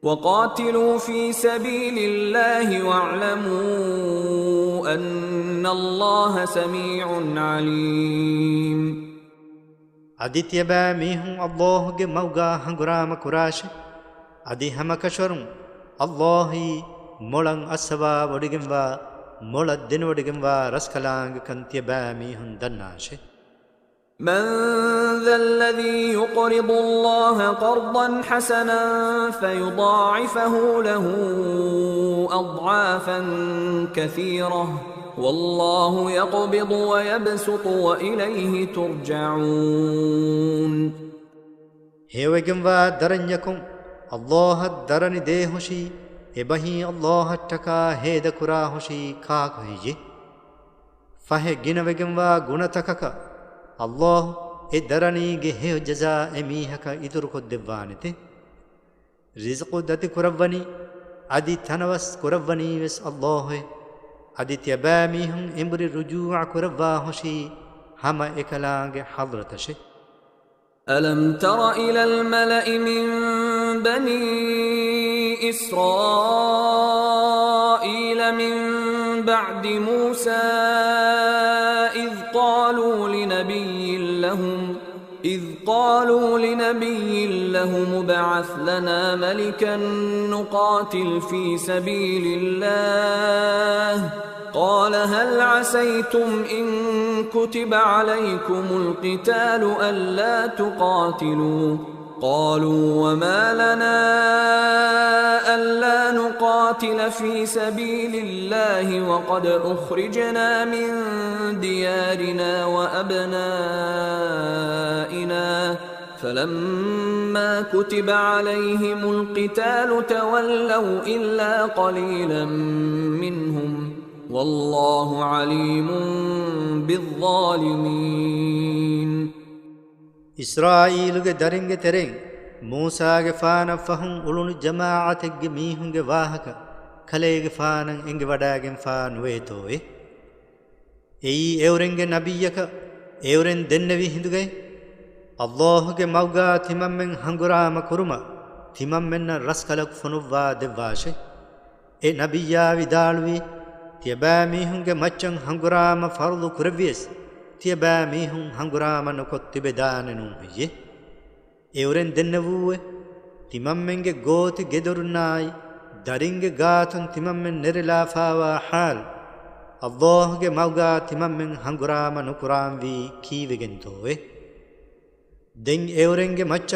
وقاتلوا في سبيل الله واعلموا أن الله سميع عليم أديتيا با ميهم الله جي موغا هنغرام كراش أدي هما كشرم الله مولان أسوا وديگنوا مولا دين وديگنوا رسكلانگ كنتيا با ميهم دناشه من ذا الذي يقرض الله قرضا حسنا فيضاعفه له أضعافا كثيرة والله يقبض ويبسط وإليه ترجعون ಹೇವಗೆಂವಾ ದರಂಜಕಂ ಅಲ್ಲಾಹ ದರನಿ ದೇಹುಷಿ ಎಬಹಿ ಅಲ್ಲಾಹ ಟಕಾ ಹೇದ ಕುರಾ ಹುಷಿ ಕಾಕ ಹಿಜಿ ಫಹೆ ಗಿನವೆಗೆಂವಾ ಗುಣತಕಕ ಅಲ್ಲಾಹ್ ಎ ದರನಿಗೆ ಹೇವ ಜಜಾ ಎಮೀಹಕ ಇದುರು ಕೊದ್ದೆವ್ವಾನಿತೆ ರಿಜ್ಕು ದತಿ ಕುರವ್ವನಿ ಅದಿ ತನವಸ್ ಕುರವ್ವನಿ ವೆಸ್ ಅಲ್ಲಾಹೆ ಅದಿ ತ್ಯಬಾ ಮೀಹುಂ ಎಂಬುರಿ ರುಜೂಅ ಕುರವ್ವಾ ಹುಷಿ ಹಮ ಎಕಲಾಂಗೆ ಹದ್ರತಶೆ ألم تر إلى الملأ من بني إسرائيل من بعد موسى إذ قالوا لنبي لهم ابعث لنا ملكا نقاتل في سبيل الله قال هل عسيتم إن كتب عليكم القتال ألا تقاتلوا قالوا وما لنا ألا نقاتل في سبيل الله وقد أخرجنا من ديارنا وأبنائنا فلما كتب عليهم القتال تولوا إلا قليلا منهم والله عليم بالظالمين ಇಸ್ರಾಯೀಲುಗೆ ದರಿಂಗೆ ತೆರೆಂ ಮೂಸಾಗೆ ಫಾನ ಫಹುಂ ಉಳುನು ಜಮಾಅತೆಗ್ಗೆ ಮೀಹುಂಗೆ ವಾಹಕ ಕಲೆಗೆ ಫಾನಂ ಎಂಗೆ ವಡಾಗೆಂ ಫಾನ್ ವೇತೋವೆ ಎಯಿ ಎವರೆಂಗೆ ನಬಿಯಕ ಎವರೆನ್ ದೆನ್ನವಿ ಹಿಂದುಗೆ ಅಲ್ಲಾಹುಗೆ ಮೌಗಾ ತಿಮಮ್ಮೆನ್ ಹಂಗುರಾಮ ಕುರುಮ ತಿಮಮ್ಮೆನ್ನ ರಸ್ಕಲಕ್ ಫುನುವ್ವಾ ದೆವ್ವಾಶೆ ಎ ನಬಿಯಾ ವಿದಾಳುವಿ ತಿಯಬಾ ಮೀಹುಂಗೆ ಮಚ್ಚಂ ಹಂಗುರಾಮ ಫರ್ದು ಕುರವ್ಯಸ್ ತಿಯಬಾ ಮೀಹುಂ ಹಂಗುರಾಮ ನೊಕೊತ್ತಿಬೆ ದಾನೆನು ಹಿಯೆ ಎವರೆನ್ ದೆನ್ನವೂವೆ ತಿಮಮ್ಮೆಂಗೆ ಗೋತಿ ಗೆದರುನ್ನಾಯಿ ದರಿಂಗೆ ಗಾತುನ್ ತಿಮಮ್ಮೆನ್ ನೆರೆಲಾಫಾವಾ ಹಾಲ್ ಅಲ್ಲಾಹುಗೆ ಮೌಗಾ ತಿಮಮ್ಮೆನ್ ಹಂಗುರಾಮ ನುಕುರಾಂವಿ ಕೀವೆಗೆಂತೋವೆ ದೆಂಗ್ ಎವರೆಂಗೆ ಮಚ್ಚ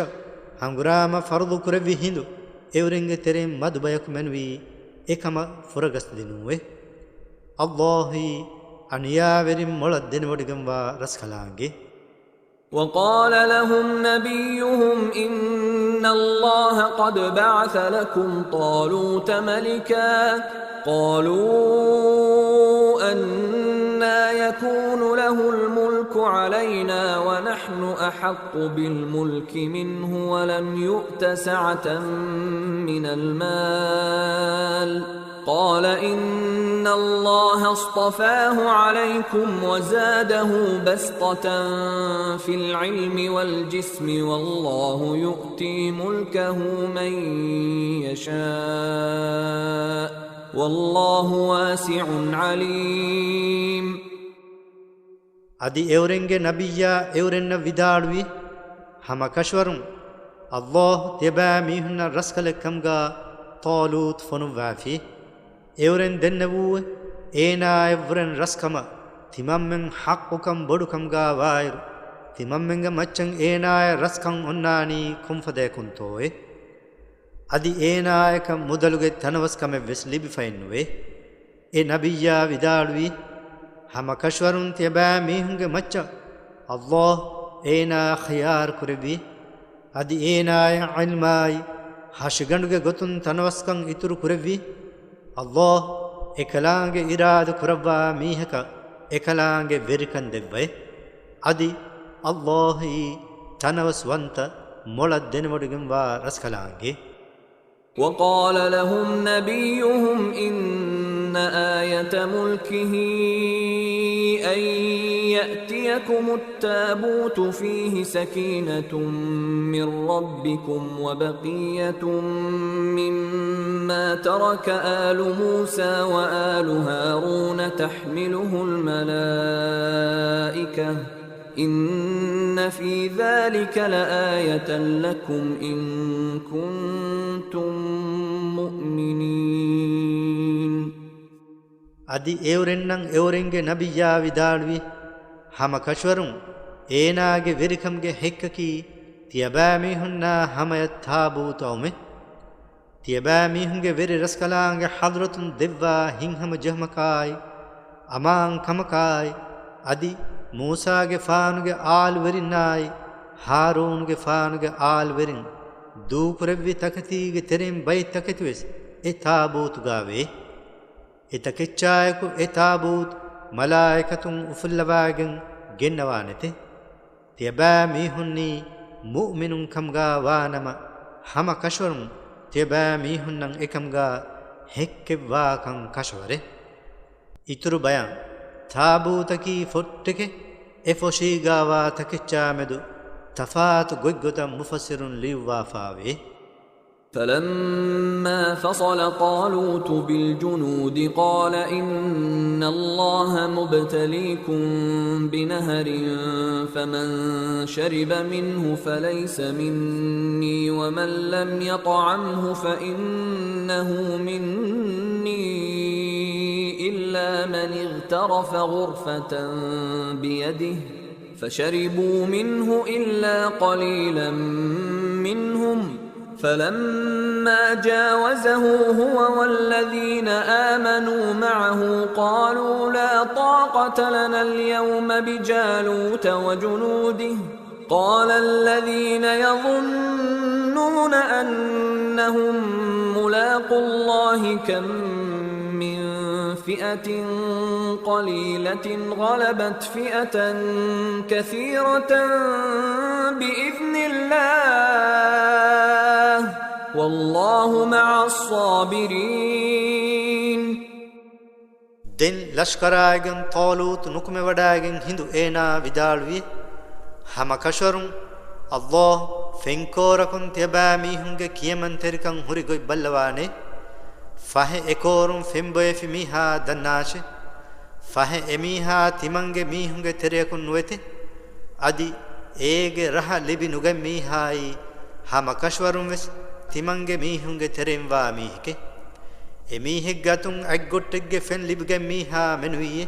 ಹಂಗುರಾಮ ಫರ್ದು ಕುರವ್ವಿ ಹಿಂದು ಎವರೆಂಗೆ ತೆರೆಂ ಮದು ಬಯಕು ಮೆನ್ವಿ ಏಕಮ ಫುರಗಸ್ದಿನುವೆ ಅಲ್ಲಾಹಿ ಅನಿಯಾವೆರಿಂ ಮೊಳದ್ದೆನ ಒಡಿಗಂವಾ ರಸ್ಕಲಾಂಗೆ وقال لهم نبيهم إن الله قد بعث لكم طالوت ملكا قالوا أنى يكون له الملك علينا ونحن أحق بالملك منه ولم يؤت سعة من المال قال إن الله اصطفاه عليكم وزاده بسطة في العلم والجسم والله يؤتي ملكه من يشاء والله واسع عليم ಅದಿ ಎವರೆಂಗೆ ನಬಿಯ ಎವರೆನ್ನ ವಿದಾಳುವಿ ಹಮ ಕಶ್ವರುಂ ಅಲ್ಲಾಹ್ ತೆಬಾ ಮೀಹುನ್ನ ರಸ್ಕಲೆ ಕಮ್ಗ ತಾಲೂತ್ ಫನುವಾಫಿ ಎವರೆನ್ ದೆನ್ನವೂವೆ ಏನಾ ಎವ್ರೆನ್ ರಸ್ಕಮ ತಿಮಮ್ಮೆನ್ ಹಕ್ಕುಕಂ ಬಡುಕಂಗಾ ವಾಯರು ತಿಮಮ್ಮೆಂಗ ಮಚ್ಚಂ ಏನಾಯ ರಸ್ಕಂ ಒನ್ನಾನಿ ಕುಂಫದೆ ಕುಂತೋವೆ ಅದಿ ಏನಾಯಕ ಮೊದಲುಗೆ ತನವಸ್ಕಮೆ ವೆಸ್ ಲಿಬಿಫೈನ್ನುವೆ ಎ ನಬಿಯ ವಿದಾಳುವಿ ಹಮ ಕಶ್ವರುನ್ ತೆಬಾ ಮೀಹುಂಗೆ ಮಚ್ಚ ಅಲ್ಲಾಹ್ ಏನಾ ಖಯಾರ್ ಕುರಿವಿ ಅದಿ ಏನಾಯ ಇಲ್ಮಾಯಿ ಹಾಶಿಗಂಡುಗೆ ಗೊತ್ತುನ್ ತನವಸ್ಕಂ ಇತುರು ಕುರಿವಿ ಅಲ್ಲಾಹ್ ಎಕಲಾಂಗೆ ಇರಾದು ಕುರವ್ವಾ ಮೀಹಕ ಎಕಲಾಂಗೆ ವೆರಿಕನ್ ದೆವ್ವೆ ಅದಿ ಅಲ್ಲಾಹಿ ತನವಸ್ವಂತ ಮೊಳದ್ದೆನವಡಿಗೆಂವಾ ರಸ್ಕಲಾಂಗೆ وقال لهم نبيهم إن آية ملكه أن يأتيكم التابوت فيه سكينة من ربكم وبقية مما ترك آل موسى وآل هارون تحمله الملائكة إن في ذلك لآية لكم إن كنتم مؤمنين ಅದಿ ಎವರೆನ್ನಂ ಎವರೆಂಗೆ ನಬಿಯಾ ವಿದಾಳುವಿ ಹಮ ಕಶ್ವರುಂ ಏನಾಗೆ ವೆರಿಕಂಗೆ ಹೆಕ್ಕಕಿ ತಿಯಬಾ ಮೀಹುನ್ನ ಹಮಯ ತಾಬೂತೌಮೆ ತಿಯಬಾ ಮೀಹುಂಗೆ ವೆರಿ ರಸ್ಕಲಾಂಗೆ ಹದ್ರತುನ್ ದೆವ್ವಾ ಹಿಂಹಮ ಜಹಮಕಾಯ್ ಅಮಾಂ ಕಮಕಾಯ್ ಅದಿ ಮೂಸಾಗೆ ಫಾನುಗೆ ಆಲ್ ವೆರಿನ್ನಾಯ್ ಹಾರೂನ್ಗೆ ಫಾನ್ಗೆ ಆಲ್ವೆರಿನ್ ದೂಕುರವ್ವಿ ತಕತೀಗೆ ತೆರೆಂ ಬೈ ತಕತಿವೆಸ್ ಎ ತಾಬೂತುಗಾವೆ ಎತಕೆಚ್ಚಾಯಕು ಎ ತಾಬೂತ್ ಮಲಾಯಿಕತುಂ ಉಫುಲ್ಲವಾಗೆಂ ಗೆನ್ನವಾನೆತೆ ತಿಯಬಾ ಮೀಹುನ್ನಿ ಮುಅ್ಮಿನುಂ ಕಮ್ಗಾ ವಾನಮ ಹಮ ಕಶ್ವರುಂ ತಿಯಬಾ ಮೀಹುನ್ನಂ ಎಕಮ್ಗಾ ಹೆಕ್ಕೆವ್ವಾಕಂ ಕಶ್ವರೆ ಇತುರು ಬಯಾನ್ ತಾಬೂತಕಿ ಫೊಟ್ಟೆಕೆ ಎ ಫೊಶೀಗಾವಾ ತಕೆಚ್ಚಾಮೆದು ತಫಾತು ಗೊಗ್ಗೊತ ಮುಫಸ್ಸಿರುನ್ ಲಿವ್ವಾಫಾವೆ فلما فصل طالوت بالجنود قال إن الله مبتليكم بنهر فمن شرب منه فليس مني ومن لم يطعمه فإنه مني إلا من اغترف غرفة بيده فشربوا منه إلا قليلا منهم فلما جاوزه هو والذين آمنوا معه قالوا لا طاقة لنا اليوم بجالوت وجنوده قال الذين يظنون أنهم ملاقو الله كم من فئة قليلة غلبت فئة كثيرة بإذن الله والله مع الصابرين دن لشکراگن طالوت نکم وڈاگن ہندو اینا ودالوی ہم کشورن اللہ فنکورکن تیبامی ہنگے کیمن ترکن ہوری گوی بلوانے فہ ایکورن فمبوی فی میہا دناش فہ امیہا تیمنگے میہنگے تریکن نویتے ادی ایگے رہا لبی نگے میہائی ہم کشورن ویس තිමන්ගේ මීහුන්ගේ තෙරෙන් වා මීහකේ එමීහෙක් ගතුන් අග්ගොට්ටෙක්ගේ ෆෙන් ලිබ්ගේ මීහා මෙනුවියේ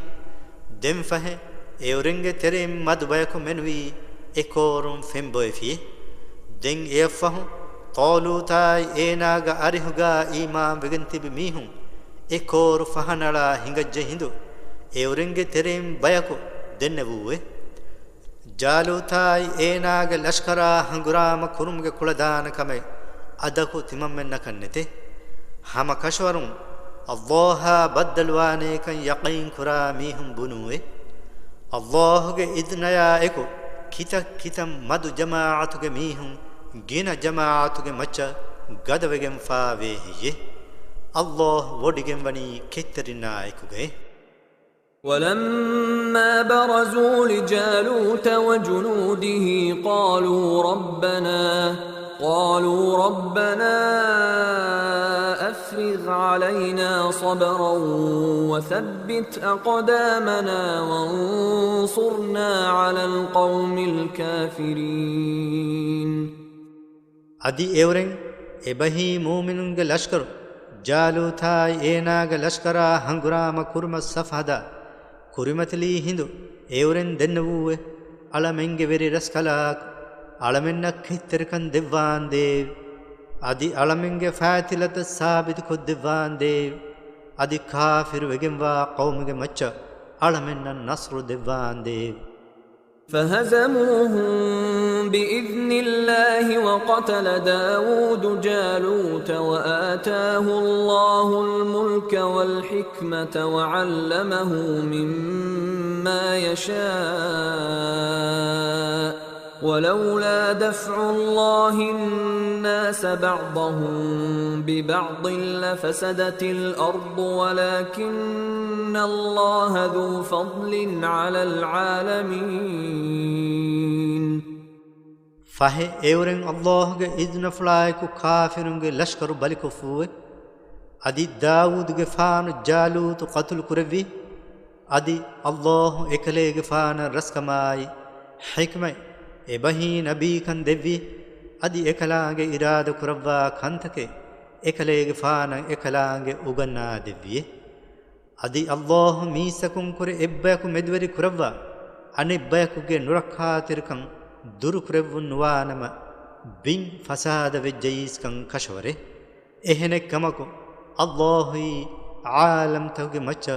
දෙම් ෆහ එවරෙන්ගේ තෙරෙන් මදු බයක මෙනුවි එකෝරුම් ෆෙන් බොයිෆියේ දෙන් එෆහු طالوتاي ඒනාග අරිහුගා ඊමාන් වෙගෙන් තිබි මීහුන් එකෝරු ෆහනලා හිඟජ්ජ හිඳු එවරෙන්ගේ තෙරෙන් බයක දෙන්නවුවේ ජාලූතායි ඒනාග ලෂ්කරා හංගුරාම කුරුම්ගේ කුලදාන කමයි අදකු තිමම්මෙන් නකන්නේතේ හම කෂවරුන් අල්ලාහ බද්දල්වානේ කන් යකීන් කුරා මීහුම් බුනුවේ අල්ලාහගේ ඉද්නයා එකු කිතම් මදු ජමාඅතුගේ මීහුම් ගින ජමාඅතුගේ මච්ච ගදවෙගෙන් ෆාවේ හියේ අල්ලාහ වොඩිගෙන් වනි කෙත්තරිනා එකුගේ ولما برزوا لجالوت وجنوده قالوا ربنا أفرغ علينا صبرا وثبت أقدامنا وانصرنا على القوم الكافرين أدي إورين إبهي مؤمنون لشكر جالوتاي إيناغ لشكرا هنغرام كرم الصفحدا كرمتلي هندو إورين دنوه على منغ وري رسكلاك අලමෙන්නක් හිතරකන් දෙවාන් දේව අදි අලමෙන්ගේ ෆාතිලත සාබිත කො දෙවාන් දේව අදි කාෆිර වෙගෙන්වා කෞමගේ මච්ච අලමෙන්න නස්රු දෙවාන් දේව فهزموهم بإذن الله وقتل داود جالوت وآتاه الله الملك والحكمة وعلمه مما يشاء ولولا دفع الله الناس بعضهم ببعض لفسدت الأرض ولكن الله ذو فضل على العالمين فه اورن الله ge izn flaayku kafirun ge lashkaru baliko fuwe adi daud ge faan jalut qatul kurvi adi Allah ekale ge faan raskamai hikmai එබහි නබී කන් දෙවි අදි එකලාගේ ඉරාද කුරවා කන්තකේ එකලේගේ ෆාන එකලාගේ උගන්නා දෙවියේ අදි අල්ලාහ් මීසකුම් කුර එබ්බයකු මෙදවරි කුරවා අනිබ්බයකුගේ නුරක්ඛාතිරකම් දුරු කුරවුන් වානම බින් ෆසාද වෙජ්ජයිස්කම් කෂවරේ එහෙනෙක් කමකු අල්ලාහි ආලම් තවගේ මච්ච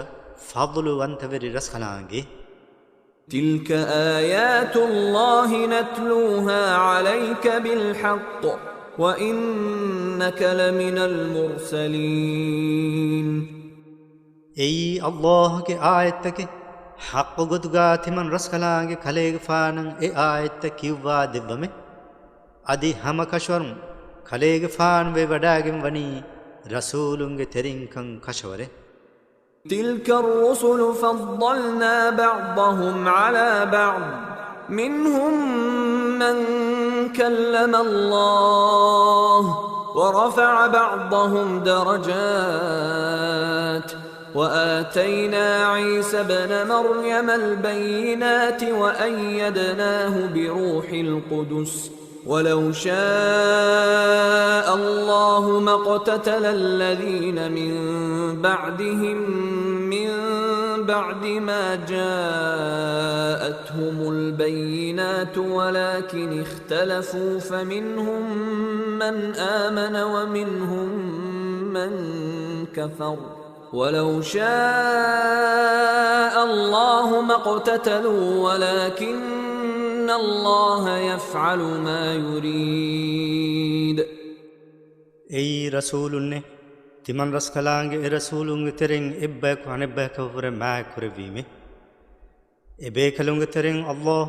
ෆضل වන්තවරි රස්ඛලාගේ تلك آيات الله نتلوها عليك بالحق وإنك لمن المرسلين. أي الله کے آیت کے حق گدگاتی من رسکلانگے کھلیگ فانن اے آیت کیوا دبمے ادی ہم کشورم کھلیگ فان وے وڈاگم ونی رسولنگے ترینکن کشورے. تلك الرسل فضلنا بعضهم على بعض منهم من كلم الله ورفع بعضهم درجات وآتينا عيسى ابن مريم البينات وأيدناه بروح القدس ولو شاء الله ما اقتتل الذين من بعدهم من بعد ما جاءتهم البينات ولكن اختلفوا فمنهم من آمن ومنهم من كفر ولو شاء الله ما اقتتلوا ولكن الله يفعل ما يريد. أي رسول نے تمن رسکلانگے اے رسولنگ ترین ابے کو انبے کو ور ما کربی میں ابے کلونگ ترین اللہ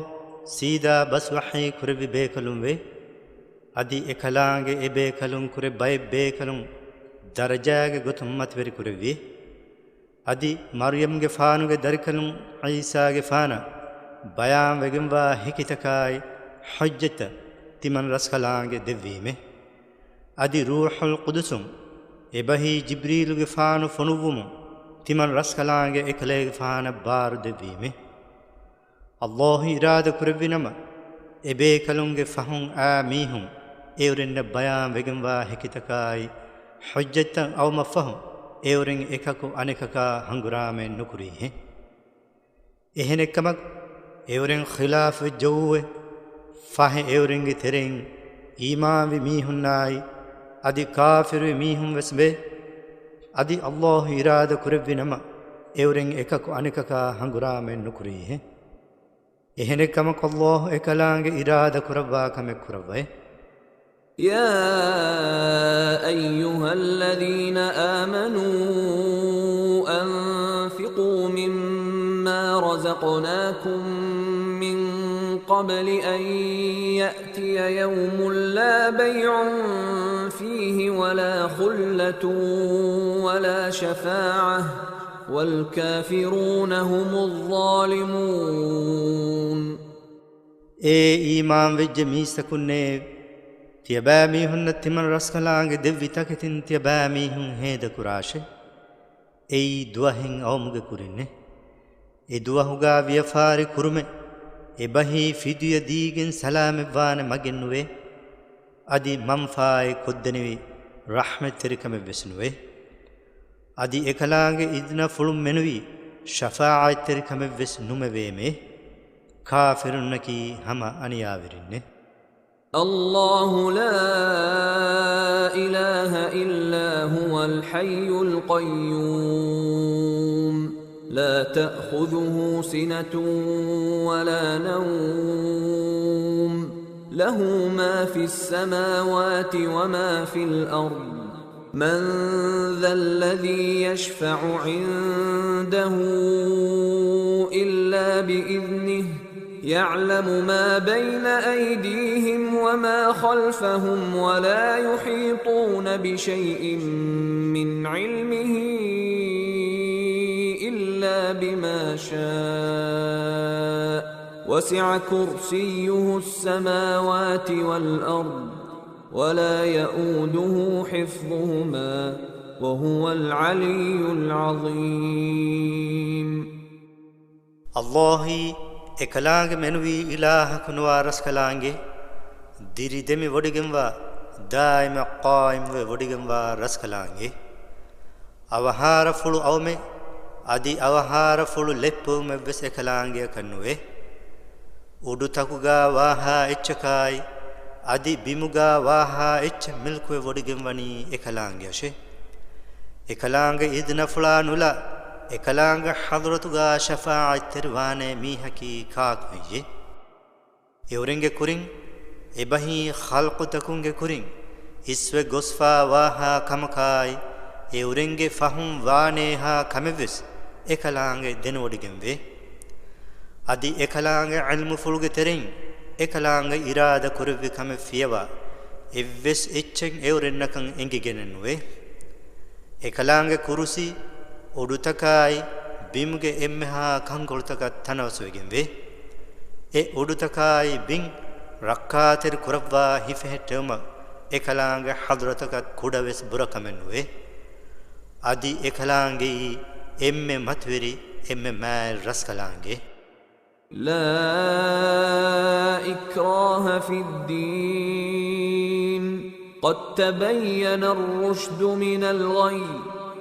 سیدھا بس وحی کربی بے کلوں وے ادی اکلانگے ابے کلوں کر بے کلوں درجہ کے گتمت ور کربی ادی مریم کے فانو کے در کلوں عیسیٰ کے فانا بیان وگم وا حکتکائی حجت تمن رسکلانگے دوی میں ادی روح القدسم ابہی جبریل گفان فنوم تمن رسکلانگے اکلے گفان بار دوی میں اللہ اراد کربینما ابے کلونگے فہم آمیہم ایورن بیان وگم وا حکتکائی حجت او مفہم ایورن اککو انککا ہنگرام نکری ہیں اہن کمک ایورن خلاف جوے فاہ ایورن تھرین ایمان وی میہن نائی ادی کافر میہم وسبے ادی اللہ اراد کربینما ایورن اککو انککا ہنگرام نکری ہیں اہن کمک اللہ اکلانگ اراد کربا کمک کربے. يا أيها الذين آمنوا أنفقوا مما رزقناكم من قبل أن يأتي يوم لا بيع فيه ولا خلة ولا شفاعة والكافرون هم الظالمون. اے ایمان وج میسکنے تیبامی ہن تمن رسکلانگ دوی تکتن تیبامی ہن ہید کراشے ای دوہن اومگ کرنے ای دوہگا ویفار کرمے ای بہی فیدیو دیگن سلام وان مگنوے ادی منفائے کدنوی رحمت ترکم وسنوے ادی اکلانگ ادن فلم منوی شفاعت ترکم وسنومے میں کافرنکی ہما انیاورنے. الله لا إله إلا هو الحي القيوم لا تأخذه سنة ولا نوم له ما في السماوات وما في الأرض من ذا الذي يشفع عنده إلا بإذنه يعلم ما بين أيديهم وما خلفهم ولا يحيطون بشيء من علمه إلا بما شاء وسع كرسيه السماوات والأرض ولا يؤوده حفظهما وهو العلي العظيم. الله اکلانگ منوی الہ کنوا رسکلانگے دیری دمی وڈگم وا دائم قائم و وڈگم وا رسکلانگے اوہار فلو او میں ادی اوہار فلو لپو میں بس اکلانگے کنوے اڈو تکوگا واہا اچکائی ادی بیموگا واہا اچ ملکو وڈگم ونی اکلانگے شے اکلانگ ادن فلا نولا ekalaanga hadratuga shafa'at terwane mihaki kaakwiye eurenge kurin ebahi khalqutakunge kurin iswe gosfa waha kamakai eurenge fahum wane ha kamevis ekalaange denodigenve adi ekalaange ilmu fulge terin ekalaange irada kurvi kame fiyawa evves echen eurennakan engigenenwe ekalaange kurusi odutakai bimge emmeha kangoltaka tanawsugenve e odutakai bin rakkater kuravwa hifehetema ekalaange hadratakat kudaves burakamenwe adi ekalaange emme matveri emme mal raskalaange لا إكراه في الدين قد تبين الرشد من الغي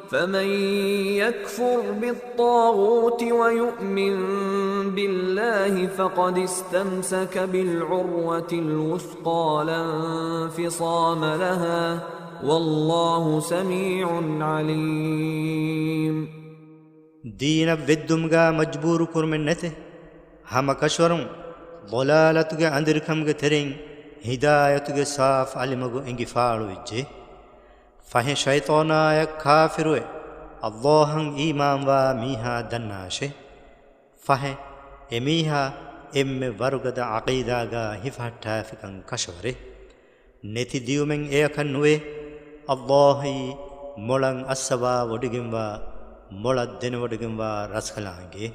فمن يكفر بالطاغوت ويؤمن بالله فقد استمسك بالعروة الوثقى لا انفصام لها والله سميع عليم دين بدمغا مجبور كرمنته هم كشورم ضلالتك اندركمغ ترين هدايتك صاف علمغ انغفالو وجه فهي شيطانا كافر اللهن ايمان وا ميها دناشه فهي اميها ام ورغد عقيداغا هفتا فكن كشوره نتي ديومن ايكنوي الله مولن اسوا ودگموا مولد دن ودگموا رسخلانگه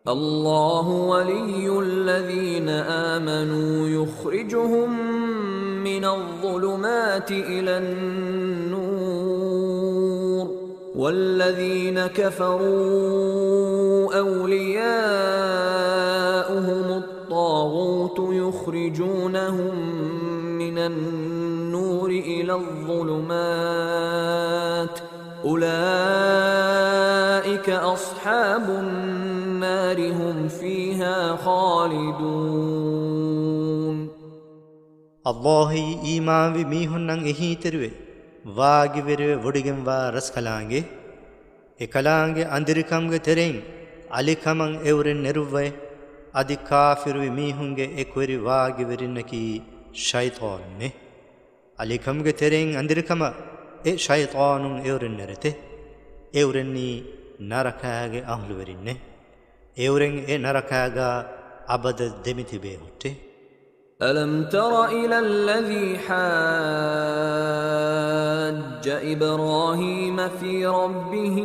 الله ولي الذين آمنوا يخرجهم من الظلمات إلى النور والذين كفروا أولياؤهم الطاغوت يخرجونهم من النور إلى الظلمات أولئك أصحاب النار هم فيها خالدون الله إيمان بميهن إهي تروي واغي ويرو ودگم وا رسخلانگه ekalaange andirikамge tereng alikamang euren neruwe adi kafir vi mihunge ekweri waagi verinnaki shaytanne alikamge tereng andirikama e shaytanun euren nerete eurenni narakage ahlu verinne euren e narakaga abada demiti be hotte ألم تر إلى الذي حاج إبراهيم في ربه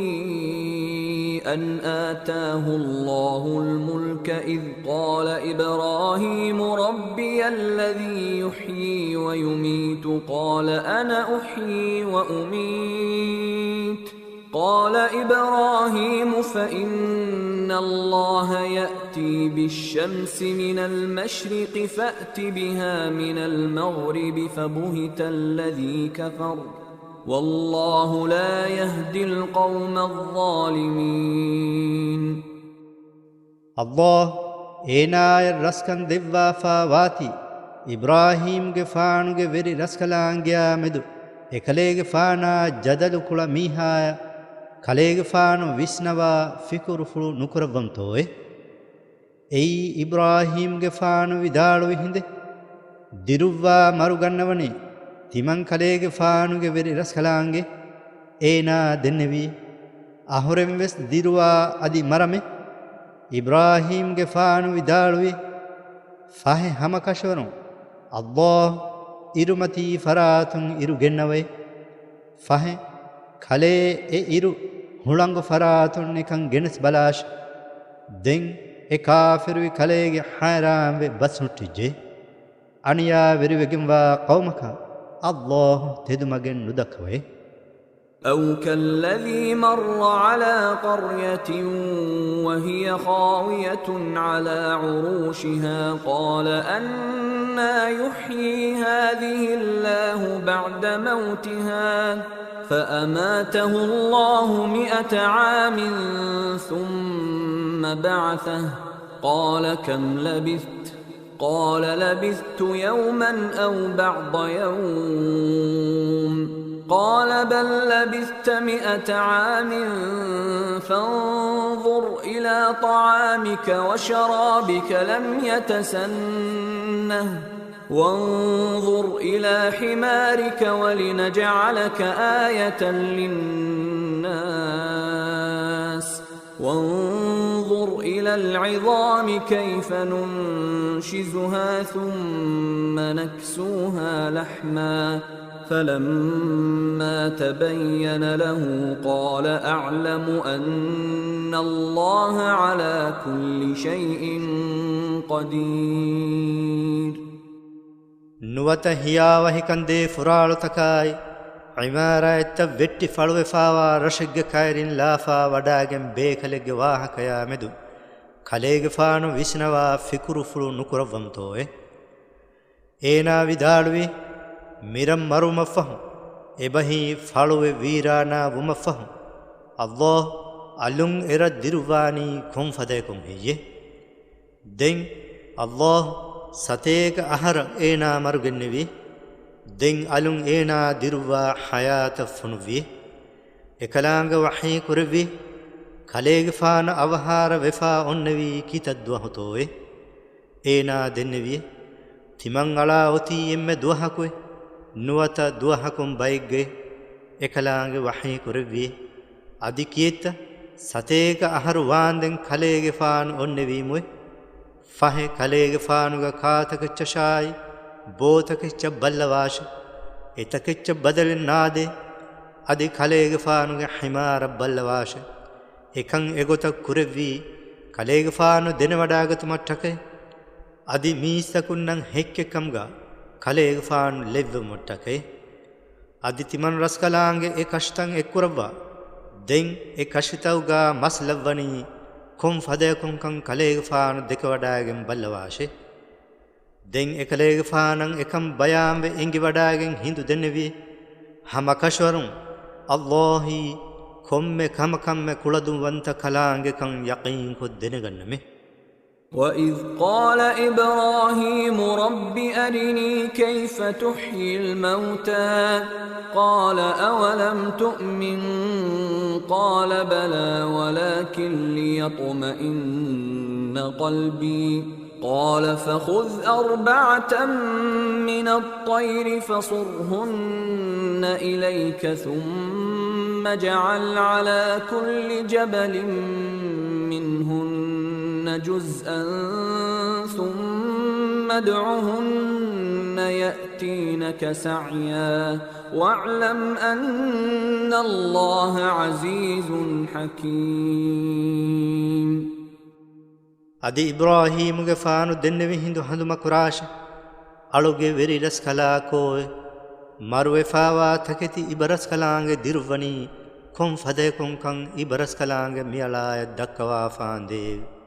أن آتاه الله الملك إذ قال إبراهيم ربي الذي يحيي ويميت قال أنا أحيي وأميت قال إبراهيم فإن الله يأتي بالشمس من المشرق فأت بها من المغرب فبهت الذي كفر والله لا يهدي القوم الظالمين الله إناي رسكن دوا فواتي إبراهيم گفانگ وری رسکلانگیا مدو ekaleege faana jadalu kula mihaaya kaleege faanu visnawa fikuru fulu nukuravamtoe ei ibrahim ge faanu vidalu hinde diruwa marugannavane timan kaleege faanu ge veri raskalaange eena dennevi ahorem ves diruwa adi marame ibrahim ge faanu vidalu fahe hamakashwanu allah irumati faratun iru gennave fahe khale e iru hulangu faratun ekan genes balash den e kafiru khalege haramve basutije aniya verivegenwa qaumaka allah tedumagen nudakwe أو كالذي مر على قرية وهي خاوية على عروشها قال أنى يحيي هذه الله بعد موتها فأماته الله 100 عام ثم بعثه قال كم لبثت قال لبثت يوما أو بعض يوم قال بل لبثت 100 عام فانظر إلى طعامك وشرابك لم يتسنه وانظر إلى حمارك ولنجعلك آية للناس وانظر إلى العظام كيف ننشزها ثم نكسوها لحما فلما تبين له قال أعلم أن الله على كل شيء قدير නුවත හියාවහි කන්දේ ෆුරාලු තකායි ඉමාරා එත්ත වෙට්ටි ෆළුවේ ෆාවා රෂිග්ග කයිරින් ලාෆා වඩාගෙන් බේකලෙග්ග වාහකයා මෙදු කලේගෙ ෆානු විස්නවා ෆිකුරු ෆුළු නුකුරවම්තෝය ඒනා විදාළුවි මිරම් මරුමෆහු එබහි ෆළුවේ වීරානා වුමෆහු අල්ලාහ් අලුන් එර දිරුවානී කුම් ෆදේකුම් හියේ දෙන් අල්ලාහ් සතේක අහර ඒනා මරුගෙන්නෙවි දෙන් අලුන් ඒනා දිරුවා හයාත ෆුනුවි එකලාංග වහී කුරවි කලේග ෆාන අවහාර වෙෆා ඔන්නවි කිතද්වහතෝය ඒනා දෙන්නෙවි තිමන් අලා ඔති එම්මෙ දුවහකුයි නුවත දුවහකුම් බයිග්ගේ එකලාංග වහී කුරවි අදි කීත සතේක අහර වාන්දෙන් කලේග ෆාන ඔන්නවි මුයි ෆහේ කලේග ෆානුග කාතකච්ච ෂායි බෝතකච්ච බල්ලවාෂ එතකච්ච බදලෙන් නාදේ අදි කලේග ෆානුග හිමාර බල්ලවාෂ එකන් එගොත කුරෙවි කලේග ෆානු දෙන වඩාගතු මට්ටකේ අදි මීසකුන්නන් හෙක්කකම්ගා කලේග ෆානු ලෙව්ව මට්ටකේ අදි තිමන් රස්කලාංගේ ඒ කෂ්තන් එක්කුරවා දෙන් ඒ කෂිතවුගා මස්ලවණී කොම් ෆදයකුම් කන් කලේග ෆානු දෙක වඩාගෙන් බල්ලවාෂේ දෙන් එකලේග ෆානන් එකම් බයාම්වෙ ඉංගි වඩාගෙන් හිඳු දෙන්නෙවි හම කෂවරුන් අල්ලාහි කොම්මෙ කමකම්මෙ කුලදුම් වන්ත කලාංගෙ කන් යකීන් කොත් දෙනගන්නමෙ وَإِذْ قَالَ إِبْرَاهِيمُ رَبِّ أَرِنِي كَيْفَ تُحْيِي الْمَوْتَى قَالَ أَوَلَمْ تُؤْمِنْ قَالَ بَلَى وَلَكِنْ لِيَطْمَئِنَّ قَلْبِي قَالَ فَخُذْ 4 مِنَ الطَّيْرِ فَصُرْهُنَّ إِلَيْكَ ثُمَّ اجْعَلْ عَلَى كُلِّ جَبَلٍ مِّنْهُنَّ جزءا ثم ادعهن يأتينك سعيا واعلم أن الله عزيز حكيم අදි ඉබ්‍රාහීමුගේ ෆානු දෙන්නෙවි හිඳු හඳුම කුරාෂ අලුගේ වෙරි රස් කලාකෝ මරුවේ ෆාවා තකෙති ඉබරස් කලාංගේ දිරුවනි කොම් ෆදේකුම් කන් ඉබරස් කලාංගේ මියලාය දක්කවා ෆාන්දේ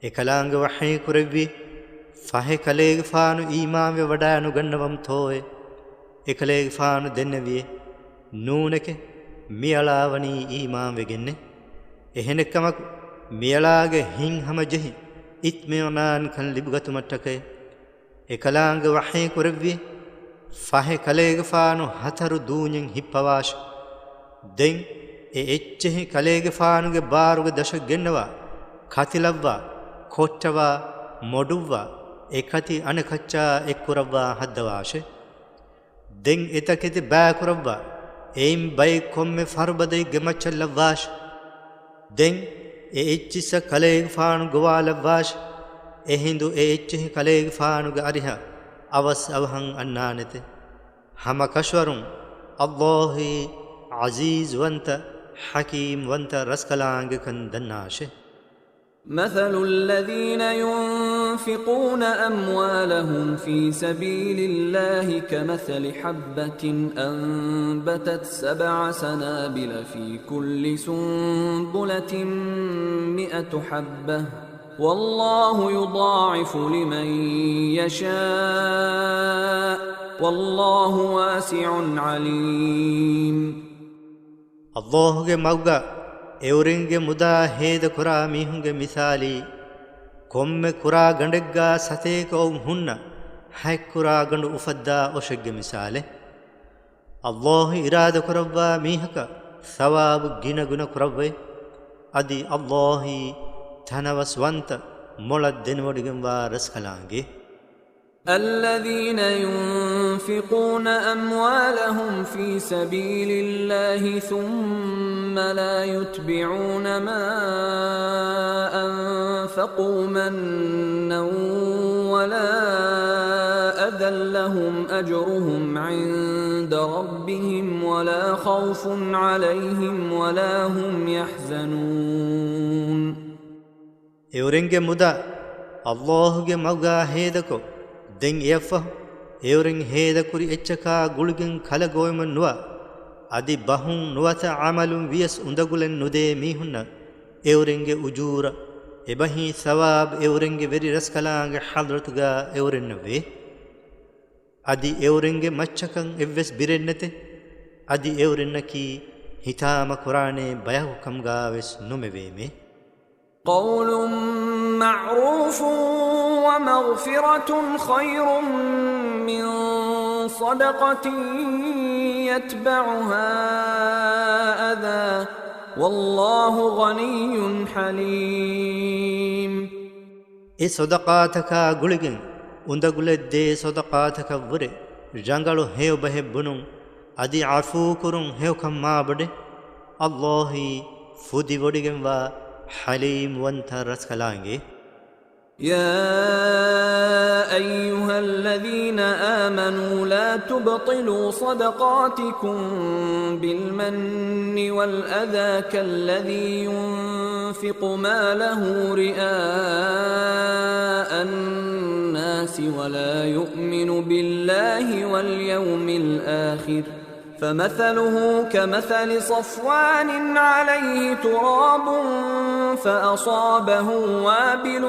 එකලාංග වහී කුරෙව්වි ෆහේ කලේග ෆානු ඊමාන්වෙ වඩානු ගන්නවම් තෝය එකලේග ෆානු දෙන්නවිය නූනකෙ මියලාවනී ඊමාන්වෙ ගෙන්නේ එහෙනෙක්කමක් මියලාගේ හින් හම ජෙහි ඉත්මියනාන් කන් ලිබුගතු මට්ටකේ එකලාංග වහී කුරෙව්වි ෆහේ කලේග ෆානු 4 දූණෙන් හිප්පවාෂ දෙන් එච්චෙහි කලේග ෆානුගේ බාරුගේ දශ ගෙන්නවා කතිලව්වා කොට්ටවා මොඩුවා එකති අනකච්චා එක්කුරව්වා හද්දවාෂේ දෙන් එතකෙති බෑකුරව්වා එයින් බයි කොම්මෙ ෆර්බදයි ගෙමච්චල්ලවාෂ දෙන් එච්චිස කලේග ෆානු ගවාලවාෂ එහිඳු එච්චෙහි කලේග ෆානුගේ අරිහ අවස් අවහන් අන්නානෙතේ හම කෂවරුන් අල්ලාහි අසීස් වන්ත حكيم وانت رسكلانگ كندناشه مثل الذين ينفقون أموالهم في سبيل الله كمثل حبة أنبتت 7 سنابل في كل سنبلة 100 حبة والله يضاعف لمن يشاء والله واسع عليم الله موغا එවරින්ගේ මුදා හේද කුරා මිහුන්ගේ මිසාලි කොම්මෙ කුරා ගඬෙග්ගා සතේක ඔවුන් හුන්න හැක් කුරා ගඬු උෆද්දා ඔෂෙග්ගේ මිසාලේ الله إرادة كربا ميهك ثواب جنا جنا كربا أدي الله تنوس وانت مولد دين وديجن وارس خلانجي الذين ينفقون أموالهم في سبيل الله ثم لا يتبعون ما أنفقوا منا ولا أذى لهم أجرهم عند ربهم ولا خوف عليهم ولا هم يحزنون එවරෙන්ගේ මුදා අල්ලාහ්ගේ මගා හේදකෝ දෙන් එයෆහ එවරෙන් හේදකුරි එච්චකා ගුළුගෙන් කලගොයම නුවා අදි බහුන් නුවත අමලුම් වියස් උඳගුලෙන් නුදේ මීහුන්න එවරෙන්ගේ උජූර එබහි සවාබ් එවරෙන්ගේ වෙරි රස්කලාගේ හදරතුගා එවරෙන්න වේ අදි එවරෙන්ගේ මච්චකන් එවස් බිරෙන්නතේ අදි එවරෙන්නකි හිතාම කුරානේ බයහුකම් ගාවෙස් නොමෙවේමේ قول معروف ومغفرة خير من صدقة يتبعها أذى والله غني حليم صدقاتك غلغن උඳගුලෙද්දේ صدقاتك වරේ ජංගලු හේව බහෙ බුනුම් අදි අෆූ කුරුම් හේව කම්මා බඩේ අල්ලාහි ෆුදි වඩිගෙන් වා حليم وانت رسكلانجي يا أيها الذين آمنوا لا تبطلوا صدقاتكم بالمن والأذى كالذي ينفق ماله رئاء الناس ولا يؤمن بالله واليوم الآخر فمثله كمثل صفوان عليه تراب فأصابه وابل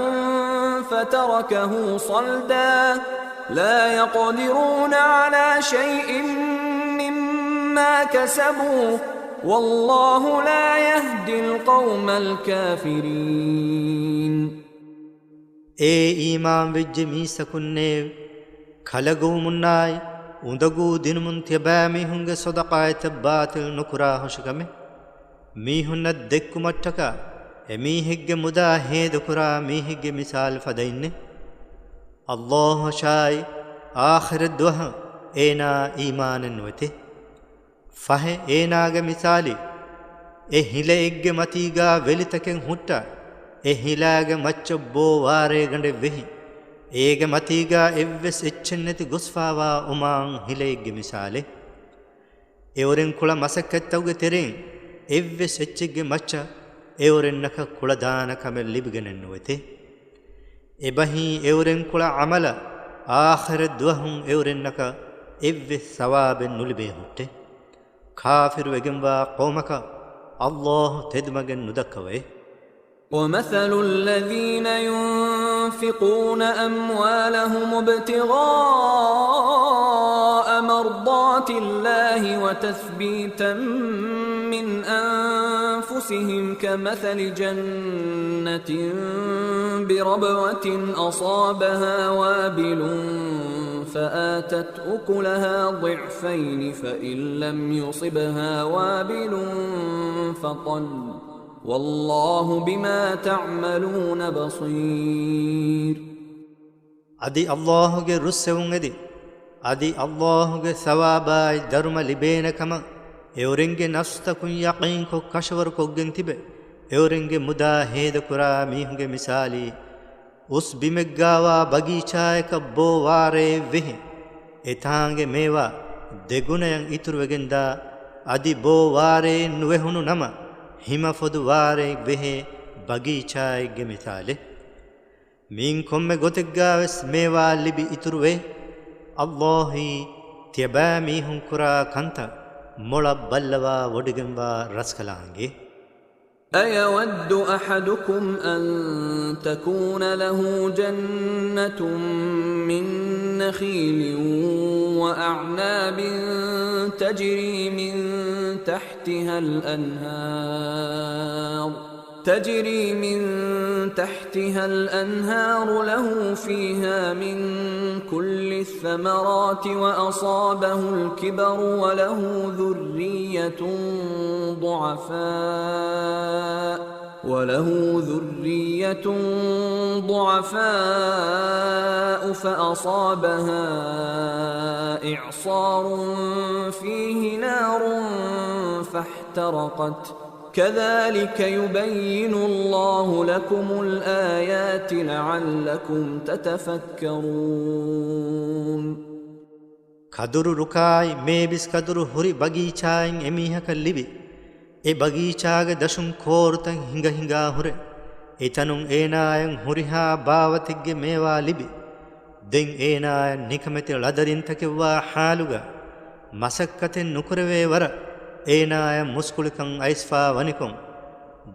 فتركه صلدا لا يقدرون على شيء مما كسبوا والله لا يهدي القوم الكافرين إيمان بجميع سكنه خلقوا مناي උඳගු දිනුමුන් තිබෑ මිහුන්ගේ සදකායත බාතිල් නුකුරා හොෂකමෙ මිහුන්න දෙක්කු මට්ටක එමීහිග්ගේ මුදා හේදුකුරා මිහිග්ගේ මිසාල් ෆදයින්නේ අල්ලාහ් ශායි ආඛිර දුහ ඒනා ඊමානෙන් වෙතේ ෆහෙ ඒනාගේ මිසාලි ඒ හිලෙග්ගේ මතීගා වෙලිතකෙන් හුට්ටා ඒ හිලාගේ මච්චබ්බෝ වාරේ ගඬ වෙහි ඒග මතීගා එව්වෙස් එච්චෙන්නති ගොස්ෆාවා උමාන් හිලෙග්ගේ මිසාලේ එවරෙන් කුල මසක්කත්තවගේ තෙරෙන් එව්වෙස් එච්චෙග්ගේ මච්ච එවරෙන්නක කුල දාන කමෙ ලිබගෙනන්න වෙතේ එබහි එවරෙන් කුල අමල ආඛිර දුවහුන් එවරෙන්නක එව්වෙස් සවාබෙන් නුලිබේ හුට්ටේ කාෆිරු වෙගෙන්වා qawmaka අල්ලාහ් තෙදුමගෙන් නුදක්කවේ ومثل الذين ينفقون أموالهم ابتغاء مرضات الله وتثبيتا من أنفسهم كمثل جنة بربوة أصابها وابل فآتت أكلها ضعفين فإن لم يصبها وابل فطل والله بما تعملون بصير أدي الله جل رسول أدي أدي الله جل ثوابا درم لبينكما එවරෙන්ගේ නස්තකුන් යකීන් කො කෂවර කොග්ගෙන් තිබේ එවරෙන්ගේ මුදා හේද කුරා මීහුගේ මිසාලි උස් බිමෙග්ගාවා බගීචායක බෝ වාරේ වෙහි එතාංගේ මේවා දෙගුණයන් ඉතුරු වෙගෙන්දා අදි බෝ වාරේ නුවෙහුණු නම හිම ෆොදු වාරේ වෙහි බගීචායගේ මිසාලේ මින් කොම්මෙ ගොතෙග්ගාවස් මේවා ලිබි ඉතුරු වේ අල්ලාහි තියබා මීහුන් කුරා කන්තා මොළබ්බල්ලවා වොඩිගෙන්වා රස්කලාංගේ أيود أحدكم أن تكون له جنة من نخيل وأعناب تجري من تحتها الأنهار تجري من تحتها الأنهار له فيها من كل الثمرات وأصابه الكبر وله ذرية ضعفاء فأصابها إعصار فيه نار فاحترقت كذلك يبين الله لكم الآيات لعلكم تتفكرون කදුරු රුකායි මේබිස් කදුරු හුරි බගීචායෙන් එමීහක ලිබි ඒ බගීචාගේ දශුම් කෝරුතන් හිඟ හිඟා හුරේ එතනුන් ඒනායන් හුරිහා බාවතිග්ගේ මේවා ලිබි දෙන් ඒනායන් නිකමෙති ලදරින් තකෙව්වා හාලුගා මසක්කතෙන් නුකරවේ වර ඒනායන් මුස්කුලිකන් අයිස්ෆා වනිකොන්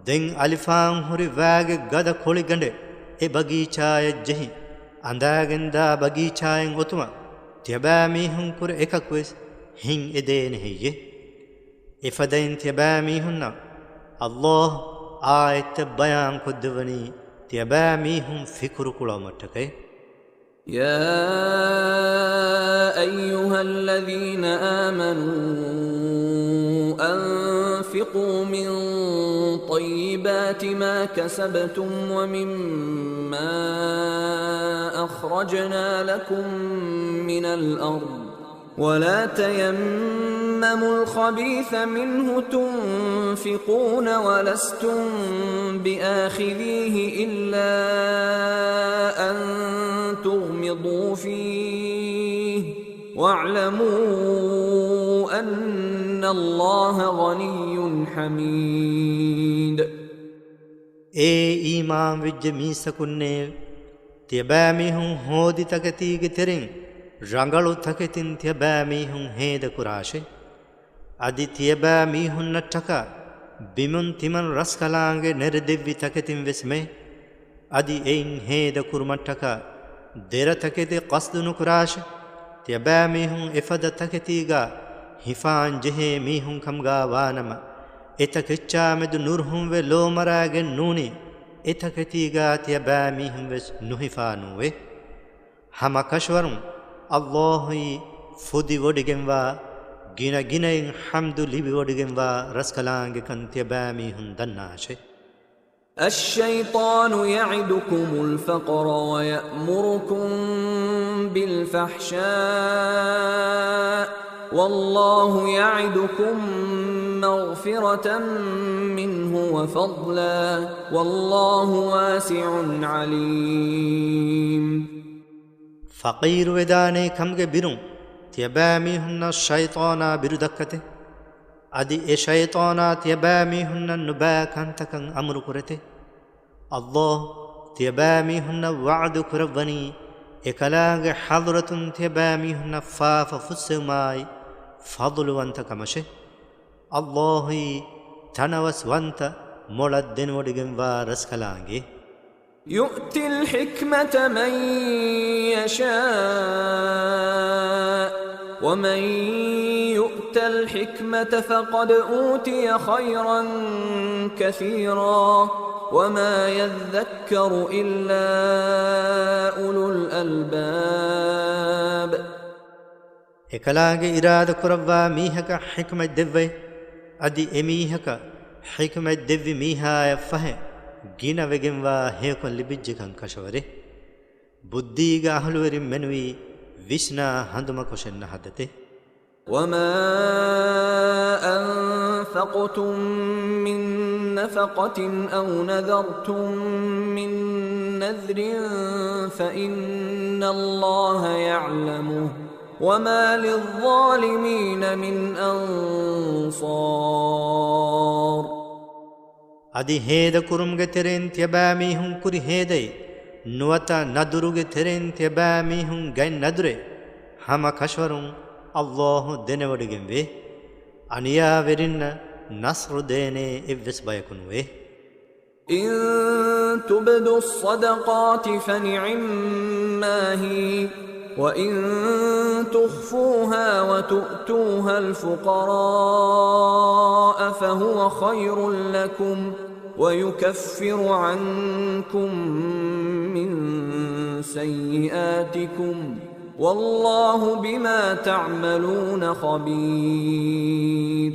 දෙන් අලිෆාන් හුරි වෑගේ ගද කොළි ගඬේ ඒ බගීචාය ජෙහි අඳාගෙන්දා බගීචායෙන් ඔතුමා තියබෑමීහුන් කුර එකක් වෙස් හින් එදේනෙහියේ ඉෆදයින් තියබෑමීහුන්නා අල්ලාහ් ආයත බයාන් කොද්දවනි තියබෑමීහුන් ෆිකුරු කුලමට්ටකේ يا أيها الذين آمنوا أنفقوا من طيبات ما كسبتم ومما أخرجنا لكم من الأرض ولا تيمموا الخبيث منه تنفقون ولستم بآخذيه إلا أن تغمضوا فيه واعلموا أن الله غني حميد إيمان وجميسكنّي තියබෑමිහුන් හෝදි තකතිීගෙ තෙරෙන් රඟලු තකතින් තියබෑමිහුන් හේද කුරාශෙ අධි තියබෑමිහුන්නට්ටක බිමුන් තිමන් රස්කලාන්ගේ නෙරදෙව්වි තකතින් වෙස්මේ අධි එයින් හේද කුරුමට්ටක දෙර තකෙති කස්දුනු කුරාශෙ තියබෑමිහුන් එෆද තකතිීගා හිෆාන් ජෙහේ මීහුන් කම්ගා වානම එතකෙච්චාමෙදු නුර්හුන්වෙ ලෝමරාගෙන් නූනි එතකතිීගා තියබෑමිහුන් වෙස් නුහිෆානුවේ හම කශ්වරුන් අල්ලාහුයි ෆුදි වොඩිගෙන්වා ගින ගිනයින් හම්දු ලිබි වොඩිගෙන්වා රස්කලාන්ගෙ කන් තියබෑමිහුන් දන්නාශේ الشيطان يعدكم الفقر ويأمركم بالفحشاء والله يعدكم مغفرة منه وفضلا والله واسع عليم فقير وداني كمغ بيرون تيباميهن الشيطانا بردكته ادي اي شيطانا تيباميهن نبا كنتكن امر كرته الله تيباميهن وعد كربني اكلاغ حضرة تيباميهن فاف فسماي فضل وانت كمشه الله تنوس وانت مولدن ودگن وارس كلاغي يؤتي الحكمة من يشاء ومن يؤت الحكمة فقد أوتي خيرا كثيرا وما يذكر إلا أولو الألباب එකලාගේ ඉරාද කුරවා මීහක හික්මත් දෙව්වේ අදි එමීහක හික්මත් දෙව්වි මීහාය ෆහ ගින වෙගෙන්වා හේකොන් ලිබිජ්ජකන් කෂවරේ බුද්ධීග අහලුවරින් මෙනුවී විශ්නා හඳුම කොෂෙන්න හදතේ وما أنفقتم من نفقة أو نذرتم من نذر فإن الله يعلمه وما للظالمين من أنصار අදි හේද කුරුම්ගෙ තෙරෙන් තියබෑමිහුන් කුරි හේදයි නුවත නදුරුගෙ තෙරෙන් තියබෑමිහුන් ගැන් නදුරේ හම කශ්වරුන් අල්ලාහ් දෙනවඩගෙන් වේ අනියා වෙරින්න නස්රු දේනේ එව්වෙස් බයකුණුවේ إن تبدوا الصدقات فنعما هي وإن تخفوها وتؤتوها الفقراء فهو خير لكم ويكفر عنكم من سيئاتكم والله بما تعملون خبير.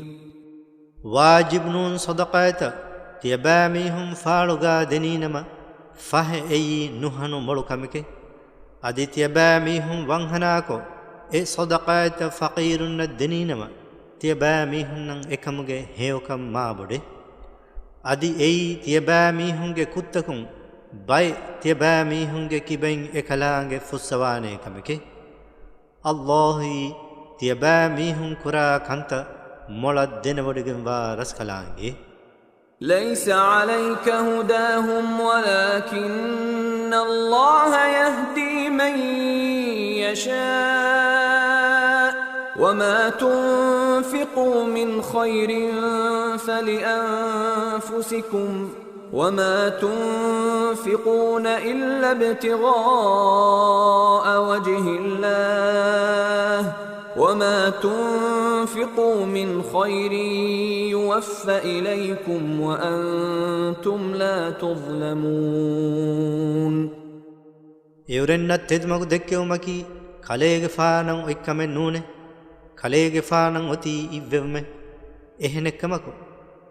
واجب نون صدقائتا تيباميهم فالغا دنينما فه اي نهنو ملوكمك ادي تيباميهم وانهناكو اي صدقائتا فقيرن الدنينما تيباميهم نن اكمگه هيوكم ما بده ادي اي تيباميهم گه كتكم باي تيباميهم گه كيبين اكلانگه فسوانه كمك الله تيباميهم كرا كنت مولد دنودگن وا رسكلانگه ليس عليك هداهم ولكن الله يهدي من يشاء وما تنفقوا من خير فلأنفسكم وما تنفقون إلا ابتغاء وجه الله وما تنفقوا من خير يوفى إليكم وأنتم لا تظلمون. يورن تدمغ دكيومكي خليغ فانن اكمن نونه خليغ فانن وتي إبومه إهنكمكو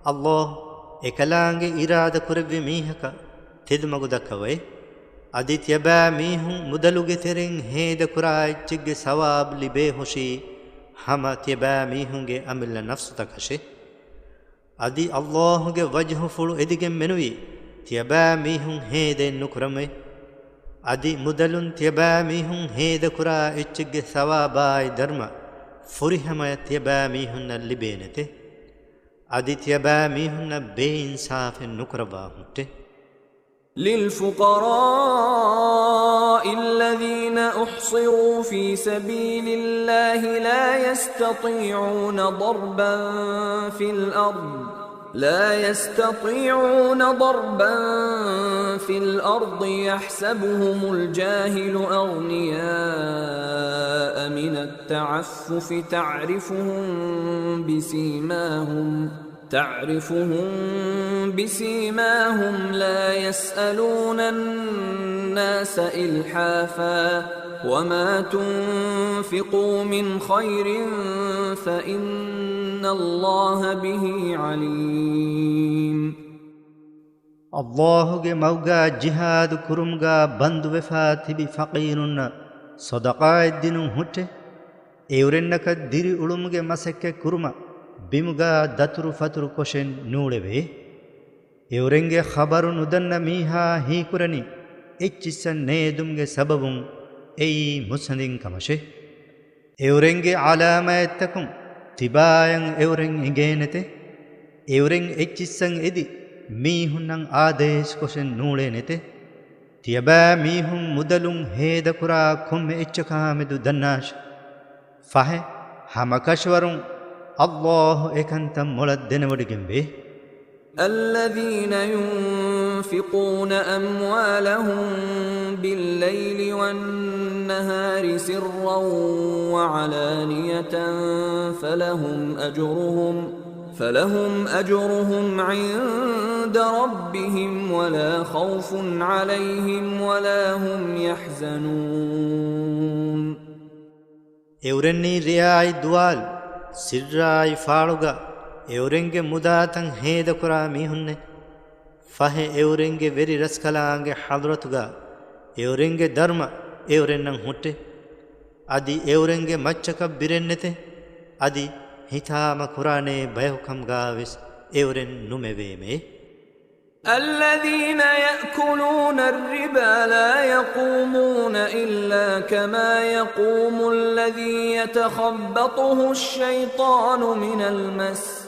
الله එකලාංගෙ ඉරාද කුරෙව්වෙ මීහක තෙදමගු දක්කවයි අදිත් යබෑ මීහුන් මුදලුගෙ තෙරෙන් හේද කුරා ඉච්චිග්ගෙ සවාබ් ලිබේ හොෂි හම තියබෑ මීහුන්ගෙ අමිල්ල නෆ්සුතකෂෙ අදි අල්ලාහුගෙ වජහු ෆුළු එදිගෙන් මෙනුවී තියබෑ මීහුන් හේදෙන් නුකුරමයි අදි මුදලුන් තියබෑ මීහුන් හේද කුරා ඉච්චිග්ගෙ සවාබායි ධර්ම ෆුරිහමය තියබෑ මීහුන්න ලිබේ නැතේ أديتيباميهن بإنصاف النكرباهن للفقراء الذين أحصروا في سبيل الله لا يستطيعون ضربا في الأرض يحسبهم الجاهل أغنياء من التعفف تعرفهم بسيماهم لا يسألون الناس إلحافا وما تنفقوا من خير فإن الله به عليم. الله ಗೆ ಮೌಗಾ ಜಿಹಾದ್ ಕುರುಮ್ಗಾ ಬಂದು ವೆಫಾತಿಬಿ ಫಕೀರುನ್ನ ಸದಕಾಯ್ ದಿನು ಹುಟ್ಟೆ ಎವರೆನ್ನಕ ದಿರಿ ಉಳುಮ್ಗೆ ಮಸಕ್ಕೆ ಕುರುಮ ಬಿಮುಗಾ ದತುರು ಫತುರು ಕೊಶೆನ್ ನೂಳೆವೆ ಎವರೆಂಗೆ ಖಬರು ನುದನ್ನ ಮೀಹಾ ಹೀಕುರನಿ ಎಚ್ಚಿಸನ್ ನೇದುಮ್ಗೆ ಸಬಬುಂ ಎಯಿ ಮುಸಂದಿನ್ ಕಮಶೆ ಎವರೆಂಗೆ ಆಲಾಮಯತ್ತಕುಂ ತಿಬಾಯಂ ಎವರೆಂ ಇಗೇನತೆ ಎವರೆಂ ಎಚ್ಚಿಸನ್ ಎದಿ ಮೀಹುನ್ನಂ ಆದೇಶ್ ಕೊಶೆನ್ ನೂಳೆ ನೆತೆ ತಿಯಬಾ ಮೀಹುಂ ಮುದಲುಂ ಹೇದ ಕುರಾ ಕೊಮ್ಮೆ ಎಚ್ಚಕಾಮೆದು ದನ್ನಾಶ್ ಫಹೆ ಹಮಕಶ್ವರುಂ الله إكنتم مولدن ودقنبه الذين ينفقون أموالهم بالليل والنهار سرا وعلانية فلهم أجرهم عند ربهم ولا خوف عليهم ولا هم يحزنون. එවරෙන්නී රියායි දුවාල් සිර්රායි ෆාළුගා එවරෙන්ගේ මුදාතන් හේද කුරා මීහුන්නේ ෆහේ එවරෙන්ගේ වෙරි රස්කලාංගේ හදරතුගා එවරෙන්ගේ ධර්ම එවරෙන්නන් හුට්ටේ අදි එවරෙන්ගේ මච්චක බිරෙන්නෙතේ අදි හිතාම කුරානේ බයහුකම් ගාවිස් එවරෙන් නුමෙවේමේ. الذين يأكلون الربا لا يقومون إلا كما يقوم الذي يتخبطه الشيطان من المس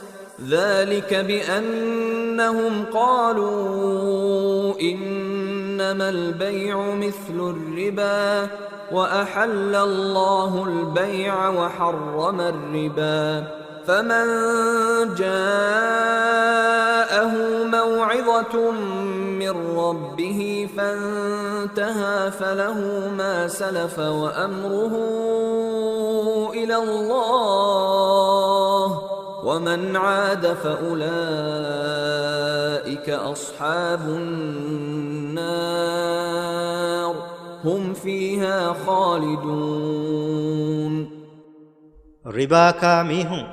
ذلك بأنهم قالوا إنما البيع مثل الربا وأحل الله البيع وحرم الربا فمن جاءه موعظة من ربه فانتهى فله ما سلف وأمره إلى الله ومن عاد فأولئك أولئك أصحاب النار هم فيها خالدون. ರಿಬಾಕಾ ಮೀಹುಂ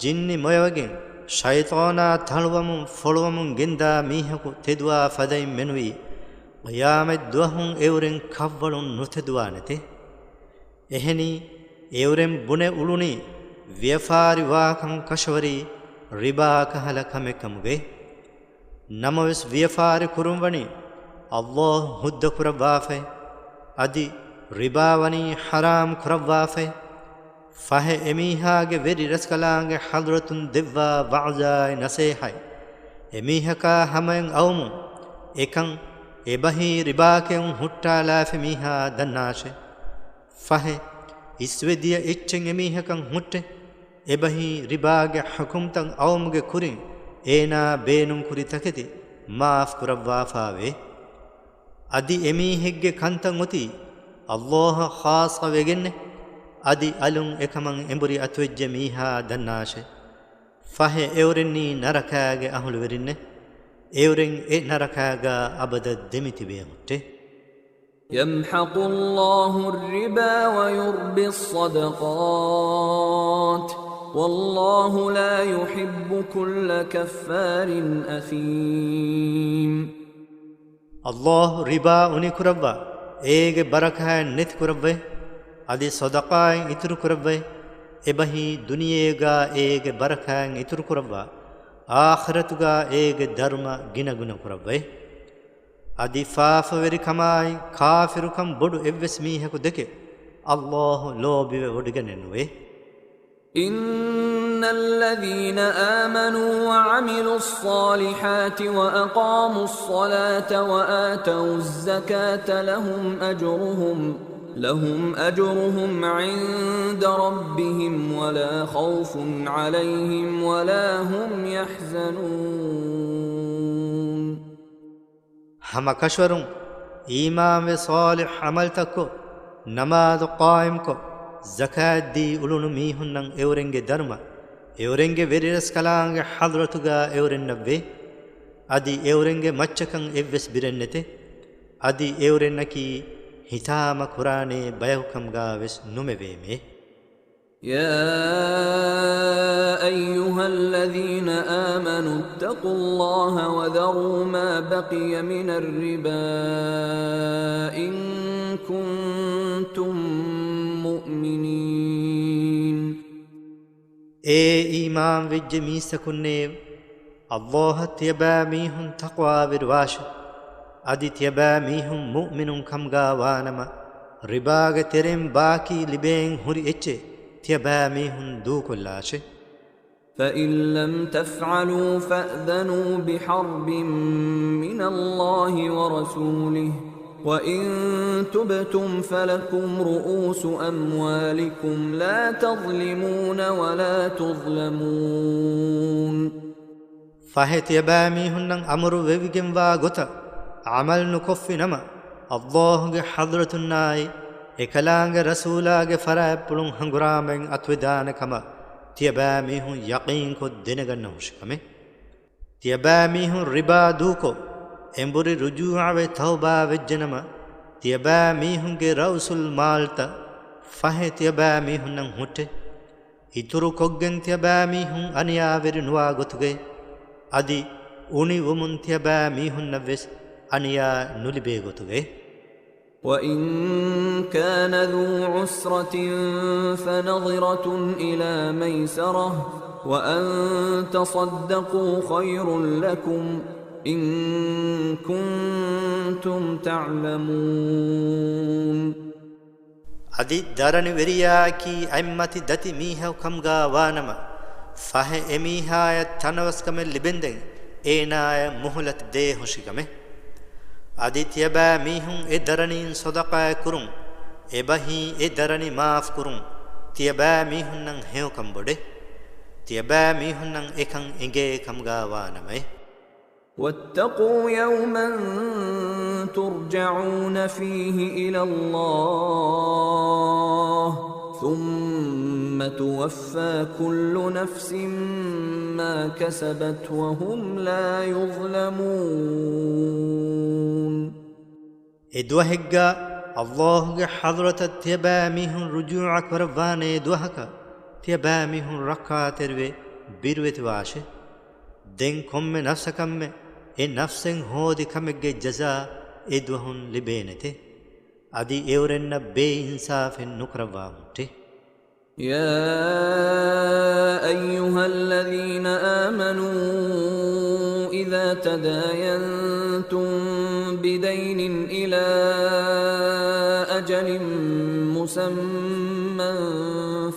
ಜಿನ್ನಿ ಮೊಯವಗೆಂ ಶೈತಾನಾ ತಳುವಮುಂ ಫೊಳುವಮುಂ ಗೆಂದಾ ಮೀಹಕು ತೆದುವಾ ಫದೈಂ ಮೆನುವಿ क़यामत दुहुं एवरें खव्वलुं नुथेदुवानेते एहनी एवरें बुने उलुनी व्यापारी वाकं कशवरी रिबा कहल कमेकमुगे नमविस व्यापारी कुरुंवनी अल्लाह हुद्द कुरवाफे अदि रिबावनी हराम कुरवाफे फहे एमीहागे वेरी रसकलांगे हजरतुन दिव्वा वाजाय नसेहाय एमीहका हमें औमु एकं एबही रिबाके हुट्टा लाफे मीहा दन्नाशे फहे इस्वेदिय इच्छें एमीहकं हुट्टे एबही रिबागे हुकुमतं औमुगे कुरिं एना बेनुं कुरि तकेति माफ कुरवाफावे अदि एमीहिग्गे कंतं उति अल्लाह खास वेगेन्ने अदि अलुं एकमं एंबुरी अत्वेज्जे मीहा दन्नाशे फहे एवरेन्नी नरकागे अहुल वेरिन्ने एवरें ए नरकागा अबद देमिति बेमुट्टे يمحق الله الربا ويربي الصدقات والله لا يحب كل كفار أثيم. الله ربا أني كربا إيج بركة نت كربا أدي صدقاء إتر كربا إبهي دنياغا إيج بركة إتر كربا آخرتغا إيج درما جنا جنا كربا अदि फाफ वेरी कमाई काफिरु कम बोडु एव्वेस मीहकु देके अल्लाह लोबिवे वडगनेनुवे إن الذين آمنوا وعملوا الصالحات وأقاموا الصلاة وآتوا الزكاة لهم أجرهم عند ربهم ولا خوف عليهم ولا هم يحزنون. हम कश्वरुं ईमान वे सालिह अमल तको नमाज कायम को ज़कात दी उलुनु मीहुन्नं एवरेंगे धर्म एवरेंगे वेरिरस कलांगे हज़रतुगा एवरें नब्बे अदि एवरेंगे मच्चकं एव्वेस बिरेन्नेते अदि एवरें नकी हिताम कुराने बयहुकम गावेस नुमेवेमे يا أيها الذين آمنوا اتقوا الله وذروا ما بقي من الربا إن كنتم مؤمنين. اے ایمان وج میسکنے الله تیبا میہن تقوى برواش ادی تیبا میہن مؤمن کمگا وانما رباگ تیرم باقی لبین ہری اچے تيبا ميهن دوك اللاشي فإن لم تفعلوا فأذنوا بحرب من الله ورسوله وإن تبتم فلكم رؤوس أموالكم لا تظلمون ولا تظلمون. فهي تيبا ميهن أمر ويجم واغوتا عمل نكفي نما الله حضرة الناي එකලාංග රසූලාගේ ෆරාබ් පුලුන් හංගුරාමෙන් අත්විදානකම තියබෑ මිහුන් යකීන් කො දෙනගන්න හුෂකමේ තියබෑ මිහුන් රිබා දූකෝ එම්බුරි රුජූඅවේ තෞබා වෙජ්ජනම තියබෑ මිහුන්ගේ රවුසුල් මාල්ත ෆහේ තියබෑ මිහුන්නන් හුට්ටේ ඉතුරු කොග්ගෙන් තියබෑ මිහුන් අනියාවෙරි නුවා ගොතුගේ අදි උනි වමුන් තියබෑ මිහුන් නවෙස් අනියා නුලිබේ ගොතුගේ وإن كان ذو عسرة فنظرة إلى ميسرة وأن تصدقوا خير لكم إن كنتم تعلمون. أدي دارني ورياكي أمتي دتي ميها وكمغا وانما فه أميها يتنوس كمل لبندن إينا مهلة دي هشكمه अदि त्यबा मीहुं ए दरनीन सदका कुरुं एबही ए दरनी माफ कुरुं त्यबा मीहुन्नं हेव कंबोडे त्यबा मीहुन्नं एकं इंगे कमगा वानमे واتقوا يوما ترجعون فيه إلى الله ثم توفى كل نفس ما كسبت وهم لا يظلمون. إدوهجا الله حضرة تيباميهم رجوعك ورفاني دوهكا تيباميهم ركا تروي بيروت واشه دين كم نفسكم نفسن هودي كمج جزاء إدوهن لبينته أدي إورن بي إنصاف نكربامته. يا أيها الذين آمنوا إذا تداينتم بدين إلى أجل مسمى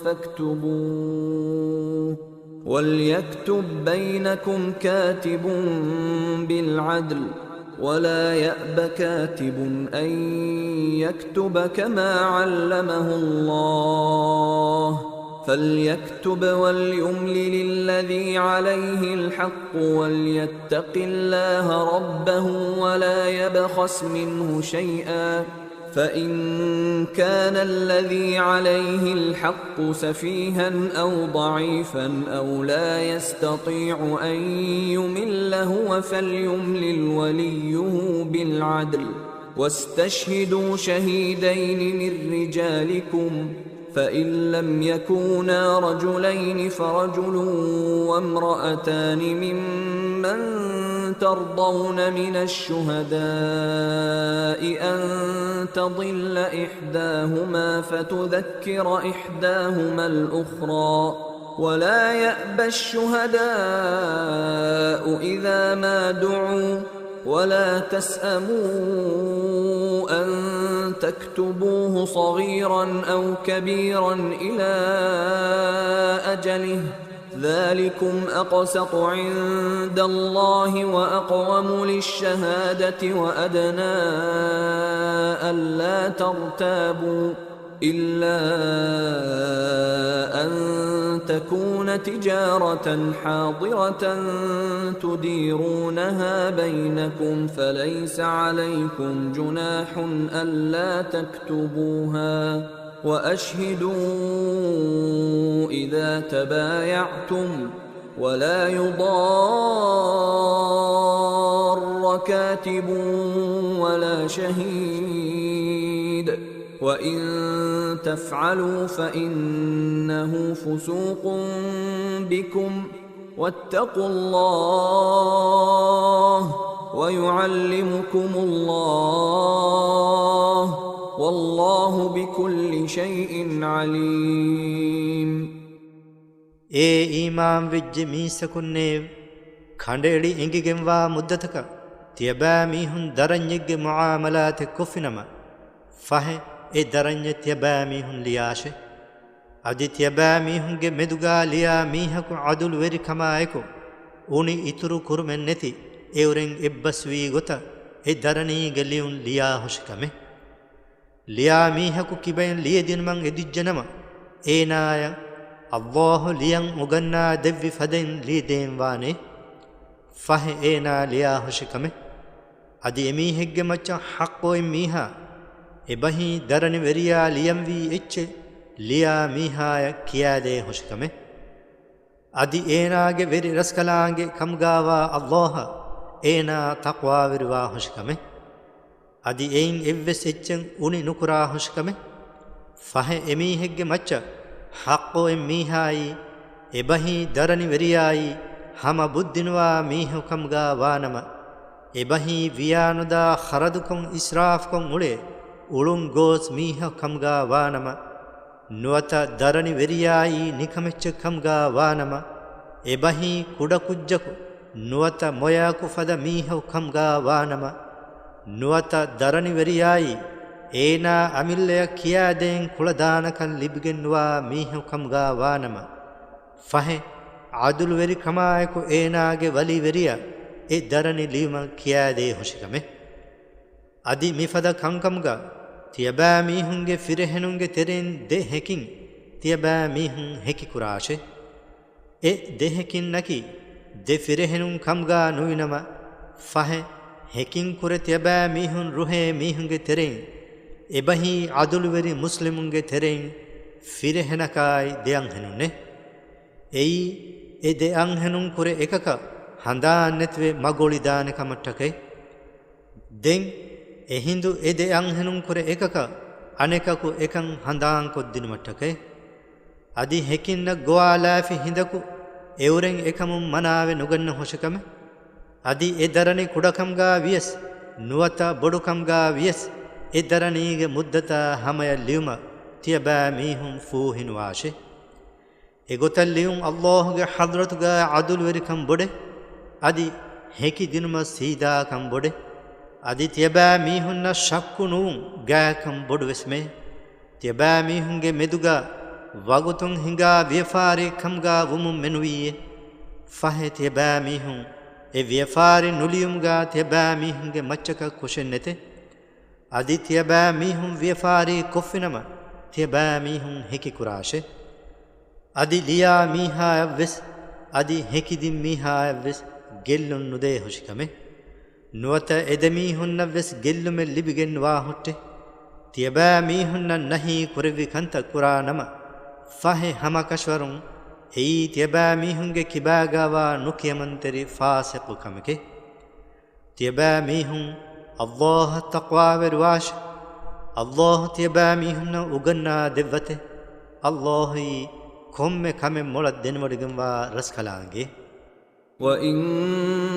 فاكتبوه وليكتب بينكم كاتب بالعدل ولا يأب كاتب أن يكتب كما علمه الله فليكتب وليملل الذي عليه الحق وليتق الله ربه ولا يبخس منه شيئا فإن كان الذي عليه الحق سفيها أو ضعيفا أو لا يستطيع أن يمل هو فليملل وليه بالعدل واستشهدوا شهيدين من رجالكم فإن لم يكونا رجلين فرجل وامرأتان ممن ترضون من الشهداء أن تضل إحداهما فتذكر إحداهما الأخرى ولا يأبى الشهداء إذا ما دعوا ولا تسأموا أن تكتبوه صغيرا أو كبيرا إلى أجله ذلكم أقسط عند الله وأقوم للشهادة وأدنى ألا ترتابوا إلا أن تكون تجارة حاضرة تديرونها بينكم فليس عليكم جناح ألا تكتبوها وأشهدوا إذا تبايعتم ولا يضار كاتب ولا شهيد وإن تفعلوا فإنه فسوق بكم واتقوا الله ويعلمكم الله والله بكل شيء عليم. إمام وجميس كنّيب خندري إنجي جموا مدتك تيباميهن درنيج معاملات كفنما فه درنيج تيباميهن لياشه أدي تيباميهن جي مدوغا ليا ميهكو عدل ويري كمايكو أوني إترو كرمن نتي إورين إبسوي غتا درني جليون ليا هشكمه ليا ميهكو كيبين ليدين من إدجنما إينايا الله ليان مغنى دفي فدين ليدين واني فه إينا ليا هشكمه أدي ميهك مچا حقو ميها إبهي درن وريا ليم وي إچ ليا ميها كيا دي هشكمه أدي إينا गे वेरी रसकलांगे कमगावा अल्लाह एना तक़वा विरवा हुशकमे अदि एइन एव्वेस एच्चन उनि नुकुरा हुशकमे फहे एमी हेग्गे मच्चा हक्को एमीहाई एबही दरनि वेरियाई हम बुद्दिनवा मीह कमगा वानम एबही वियानुदा खरदुकं इस्राफकं उळे उळुं गोस मीह कमगा वानम नुवत दरनि वेरियाई निकमेच्च कमगा वानम एबही कुडकुज्जकु नुवत मोयाकु फद मीह कमगा वानम नुवत दरनि वेरियाई एना अमिल्लय किया दें कुलदानकन लिबगिन्वा मीह कमगा वानम फहे आदुल वेरी कमायको एनागे वली वेरिया ए दरनि लीम किया दे हुशकमे अदि मिफद कंकमगा तियबा मीहुंगे फिरहेनुंगे तेरेन दे हेकिन तियबा मीहुं हेकि कुराशे ए दे हेकिन नकी दे फिरहेनुं कमगा नुइनमा फहे हेकिन कुरे तियबा मीहुं रुहे मीहुंगे तेरेन एबही आदुल वेरी मुस्लिमुंगे तेरेन ෆිරහෙනකයි දෙයන් හෙනුනේ එයි ඒ දෙයන් හෙනුන් කුරේ එකක හඳාන් නැතිවේ මගොලි දාන කමට්ටකේ දෙන් එහිඳු ඒ දෙයන් හෙනුන් කුරේ එකක අනෙකකු එකන් හඳාන් කොද්දින මට්ටකේ අදි හෙකින්න ගෝවාලාෆි හිඳකු එවරෙන් එකමුම් මනාවේ නුගන්න හොෂකම අදි ඒ දරණි කුඩකම් ගා වියස් නුවත බොඩුකම් ගා වියස් ඒ දරණීගේ මුද්දත හැමය ලියුම තියබා මීහුම් ෆූහින් වාෂේ එගොතල් ලියුම් අල්ලාහ්ගේ හදරතුගා අදුල් වෙරිකම් බොඩේ අදි හෙකි දිනුම සීදාකම් බොඩේ අදි තියබා මීහුන්න ශක්කුනුම් ගාකම් බොඩු වෙස්මේ තියබා මීහුන්ගේ මෙදුගා වගුතුන් හිඟා ව්‍යපාරී කම්ගා වුමුම් මෙනුවියේ ෆහේ තියබා මීහුන් ඒ ව්‍යපාරී නුලියුම්ගා තියබා මීහුන්ගේ මච්චක කුෂෙන් නැතේ අදි තියබා මීහුන් ව්‍යපාරී කොෆිනම තියබා මීහුන් හෙකි කුරාෂේ අදි ලියා මීහා වෙස් අදි හෙකිදින් මීහා වෙස් ගෙල්ලුන් නුදේ හොෂිකමේ නුවත එදමීහුන්න වෙස් ගෙල්ලුමෙ ලිබිගෙන් වා හොට්ටේ තියබා මීහුන්න නහි කුරවි කන්ත කුරානම ෆහේ හමකෂවරුන් එයි තියබා මීහුන්ගේ කිබාගාවා නුකියමන්තරි ෆාසිකු කමකේ තියබා මීහුන් අල්ලාහ් තක්වා වෙරුවාෂ අල්ලාහ් තියබා මීහුන්න උගන්නා දෙවතේ අල්ලාහි කොම්මෙ කමෙ මොළක් දෙනවඩිගම්වා රස්කලාංගේ وإن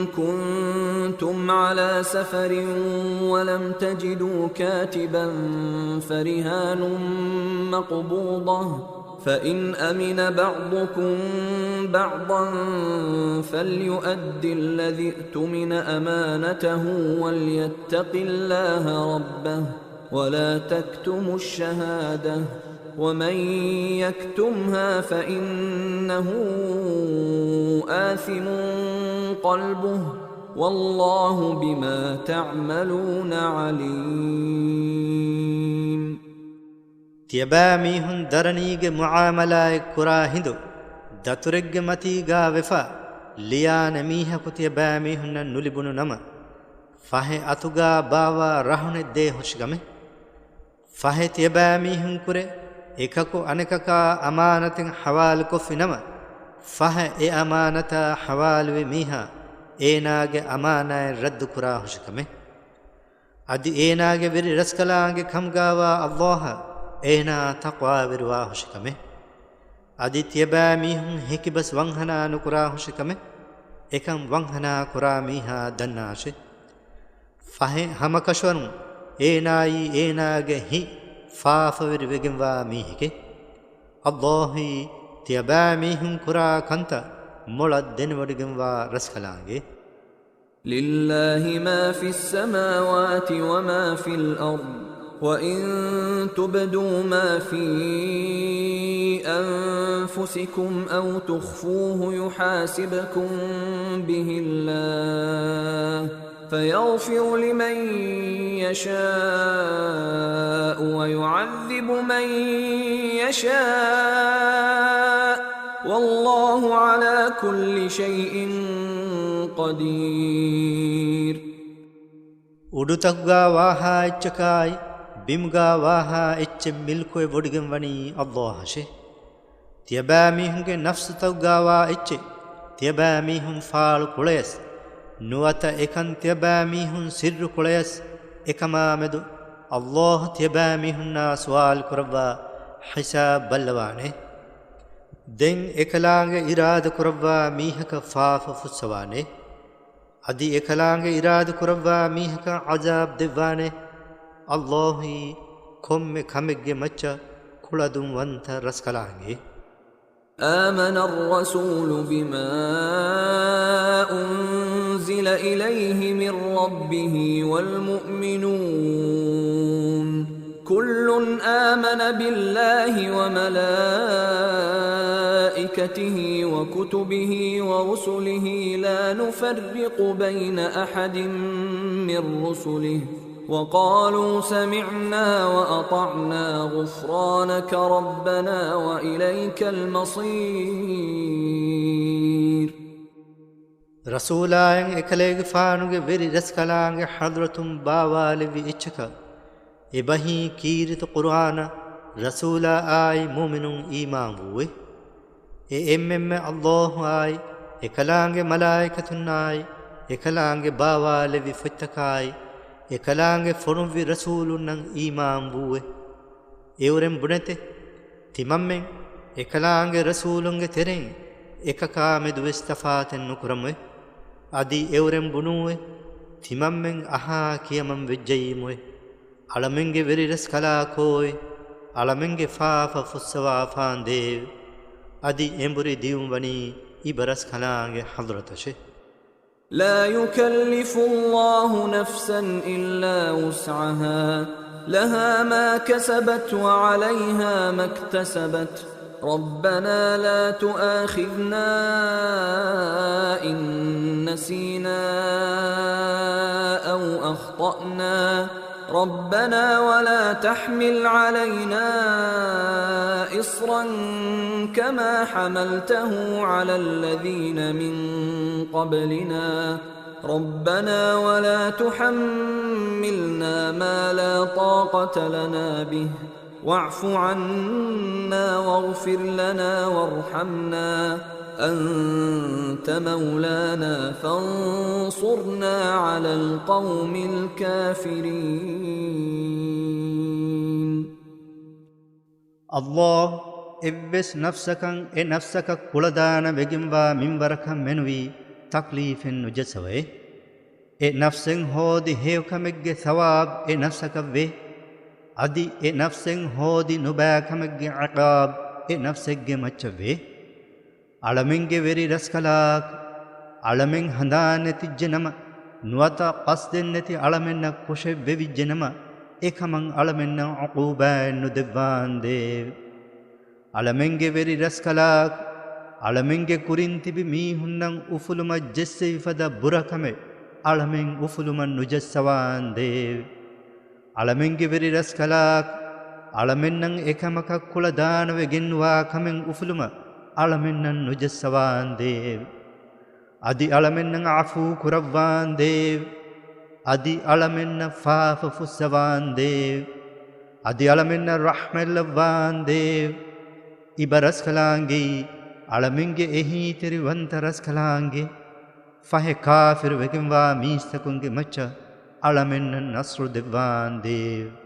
كنتم على سفر ولم تجدوا كاتبا فرهان مقبوضة فإن أمن بعضكم بعضا فليؤد الذي اؤتمن أمانته وليتق الله ربه ولا تكتموا الشهادة ومن يكتمها فإنه آثم قلبه والله بما تعملون عليم තියබා මීහුන් දරණීගේ මුආමලායි කුරා හිඳු දතුරෙග්ගේ මතීගා වෙෆා ලියාන මීහකු තියබා මීහුන්න නුලිබුණු නම ෆහේ අතුගා බාවා රහුනේ දේ හොෂගමේ ෆහේ තියබා මීහුන් කුරේ එකකු අනෙකකා අමානතෙන් හවාල් කොෆිනම ෆහ ඒ අමානත හවාල්වේ මීහා ඒනාගේ අමානය රද්දු කුරා හොෂකමේ අදි ඒනාගේ වෙරි රස්කලාගේ කම්ගාවා අල්ලාහ ඒනා තක්වා වෙරුවා හොෂකමේ අදි තියබා මීහුන් හෙකිබස් වංහනා නුකුරා හොෂකමේ එකම් වංහනා කුරා මීහා දන්නාෂේ ෆහේ හමකෂවරුන් ඒනායි ඒනාගේ හි فافر وگنوا میهکه اللهی تیبا میهم کرا کنت مولد دن وگنوا رسخلانگه لله ما في السماوات وما في الأرض وإن تبدوا ما في أنفسكم أو تخفوه يحاسبكم به الله فيغفر لمن يشاء ويعذب من يشاء والله على كل شيء قدير උඩුතක්ගා වාහා එච්චකායි බිම්ගා වාහා එච්ච මිල්කුවේ වොඩිගෙන් වනි අල්ලාහෂේ තියබා මීහුන්ගේ නෆ්ස් තක්ගාවා එච්චේ තියබා මීහුන් ෆාල් කුලයස් නුවත එකන් තියබා මීහුන් සිර්රු කුලයස් එකමා මෙදු අල්ලාහ් තියබා මීහුන්නා සවාල් කරවා හිසාබ් බල්ලවානේ දෙන් එකලාගේ ඉරාද කරවා මීහක ෆාෆ ෆුස්සවානේ අදි එකලාගේ ඉරාද කරවා මීහක අජාබ් දෙවානේ අල්ලාහි කොම්මෙ කමෙග්ගේ මච්ච කුලදුම් වන්ත රස්කලාගේ آمن الرسول بما أنزل إليه من ربه والمؤمنون كل آمن بالله وملائكته وكتبه ورسله لا نفرق بين أحد من رسله وقالوا سمعنا وأطعنا غفرانك ربنا وإليك المصير رسولاين اكليغ فانوغ ويري رسكلانغ حضرتم باوالي وي اچكا ابهي كيرت قرآن رسولا آي مؤمنون إيمان بوه إمم الله آي إكلانج ملائكة آي إكلانج باوال بفتكاي إكلانج فرم في رسول نن إيمان بوه إورم بنته تمامن إكلانج رسولنج ترين إكاكامد واستفات النكرمه أدي إورم بنوه تمامن أها كيمن بجيمه علمنج وريرس كلاكوي علمنج فاف فسوا فانديو أدي إمبري ديوم بني إبرس كلانج حضرتشه لا يكلف الله نفسا إلا وسعها لها ما كسبت وعليها ما اكتسبت ربنا لا تؤاخذنا إن نسينا أو أخطأنا ربنا ولا تحمل علينا إصرا كما حملته على الذين من قبلنا ربنا ولا تحملنا ما لا طاقة لنا به واعف عنا واغفر لنا وارحمنا أنت مولانا فانصرنا على القوم الكافرين الله إبس نفسك نفسك كلدان بجنبا منبرك منوي تكليف نجسوي نفسك هودي هيوكمك ثواب نفسك به أدي نفسك هودي نباكمك عقاب نفسك مچوي علمنگ وری رسکلاک علمنگ هندانتی جنم نواتا قصدنتی علمن کش وی جنم ایکمن علمن عقوبہ ندوان دیو علمنگ وری رسکلاک علمنگ کرینتی بی میهنن افلم جسی فدا برکم علمن افلم نجسوان دیو علمنگ وری رسکلاک علمنن ایکمک کل دان وگنوا کمن افلم علمنن نجسوان دیو ادی علمنن عفو کروان دیو ادی علمنن فاف فسوان دیو ادی علمنن رحم لوان دیو ابرس کلانگی علمنگے اہی تیری ونترس کلانگے فہ کافر وگنوا میستکنگے مچا علمنن نصر دیوان دیو